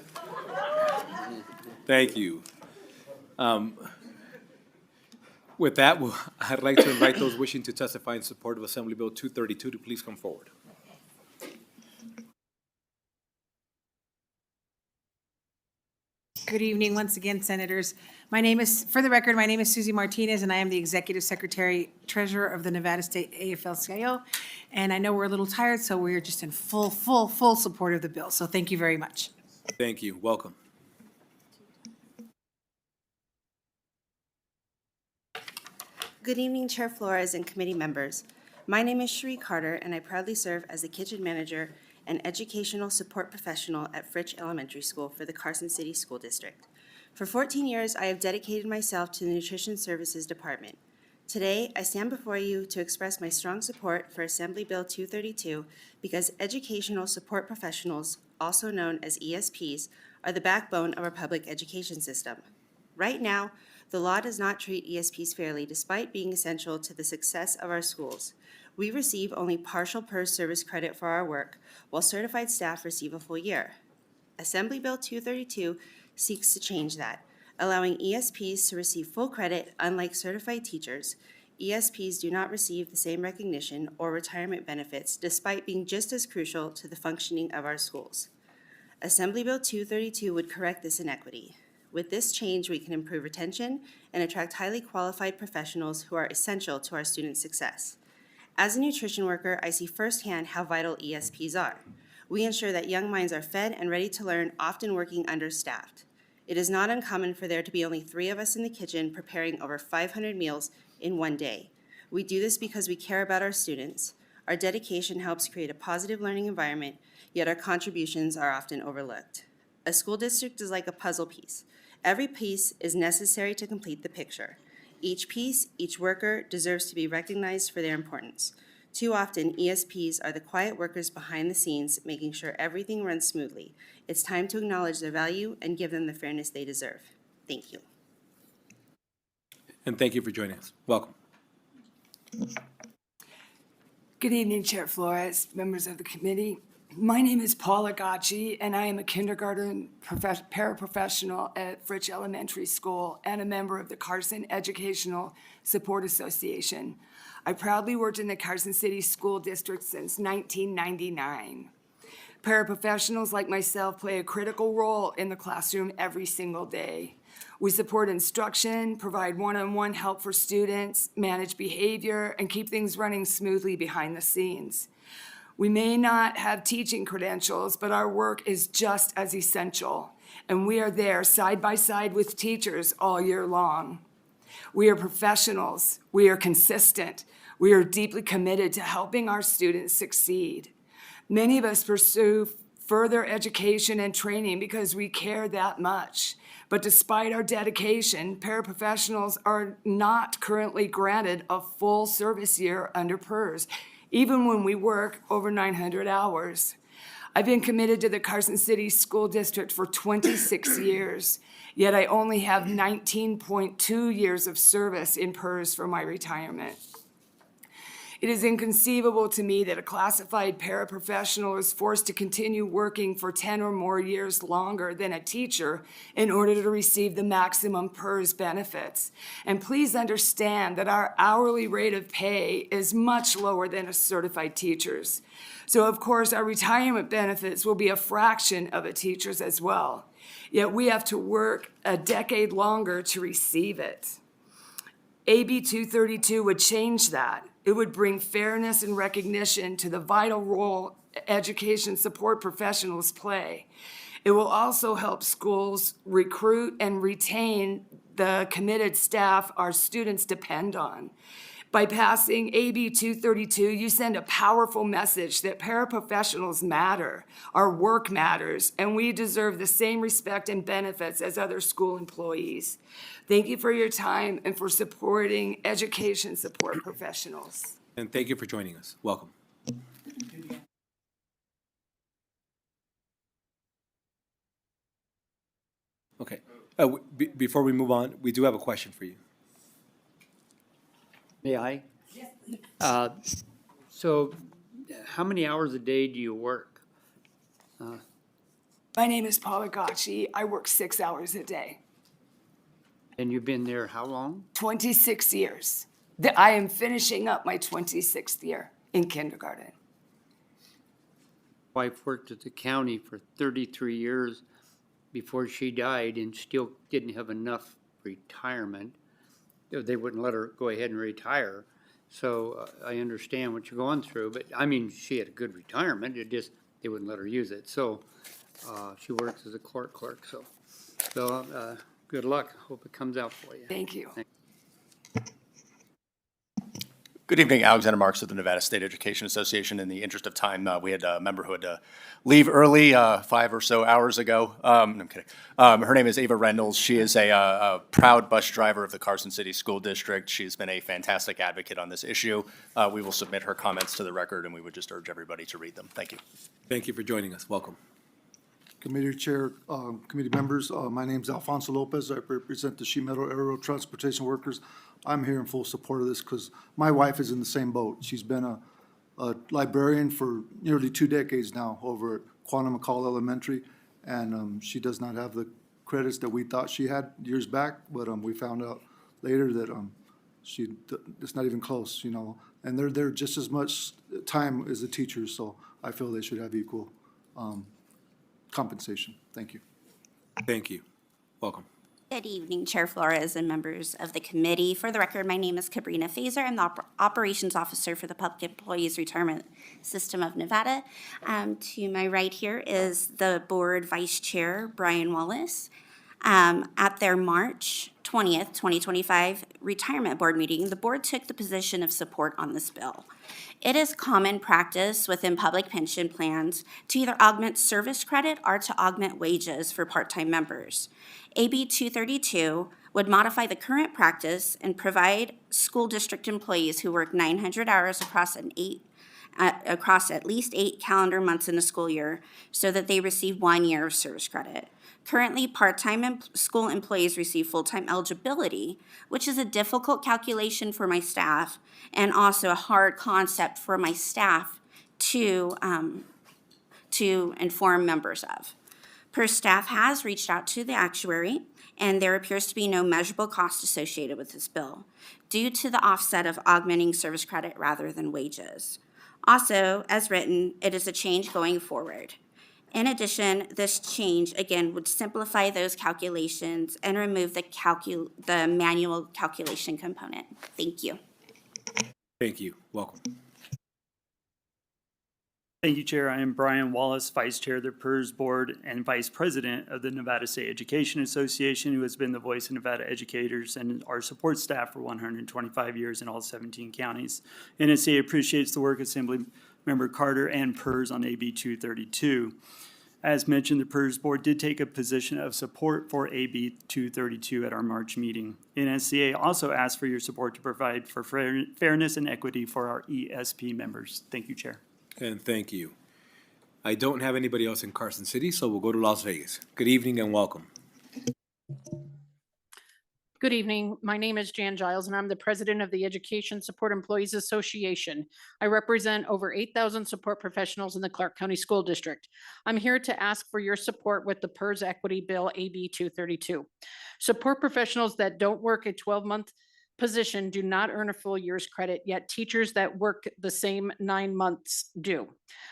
A: Thank you. With that, I'd like to invite those wishing to testify in support of Assembly Bill 232 to please come forward.
L: Good evening once again, Senators. For the record, my name is Susie Martinez, and I am the Executive Secretary Treasurer of the Nevada State AFL-CIO. And I know we're a little tired, so we're just in full support of the bill. So thank you very much.
A: Thank you. Welcome.
G: Good evening, Chair Flores and committee members. My name is Cherie Carter, and I proudly serve as the kitchen manager and educational support professional at Fritch Elementary School for the Carson City School District. For 14 years, I have dedicated myself to the Nutrition Services Department. Today, I stand before you to express my strong support for Assembly Bill 232 because educational support professionals, also known as ESPs, are the backbone of our public education system. Right now, the law does not treat ESPs fairly despite being essential to the success of our schools. We receive only partial PERS service credit for our work, while certified staff receive a full year. Assembly Bill 232 seeks to change that, allowing ESPs to receive full credit unlike certified teachers. ESPs do not receive the same recognition or retirement benefits despite being just as crucial to the functioning of our schools. Assembly Bill 232 would correct this inequity. With this change, we can improve retention and attract highly qualified professionals who are essential to our students' success. As a nutrition worker, I see firsthand how vital ESPs are. We ensure that young minds are fed and ready to learn, often working understaffed. It is not uncommon for there to be only 3 of us in the kitchen preparing over 500 meals in one day. We do this because we care about our students. Our dedication helps create a positive learning environment, yet our contributions are often overlooked. A school district is like a puzzle piece. Every piece is necessary to complete the picture. Each piece, each worker deserves to be recognized for their importance. Too often, ESPs are the quiet workers behind the scenes, making sure everything runs smoothly. It's time to acknowledge their value and give them the fairness they deserve. Thank you.
A: And thank you for joining us. Welcome.
R: Good evening, Chair Flores, members of the committee. My name is Paula Gacci, and I am a kindergarten paraprofessional at Fritch Elementary School and a member of the Carson Educational Support Association. I proudly worked in the Carson City School District since 1999. Paraprofessionals like myself play a critical role in the classroom every single day. We support instruction, provide one-on-one help for students, manage behavior, and keep things running smoothly behind the scenes. We may not have teaching credentials, but our work is just as essential, and we are there side by side with teachers all year long. We are professionals, we are consistent, we are deeply committed to helping our students succeed. Many of us pursue further education and training because we care that much. But despite our dedication, paraprofessionals are not currently granted a full service year under PERS, even when we work over 900 hours. I've been committed to the Carson City School District for 26 years, yet I only have 19.2 years of service in PERS for my retirement. It is inconceivable to me that a classified paraprofessional is forced to continue working for 10 or more years longer than a teacher in order to receive the maximum PERS benefits. And please understand that our hourly rate of pay is much lower than a certified teacher's. So of course, our retirement benefits will be a fraction of a teacher's as well. Yet we have to work a decade longer to receive it. AB 232 would change that. It would bring fairness and recognition to the vital role education support professionals play. It will also help schools recruit and retain the committed staff our students depend on. By passing AB 232, you send a powerful message that paraprofessionals matter, our work matters, and we deserve the same respect and benefits as other school employees. Thank you for your time and for supporting education support professionals.
A: And thank you for joining us. Welcome. Okay. Before we move on, we do have a question for you.
D: May I? So how many hours a day do you work?
R: My name is Paula Gacci. I work 6 hours a day.
D: And you've been there how long?
R: 26 years. I am finishing up my 26th year in kindergarten.
D: Wife worked at the county for 33 years before she died and still didn't have enough retirement. They wouldn't let her go ahead and retire. So I understand what you're going through, but I mean, she had a good retirement. It just, they wouldn't let her use it. So she works as a court clerk. So good luck. Hope it comes out for you.
R: Thank you.
K: Good evening, Alexander Marks of the Nevada State Education Association. In the interest of time, we had a member who had to leave early 5 or so hours ago. No, I'm kidding. Her name is Ava Reynolds. She is a proud bus driver of the Carson City School District. She's been a fantastic advocate on this issue. We will submit her comments to the record, and we would just urge everybody to read them. Thank you.
A: Thank you for joining us. Welcome.
O: Committee Chair, committee members, my name is Alfonso Lopez. I represent the Sheet Metal Aerial Transportation Workers. I'm here in full support of this because my wife is in the same boat. She's been a librarian for nearly 2 decades now over at Quantum McCall Elementary, and she does not have the credits that we thought she had years back, but we found out later that it's not even close, you know, and they're there just as much time as the teachers, so I feel they should have equal compensation. Thank you.
A: Thank you. Welcome.
G: Good evening, Chair Flores and members of the committee. For the record, my name is Cabrina Fazer. I'm the Operations Officer for the Public Employees Retirement System of Nevada. To my right here is the Board Vice Chair, Brian Wallace. At their March 20th, 2025 Retirement Board meeting, the board took the position of support on this bill. It is common practice within public pension plans to either augment service credit or to augment wages for part-time members. AB 232 would modify the current practice and provide school district employees who work 900 hours across at least 8 calendar months in a school year so that they receive 1 year of service credit. Currently, part-time school employees receive full-time eligibility, which is a difficult calculation for my staff and also a hard concept for my staff to inform members of. Staff has reached out to the actuary, and there appears to be no measurable cost associated with this bill due to the offset of augmenting service credit rather than wages. Also, as written, it is a change going forward. In addition, this change, again, would simplify those calculations and remove the manual calculation component. Thank you.
A: Thank you. Welcome.
S: Thank you, Chair. I am Brian Wallace, Vice Chair of the PERS Board and Vice President of the Nevada State Education Association, who has been the voice of Nevada educators and our support staff for 125 years in all 17 counties. NSA appreciates the work of Assembly Member Carter and PERS on AB 232. As mentioned, the PERS Board did take a position of support for AB 232 at our March meeting. NSCA also asked for your support to provide for fairness and equity for our ESP members. Thank you, Chair.
A: And thank you. I don't have anybody else in Carson City, so we'll go to Las Vegas. Good evening and welcome.
X: Good evening. My name is Jan Giles, and I'm the president of the Education Support Employees Association. I represent over 8,000 support professionals in the Clark County School District. I'm here to ask for your support with the PERS Equity Bill AB 232. Support professionals that don't work a 12-month position do not earn a full year's credit, yet teachers that work the same 9 months do.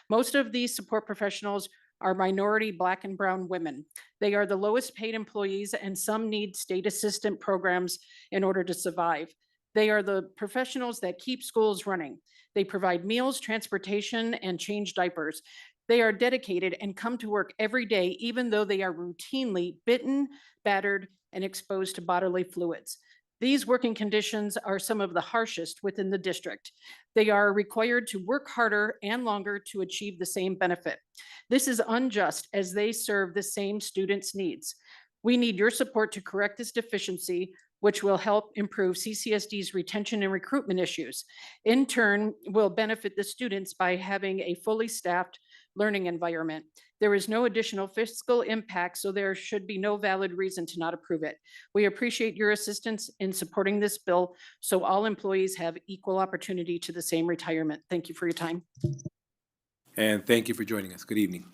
X: Most of these support professionals are minority Black and brown women. They are the lowest paid employees, and some need state assistant programs in order to survive. They are the professionals that keep schools running. They provide meals, transportation, and change diapers. They are dedicated and come to work every day, even though they are routinely bitten, battered, and exposed to bodily fluids. These working conditions are some of the harshest within the district. They are required to work harder and longer to achieve the same benefit. This is unjust as they serve the same students' needs. We need your support to correct this deficiency, which will help improve CCSD's retention and recruitment issues. In turn, will benefit the students by having a fully staffed learning environment. There is no additional fiscal impact, so there should be no valid reason to not approve it. We appreciate your assistance in supporting this bill so all employees have equal opportunity to the same retirement. Thank you for your time.
A: And thank you for joining us. Good evening.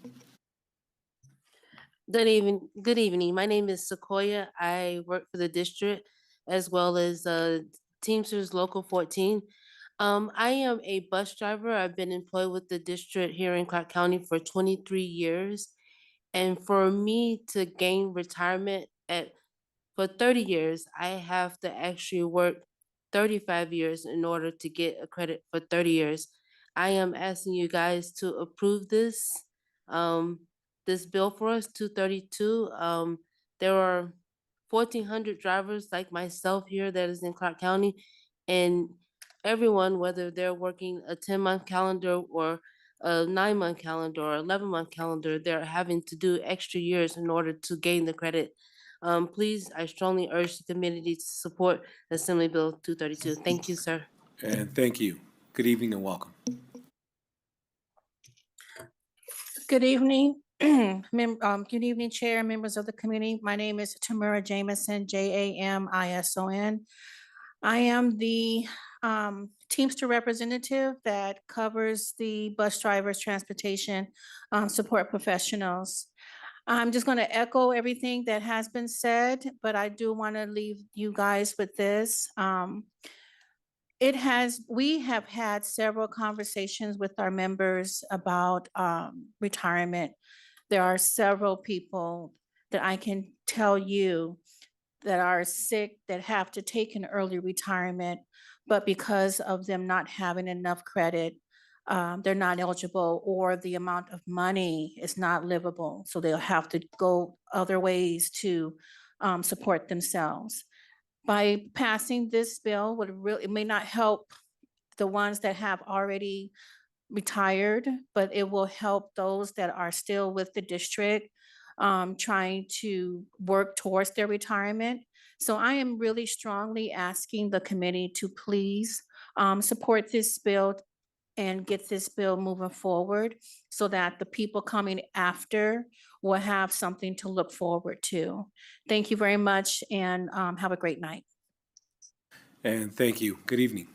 E: Good evening. Good evening. My name is Sequoia. I work for the district as well as Teamsters Local 14. I am a bus driver. I've been employed with the district here in Clark County for 23 years. And for me to gain retirement for 30 years, I have to actually work 35 years in order to get a credit for 30 years. I am asking you guys to approve this bill for us, 232. There are 1,400 drivers like myself here that is in Clark County, and everyone, whether they're working a 10-month calendar or a 9-month calendar or 11-month calendar, they're having to do extra years in order to gain the credit. Please, I strongly urge the community to support Assembly Bill 232. Thank you, sir.
A: And thank you. Good evening and welcome.
I: Good evening. Good evening, Chair, members of the committee. My name is Tamara Jamison, Jamison. I am the Teamster representative that covers the bus drivers, transportation support professionals. I'm just going to echo everything that has been said, but I do want to leave you guys with this. We have had several conversations with our members about retirement. There are several people that I can tell you that are sick, that have to take an early retirement, but because of them not having enough credit, they're not eligible, or the amount of money is not livable. So they'll have to go other ways to support themselves. By passing this bill, it may not help the ones that have already retired, but it will help those that are still with the district trying to work towards their retirement. So I am really strongly asking the committee to please support this bill and get this bill moving forward so that the people coming after will have something to look forward to. Thank you very much, and have a great night.
A: And thank you. Good evening.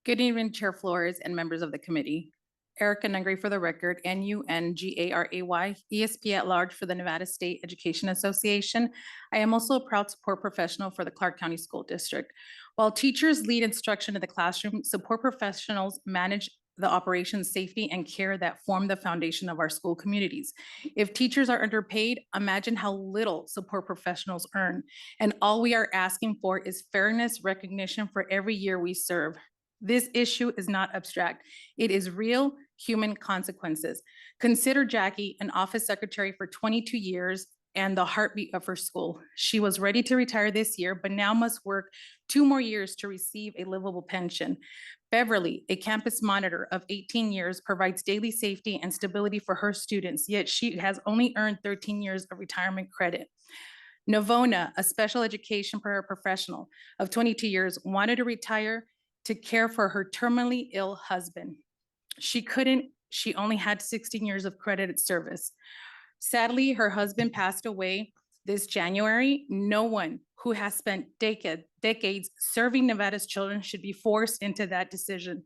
M: Good evening, Chair Flores and members of the committee. Erica Nungray for the record, Nungaray, ESP at large for the Nevada State Education Association. I am also a proud support professional for the Clark County School District. While teachers lead instruction in the classroom, support professionals manage the operations, safety, and care that form the foundation of our school communities. If teachers are underpaid, imagine how little support professionals earn. And all we are asking for is fairness recognition for every year we serve. This issue is not abstract. It is real human consequences. Consider Jackie, an office secretary for 22 years and the heartbeat of her school. She was ready to retire this year, but now must work 2 more years to receive a livable pension. Beverly, a campus monitor of 18 years, provides daily safety and stability for her students, yet she has only earned 13 years of retirement credit. Navona, a special education paraprofessional of 22 years, wanted to retire to care for her terminally ill husband. She couldn't, she only had 16 years of credited service. Sadly, her husband passed away this January. No one who has spent decades serving Nevada's children should be forced into that decision.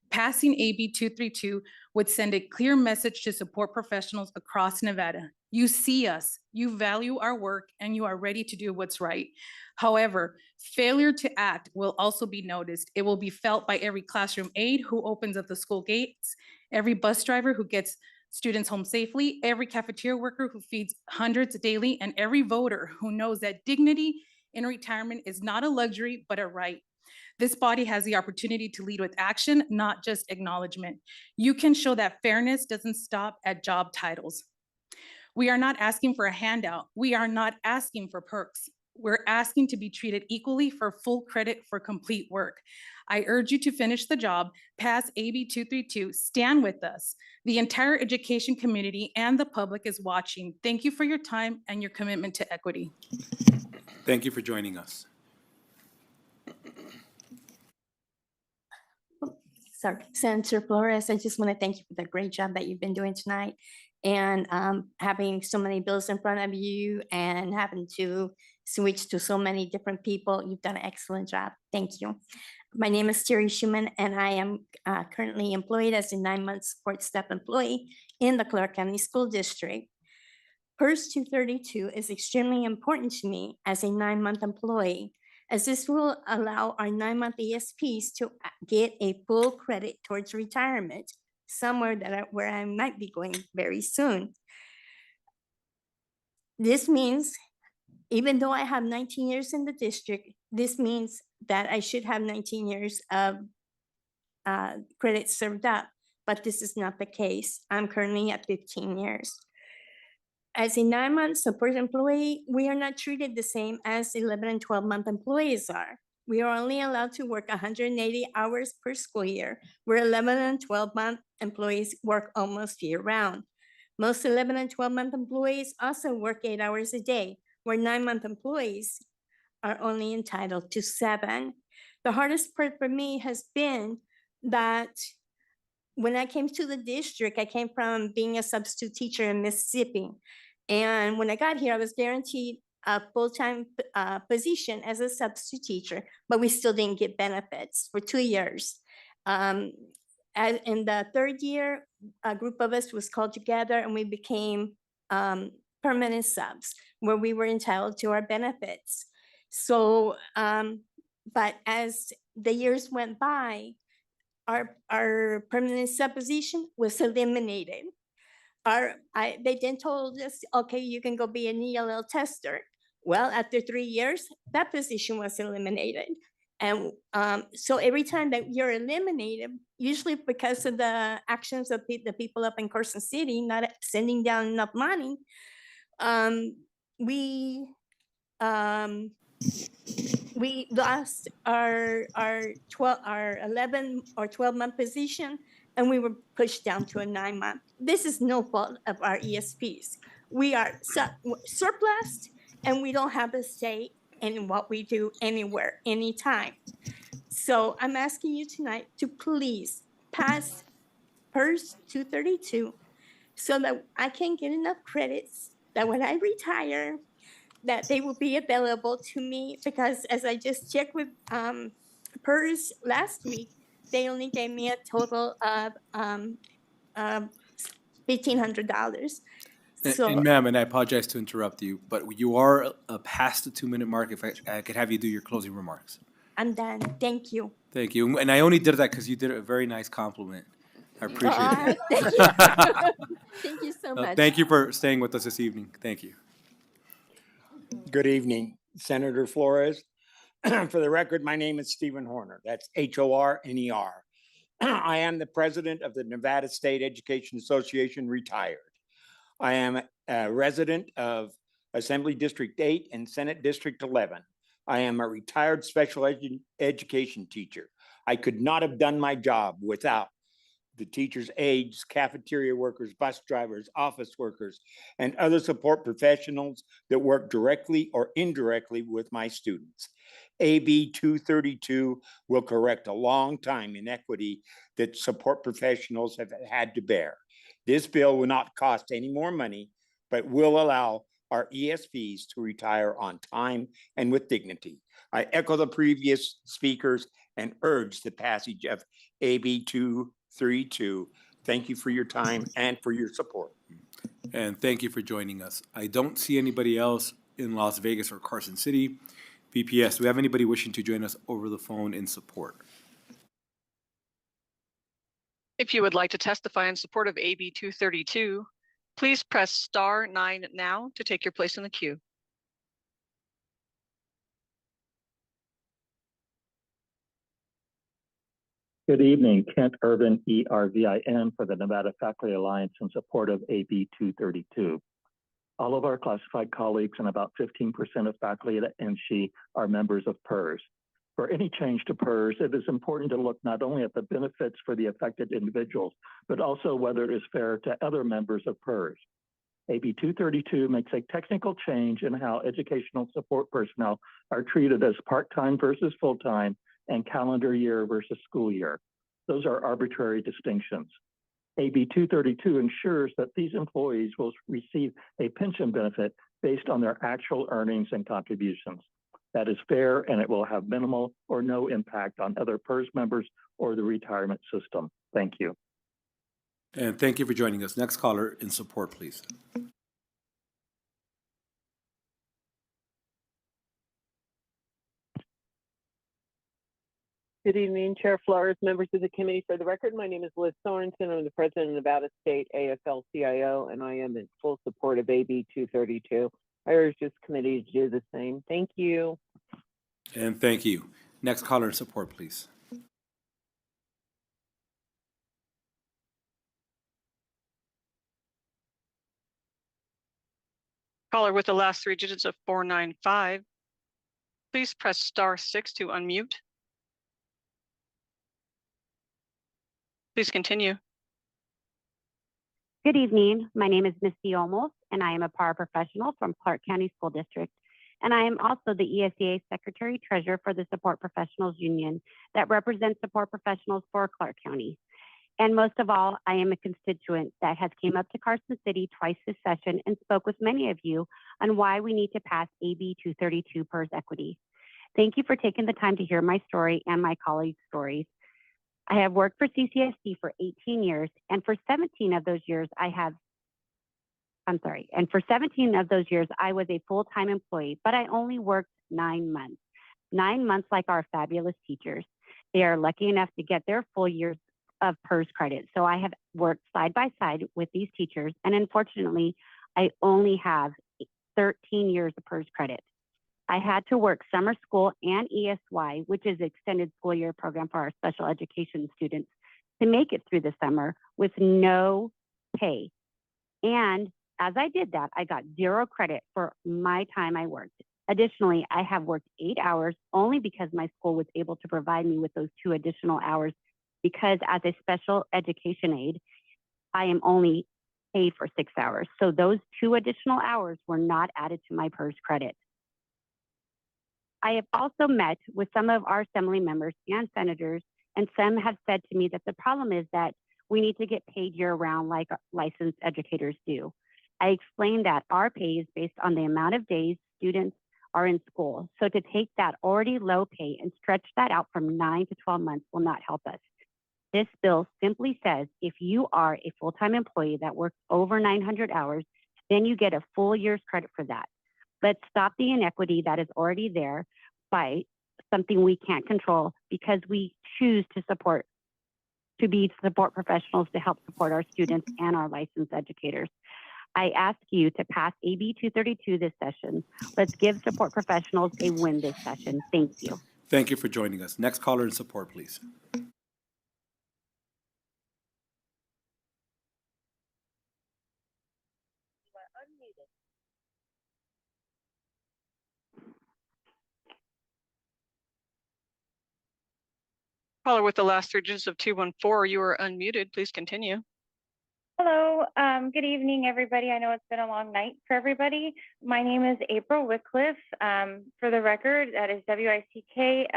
M: Passing AB 232 would send a clear message to support professionals across Nevada. You see us, you value our work, and you are ready to do what's right. However, failure to act will also be noticed. It will be felt by every classroom aide who opens up the school gates, every bus driver who gets students home safely, every cafeteria worker who feeds hundreds daily, and every voter who knows that dignity in retirement is not a luxury, but a right. This body has the opportunity to lead with action, not just acknowledgement. You can show that fairness doesn't stop at job titles. We are not asking for a handout. We are not asking for perks. We're asking to be treated equally for full credit for complete work. I urge you to finish the job, pass AB 232, stand with us. The entire education community and the public is watching. Thank you for your time and your commitment to equity.
A: Thank you for joining us.
C: Sorry, Senator Flores, I just want to thank you for the great job that you've been doing tonight and having so many bills in front of you and having to switch to so many different people. You've done an excellent job. Thank you. My name is Terry Schuman, and I am currently employed as a 9-month support staff employee in the Clark County School District. PERS 232 is extremely important to me as a 9-month employee, as this will allow our 9-month ESPs to get a full credit towards retirement, somewhere where I might be going very soon. This means, even though I have 19 years in the district, this means that I should have 19 years of credit served up, but this is not the case. I'm currently at 15 years. As a 9-month support employee, we are not treated the same as 11 and 12-month employees are. We are only allowed to work 180 hours per school year, where 11 and 12-month employees work almost year-round. Most 11 and 12-month employees also work 8 hours a day, where 9-month employees are only entitled to 7. The hardest part for me has been that when I came to the district, I came from being a substitute teacher in Mississippi. And when I got here, I was guaranteed a full-time position as a substitute teacher, but we still didn't get benefits for 2 years. In the 3rd year, a group of us was called together and we became permanent subs, where we were entitled to our benefits. So, but as the years went by, our permanent sub position was eliminated. They then told us, okay, you can go be an ELL tester. Well, after 3 years, that position was eliminated. And so every time that you're eliminated, usually because of the actions of the people up in Carson City not sending down enough money, we lost our 11 or 12-month position, and we were pushed down to a 9-month. This is no fault of our ESPs. We are surplus, and we don't have a say in what we do anywhere, anytime. So I'm asking you tonight to please pass PERS 232 so that I can get enough credits that when I retire, that they will be available to me, because as I just checked with PERS last week, they only gave me a total of $1,500. So,
A: And ma'am, and I apologize to interrupt you, but you are past the 2-minute mark. If I could have you do your closing remarks.
C: I'm done. Thank you.
A: Thank you. And I only did that because you did a very nice compliment. I appreciate it.
C: Thank you. Thank you so much.
A: Thank you for staying with us this evening. Thank you.
J: Good evening, Senator Flores. For the record, my name is Stephen Horner. That's Horner. I am the president of the Nevada State Education Association, retired. I am a resident of Assembly District 8 and Senate District 11. I am a retired special education teacher. I could not have done my job without the teachers' aides, cafeteria workers, bus drivers, office workers, and other support professionals that work directly or indirectly with my students. AB 232 will correct a long time inequity that support professionals have had to bear. This bill will not cost any more money, but will allow our ESPs to retire on time and with dignity. I echo the previous speakers and urge the passage of AB 232. Thank you for your time and for your support.
A: And thank you for joining us. I don't see anybody else in Las Vegas or Carson City. VPS, do we have anybody wishing to join us over the phone in support?
W: If you would like to testify in support of AB 232, please press *9 now to take your place in the queue.
P: Good evening, Kent Urban, ERVIN, for the Nevada Faculty Alliance in support of AB 232. All of our classified colleagues and about 15% of faculty at NSHE are members of PERS. For any change to PERS, it is important to look not only at the benefits for the affected individuals, but also whether it is fair to other members of PERS. AB 232 makes a technical change in how educational support personnel are treated as part-time versus full-time and calendar year versus school year. Those are arbitrary distinctions. AB 232 ensures that these employees will receive a pension benefit based on their actual earnings and contributions. That is fair, and it will have minimal or no impact on other PERS members or the retirement system. Thank you.
A: And thank you for joining us. Next caller in support, please.
N: Good evening, Chair Flores, members of the committee. For the record, my name is Liz Sorensen. I'm the president of Nevada State AFL-CIO, and I am in full support of AB 232. I urge this committee to do the same. Thank you.
A: And thank you. Next caller in support, please.
W: Caller with the last three digits of 495. Please press *6 to unmute. Please continue.
Q: Good evening. My name is Misty Olmos, and I am a paraprofessional from Clark County School District. And I am also the ESEA Secretary Treasurer for the Support Professionals Union that represents support professionals for Clark County. And most of all, I am a constituent that has came up to Carson City twice this session and spoke with many of you on why we need to pass AB 232 PERS equity. Thank you for taking the time to hear my story and my colleagues' stories. I have worked for CCSD for 18 years, and for 17 of those years, I was a full-time employee, but I only worked 9 months. 9 months like our fabulous teachers. They are lucky enough to get their full years of PERS credit. So I have worked side by side with these teachers, and unfortunately, I only have 13 years of PERS credit. I had to work summer school and ESY, which is extended school year program for our special education students, to make it through the summer with no pay. And as I did that, I got 0 credit for my time I worked. Additionally, I have worked 8 hours only because my school was able to provide me with those 2 additional hours, because as a special education aide, I am only paid for 6 hours. So those 2 additional hours were not added to my PERS credit. I have also met with some of our assembly members and senators, and some have said to me that the problem is that we need to get paid year-round like licensed educators do. I explained that our pay is based on the amount of days students are in school. So to take that already low pay and stretch that out from 9 to 12 months will not help us. This bill simply says if you are a full-time employee that works over 900 hours, then you get a full year's credit for that. Let's stop the inequity that is already there by something we can't control because we choose to be support professionals to help support our students and our licensed educators. I ask you to pass AB 232 this session. Let's give support professionals a win this session. Thank you.
A: Thank you for joining us. Next caller in support, please.
W: Caller with the last three digits of 214, you are unmuted. Please continue.
T: Hello, good evening, everybody. I know it's been a long night for everybody. My name is April Wycliffe. For the record, that is Wickliffe.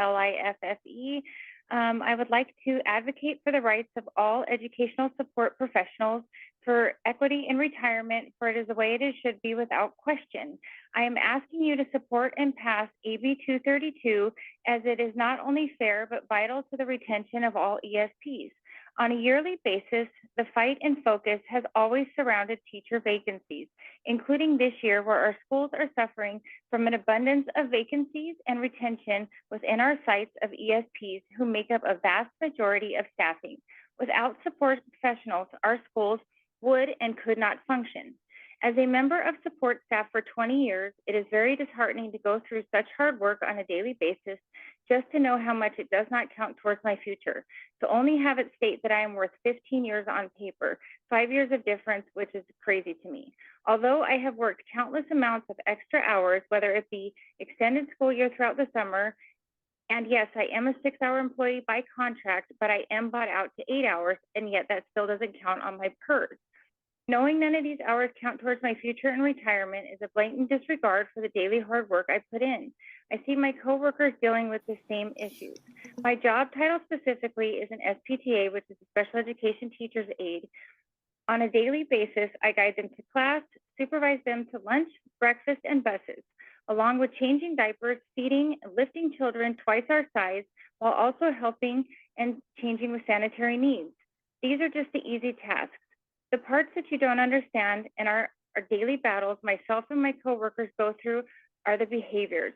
T: I would like to advocate for the rights of all educational support professionals for equity in retirement, for it is the way it should be without question. I am asking you to support and pass AB 232 as it is not only fair, but vital to the retention of all ESPs. On a yearly basis, the fight and focus has always surrounded teacher vacancies, including this year where our schools are suffering from an abundance of vacancies and retention within our sites of ESPs who make up a vast majority of staffing. Without support professionals, our schools would and could not function. As a member of support staff for 20 years, it is very disheartening to go through such hard work on a daily basis just to know how much it does not count towards my future. To only have it state that I am worth 15 years on paper, 5 years of difference, which is crazy to me. Although I have worked countless amounts of extra hours, whether it be extended school year throughout the summer, and yes, I am a 6-hour employee by contract, but I am bought out to 8 hours, and yet that still doesn't count on my PERS. Knowing none of these hours count towards my future in retirement is a blatant disregard for the daily hard work I put in. I see my coworkers dealing with the same issues. My job title specifically is an SPTA, which is a special education teacher's aide. On a daily basis, I guide them to class, supervise them to lunch, breakfast, and buses, along with changing diapers, feeding, and lifting children twice our size, while also helping and changing with sanitary needs. These are just the easy tasks. The parts that you don't understand and our daily battles myself and my coworkers go through are the behaviors.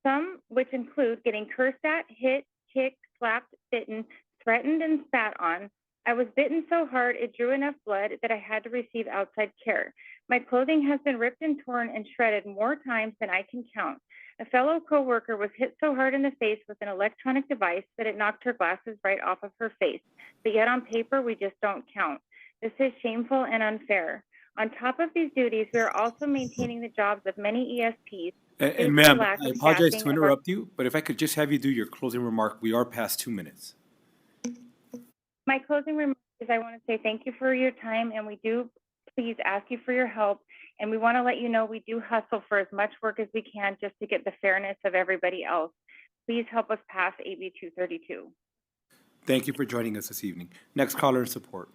T: Some which include getting cursed at, hit, kicked, slapped, bitten, threatened, and spat on. I was bitten so hard it drew enough blood that I had to receive outside care. My clothing has been ripped and torn and shredded more times than I can count. A fellow coworker was hit so hard in the face with an electronic device that it knocked her glasses right off of her face. But yet on paper, we just don't count. This is shameful and unfair. On top of these duties, we are also maintaining the jobs of many ESPs.
A: And ma'am, I apologize to interrupt you, but if I could just have you do your closing remark, we are past 2 minutes.
T: My closing remark is I want to say thank you for your time, and we do please ask you for your help. And we want to let you know we do hustle for as much work as we can just to get the fairness of everybody else. Please help us pass AB 232.
A: Thank you for joining us this evening. Next caller in support.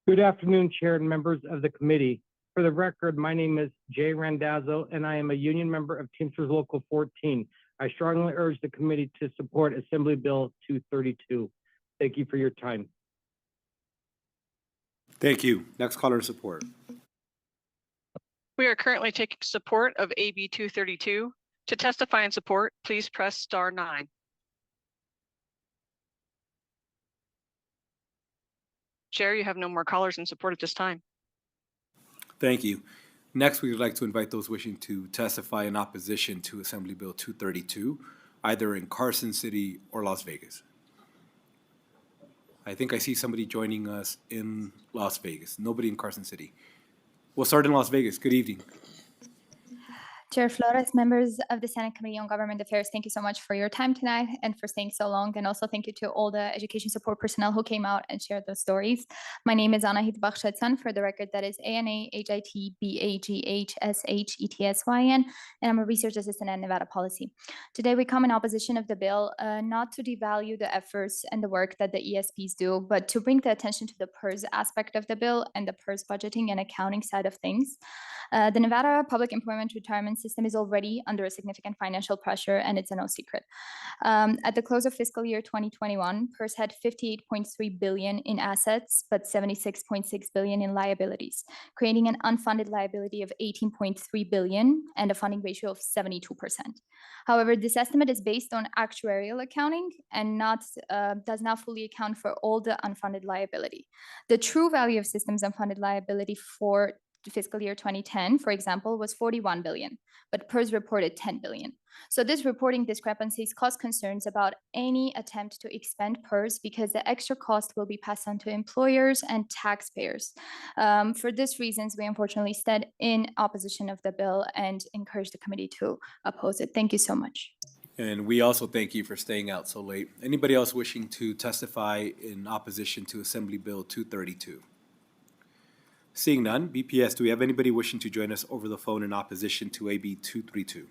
B: Good afternoon, Chair and members of the committee. For the record, my name is Jay Randazzo, and I am a union member of Teamsters Local 14. I strongly urge the committee to support Assembly Bill 232. Thank you for your time.
A: Thank you. Next caller in support.
W: We are currently taking support of AB 232. To testify in support, please press *9. Chair, you have no more callers in support at this time.
A: Thank you. Next, we would like to invite those wishing to testify in opposition to Assembly Bill 232, either in Carson City or Las Vegas. I think I see somebody joining us in Las Vegas. Nobody in Carson City. We'll start in Las Vegas. Good evening.
H: Chair Flores, members of the Senate Committee on Government Affairs, thank you so much for your time tonight and for staying so long. And also thank you to all the education support personnel who came out and shared those stories. My name is Anahit Baghshetsan. For the record, that is ANAHITBAGHSHETSYN, and I'm a research assistant at Nevada Policy. Today, we come in opposition of the bill, not to devalue the efforts and the work that the ESPs do, but to bring the attention to the PERS aspect of the bill and the PERS budgeting and accounting side of things. The Nevada Public Employment Retirement System is already under a significant financial pressure, and it's no secret. At the close of fiscal year 2021, PERS had $58.3 billion in assets, but $76.6 billion in liabilities, creating an unfunded liability of $18.3 billion and a funding ratio of 72%. However, this estimate is based on actuarial accounting and does not fully account for all the unfunded liability. The true value of systems unfunded liability for fiscal year 2010, for example, was 41 billion, but PERS reported 10 billion. So this reporting discrepancies cause concerns about any attempt to expand PERS because the extra cost will be passed on to employers and taxpayers. For these reasons, we unfortunately stand in opposition of the bill and encourage the committee to oppose it. Thank you so much.
A: And we also thank you for staying out so late. Anybody else wishing to testify in opposition to Assembly Bill 232? Seeing none, BPS, do we have anybody wishing to join us over the phone in opposition to AB 232?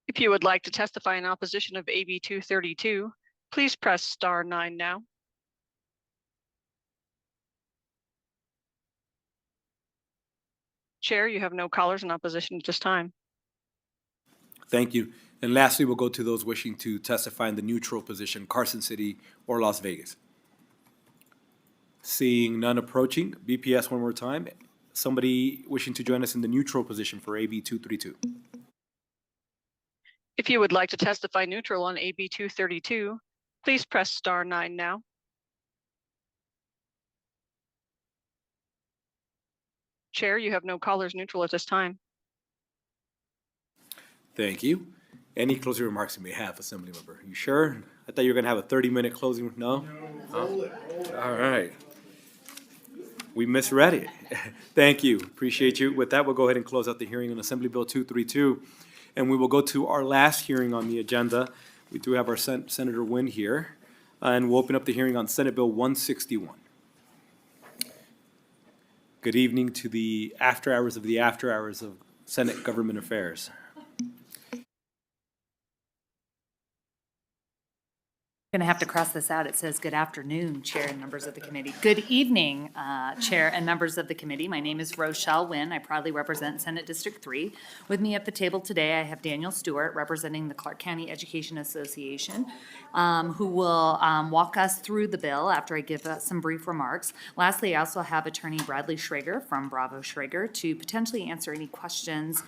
W: If you would like to testify in opposition of AB 232, please press *9 now. Chair, you have no callers in opposition at this time.
A: Thank you. And lastly, we'll go to those wishing to testify in the neutral position, Carson City or Las Vegas. Seeing none approaching, BPS one more time. Somebody wishing to join us in the neutral position for AB 232.
W: If you would like to testify neutral on AB 232, please press star 9 now. Chair, you have no callers neutral at this time.
A: Thank you. Any closing remarks you may have, Assemblymember? You sure? I thought you were gonna have a 30-minute closing, no? No. All right. We misread it. Thank you, appreciate you. With that, we'll go ahead and close out the hearing on Assembly Bill 232. And we will go to our last hearing on the agenda. We do have our Senator Nguyen here. And we'll open up the hearing on Senate Bill 161. Good evening to the after hours of Senate Government Affairs.
F: Going to have to cross this out. It says, good afternoon, Chair and members of the committee. Good evening, Chair and members of the committee. My name is Rochelle Nguyen. I proudly represent Senate District 3. With me at the table today, I have Daniel Stewart, representing the Clark County Education Association, who will walk us through the bill after I give some brief remarks. Lastly, I also have Attorney Bradley Schrager from Bravo Schrager to potentially answer any questions,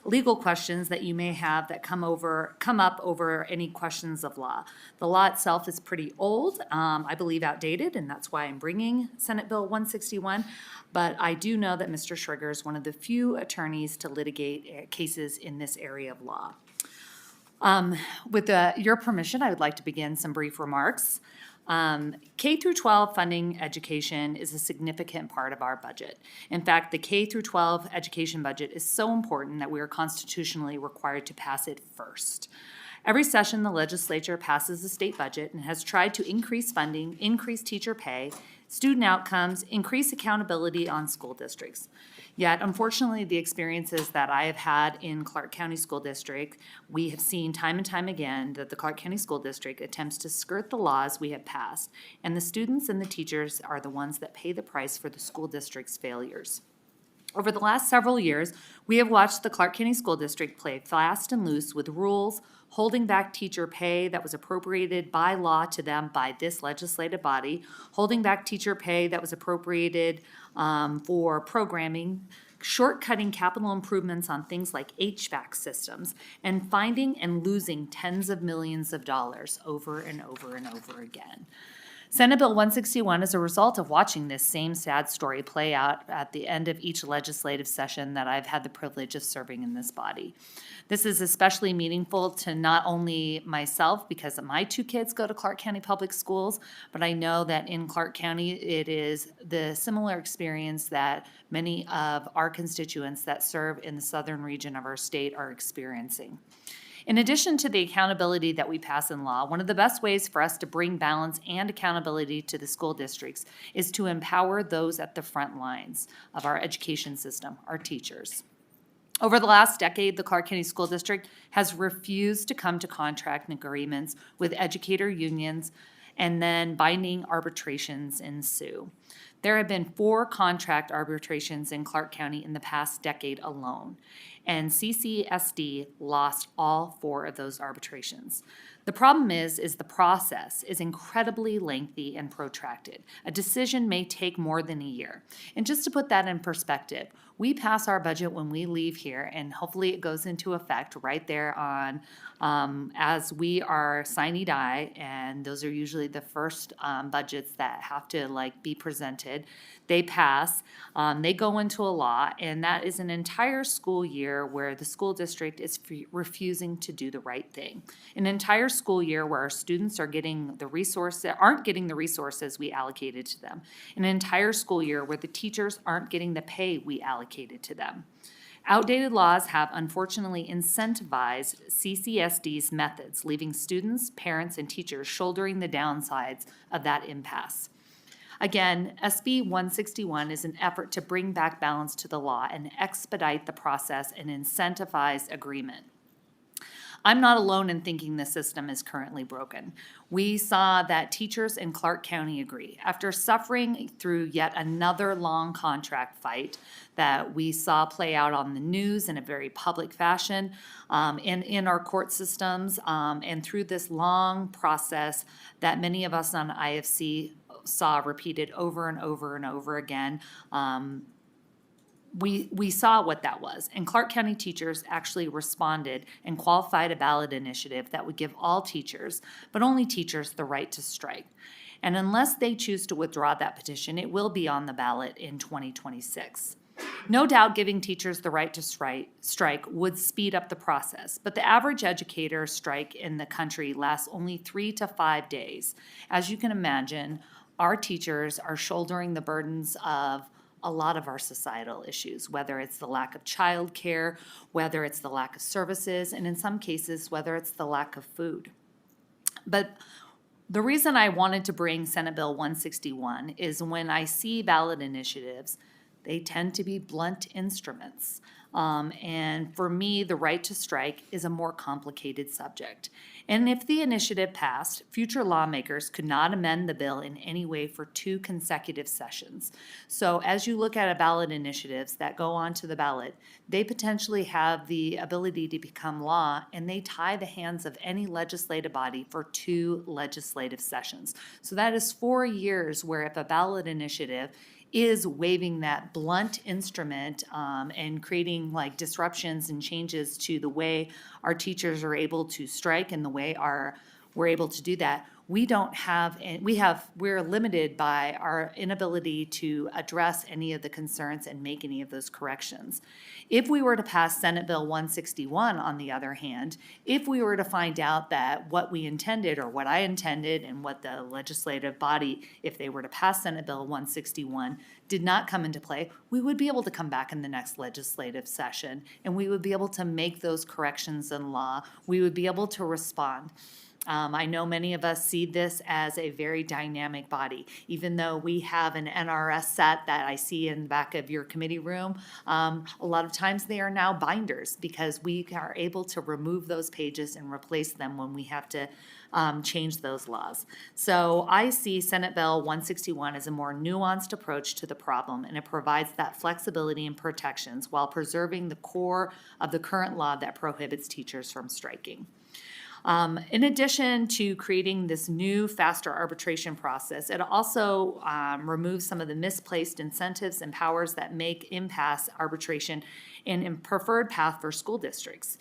F: legal questions that you may have that come up over any questions of law. The law itself is pretty old, I believe outdated, and that's why I'm bringing Senate Bill 161. But I do know that Mr. Schrager is one of the few attorneys to litigate cases in this area of law. With your permission, I would like to begin some brief remarks. K through 12 funding education is a significant part of our budget. In fact, the K through 12 education budget is so important that we are constitutionally required to pass it first. Every session, the legislature passes the state budget and has tried to increase funding, increase teacher pay, student outcomes, increase accountability on school districts. Yet, unfortunately, the experiences that I have had in Clark County School District, we have seen time and time again that the Clark County School District attempts to skirt the laws we have passed, and the students and the teachers are the ones that pay the price for the school district's failures. Over the last several years, we have watched the Clark County School District play fast and loose with rules holding back teacher pay that was appropriated by law to them by this legislative body, holding back teacher pay that was appropriated for programming, shortcutting capital improvements on things like HVAC systems, and finding and losing tens of millions of dollars over and over and over again. Senate Bill 161 is a result of watching this same sad story play out at the end of each legislative session that I've had the privilege of serving in this body. This is especially meaningful to not only myself, because my two kids go to Clark County Public Schools, but I know that in Clark County, it is the similar experience that many of our constituents that serve in the southern region of our state are experiencing. In addition to the accountability that we pass in law, one of the best ways for us to bring balance and accountability to the school districts is to empower those at the front lines of our education system, our teachers. Over the last decade, the Clark County School District has refused to come to contract agreements with educator unions, and then binding arbitrations ensue. There have been 4 contract arbitrations in Clark County in the past decade alone, and CCSD lost all 4 of those arbitrations. The problem is the process is incredibly lengthy and protracted. A decision may take more than a year. And just to put that in perspective, we pass our budget when we leave here, and hopefully it goes into effect right there on as we are sine die, and those are usually the first budgets that have to be presented. They pass, they go into a law, and that is an entire school year where the school district is refusing to do the right thing. An entire school year where our students are getting the aren't getting the resources we allocated to them. An entire school year where the teachers aren't getting the pay we allocated to them. Outdated laws have unfortunately incentivized CCSD's methods, leaving students, parents, and teachers shouldering the downsides of that impasse. Again, SB 161 is an effort to bring back balance to the law and expedite the process and incentivize agreement. I'm not alone in thinking the system is currently broken. We saw that teachers in Clark County agree. After suffering through yet another long contract fight that we saw play out on the news in a very public fashion, and in our court systems, and through this long process that many of us on IFC saw repeated over and over and over again, we saw what that was. And Clark County teachers actually responded and qualified a ballot initiative that would give all teachers, but only teachers, the right to strike. And unless they choose to withdraw that petition, it will be on the ballot in 2026. No doubt giving teachers the right to strike would speed up the process, but the average educator strike in the country lasts only 3 to 5 days. As you can imagine, our teachers are shouldering the burdens of a lot of our societal issues, whether it's the lack of childcare, whether it's the lack of services, and in some cases, whether it's the lack of food. But the reason I wanted to bring Senate Bill 161 is when I see ballot initiatives, they tend to be blunt instruments. And for me, the right to strike is a more complicated subject. And if the initiative passed, future lawmakers could not amend the bill in any way for 2 consecutive sessions. So as you look at ballot initiatives that go onto the ballot, they potentially have the ability to become law, and they tie the hands of any legislative body for 2 legislative sessions. So that is 4 years where if a ballot initiative is waving that blunt instrument and creating like disruptions and changes to the way our teachers are able to strike and the way we're able to do that. We're limited by our inability to address any of the concerns and make any of those corrections. If we were to pass Senate Bill 161, on the other hand, if we were to find out that what we intended or what I intended and what the legislative body, if they were to pass Senate Bill 161, did not come into play, we would be able to come back in the next legislative session and we would be able to make those corrections in law. We would be able to respond. I know many of us see this as a very dynamic body. Even though we have an NRS set that I see in the back of your committee room, a lot of times they are now binders because we are able to remove those pages and replace them when we have to change those laws. So I see Senate Bill 161 as a more nuanced approach to the problem, and it provides that flexibility and protections while preserving the core of the current law that prohibits teachers from striking. In addition to creating this new, faster arbitration process, it also removes some of the misplaced incentives and powers that make impasse arbitration a preferred path for school districts.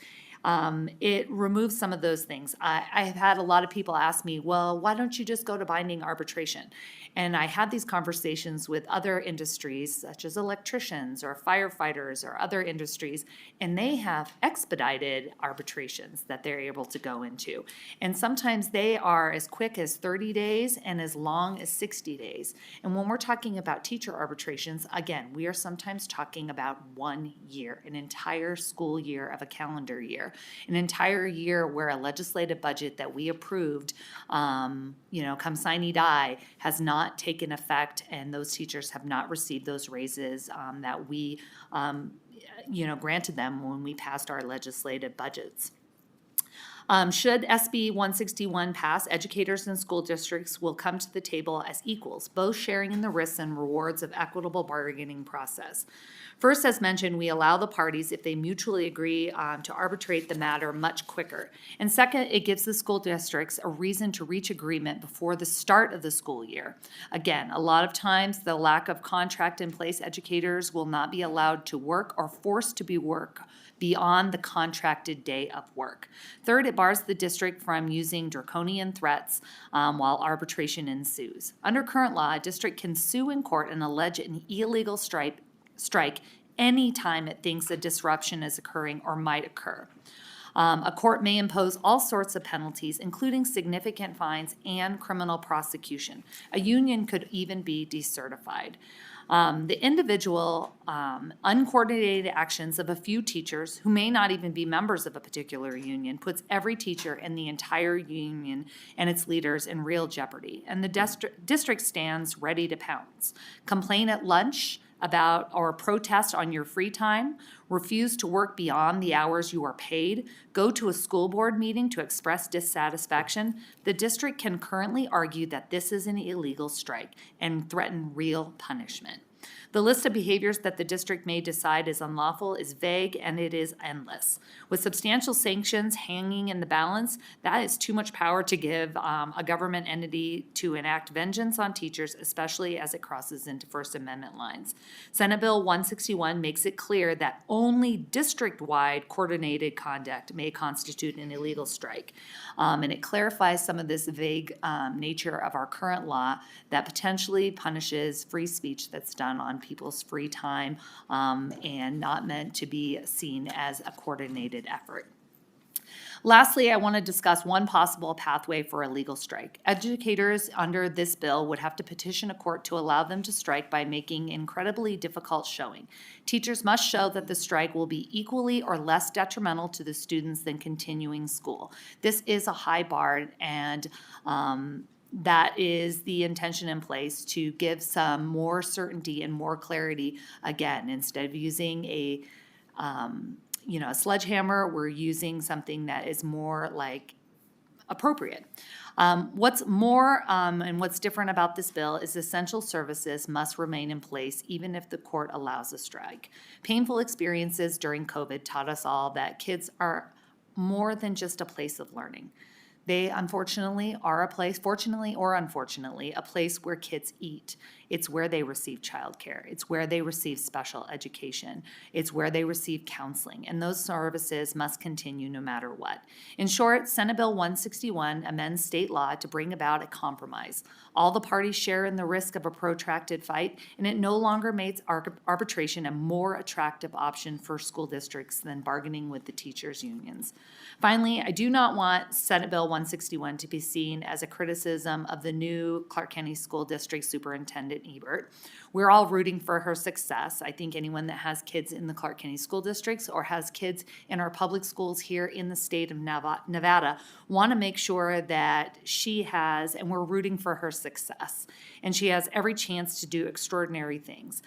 F: It removes some of those things. I have had a lot of people ask me, well, why don't you just go to binding arbitration? And I had these conversations with other industries, such as electricians or firefighters or other industries, and they have expedited arbitrations that they're able to go into. And sometimes they are as quick as 30 days and as long as 60 days. And when we're talking about teacher arbitrations, again, we are sometimes talking about 1 year, an entire school year of a calendar year, an entire year where a legislative budget that we approved, come sine die, has not taken effect, and those teachers have not received those raises that we, granted them when we passed our legislative budgets. Should SB 161 pass, educators and school districts will come to the table as equals, both sharing in the risks and rewards of equitable bargaining process. First, as mentioned, we allow the parties, if they mutually agree, to arbitrate the matter much quicker. And second, it gives the school districts a reason to reach agreement before the start of the school year. Again, a lot of times the lack of contract in place, educators will not be allowed to work or forced to be work beyond the contracted day of work. Third, it bars the district from using draconian threats while arbitration ensues. Under current law, a district can sue in court and allege an illegal strike anytime it thinks a disruption is occurring or might occur. A court may impose all sorts of penalties, including significant fines and criminal prosecution. A union could even be decertified. The individual uncoordinated actions of a few teachers who may not even be members of a particular union puts every teacher in the entire union and its leaders in real jeopardy, and the district stands ready to pounce. Complain at lunch about or protest on your free time, refuse to work beyond the hours you are paid, go to a school board meeting to express dissatisfaction, the district can currently argue that this is an illegal strike and threaten real punishment. The list of behaviors that the district may decide is unlawful is vague and it is endless. With substantial sanctions hanging in the balance, that is too much power to give a government entity to enact vengeance on teachers, especially as it crosses into First Amendment lines. Senate Bill 161 makes it clear that only district-wide coordinated conduct may constitute an illegal strike. And it clarifies some of this vague nature of our current law that potentially punishes free speech that's done on people's free time and not meant to be seen as a coordinated effort. Lastly, I want to discuss one possible pathway for a legal strike. Educators under this bill would have to petition a court to allow them to strike by making incredibly difficult showing. Teachers must show that the strike will be equally or less detrimental to the students than continuing school. This is a high bar, and that is the intention in place to give some more certainty and more clarity. Again, instead of using a sledgehammer, we're using something that is more like appropriate. What's more and what's different about this bill is essential services must remain in place even if the court allows a strike. Painful experiences during COVID taught us all that kids are more than just a place of learning. They unfortunately are a place, fortunately or unfortunately, a place where kids eat. It's where they receive childcare. It's where they receive special education. It's where they receive counseling. And those services must continue no matter what. In short, Senate Bill 161 amends state law to bring about a compromise. All the parties share in the risk of a protracted fight, and it no longer makes arbitration a more attractive option for school districts than bargaining with the teachers' unions. Finally, I do not want Senate Bill 161 to be seen as a criticism of the new Clark County School District Superintendent Ebert. We're all rooting for her success. I think anyone that has kids in the Clark County School Districts or has kids in our public schools here in the state of Nevada want to make sure that she has, and we're rooting for her success. And she has every chance to do extraordinary things.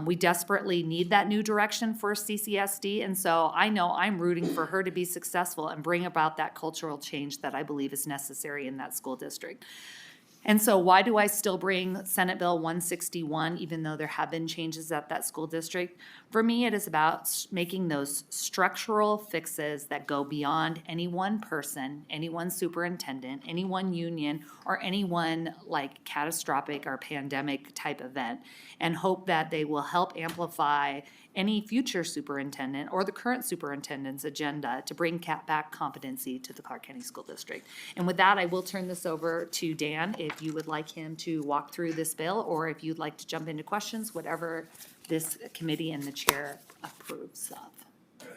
F: We desperately need that new direction for CCSD, and so I know I'm rooting for her to be successful and bring about that cultural change that I believe is necessary in that school district. And so why do I still bring Senate Bill 161, even though there have been changes at that school district? For me, it is about making those structural fixes that go beyond any one person, any one superintendent, any one union, or any one like catastrophic or pandemic type event, and hope that they will help amplify any future superintendent or the current superintendent's agenda to bring back competency to the Clark County School District. And with that, I will turn this over to Dan if you would like him to walk through this bill, or if you'd like to jump into questions, whatever this committee and the chair approves of.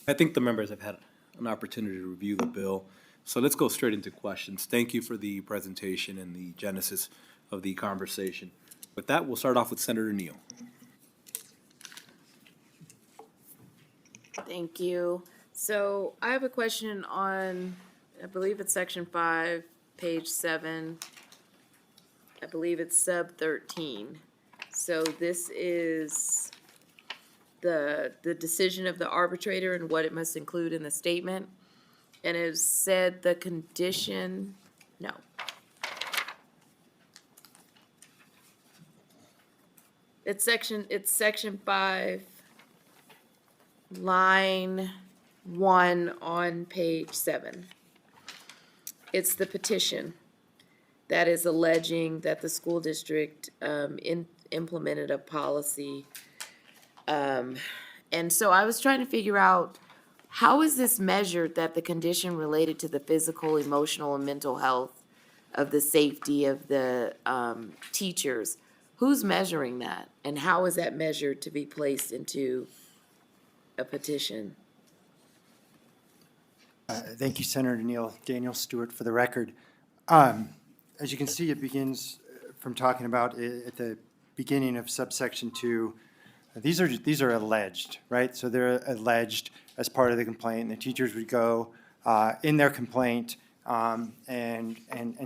A: I think the members have had an opportunity to review the bill, so let's go straight into questions. Thank you for the presentation and the genesis of the conversation. With that, we'll start off with Senator Neal.
D: Thank you. So I have a question on, I believe it's section 5, page 7. I believe it's sub 13. So this is the decision of the arbitrator and what it must include in the statement. And it said the condition, no. It's section 5. Line 1 on page 7. It's the petition that is alleging that the school district implemented a policy. And so I was trying to figure out, how is this measured that the condition related to the physical, emotional, and mental health of the safety of the teachers? Who's measuring that? And how is that measured to be placed into a petition?
L: Thank you, Senator Neal. Daniel Stewart for the record. As you can see, it begins from talking about at the beginning of subsection 2. These are alleged, right? So they're alleged as part of the complaint. The teachers would go in their complaint and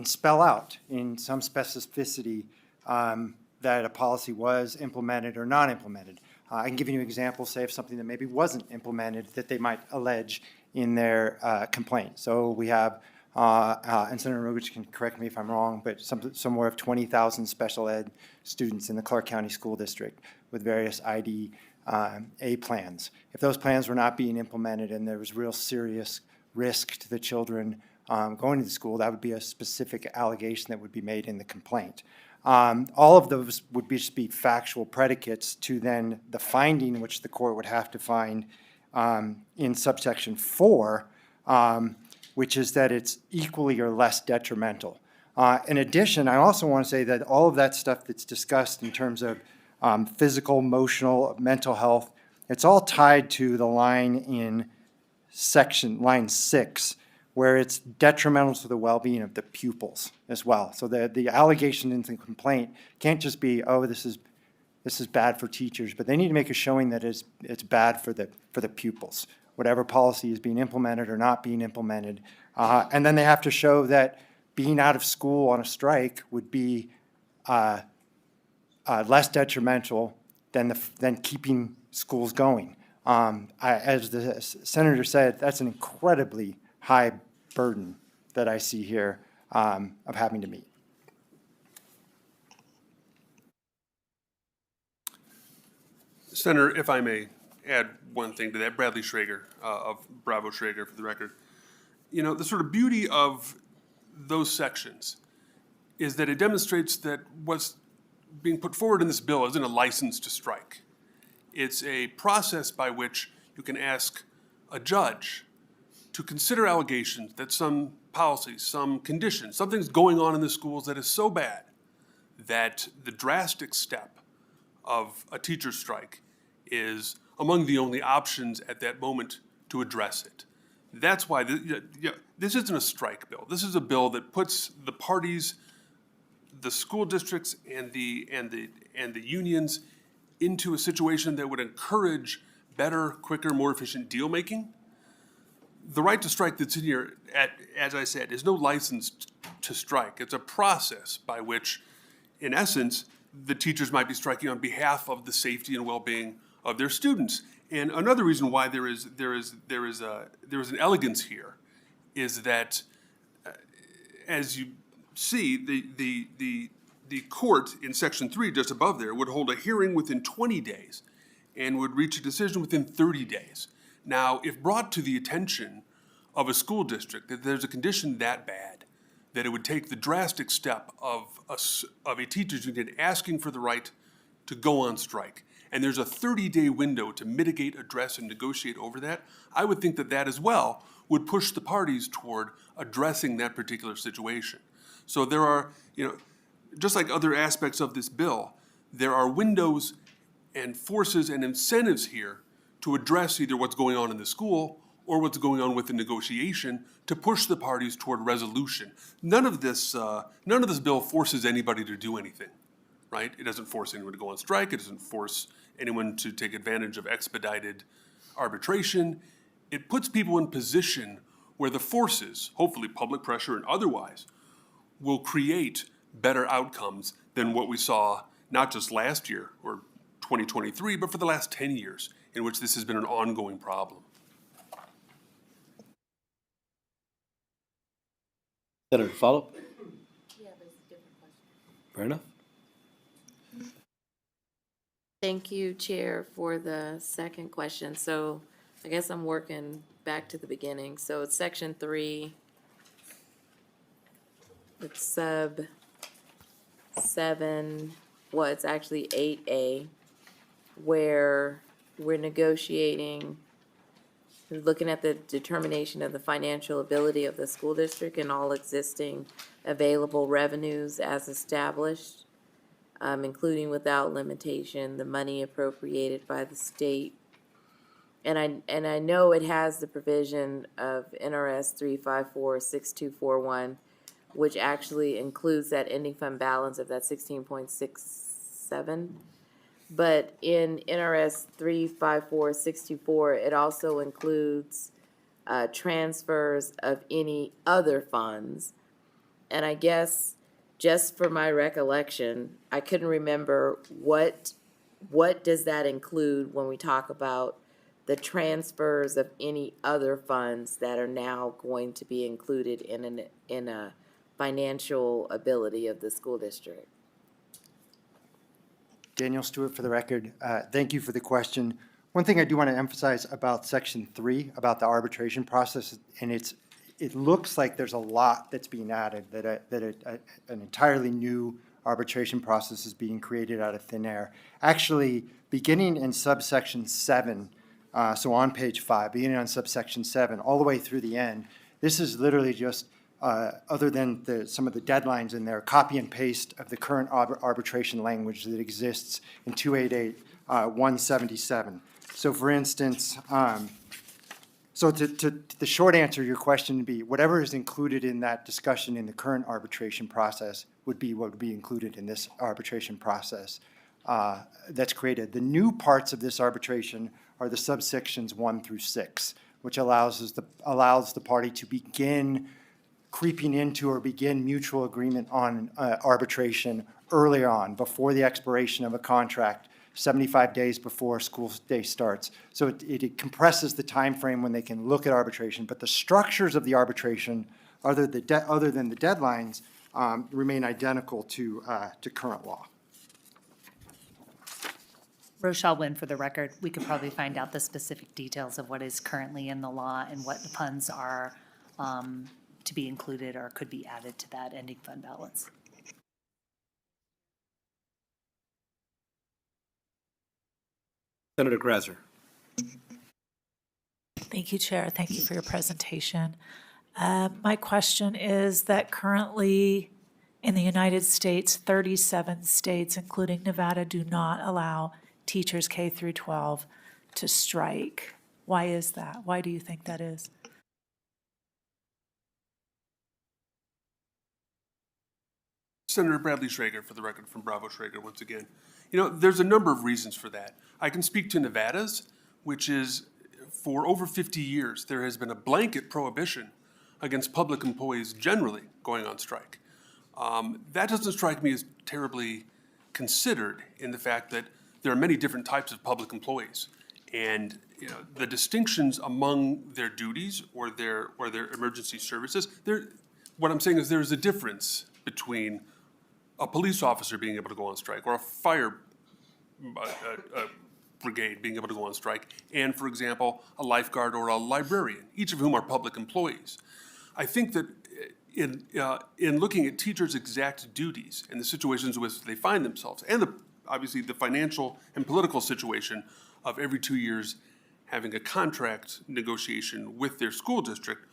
L: spell out in some specificity that a policy was implemented or not implemented. I can give you an example, say, of something that maybe wasn't implemented that they might allege in their complaint. So we have and Senator Roguch can correct me if I'm wrong, but somewhere of 20,000 special ed students in the Clark County School District with various ID A plans. If those plans were not being implemented and there was real serious risk to the children going to the school, that would be a specific allegation that would be made in the complaint. All of those would just be factual predicates to then the finding which the court would have to find in subsection 4, which is that it's equally or less detrimental. In addition, I also want to say that all of that stuff that's discussed in terms of physical, emotional, mental health, it's all tied to the line in line 6, where it's detrimental to the well-being of the pupils as well. So the allegation in the complaint can't just be, oh, this is bad for teachers, but they need to make a showing that it's bad for the pupils, whatever policy is being implemented or not being implemented. And then they have to show that being out of school on a strike would be less detrimental than keeping schools going. As the senator said, that's an incredibly high burden that I see here of having to meet.
K: Senator, if I may add one thing to that, Bradley Schrager of Bravo Schrager for the record. You know, the sort of beauty of those sections is that it demonstrates that what's being put forward in this bill isn't a license to strike. It's a process by which you can ask a judge to consider allegations that some policy, some condition, something's going on in the schools that is so bad that the drastic step of a teacher strike is among the only options at that moment to address it. That's why this isn't a strike bill. This is a bill that puts the parties, the school districts, and the unions into a situation that would encourage better, quicker, more efficient deal making. The right to strike that's in here, as I said, is no license to strike. It's a process by which, in essence, the teachers might be striking on behalf of the safety and well-being of their students. And another reason why there is an elegance here is that, as you see, the court in section 3, just above there, would hold a hearing within 20 days and would reach a decision within 30 days. Now, if brought to the attention of a school district that there's a condition that bad, that it would take the drastic step of a teachers union asking for the right to go on strike, and there's a 30-day window to mitigate, address, and negotiate over that, I would think that that as well would push the parties toward addressing that particular situation. So there are, just like other aspects of this bill, there are windows and forces and incentives here to address either what's going on in the school or what's going on with the negotiation to push the parties toward resolution. None of this bill forces anybody to do anything, right? It doesn't force anyone to go on strike. It doesn't force anyone to take advantage of expedited arbitration. It puts people in position where the forces, hopefully public pressure and otherwise, will create better outcomes than what we saw not just last year or 2023, but for the last 10 years in which this has been an ongoing problem.
A: Senator, follow-up? Yeah, but it's a different question. Fair enough.
D: Thank you, Chair, for the second question. So I guess I'm working back to the beginning. So it's section 3, it's sub 7, well, it's actually 8A, where we're negotiating, looking at the determination of the financial ability of the school district and all existing available revenues as established, including without limitation the money appropriated by the state. And I know it has the provision of NRS 3546241, which actually includes that ending fund balance of that 16.67. But in NRS 35464, it also includes transfers of any other funds. And I guess, just for my recollection, I couldn't remember what does that include when we talk about the transfers of any other funds that are now going to be included in a financial ability of the school district.
L: Daniel Stewart for the record. Thank you for the question. One thing I do want to emphasize about Section 3, about the arbitration process, and it looks like there's a lot that's being added, that an entirely new arbitration process is being created out of thin air. Actually, beginning in subsection 7, so on page 5, beginning on subsection 7, all the way through the end, this is literally just, other than some of the deadlines in there, copy and paste of the current arbitration language that exists in 288-177. So for instance, so the short answer to your question would be whatever is included in that discussion in the current arbitration process would be what would be included in this arbitration process that's created. The new parts of this arbitration are the subsections 1 through 6, which allows the party to begin creeping into or begin mutual agreement on arbitration early on, before the expiration of a contract, 75 days before school day starts. So it compresses the time frame when they can look at arbitration, but the structures of the arbitration, other than the deadlines, remain identical to current law.
F: Rochelle Wynn for the record. We could probably find out the specific details of what is currently in the law and what the funds are to be included or could be added to that ending fund balance.
A: Senator Grazzer.
O: Thank you, Chair. Thank you for your presentation. My question is that currently in the United States, 37 states, including Nevada, do not allow teachers K through 12 to strike. Why is that? Why do you think that is?
K: Senator Bradley Schrager, for the record, from Bravo Schrager once again. You know, there's a number of reasons for that. I can speak to Nevada's, which is for over 50 years, there has been a blanket prohibition against public employees generally going on strike. That doesn't strike me as terribly considered in the fact that there are many different types of public employees. And you know, the distinctions among their duties or their emergency services, what I'm saying is there's a difference between a police officer being able to go on strike or a fire brigade being able to go on strike, and, for example, a lifeguard or a librarian, each of whom are public employees. I think that in looking at teachers' exact duties and the situations in which they find themselves, and obviously the financial and political situation of every 2 years having a contract negotiation with their school district,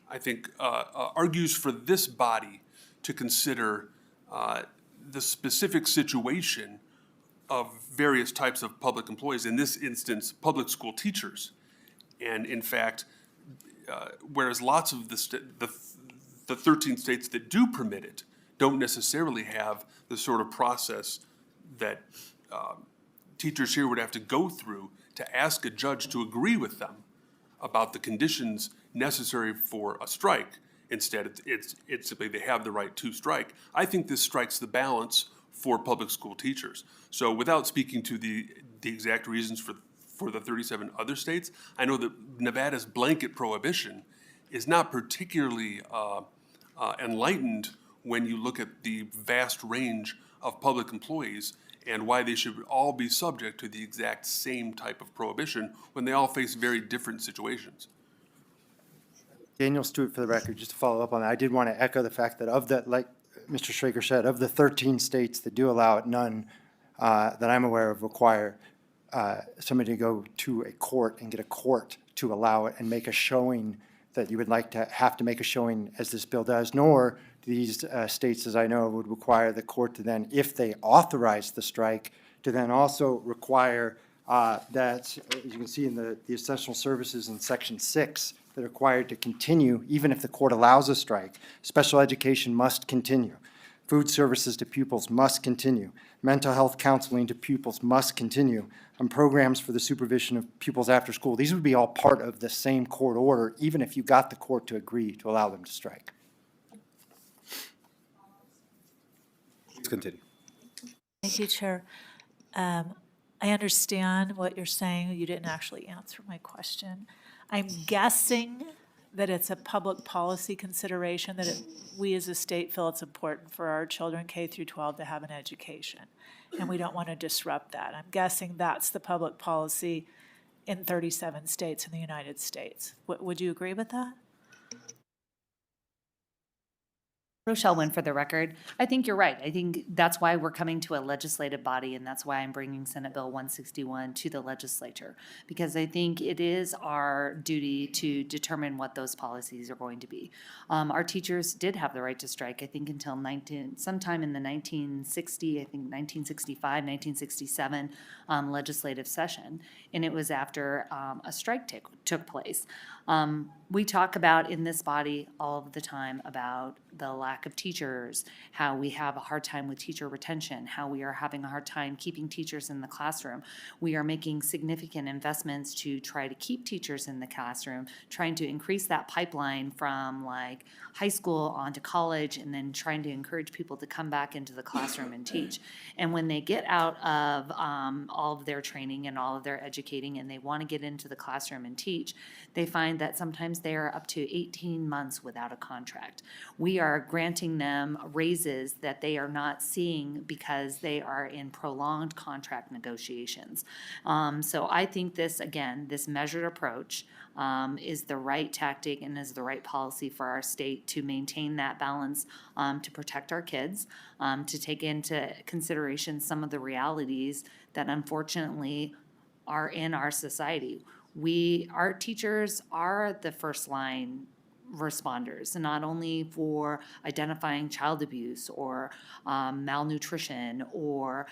K: I think argues for this body to consider the specific situation of various types of public employees, in this instance, public school teachers. And in fact, whereas lots of the 13 states that do permit it don't necessarily have the sort of process that teachers here would have to go through to ask a judge to agree with them about the conditions necessary for a strike. Instead, it's simply they have the right to strike. I think this strikes the balance for public school teachers. So without speaking to the exact reasons for the 37 other states, I know that Nevada's blanket prohibition is not particularly enlightened when you look at the vast range of public employees and why they should all be subject to the exact same type of prohibition when they all face very different situations.
L: Daniel Stewart for the record, just to follow up on that, I did want to echo the fact that of the, like Mr. Schrager said, of the 13 states that do allow it, none that I'm aware of require somebody to go to a court and get a court to allow it and make a showing that you would like to have to make a showing as this bill does, nor these states, as I know, would require the court to then, if they authorize the strike, to then also require that, as you can see in the essential services in Section 6, that are required to continue, even if the court allows a strike. Special education must continue. Food services to pupils must continue. Mental health counseling to pupils must continue. And programs for the supervision of pupils after school. These would be all part of the same court order, even if you got the court to agree to allow them to strike.
A: Please continue.
O: Thank you, Chair. I understand what you're saying. You didn't actually answer my question. I'm guessing that it's a public policy consideration that we as a state feel it's important for our children K through 12 to have an education. And we don't want to disrupt that. I'm guessing that's the public policy in 37 states in the United States. Would you agree with that?
F: Rochelle Wynn for the record. I think you're right. I think that's why we're coming to a legislative body, and that's why I'm bringing Senate Bill 161 to the legislature, because I think it is our duty to determine what those policies are going to be. Our teachers did have the right to strike, I think, until sometime in the 1960, I think 1965, 1967 legislative session, and it was after a strike took place. We talk about in this body all of the time about the lack of teachers, how we have a hard time with teacher retention, how we are having a hard time keeping teachers in the classroom. We are making significant investments to try to keep teachers in the classroom, trying to increase that pipeline from like high school on to college, and then trying to encourage people to come back into the classroom and teach. And when they get out of all of their training and all of their educating and they want to get into the classroom and teach, they find that sometimes they are up to 18 months without a contract. We are granting them raises that they are not seeing because they are in prolonged contract negotiations. So I think this, again, this measured approach is the right tactic and is the right policy for our state to maintain that balance, to protect our kids, to take into consideration some of the realities that unfortunately are in our society. Our teachers are the first line responders, not only for identifying child abuse or malnutrition or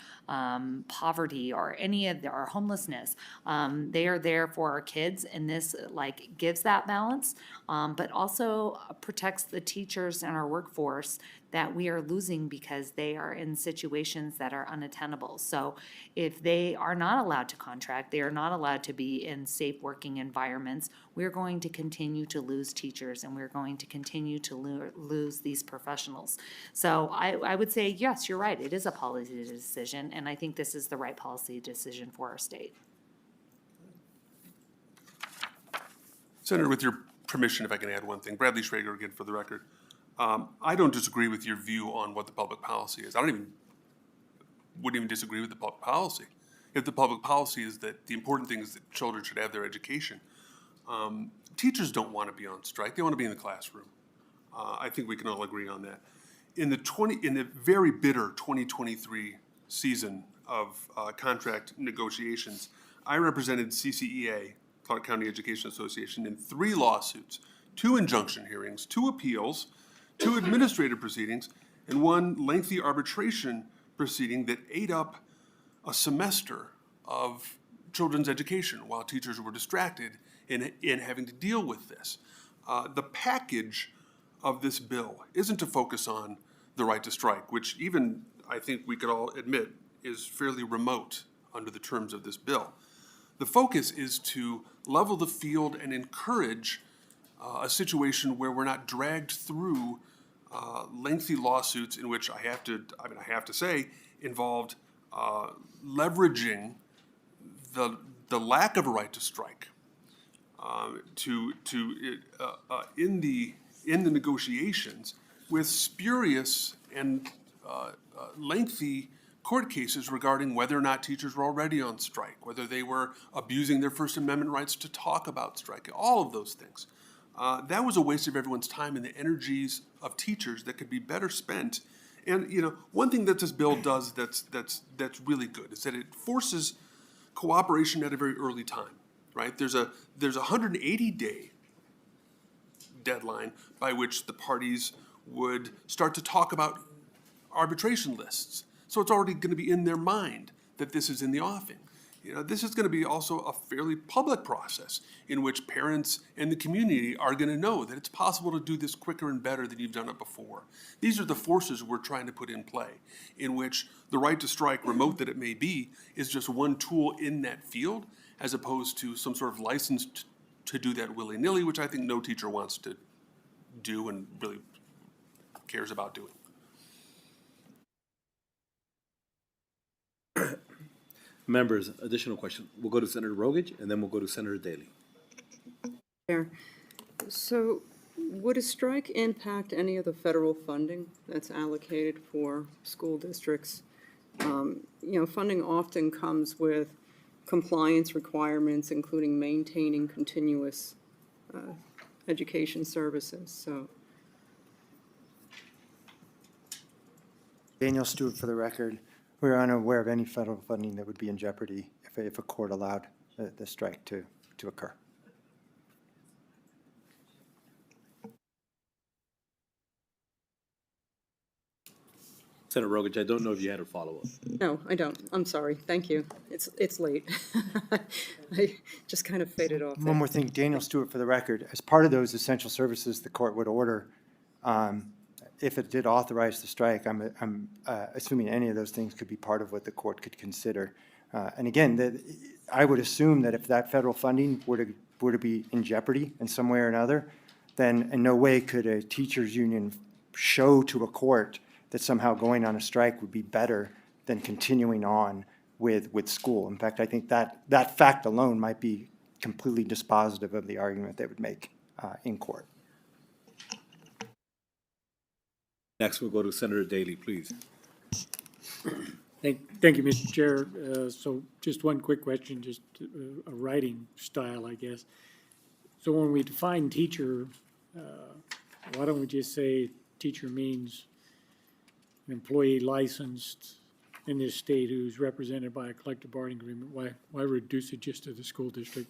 F: poverty or any of our homelessness. They are there for our kids, and this like gives that balance, but also protects the teachers and our workforce that we are losing because they are in situations that are unattainable. So if they are not allowed to contract, they are not allowed to be in safe working environments, we're going to continue to lose teachers and we're going to continue to lose these professionals. So I would say, yes, you're right. It is a policy decision, and I think this is the right policy decision for our state.
K: Senator, with your permission, if I can add one thing. Bradley Schrager again for the record. I don't disagree with your view on what the public policy is. Wouldn't even disagree with the public policy. If the public policy is that the important thing is that children should have their education, teachers don't want to be on strike. They want to be in the classroom. I think we can all agree on that. In the very bitter 2023 season of contract negotiations, I represented CCEA, Clark County Education Association, in 3 lawsuits, 2 injunction hearings, 2 appeals, 2 administrative proceedings, and 1 lengthy arbitration proceeding that ate up a semester of children's education while teachers were distracted in having to deal with this. The package of this bill isn't to focus on the right to strike, which even I think we could all admit is fairly remote under the terms of this bill. The focus is to level the field and encourage a situation where we're not dragged through lengthy lawsuits in which I have to say involved leveraging the lack of a right to strike in the negotiations with spurious and lengthy court cases regarding whether or not teachers were already on strike, whether they were abusing their First Amendment rights to talk about strike, all of those things. That was a waste of everyone's time and the energies of teachers that could be better spent. And one thing that this bill does that's really good is that it forces cooperation at a very early time, right? There's a 180-day deadline by which the parties would start to talk about arbitration lists. So it's already going to be in their mind that this is in the offing. This is going to be also a fairly public process in which parents and the community are going to know that it's possible to do this quicker and better than you've done it before. These are the forces we're trying to put in play, in which the right to strike, remote that it may be, is just one tool in that field, as opposed to some sort of license to do that willy-nilly, which I think no teacher wants to do and really cares about doing.
A: Members, additional question. We'll go to Senator Rogich, and then we'll go to Senator Daly.
G: Chair. So would a strike impact any of the federal funding that's allocated for school districts? Funding often comes with compliance requirements, including maintaining continuous education services, so.
L: Daniel Stewart for the record. We're unaware of any federal funding that would be in jeopardy if a court allowed the strike to occur.
A: Senator Rogich, I don't know if you had a follow-up.
G: No, I don't. I'm sorry. Thank you. It's late. I just kind of faded off there.
L: One more thing, Daniel Stewart for the record. As part of those essential services the court would order, if it did authorize the strike, I'm assuming any of those things could be part of what the court could consider. And again, I would assume that if that federal funding were to be in jeopardy in some way or another, then in no way could a teachers union show to a court that somehow going on a strike would be better than continuing on with school. In fact, I think that fact alone might be completely dispositive of the argument they would make in court.
A: Next, we'll go to Senator Daly, please.
R: Thank you, Mr. Chair. So just one quick question, just a writing style, I guess. So when we define teacher, why don't we just say teacher means an employee licensed in this state who's represented by a collective bargaining agreement? Why reduce it just to the school district?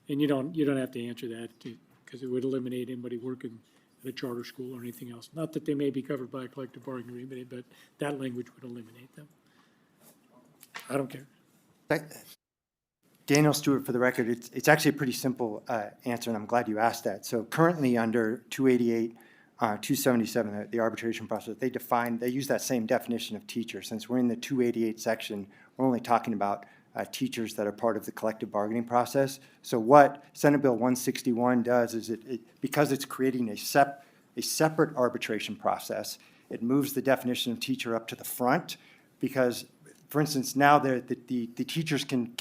R: And you don't have to answer that because it would eliminate anybody working at a charter school or anything else. Not that they may be covered by a collective bargaining agreement, but that language would eliminate them. I don't care.
L: Daniel Stewart for the record. It's actually a pretty simple answer, and I'm glad you asked that. So currently under 288, 277, the arbitration process, they use that same definition of teacher. Since we're in the 288 section, we're only talking about teachers that are part of the collective bargaining process. So what Senate Bill 161 does is because it's creating a separate arbitration process, it moves the definition of teacher up to the front because, for instance, now the teachers can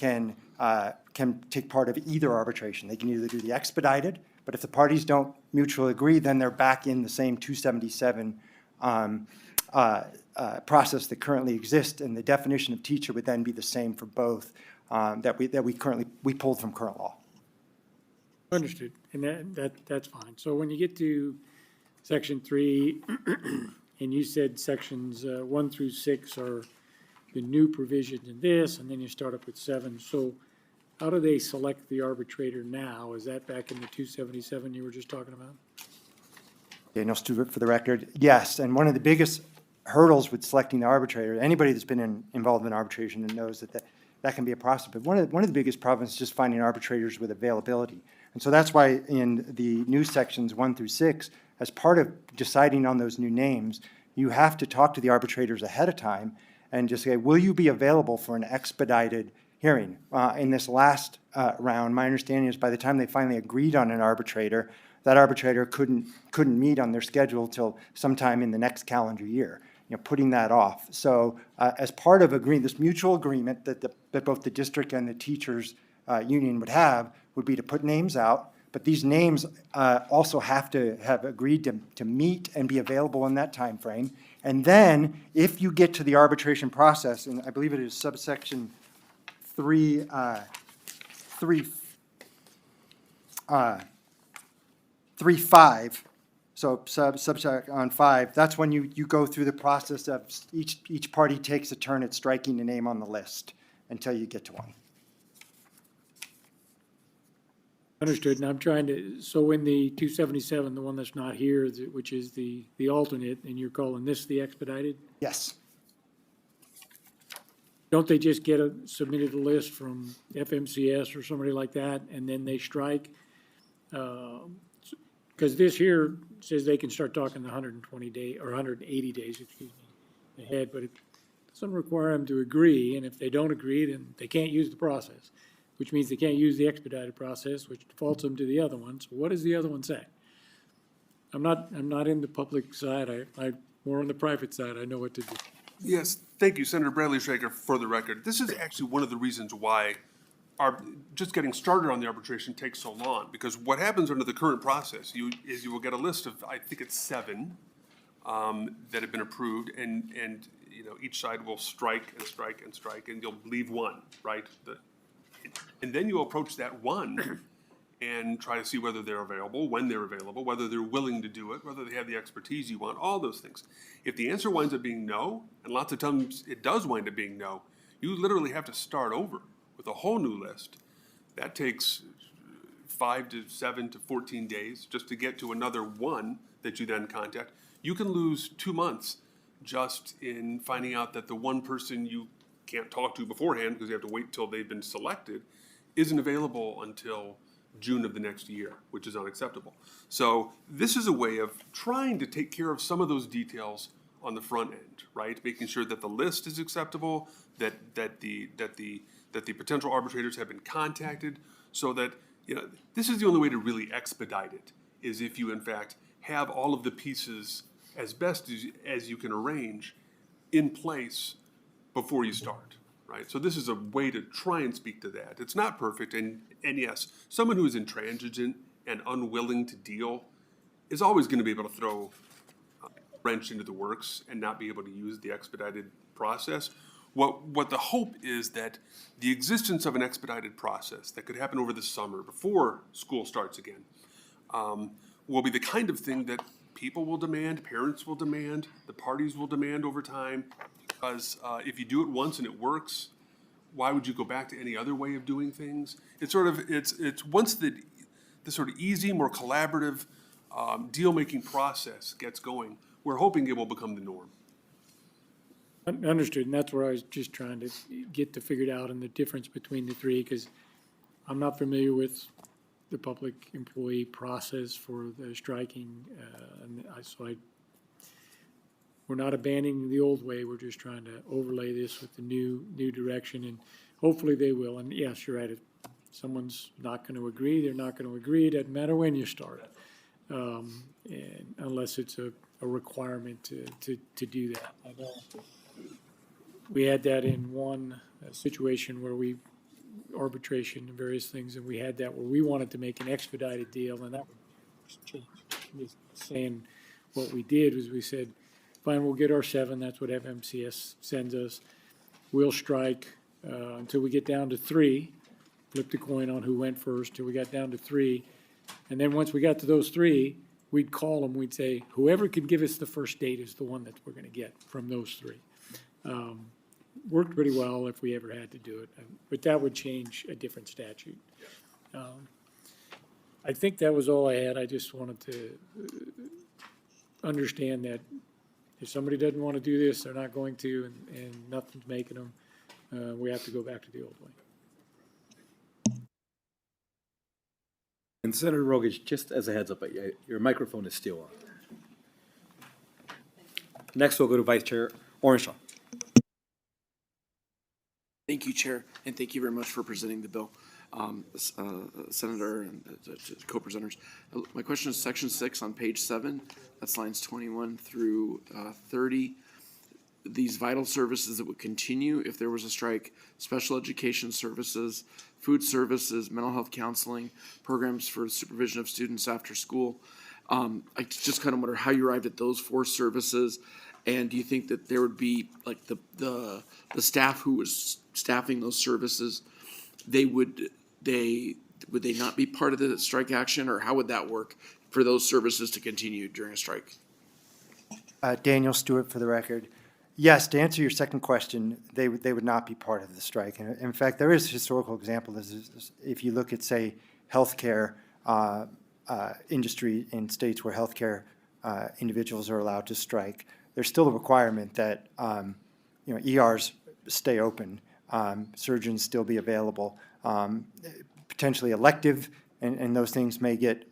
L: take part of either arbitration. They can either do the expedited, but if the parties don't mutually agree, then they're back in the same 277 process that currently exists, and the definition of teacher would then be the same for both that we pulled from current law.
R: Understood, and that's fine. So when you get to section 3, and you said sections 1 through 6 are the new provisions in this, and then you start up with 7. So how do they select the arbitrator now? Is that back in the 277 you were just talking about?
L: Daniel Stewart for the record. Yes, and one of the biggest hurdles with selecting the arbitrator, anybody that's been involved in arbitration knows that can be a process, but one of the biggest problems is just finding arbitrators with availability. And so that's why in the new sections 1 through 6, as part of deciding on those new names, you have to talk to the arbitrators ahead of time and just say, will you be available for an expedited hearing? In this last round, my understanding is by the time they finally agreed on an arbitrator, that arbitrator couldn't meet on their schedule till sometime in the next calendar year, putting that off. So as part of this mutual agreement that both the district and the teachers union would have would be to put names out, but these names also have to have agreed to meet and be available in that time frame. And then if you get to the arbitration process, and I believe it is subsection 3.5, so subsection on 5, that's when you go through the process of each party takes a turn at striking a name on the list until you get to one.
R: Understood, and I'm trying to, so in the 277, the one that's not here, which is the alternate, and you're calling this the expedited?
L: Yes.
R: Don't they just get submitted a list from FMCS or somebody like that, and then they strike? Because this here says they can start talking the 120 day or 180 days, excuse me, ahead, but it doesn't require them to agree, and if they don't agree, then they can't use the process, which means they can't use the expedited process, which defaults them to the other one. So what does the other one say? I'm not in the public side. I'm more on the private side. I know what to do.
K: Yes, thank you, Senator Bradley Schrager, for the record. This is actually one of the reasons why just getting started on the arbitration takes so long, because what happens under the current process, you will get a list of, I think it's 7, that have been approved, and each side will strike and strike and strike, and you'll leave one, right? And then you'll approach that one and try to see whether they're available, when they're available, whether they're willing to do it, whether they have the expertise you want, all those things. If the answer winds up being no, and lots of times it does wind up being no, you literally have to start over with a whole new list. That takes 5 to 7 to 14 days just to get to another one that you then contact. You can lose 2 months just in finding out that the one person you can't talk to beforehand, because you have to wait till they've been selected, isn't available until June of the next year, which is unacceptable. So this is a way of trying to take care of some of those details on the front end, right? Making sure that the list is acceptable, that the potential arbitrators have been contacted, so that this is the only way to really expedite it, is if you in fact have all of the pieces as best as you can arrange in place before you start. Right? So this is a way to try and speak to that. It's not perfect, and yes, someone who is intransigent and unwilling to deal is always going to be able to throw a wrench into the works and not be able to use the expedited process. What the hope is that the existence of an expedited process that could happen over the summer before school starts again will be the kind of thing that people will demand, parents will demand, the parties will demand over time. Because if you do it once and it works, why would you go back to any other way of doing things? It's once the sort of easy, more collaborative deal-making process gets going, we're hoping it will become the norm.
R: Understood, and that's where I was just trying to get to figured out and the difference between the three, because I'm not familiar with the public employee process for the striking, we're not abandoning the old way. We're just trying to overlay this with the new direction, and hopefully they will. And yes, you're right. If someone's not going to agree, they're not going to agree. It doesn't matter when you start, and unless it's a requirement to do that. I know we had that in one situation where arbitration and various things, and we had that where we wanted to make an expedited deal, and that was changed. Saying what we did was we said, fine, we'll get our 7, that's what FMCS sends us. We'll strike until we get down to 3, flip the coin on who went first till we got down to 3. And then once we got to those 3, we'd call them, we'd say, whoever could give us the first date is the one that we're gonna get from those 3. Worked pretty well if we ever had to do it, but that would change a different statute. I think that was all I had. I just wanted to understand that if somebody doesn't want to do this, they're not going to, and nothing's making them, we have to go back to the old way.
A: And Senator Rogage, just as a heads up, your microphone is still on. Next, we'll go to Vice Chair Orenshaw.
S: Thank you, Chair, and thank you very much for presenting the bill, Senator and co-presenters. My question is Section 6 on page 7. That's lines 21 through 30. These vital services that would continue if there was a strike: special education services, food services, mental health counseling, programs for supervision of students after school. I just kind of wonder how you arrived at those 4 services. And do you think that there would be, like, the staff who was staffing those services, would they not be part of the strike action, or how would that work for those services to continue during a strike?
L: Daniel Stewart for the record. Yes, to answer your second question, they would not be part of the strike. And in fact, there is a historical example. If you look at, say, healthcare industry in states where healthcare individuals are allowed to strike, there's still a requirement that ERs stay open, surgeons still be available, potentially elective, and those things may get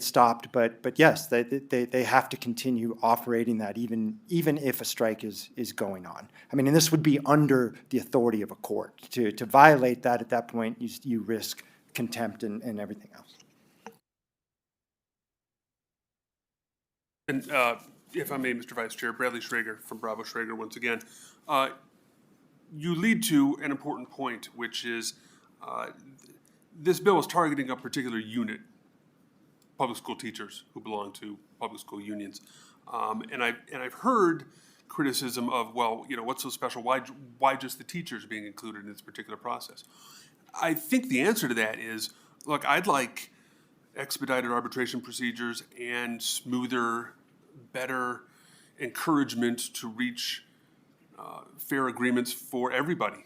L: stopped. But yes, they have to continue operating that even if a strike is going on. I mean, and this would be under the authority of a court. To violate that at that point, you risk contempt and everything else.
K: And If I may, Mr. Vice Chair, Bradley Schrager from Bravo Schrager once again. You lead to an important point, which is this bill is targeting a particular unit, public school teachers who belong to public school unions. And I've heard criticism of, well, you know, what's so special? Why just the teachers being included in this particular process? I think the answer to that is, look, I'd like expedited arbitration procedures and smoother, better encouragement to reach fair agreements for everybody.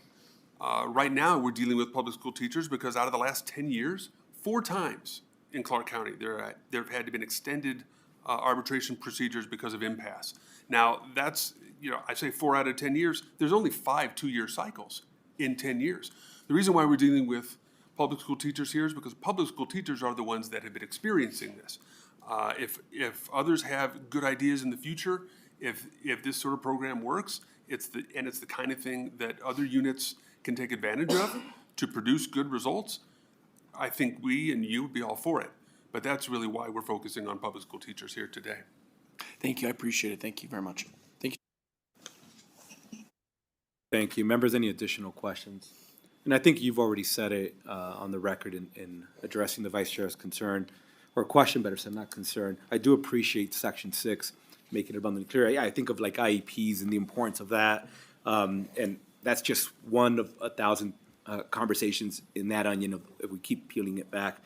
K: Right now, we're dealing with public school teachers because out of the last 10 years, 4 times in Clark County, there have had to be extended arbitration procedures because of impasse. Now, that's, you know, I say 4 out of 10 years, there's only 5 2-year cycles in 10 years. The reason why we're dealing with public school teachers here is because public school teachers are the ones that have been experiencing this. If others have good ideas in the future, if this sort of program works, it's the kind of thing that other units can take advantage of to produce good results, I think we and you would be all for it. But that's really why we're focusing on public school teachers here today.
S: Thank you. I appreciate it. Thank you very much. Thank you.
A: Thank you. Members, any additional questions? And I think you've already said it on the record in addressing the Vice Chair's concern, or question, better said, not concern. I do appreciate Section 6, making it abundantly clear. I think of like IEPs and the importance of that. And that's just one of 1,000 conversations in that onion if we keep peeling it back.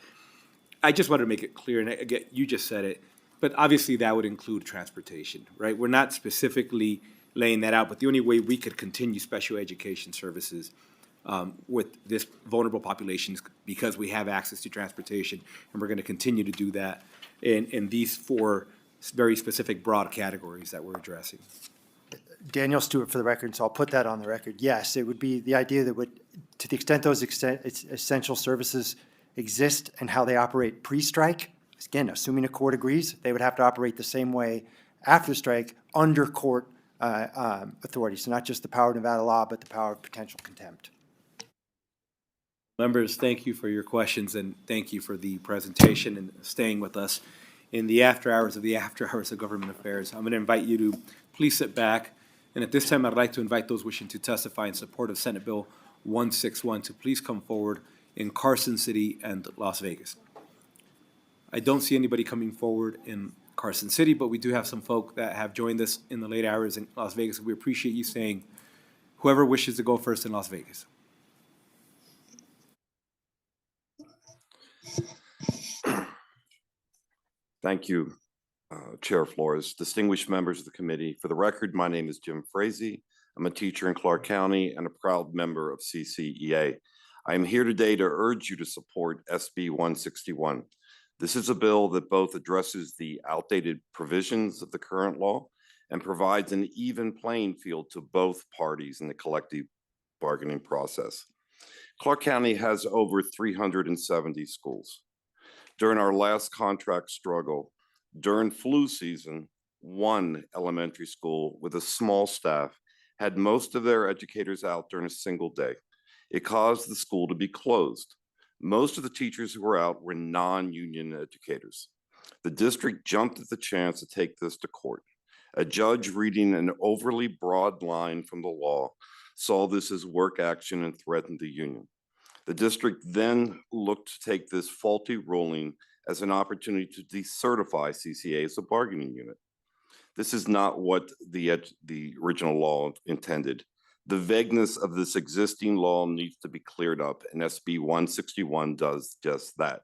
A: I just wanted to make it clear, and again, you just said it, but obviously that would include transportation, right? We're not specifically laying that out, but the only way we could continue special education services with this vulnerable populations because we have access to transportation, and we're going to continue to do that in these 4 very specific broad categories that we're addressing.
L: Daniel Stewart for the record, so I'll put that on the record. Yes, it would be the idea that to the extent those essential services exist and how they operate pre-strike, again, assuming a court agrees, they would have to operate the same way after the strike under court authority. So not just the power of Nevada law, but the power of potential contempt.
A: Members, thank you for your questions, and thank you for the presentation and staying with us in the after hours of government affairs. I'm going to invite you to please sit back. And at this time, I'd like to invite those wishing to testify in support of Senate Bill 161 to please come forward in Carson City and Las Vegas. I don't see anybody coming forward in Carson City, but we do have some folk that have joined us in the late hours in Las Vegas. We appreciate you staying. Whoever wishes to go first in Las Vegas.
E: Thank you, Chair Flores, distinguished members of the committee. For the record, my name is Jim Frazee. I'm a teacher in Clark County and a proud member of CCEA. I am here today to urge you to support SB 161. This is a bill that both addresses the outdated provisions of the current law and provides an even playing field to both parties in the collective bargaining process. Clark County has over 370 schools. During our last contract struggle, during flu season, one elementary school with a small staff had most of their educators out during a single day. It caused the school to be closed. Most of the teachers who were out were non-union educators. The district jumped at the chance to take this to court. A judge reading an overly broad line from the law saw this as work action and threatened the union. The district then looked to take this faulty ruling as an opportunity to decertify CCA as a bargaining unit. This is not what the original law intended. The vagueness of this existing law needs to be cleared up, and SB 161 does just that.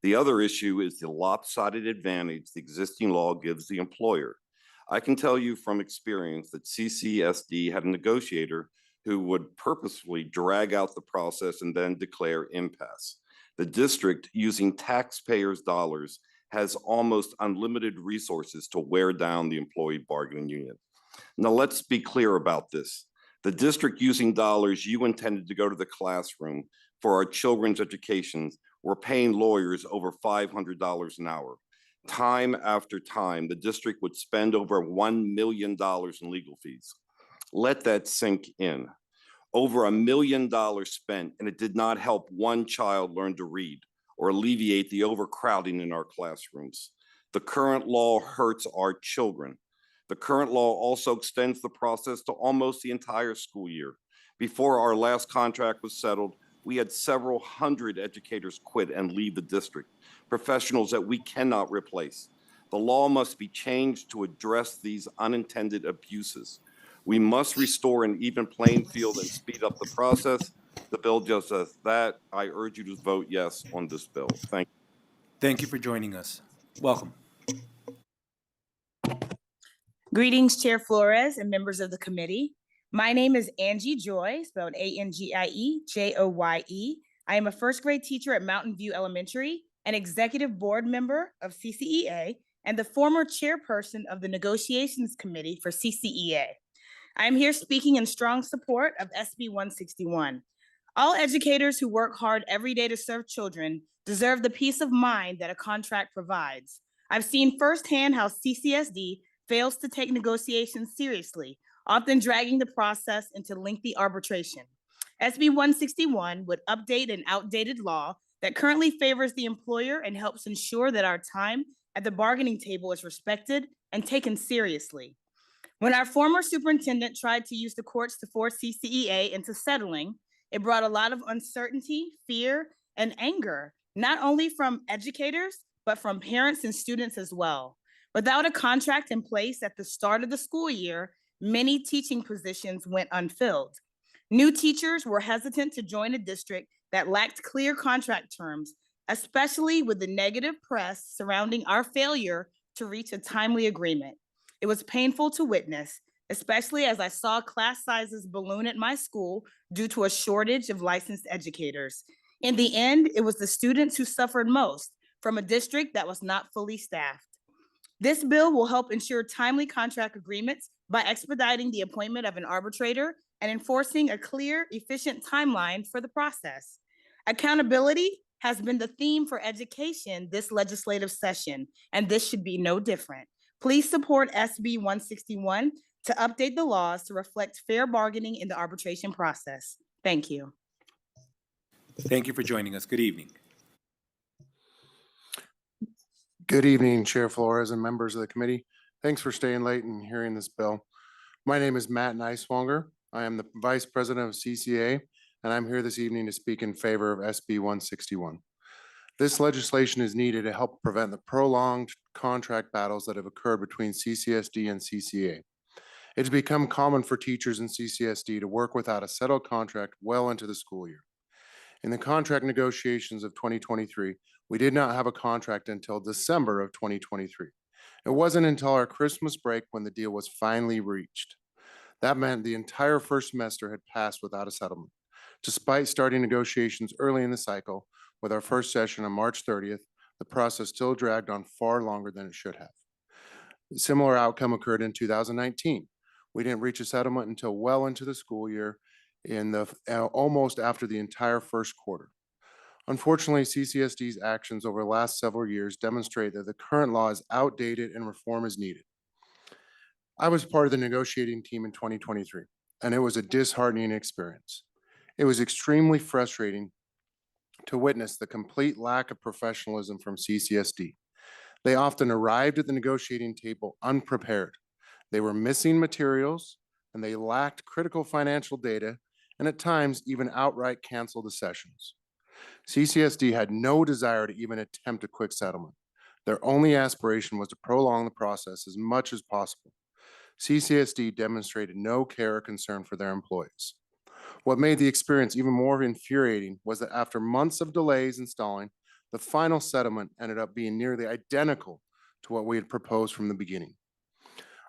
E: The other issue is the lopsided advantage the existing law gives the employer. I can tell you from experience that CCSD had a negotiator who would purposefully drag out the process and then declare impasse. The district, using taxpayers' dollars, has almost unlimited resources to wear down the employee bargaining unit. Now, let's be clear about this. The district using dollars you intended to go to the classroom for our children's education were paying lawyers over $500 an hour. Time after time, the district would spend over $1 million in legal fees. Let that sink in. Over $1 million spent, and it did not help one child learn to read or alleviate the overcrowding in our classrooms. The current law hurts our children. The current law also extends the process to almost the entire school year. Before our last contract was settled, we had several hundred educators quit and leave the district, professionals that we cannot replace. The law must be changed to address these unintended abuses. We must restore an even playing field and speed up the process. The bill just does that. I urge you to vote yes on this bill. Thank you.
A: Thank you for joining us. Welcome.
I: Greetings, Chair Flores and members of the committee. My name is Angie Joy, spelled Angiejoye. I am a first grade teacher at Mountain View Elementary, an executive board member of CCEA, and the former chairperson of the negotiations committee for CCEA. I am here speaking in strong support of SB 161. All educators who work hard every day to serve children deserve the peace of mind that a contract provides. I've seen firsthand how CCSD fails to take negotiations seriously, often dragging the process into lengthy arbitration. SB 161 would update an outdated law that currently favors the employer and helps ensure that our time at the bargaining table is respected and taken seriously. When our former superintendent tried to use the courts to force CCEA into settling, it brought a lot of uncertainty, fear, and anger, not only from educators, but from parents and students as well. Without a contract in place at the start of the school year, many teaching positions went unfilled. New teachers were hesitant to join a district that lacked clear contract terms, especially with the negative press surrounding our failure to reach a timely agreement. It was painful to witness, especially as I saw class sizes balloon at my school due to a shortage of licensed educators. In the end, it was the students who suffered most from a district that was not fully staffed. This bill will help ensure timely contract agreements by expediting the appointment of an arbitrator and enforcing a clear, efficient timeline for the process. Accountability has been the theme for education this legislative session, and this should be no different. Please support SB 161 to update the laws to reflect fair bargaining in the arbitration process. Thank you.
A: Thank you for joining us. Good evening.
U: Good evening, Chair Flores and members of the committee. Thanks for staying late and hearing this bill. My name is Matt Neiswanger. I am the Vice President of CCA, and I'm here this evening to speak in favor of SB 161. This legislation is needed to help prevent the prolonged contract battles that have occurred between CCSD and CCA. It's become common for teachers in CCSD to work without a settled contract well into the school year. In the contract negotiations of 2023, we did not have a contract until December of 2023. It wasn't until our Christmas break when the deal was finally reached. That meant the entire first semester had passed without a settlement. Despite starting negotiations early in the cycle, with our first session on March 30th, the process still dragged on far longer than it should have. A similar outcome occurred in 2019. We didn't reach a settlement until well into the school year, almost after the entire first quarter. Unfortunately, CCSD's actions over the last several years demonstrate that the current law is outdated and reform is needed. I was part of the negotiating team in 2023, and it was a disheartening experience. It was extremely frustrating to witness the complete lack of professionalism from CCSD. They often arrived at the negotiating table unprepared. They were missing materials, and they lacked critical financial data, and at times even outright canceled the sessions. CCSD had no desire to even attempt a quick settlement. Their only aspiration was to prolong the process as much as possible. CCSD demonstrated no care or concern for their employees. What made the experience even more infuriating was that after months of delays in stalling, the final settlement ended up being nearly identical to what we had proposed from the beginning.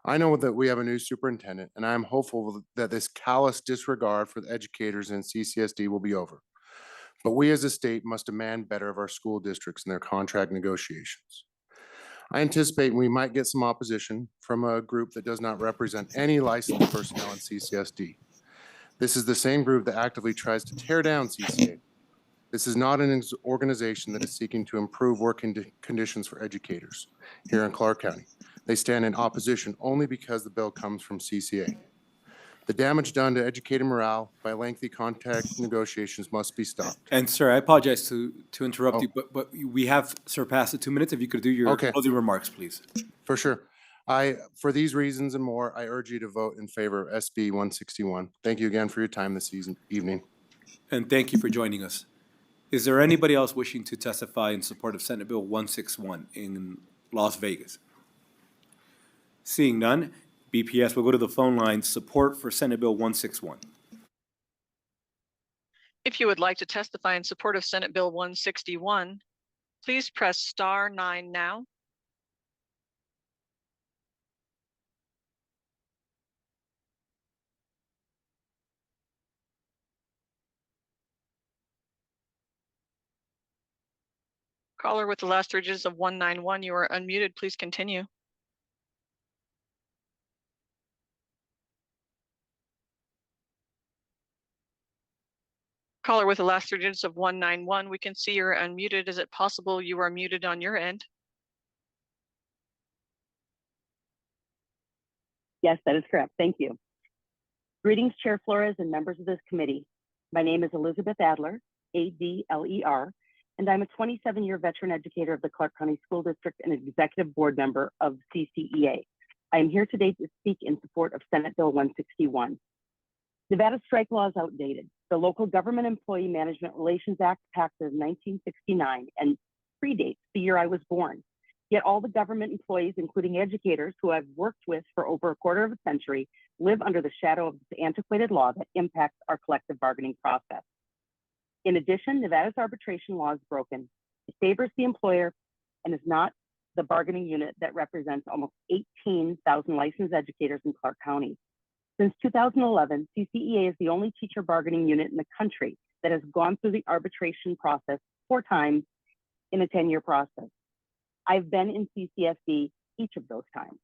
U: I know that we have a new superintendent, and I am hopeful that this callous disregard for the educators in CCSD will be over. But we as a state must demand better of our school districts in their contract negotiations. I anticipate we might get some opposition from a group that does not represent any licensed personnel in CCSD. This is the same group that actively tries to tear down CCA. This is not an organization that is seeking to improve working conditions for educators here in Clark County. They stand in opposition only because the bill comes from CCA. The damage done to educator morale by lengthy contract negotiations must be stopped.
A: And sir, I apologize to interrupt you, but we have surpassed the 2 minutes. If you could do your closing remarks, please.
U: For sure. For these reasons and more, I urge you to vote in favor of SB 161. Thank you again for your time this evening.
A: And thank you for joining us. Is there anybody else wishing to testify in support of Senate Bill 161 in Las Vegas? Seeing none, BPS will go to the phone line. Support for Senate Bill 161.
W: If you would like to testify in support of Senate Bill 161, please press *9 now. Caller with the last three digits of 191, you are unmuted. Please continue. Caller with the last three digits of 191, we can see you're unmuted. Is it possible you are muted on your end?
C: Yes, that is correct. Thank you. Greetings, Chair Flores and members of this committee. My name is Elizabeth Adler, A-D-L-E-R, and I'm a 27-year veteran educator of the Clark County School District and executive board member of CCEA. I am here today to speak in support of Senate Bill 161. Nevada's strike law is outdated. The Local Government Employee Management Relations Act passed in 1969 and predates the year I was born. Yet all the government employees, including educators who I've worked with for over a quarter of a century, live under the shadow of this antiquated law that impacts our collective bargaining process. In addition, Nevada's arbitration law is broken. It favors the employer and is not the bargaining unit that represents almost 18,000 licensed educators in Clark County. Since 2011, CCEA is the only teacher bargaining unit in the country that has gone through the arbitration process 4 times in a 10-year process. I've been in CCSD each of those times.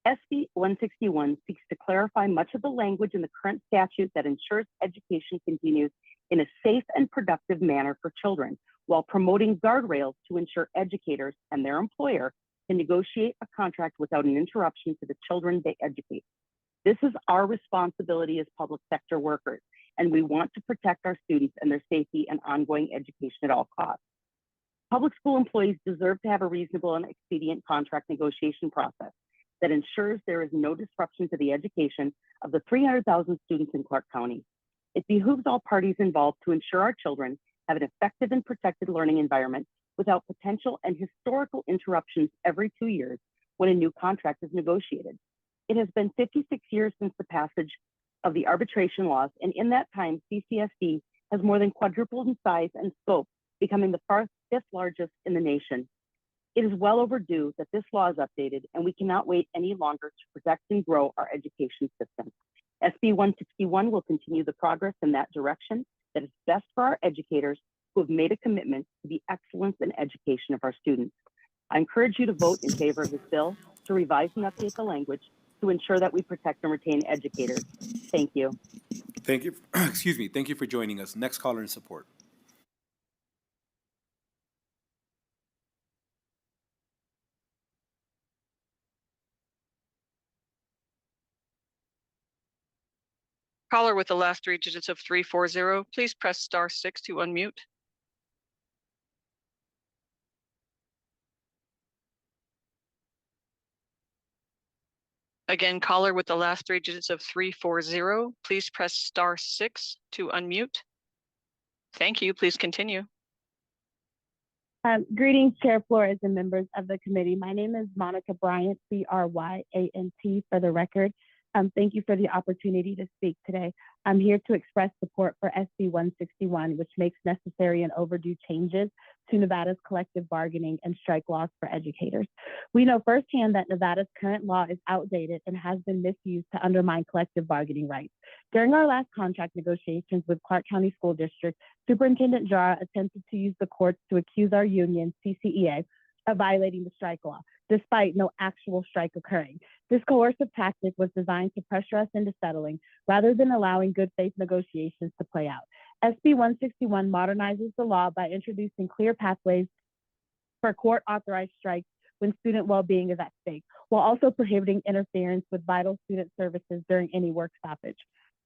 C: SB 161 seeks to clarify much of the language in the current statute that ensures education continues in a safe and productive manner for children, while promoting guardrails to ensure educators and their employer can negotiate a contract without an interruption to the children they educate. This is our responsibility as public sector workers, and we want to protect our students and their safety and ongoing education at all costs. Public school employees deserve to have a reasonable and expedient contract negotiation process that ensures there is no disruption to the education of the 300,000 students in Clark County. It behooves all parties involved to ensure our children have an effective and protected learning environment without potential and historical interruptions every 2 years when a new contract is negotiated. It has been 56 years since the passage of the arbitration laws, and in that time, CCSD has more than quadrupled in size and scope, becoming the 5th largest in the nation. It is well overdue that this law is updated, and we cannot wait any longer to protect and grow our education system. SB 161 will continue the progress in that direction that is best for our educators who have made a commitment to the excellence and education of our students. I encourage you to vote in favor of this bill to revise and update the language to ensure that we protect and retain educators. Thank you.
A: Thank you. Excuse me. Thank you for joining us. Next caller in support.
W: Caller with the last three digits of 340, please press *6 to unmute. Again, caller with the last three digits of 340, please press *6 to unmute. Thank you. Please continue.
M: Greetings, Chair Flores and members of the committee. My name is Monica Bryant, Bryant for the record. Thank you for the opportunity to speak today. I'm here to express support for SB 161, which makes necessary and overdue changes to Nevada's collective bargaining and strike laws for educators. We know firsthand that Nevada's current law is outdated and has been misused to undermine collective bargaining rights. During our last contract negotiations with Clark County School District, Superintendent Jara attempted to use the courts to accuse our union, CCEA, of violating the strike law, despite no actual strike occurring. This coercive tactic was designed to pressure us into settling rather than allowing good faith negotiations to play out. SB 161 modernizes the law by introducing clear pathways for court-authorized strikes when student well-being is at stake, while also prohibiting interference with vital student services during any work stoppage.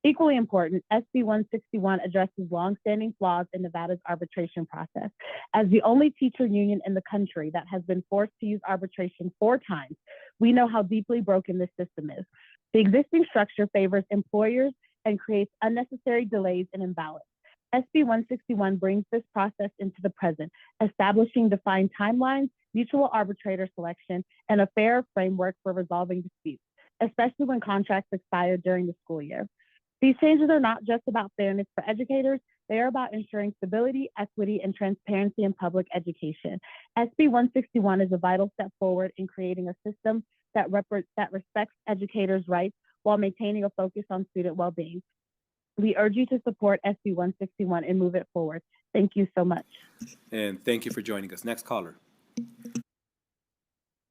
M: Equally important, SB 161 addresses longstanding flaws in Nevada's arbitration process. As the only teacher union in the country that has been forced to use arbitration 4 times, We know how deeply broken this system is. The existing structure favors employers and creates unnecessary delays and imbalance. SB 161 brings this process into the present, establishing defined timelines, mutual arbitrator selection, and a fair framework for resolving disputes, especially when contracts expire during the school year. These changes are not just about fairness for educators, they are about ensuring stability, equity, and transparency in public education. SB 161 is a vital step forward in creating a system that respects educators' rights while maintaining a focus on student well-being. We urge you to support SB 161 and move it forward. Thank you so much.
A: And thank you for joining us. Next caller.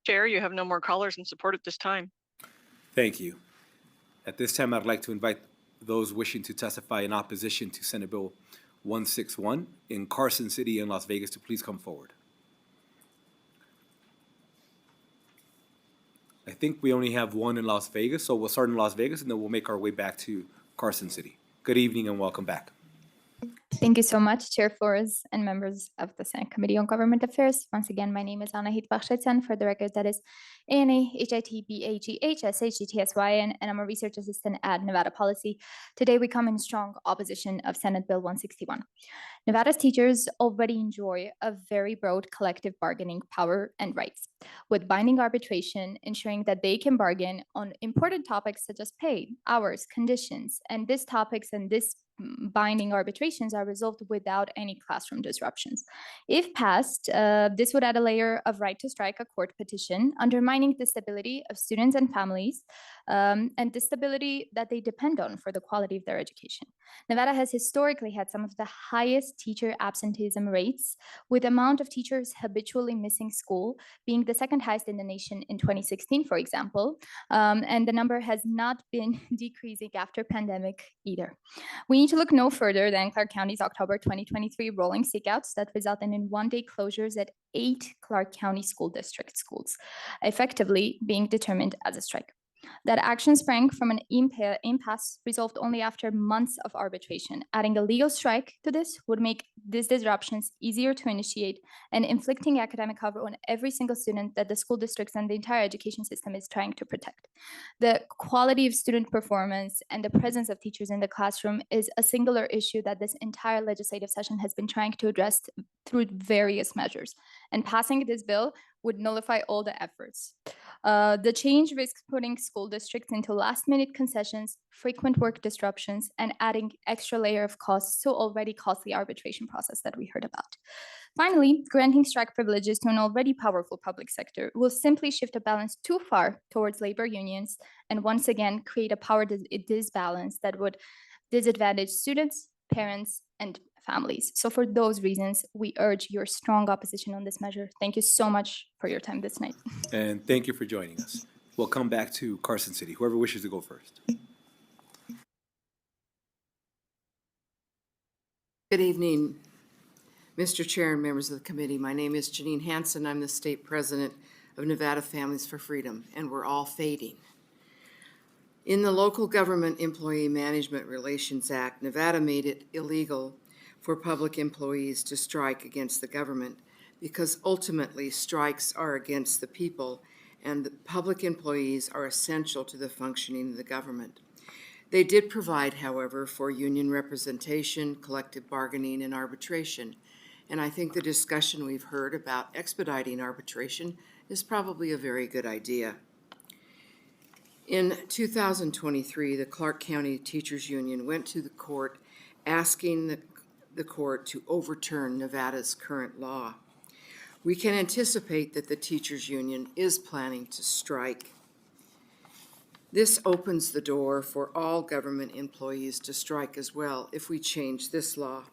W: Chair, you have no more callers in support at this time.
A: Thank you. At this time, I'd like to invite those wishing to testify in opposition to Senate Bill 161 in Carson City and Las Vegas to please come forward. I think we only have one in Las Vegas, so we'll start in Las Vegas and then we'll make our way back to Carson City. Good evening and welcome back.
H: Thank you so much, Chair Flores and members of the Senate Committee on Government Affairs. Once again, my name is Anahit Bakhshetyan. For the record, that is ANAHITBAGHSHGTSYN, and I'm a research assistant at Nevada Policy. Today, we come in strong opposition of Senate Bill 161. Nevada's teachers already enjoy a very broad collective bargaining power and rights, with binding arbitration ensuring that they can bargain on important topics such as pay, hours, conditions, and these topics and this binding arbitrations are resolved without any classroom disruptions. If passed, this would add a layer of right to strike a court petition, undermining the stability of students and families, and the stability that they depend on for the quality of their education. Nevada has historically had some of the highest teacher absenteeism rates, with the amount of teachers habitually missing school being the second highest in the nation in 2016, for example, and the number has not been decreasing after pandemic either. We need to look no further than Clark County's October 2023 rolling sickouts that resulted in one-day closures at 8 Clark County School District schools, effectively being determined as a strike. That action sprang from an impasse resolved only after months of arbitration. Adding a legal strike to this would make these disruptions easier to initiate and inflicting academic cover on every single student that the school districts and the entire education system is trying to protect. The quality of student performance and the presence of teachers in the classroom is a singular issue that this entire legislative session has been trying to address through various measures. And passing this bill would nullify all the efforts. The change risks putting school districts into last-minute concessions, frequent work disruptions, and adding extra layer of costs to already costly arbitration process that we heard about. Finally, granting strike privileges to an already powerful public sector will simply shift the balance too far towards labor unions and once again create a power disbalance that would disadvantage students, parents, and families. So for those reasons, we urge your strong opposition on this measure. Thank you so much for your time this night.
A: And thank you for joining us. We'll come back to Carson City. Whoever wishes to go first.
J: Good evening, Mr. Chair and members of the committee. My name is Janine Hansen. I'm the state president of Nevada Families for Freedom, and we're all fading. In the Local Government Employee Management Relations Act, Nevada made it illegal for public employees to strike against the government because ultimately strikes are against the people and the public employees are essential to the functioning of the government. They did provide, however, for union representation, collective bargaining, and arbitration. And I think the discussion we've heard about expediting arbitration is probably a very good idea. In 2023, the Clark County Teachers Union went to the court asking the court to overturn Nevada's current law. We can anticipate that the teachers union is planning to strike. This opens the door for all government employees to strike as well if we change this law.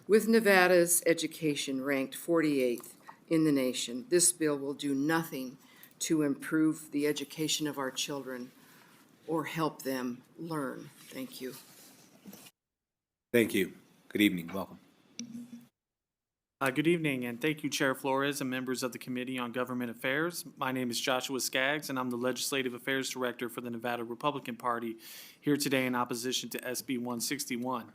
J: With Nevada's education ranked 48th in the nation, this bill will do nothing to improve the education of our children or help them learn. Thank you.
A: Thank you. Good evening. Welcome.
P: Good evening, and thank you, Chair Flores and members of the Committee on Government Affairs. My name is Joshua Skaggs, and I'm the Legislative Affairs Director for the Nevada Republican Party, here today in opposition to SB 161.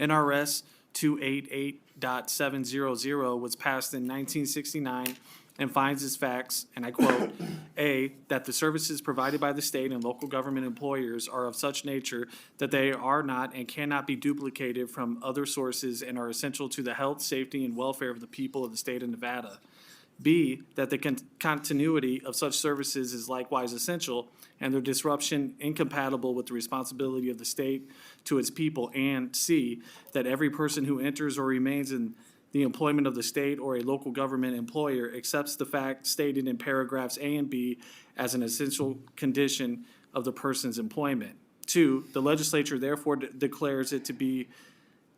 P: NRS 288.700 was passed in 1969 and finds as facts, and I quote, A, that the services provided by the state and local government employers are of such nature that they are not and cannot be duplicated from other sources and are essential to the health, safety, and welfare of the people of the state of Nevada. B, that the continuity of such services is likewise essential and their disruption incompatible with the responsibility of the state to its people. And C, that every person who enters or remains in the employment of the state or a local government employer accepts the fact stated in paragraphs A and B as an essential condition of the person's employment. 2, the legislature therefore declares it to be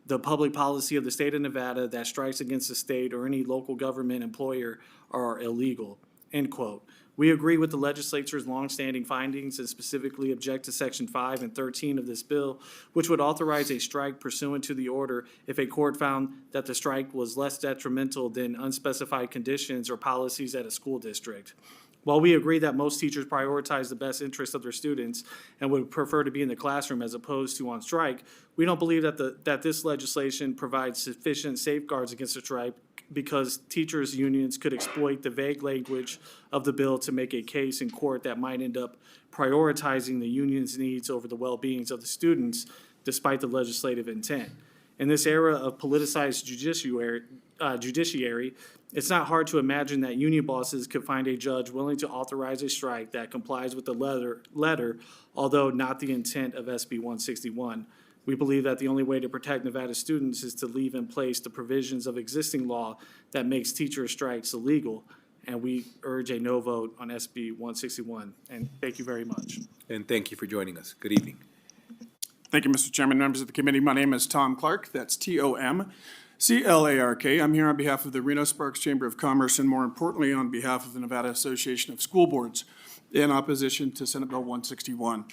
P: the public policy of the state of Nevada that strikes against the state or any local government employer are illegal, end quote. We agree with the legislature's longstanding findings and specifically object to Section 5 and 13 of this bill, which would authorize a strike pursuant to the order if a court found that the strike was less detrimental than unspecified conditions or policies at a school district. While we agree that most teachers prioritize the best interests of their students and would prefer to be in the classroom as opposed to on strike, we don't believe that this legislation provides sufficient safeguards against a strike because teachers' unions could exploit the vague language of the bill to make a case in court that might end up prioritizing the union's needs over the well-being of the students, despite the legislative intent. In this era of politicized judiciary, it's not hard to imagine that union bosses could find a judge willing to authorize a strike that complies with the letter, although not the intent of SB 161. We believe that the only way to protect Nevada students is to leave in place the provisions of existing law that makes teacher strikes illegal, and we urge a no vote on SB 161. And thank you very much.
A: And thank you for joining us. Good evening.
N: Thank you, Mr. Chairman, members of the committee. My name is Tom Clark. That's T-O-M-C-L-A-R-K. I'm here on behalf of the Reno Sparks Chamber of Commerce and more importantly on behalf of the Nevada Association of School Boards in opposition to Senate Bill 161.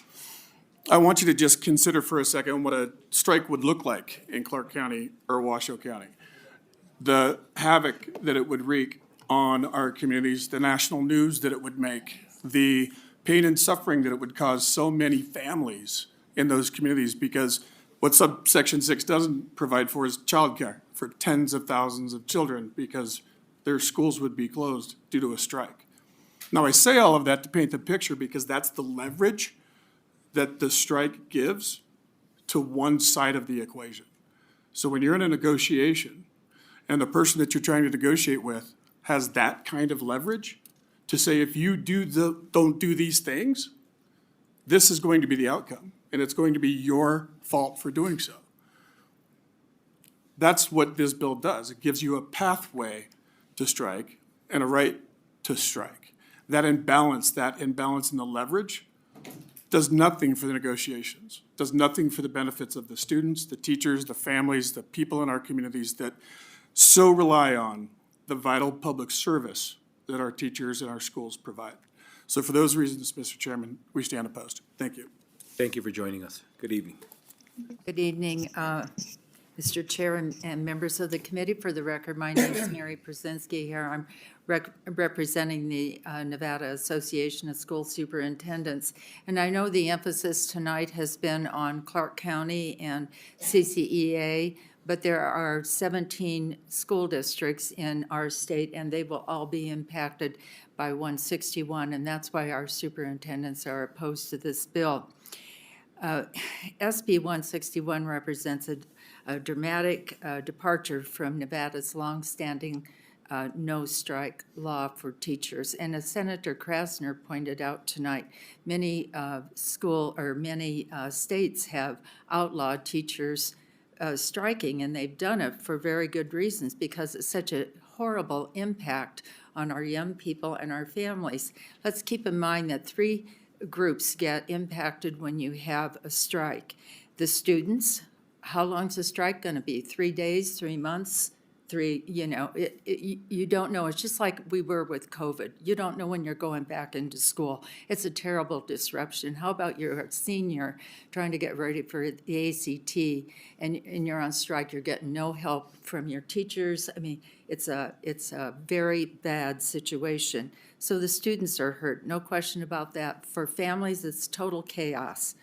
N: I want you to just consider for a second what a strike would look like in Clark County or Washoe County. The havoc that it would wreak on our communities, the national news that it would make, the pain and suffering that it would cause so many families in those communities, because what subsection 6 doesn't provide for is childcare for tens of thousands of children because their schools would be closed due to a strike. Now, I say all of that to paint the picture because that's the leverage that the strike gives to one side of the equation. So when you're in a negotiation and the person that you're trying to negotiate with has that kind of leverage to say, if you don't do these things, this is going to be the outcome, and it's going to be your fault for doing so. That's what this bill does. It gives you a pathway to strike and a right to strike. That imbalance in the leverage does nothing for the negotiations, does nothing for the benefits of the students, the teachers, the families, the people in our communities that so rely on the vital public service that our teachers and our schools provide. So for those reasons, Mr. Chairman, we stand opposed. Thank you.
A: Thank you for joining us. Good evening.
Q: Good evening, Mr. Chair and members of the committee. For the record, my name is Mary Brzezinski here. I'm representing the Nevada Association of School Superintendents. And I know the emphasis tonight has been on Clark County and CCEA, but there are 17 school districts in our state, and they will all be impacted by 161, and that's why our superintendents are opposed to this bill. SB 161 represents a dramatic departure from Nevada's longstanding no strike law for teachers. And as Senator Krasner pointed out tonight, many states have outlawed teachers striking, and they've done it for very good reasons because it's such a horrible impact on our young people and our families. Let's keep in mind that 3 groups get impacted when you have a strike. The students, how long's the strike going to be? 3 days, 3 months? You don't know. It's just like we were with COVID. You don't know when you're going back into school. It's a terrible disruption. How about you're a senior trying to get ready for the ACT and you're on strike? You're getting no help from your teachers. I mean, it's a very bad situation. So the students are hurt, no question about that. For families, it's total chaos.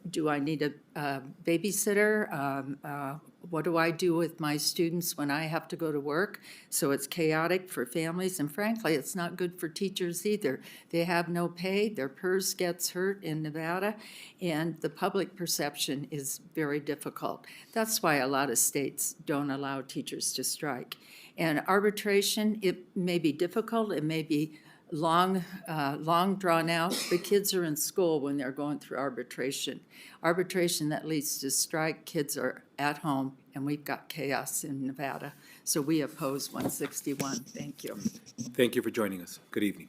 Q: Do I need a babysitter? What do I do with my students when I have to go to work? So it's chaotic for families, and frankly, it's not good for teachers either. They have no pay, their PERS gets hurt in Nevada, and the public perception is very difficult. That's why a lot of states don't allow teachers to strike. And arbitration, it may be difficult, it may be long drawn out. The kids are in school when they're going through arbitration. Arbitration that leads to strike, kids are at home, and we've got chaos in Nevada. So we oppose 161. Thank you.
A: Thank you for joining us. Good evening.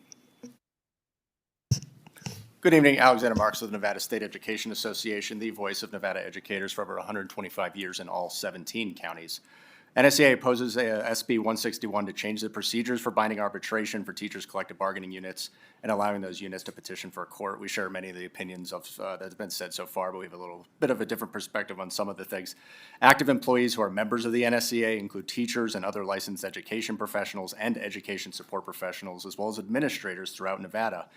B: Good evening, Alexander Marks of the Nevada State Education Association, the voice of Nevada educators for over 125 years in all 17 counties. NSEA opposes SB 161 to change the procedures for binding arbitration for teachers' collective bargaining units and allowing those units to petition for a court. We share many of the opinions of that have been said so far, but we have a little bit of a different perspective on some of the things. Active employees who are members of the NSEA include teachers and other licensed education professionals and education support professionals, as well as administrators throughout Nevada.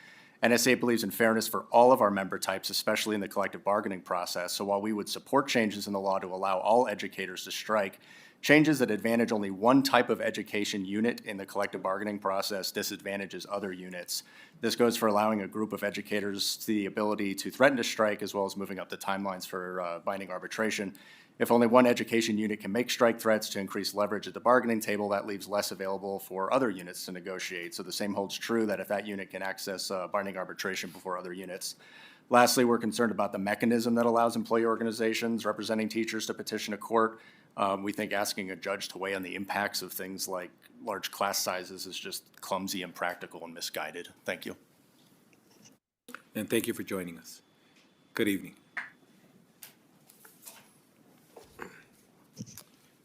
B: NSA believes in fairness for all of our member types, especially in the collective bargaining process. So while we would support changes in the law to allow all educators to strike, changes that advantage only one type of education unit in the collective bargaining process disadvantages other units. This goes for allowing a group of educators the ability to threaten to strike, as well as moving up the timelines for binding arbitration. If only one education unit can make strike threats to increase leverage at the bargaining table, that leaves less available for other units to negotiate. So the same holds true that if that unit can access binding arbitration before other units. Lastly, we're concerned about the mechanism that allows employee organizations representing teachers to petition a court. We think asking a judge to weigh on the impacts of things like large class sizes is just clumsy, impractical, and misguided. Thank you.
A: And thank you for joining us. Good evening.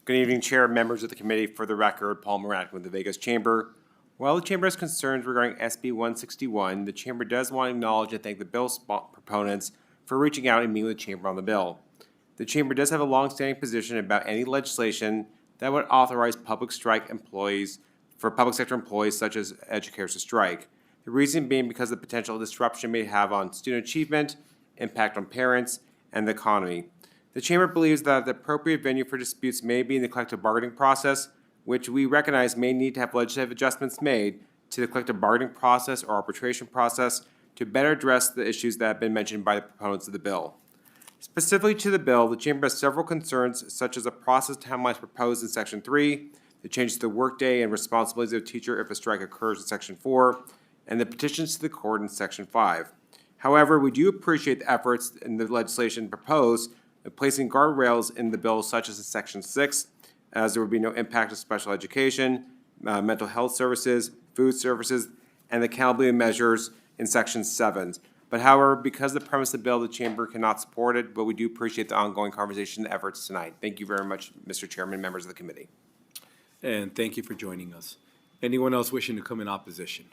T: Good evening, Chair and members of the committee. For the record, Paul Moran with the Vegas Chamber. While the Chamber has concerns regarding SB 161, the Chamber does want to acknowledge and thank the bill proponents for reaching out and meeting with the Chamber on the bill. The Chamber does have a long-standing position about any legislation that would authorize public strike employees for public sector employees such as educators to strike. The reason being because of the potential disruption may have on student achievement, impact on parents, and the economy. The Chamber believes that the appropriate venue for disputes may be in the collective bargaining process, which we recognize may need to have legislative adjustments made to the collective bargaining process or arbitration process to better address the issues that have been mentioned by the proponents of the bill. Specifically to the bill, the Chamber has several concerns, such as the process timelines proposed in Section 3, the changes to the workday and responsibilities of a teacher if a strike occurs in Section 4, and the petitions to the court in Section 5. However, we do appreciate the efforts in the legislation proposed of placing guardrails in the bill, such as in Section 6, as there would be no impact to special education, mental health services, food services, and the accountability measures in Section 7. But however, because of the premise of the bill, the Chamber cannot support it, but we do appreciate the ongoing conversation and efforts tonight. Thank you very much, Mr. Chairman, members of the committee.
A: And thank you for joining us. Anyone else wishing to come in opposition?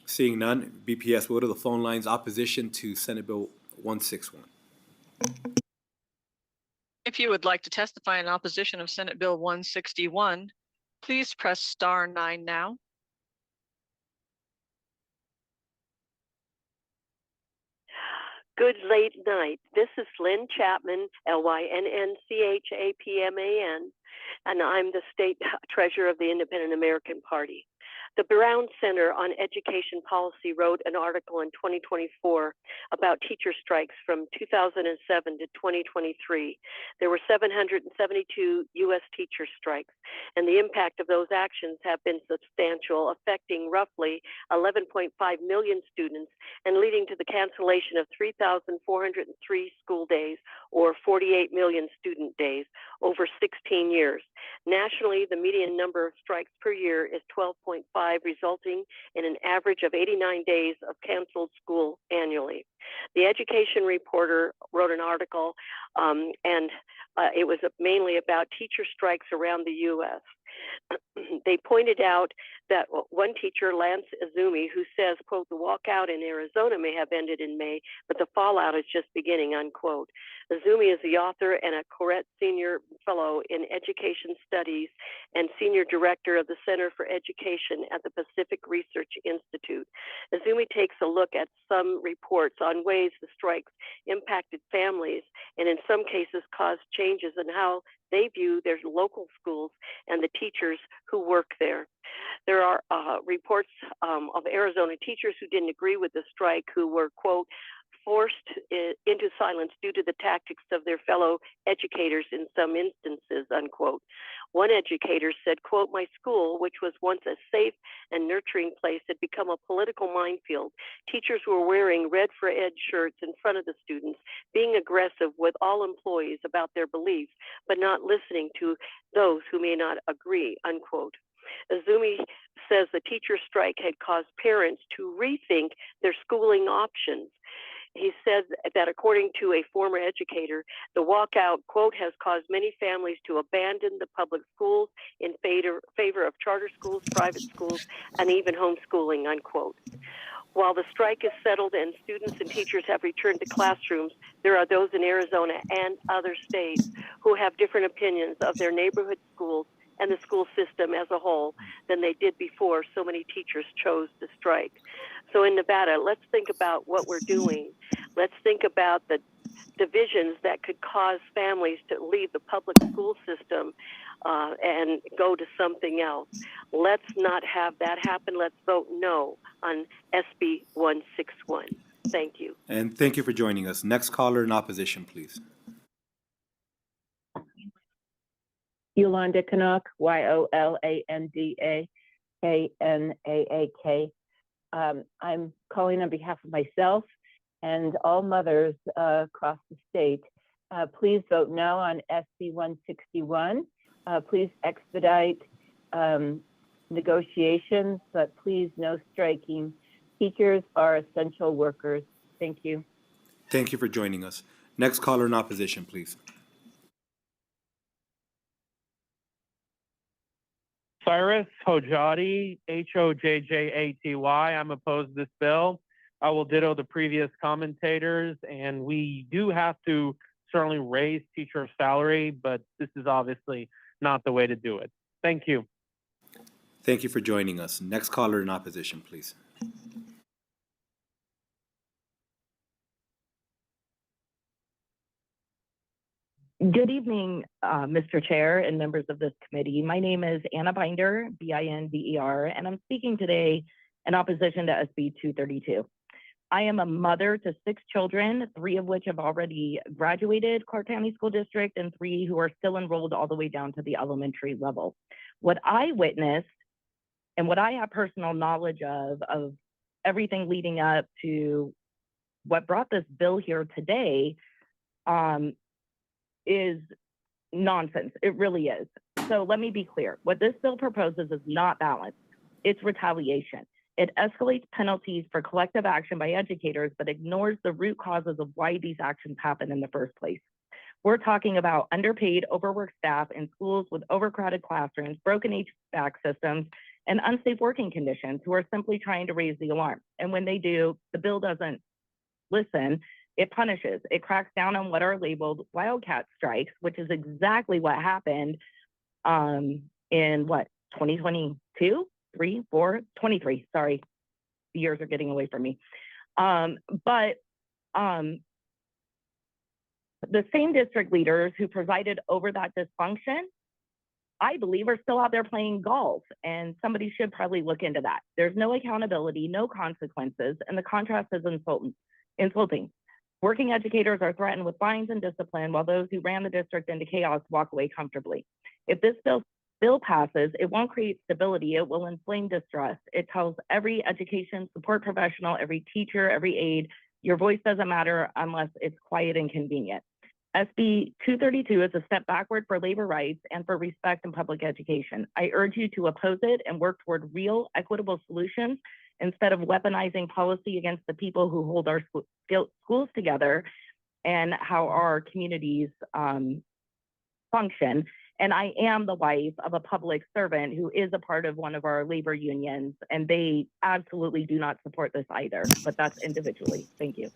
A: Seeing none, BPS will go to the phone lines. Opposition to Senate Bill 161.
W: If you would like to testify in opposition of Senate Bill 161, please press star 9 now.
V: Good late night. This is Lynn Chapman, LYNNCHAPMAN, and I'm the state treasurer of the Independent American Party. The Brown Center on Education Policy wrote an article in 2024 about teacher strikes from 2007 to 2023. There were 772 U.S. teacher strikes, and the impact of those actions have been substantial, affecting roughly 11.5 million students and leading to the cancellation of 3,403 school days, or 48 million student days, over 16 years. Nationally, the median number of strikes per year is 12.5, resulting in an average of 89 days of canceled school annually. The Education Reporter wrote an article, and it was mainly about teacher strikes around the U.S. They pointed out that one teacher, Lance Azumi, who says, quote, the walkout in Arizona may have ended in May, but the fallout is just beginning, unquote. Azumi is the author and a Corrett Senior Fellow in Education Studies and Senior Director of the Center for Education at the Pacific Research Institute. Azumi takes a look at some reports on ways the strikes impacted families and in some cases caused changes in how they view their local schools and the teachers who work there. There are reports of Arizona teachers who didn't agree with the strike, who were, quote, forced into silence due to the tactics of their fellow educators in some instances, unquote. One educator said, quote, my school, which was once a safe and nurturing place, had become a political minefield. Teachers were wearing Red for Ed shirts in front of the students, being aggressive with all employees about their beliefs, but not listening to those who may not agree, unquote. Azumi says the teacher strike had caused parents to rethink their schooling options. He said that according to a former educator, the walkout, quote, has caused many families to abandon the public schools in favor of charter schools, private schools, and even homeschooling, unquote. While the strike is settled and students and teachers have returned to classrooms, there are those in Arizona and other states who have different opinions of their neighborhood schools and the school system as a whole than they did before so many teachers chose to strike. So in Nevada, let's think about what we're doing. Let's think about the divisions that could cause families to leave the public school system and go to something else. Let's not have that happen. Let's vote no on SB 161. Thank you.
A: And thank you for joining us. Next caller in opposition, please.
D: Yolanda Kanaak, YOLANDA KNAAK. I'm calling on behalf of myself and all mothers across the state. Please vote no on SB 161. Please expedite negotiations, but please no striking. Teachers are essential workers. Thank you.
A: Thank you for joining us. Next caller in opposition, please.
F: Cyrus Hojjati, Hojjaty. I'm opposed to this bill. I will ditto the previous commentators, and we do have to certainly raise teacher salary, but this is obviously not the way to do it. Thank you.
A: Thank you for joining us. Next caller in opposition, please.
O: Good evening, Mr. Chair and members of this committee. My name is Anna Binder, Binder, and I'm speaking today in opposition to SB 232. I am a mother to 6 children, 3 of which have already graduated Clark County School District and 3 who are still enrolled all the way down to the elementary level. What I witnessed and what I have personal knowledge of everything leading up to what brought this bill here today, is nonsense. It really is. So let me be clear. What this bill proposes is not balanced. It's retaliation. It escalates penalties for collective action by educators, but ignores the root causes of why these actions happen in the first place. We're talking about underpaid, overworked staff in schools with overcrowded classrooms, broken HVAC systems, and unsafe working conditions who are simply trying to raise the alarm. And when they do, the bill doesn't listen. It punishes. It cracks down on what are labeled wildcat strikes, which is exactly what happened in 2022, 3, 4, 23. Sorry, the years are getting away from me. But the same district leaders who presided over that dysfunction, I believe, are still out there playing golf, and somebody should probably look into that. There's no accountability, no consequences, and the contrast is insulting. Working educators are threatened with fines and discipline, while those who ran the district into chaos walk away comfortably. If this bill passes, it won't create stability. It will inflame distrust. It tells every education support professional, every teacher, every aide, your voice doesn't matter unless it's quiet and convenient. SB 232 is a step backward for labor rights and for respect in public education. I urge you to oppose it and work toward real, equitable solutions instead of weaponizing policy against the people who hold our schools together and how our communities function. And I am the wife of a public servant who is a part of one of our labor unions, and they absolutely do not support this either, but that's individually. Thank you.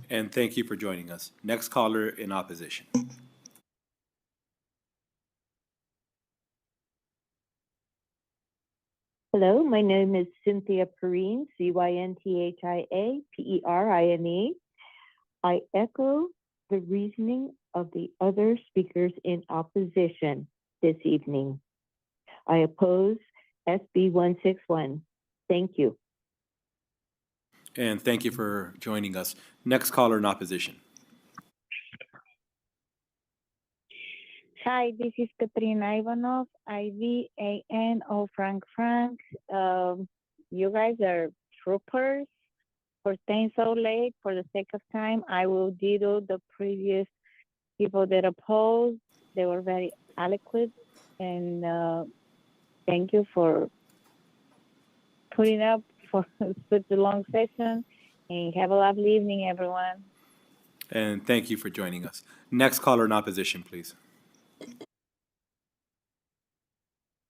A: And thank you for joining us. Next caller in opposition.
D: Hello, my name is Cynthia Perrine, Cynthia Perrine. I echo the reasoning of the other speakers in opposition this evening. I oppose SB 161. Thank you.
A: And thank you for joining us. Next caller in opposition.
G: Hi, this is Katrina Ivanov, IVANO Frank. You guys are troopers for staying so late. For the sake of time, I will ditto the previous people that opposed. They were very eloquent, and thank you for putting up for such a long session. And have a lovely evening, everyone.
A: And thank you for joining us. Next caller in opposition, please.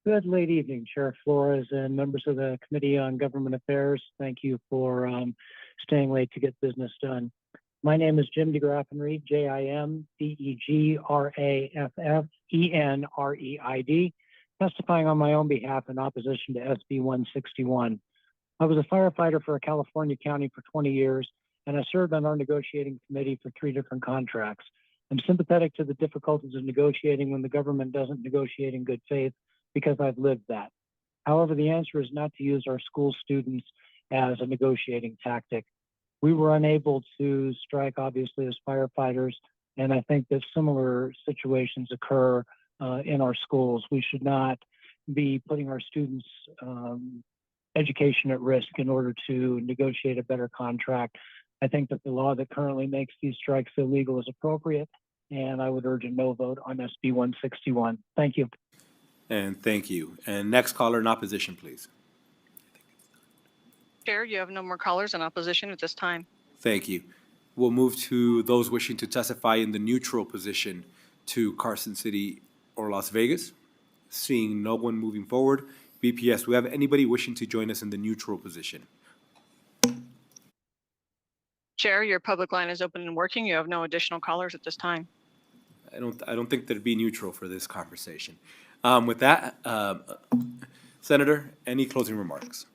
K: Good late evening, Chair Flores and members of the Committee on Government Affairs. Thank you for staying late to get business done. My name is Jim DeGraffenreid, JimDeGraffenreid, testifying on my own behalf in opposition to SB 161. I was a firefighter for a California county for 20 years, and I served on our negotiating committee for 3 different contracts. I'm sympathetic to the difficulties of negotiating when the government doesn't negotiate in good faith, because I've lived that. However, the answer is not to use our school students as a negotiating tactic. We were unable to strike, obviously, as firefighters, and I think that similar situations occur in our schools. We should not be putting our students' education at risk in order to negotiate a better contract. I think that the law that currently makes these strikes illegal is appropriate, and I would urge a no vote on SB 161. Thank you.
A: And thank you. And next caller in opposition, please.
W: Chair, you have no more callers in opposition at this time.
A: Thank you. We'll move to those wishing to testify in the neutral position to Carson City or Las Vegas. Seeing no one moving forward, BPS, do we have anybody wishing to join us in the neutral position?
W: Chair, your public line is open and working. You have no additional callers at this time.
A: I don't think that'd be neutral for this conversation. With that, Senator, any closing remarks?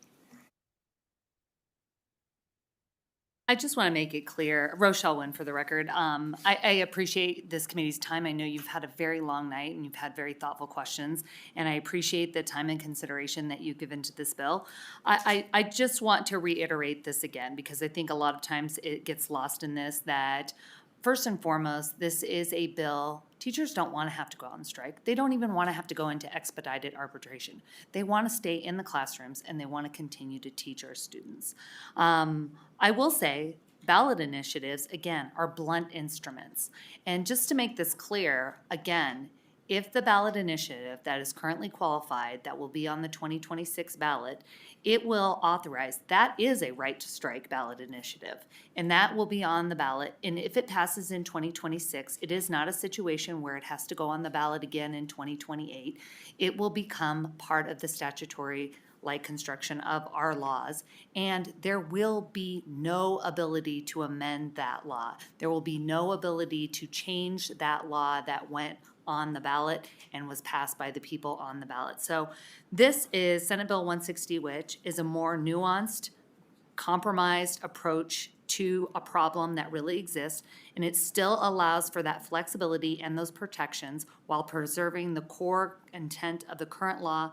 R: I just want to make it clear, Rochelle Wynn for the record, I appreciate this committee's time. I know you've had a very long night and you've had very thoughtful questions, and I appreciate the time and consideration that you've given to this bill. I just want to reiterate this again, because I think a lot of times it gets lost in this, that first and foremost, this is a bill. Teachers don't want to have to go out and strike. They don't even want to have to go into expedited arbitration. They want to stay in the classrooms and they want to continue to teach our students. I will say, ballot initiatives, again, are blunt instruments. And just to make this clear, again, if the ballot initiative that is currently qualified, that will be on the 2026 ballot, it will authorize, that is a right to strike ballot initiative, and that will be on the ballot. And if it passes in 2026, it is not a situation where it has to go on the ballot again in 2028. It will become part of the statutory like construction of our laws, and there will be no ability to amend that law. There will be no ability to change that law that went on the ballot and was passed by the people on the ballot. So this is Senate Bill 160, which is a more nuanced, compromised approach to a problem that really exists, and it still allows for that flexibility and those protections while preserving the core intent of the current law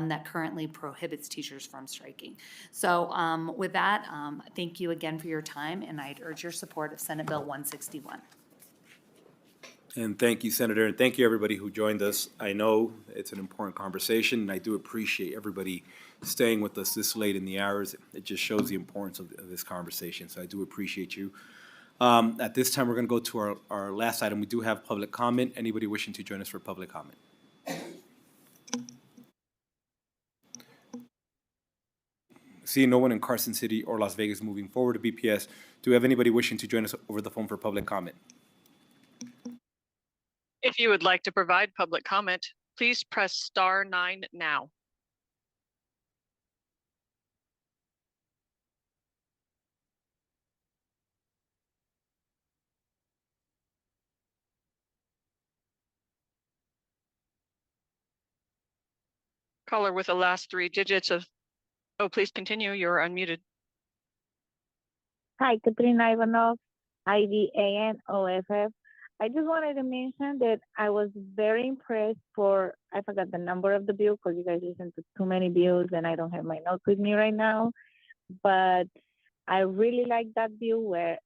R: that currently prohibits teachers from striking. So with that, thank you again for your time, and I'd urge your support of Senate Bill 161.
A: And thank you, Senator, and thank you, everybody who joined us. I know it's an important conversation, and I do appreciate everybody staying with us this late in the hours. It just shows the importance of this conversation, so I do appreciate you. At this time, we're going to go to our last item. We do have public comment. Anybody wishing to join us for public comment? Seeing no one in Carson City or Las Vegas moving forward to BPS, do we have anybody wishing to join us over the phone for public comment?
W: If If you would like to provide public comment, please press star 9 now. Caller with the last 3 digits of, oh, please continue. You're unmuted.
G: Hi, Katrina Ivanov, IVANOFF. I just wanted to mention that I was very impressed I forgot the number of the bill because you guys listened to too many bills and I don't have my notes with me right now. But I really like that bill where it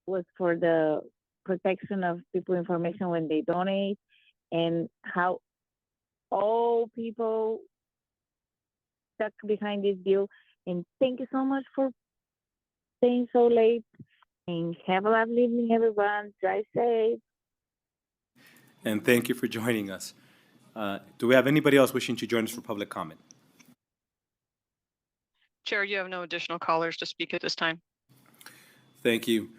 G: was for the protection of people information when they donate and how all people stuck behind this bill. And thank you so much for staying so late. And have a lovely evening, everyone. Drive safe.
A: And thank you for joining us. Do we have anybody else wishing to join us for public comment?
W: Chair, you have no additional callers to speak at this time.
A: Thank you.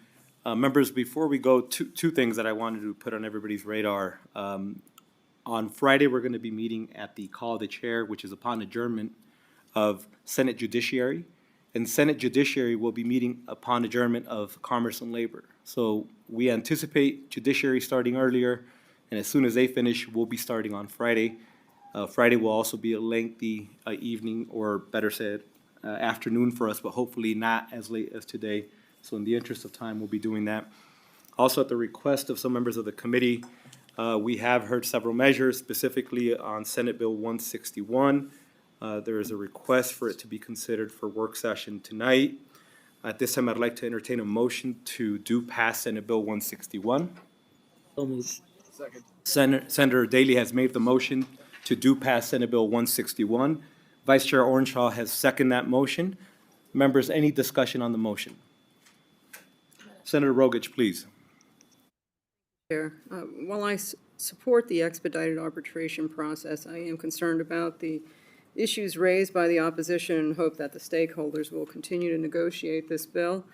A: Members, before we go, two things that I wanted to put on everybody's radar. On Friday, we're going to be meeting at the call of the chair, which is upon adjournment of Senate Judiciary. And Senate Judiciary will be meeting upon adjournment of Commerce and Labor. So we anticipate Judiciary starting earlier, and as soon as they finish, we'll be starting on Friday. Friday will also be a lengthy evening, or better said, afternoon for us, but hopefully not as late as today. So in the interest of time, we'll be doing that. Also, at the request of some members of the committee, we have heard several measures, specifically on Senate Bill 161. There is a request for it to be considered for work session tonight. At this time, I'd like to entertain a motion to do pass Senate Bill 161. Senator Daly has made the motion to do pass Senate Bill 161. Vice Chair Orenshaw has seconded that motion. Members, any discussion on the motion? Senator Rogich, please.
E: Chair, while I support the expedited arbitration process, I am concerned about the issues raised by the opposition and hope that the stakeholders will continue to negotiate this bill.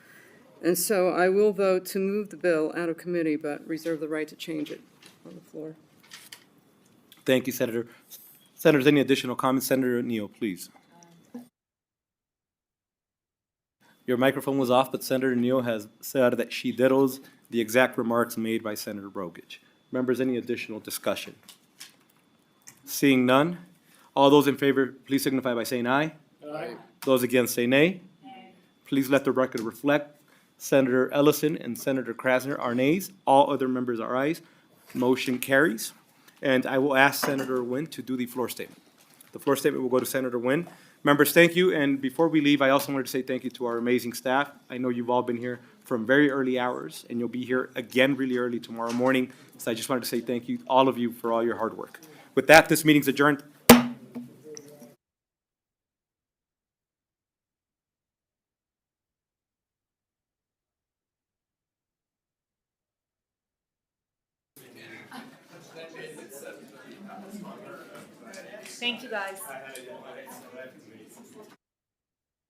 E: And so I will vote to move the bill out of committee, but reserve the right to change it on the floor.
A: Thank you, Senator. Senators, any additional comments? Senator Neal, please. Your microphone was off, but Senator Neal has said that she dittos the exact remarks made by Senator Rogich. Members, any additional discussion? Seeing none, all those in favor, please signify by saying aye. Aye. Those against say nay. Please let the record reflect Senator Ellison and Senator Krasner are nays. All other members are ayes. Motion carries. And I will ask Senator Nguyen to do the floor statement. The floor statement will go to Senator Nguyen. Members, thank you. And before we leave, I also wanted to say thank you to our amazing staff. I know you've all been here from very early hours, and you'll be here again really early tomorrow morning. So I just wanted to say thank you, all of you, for all your hard work. With that, this meeting's adjourned.
R: Thank you, guys.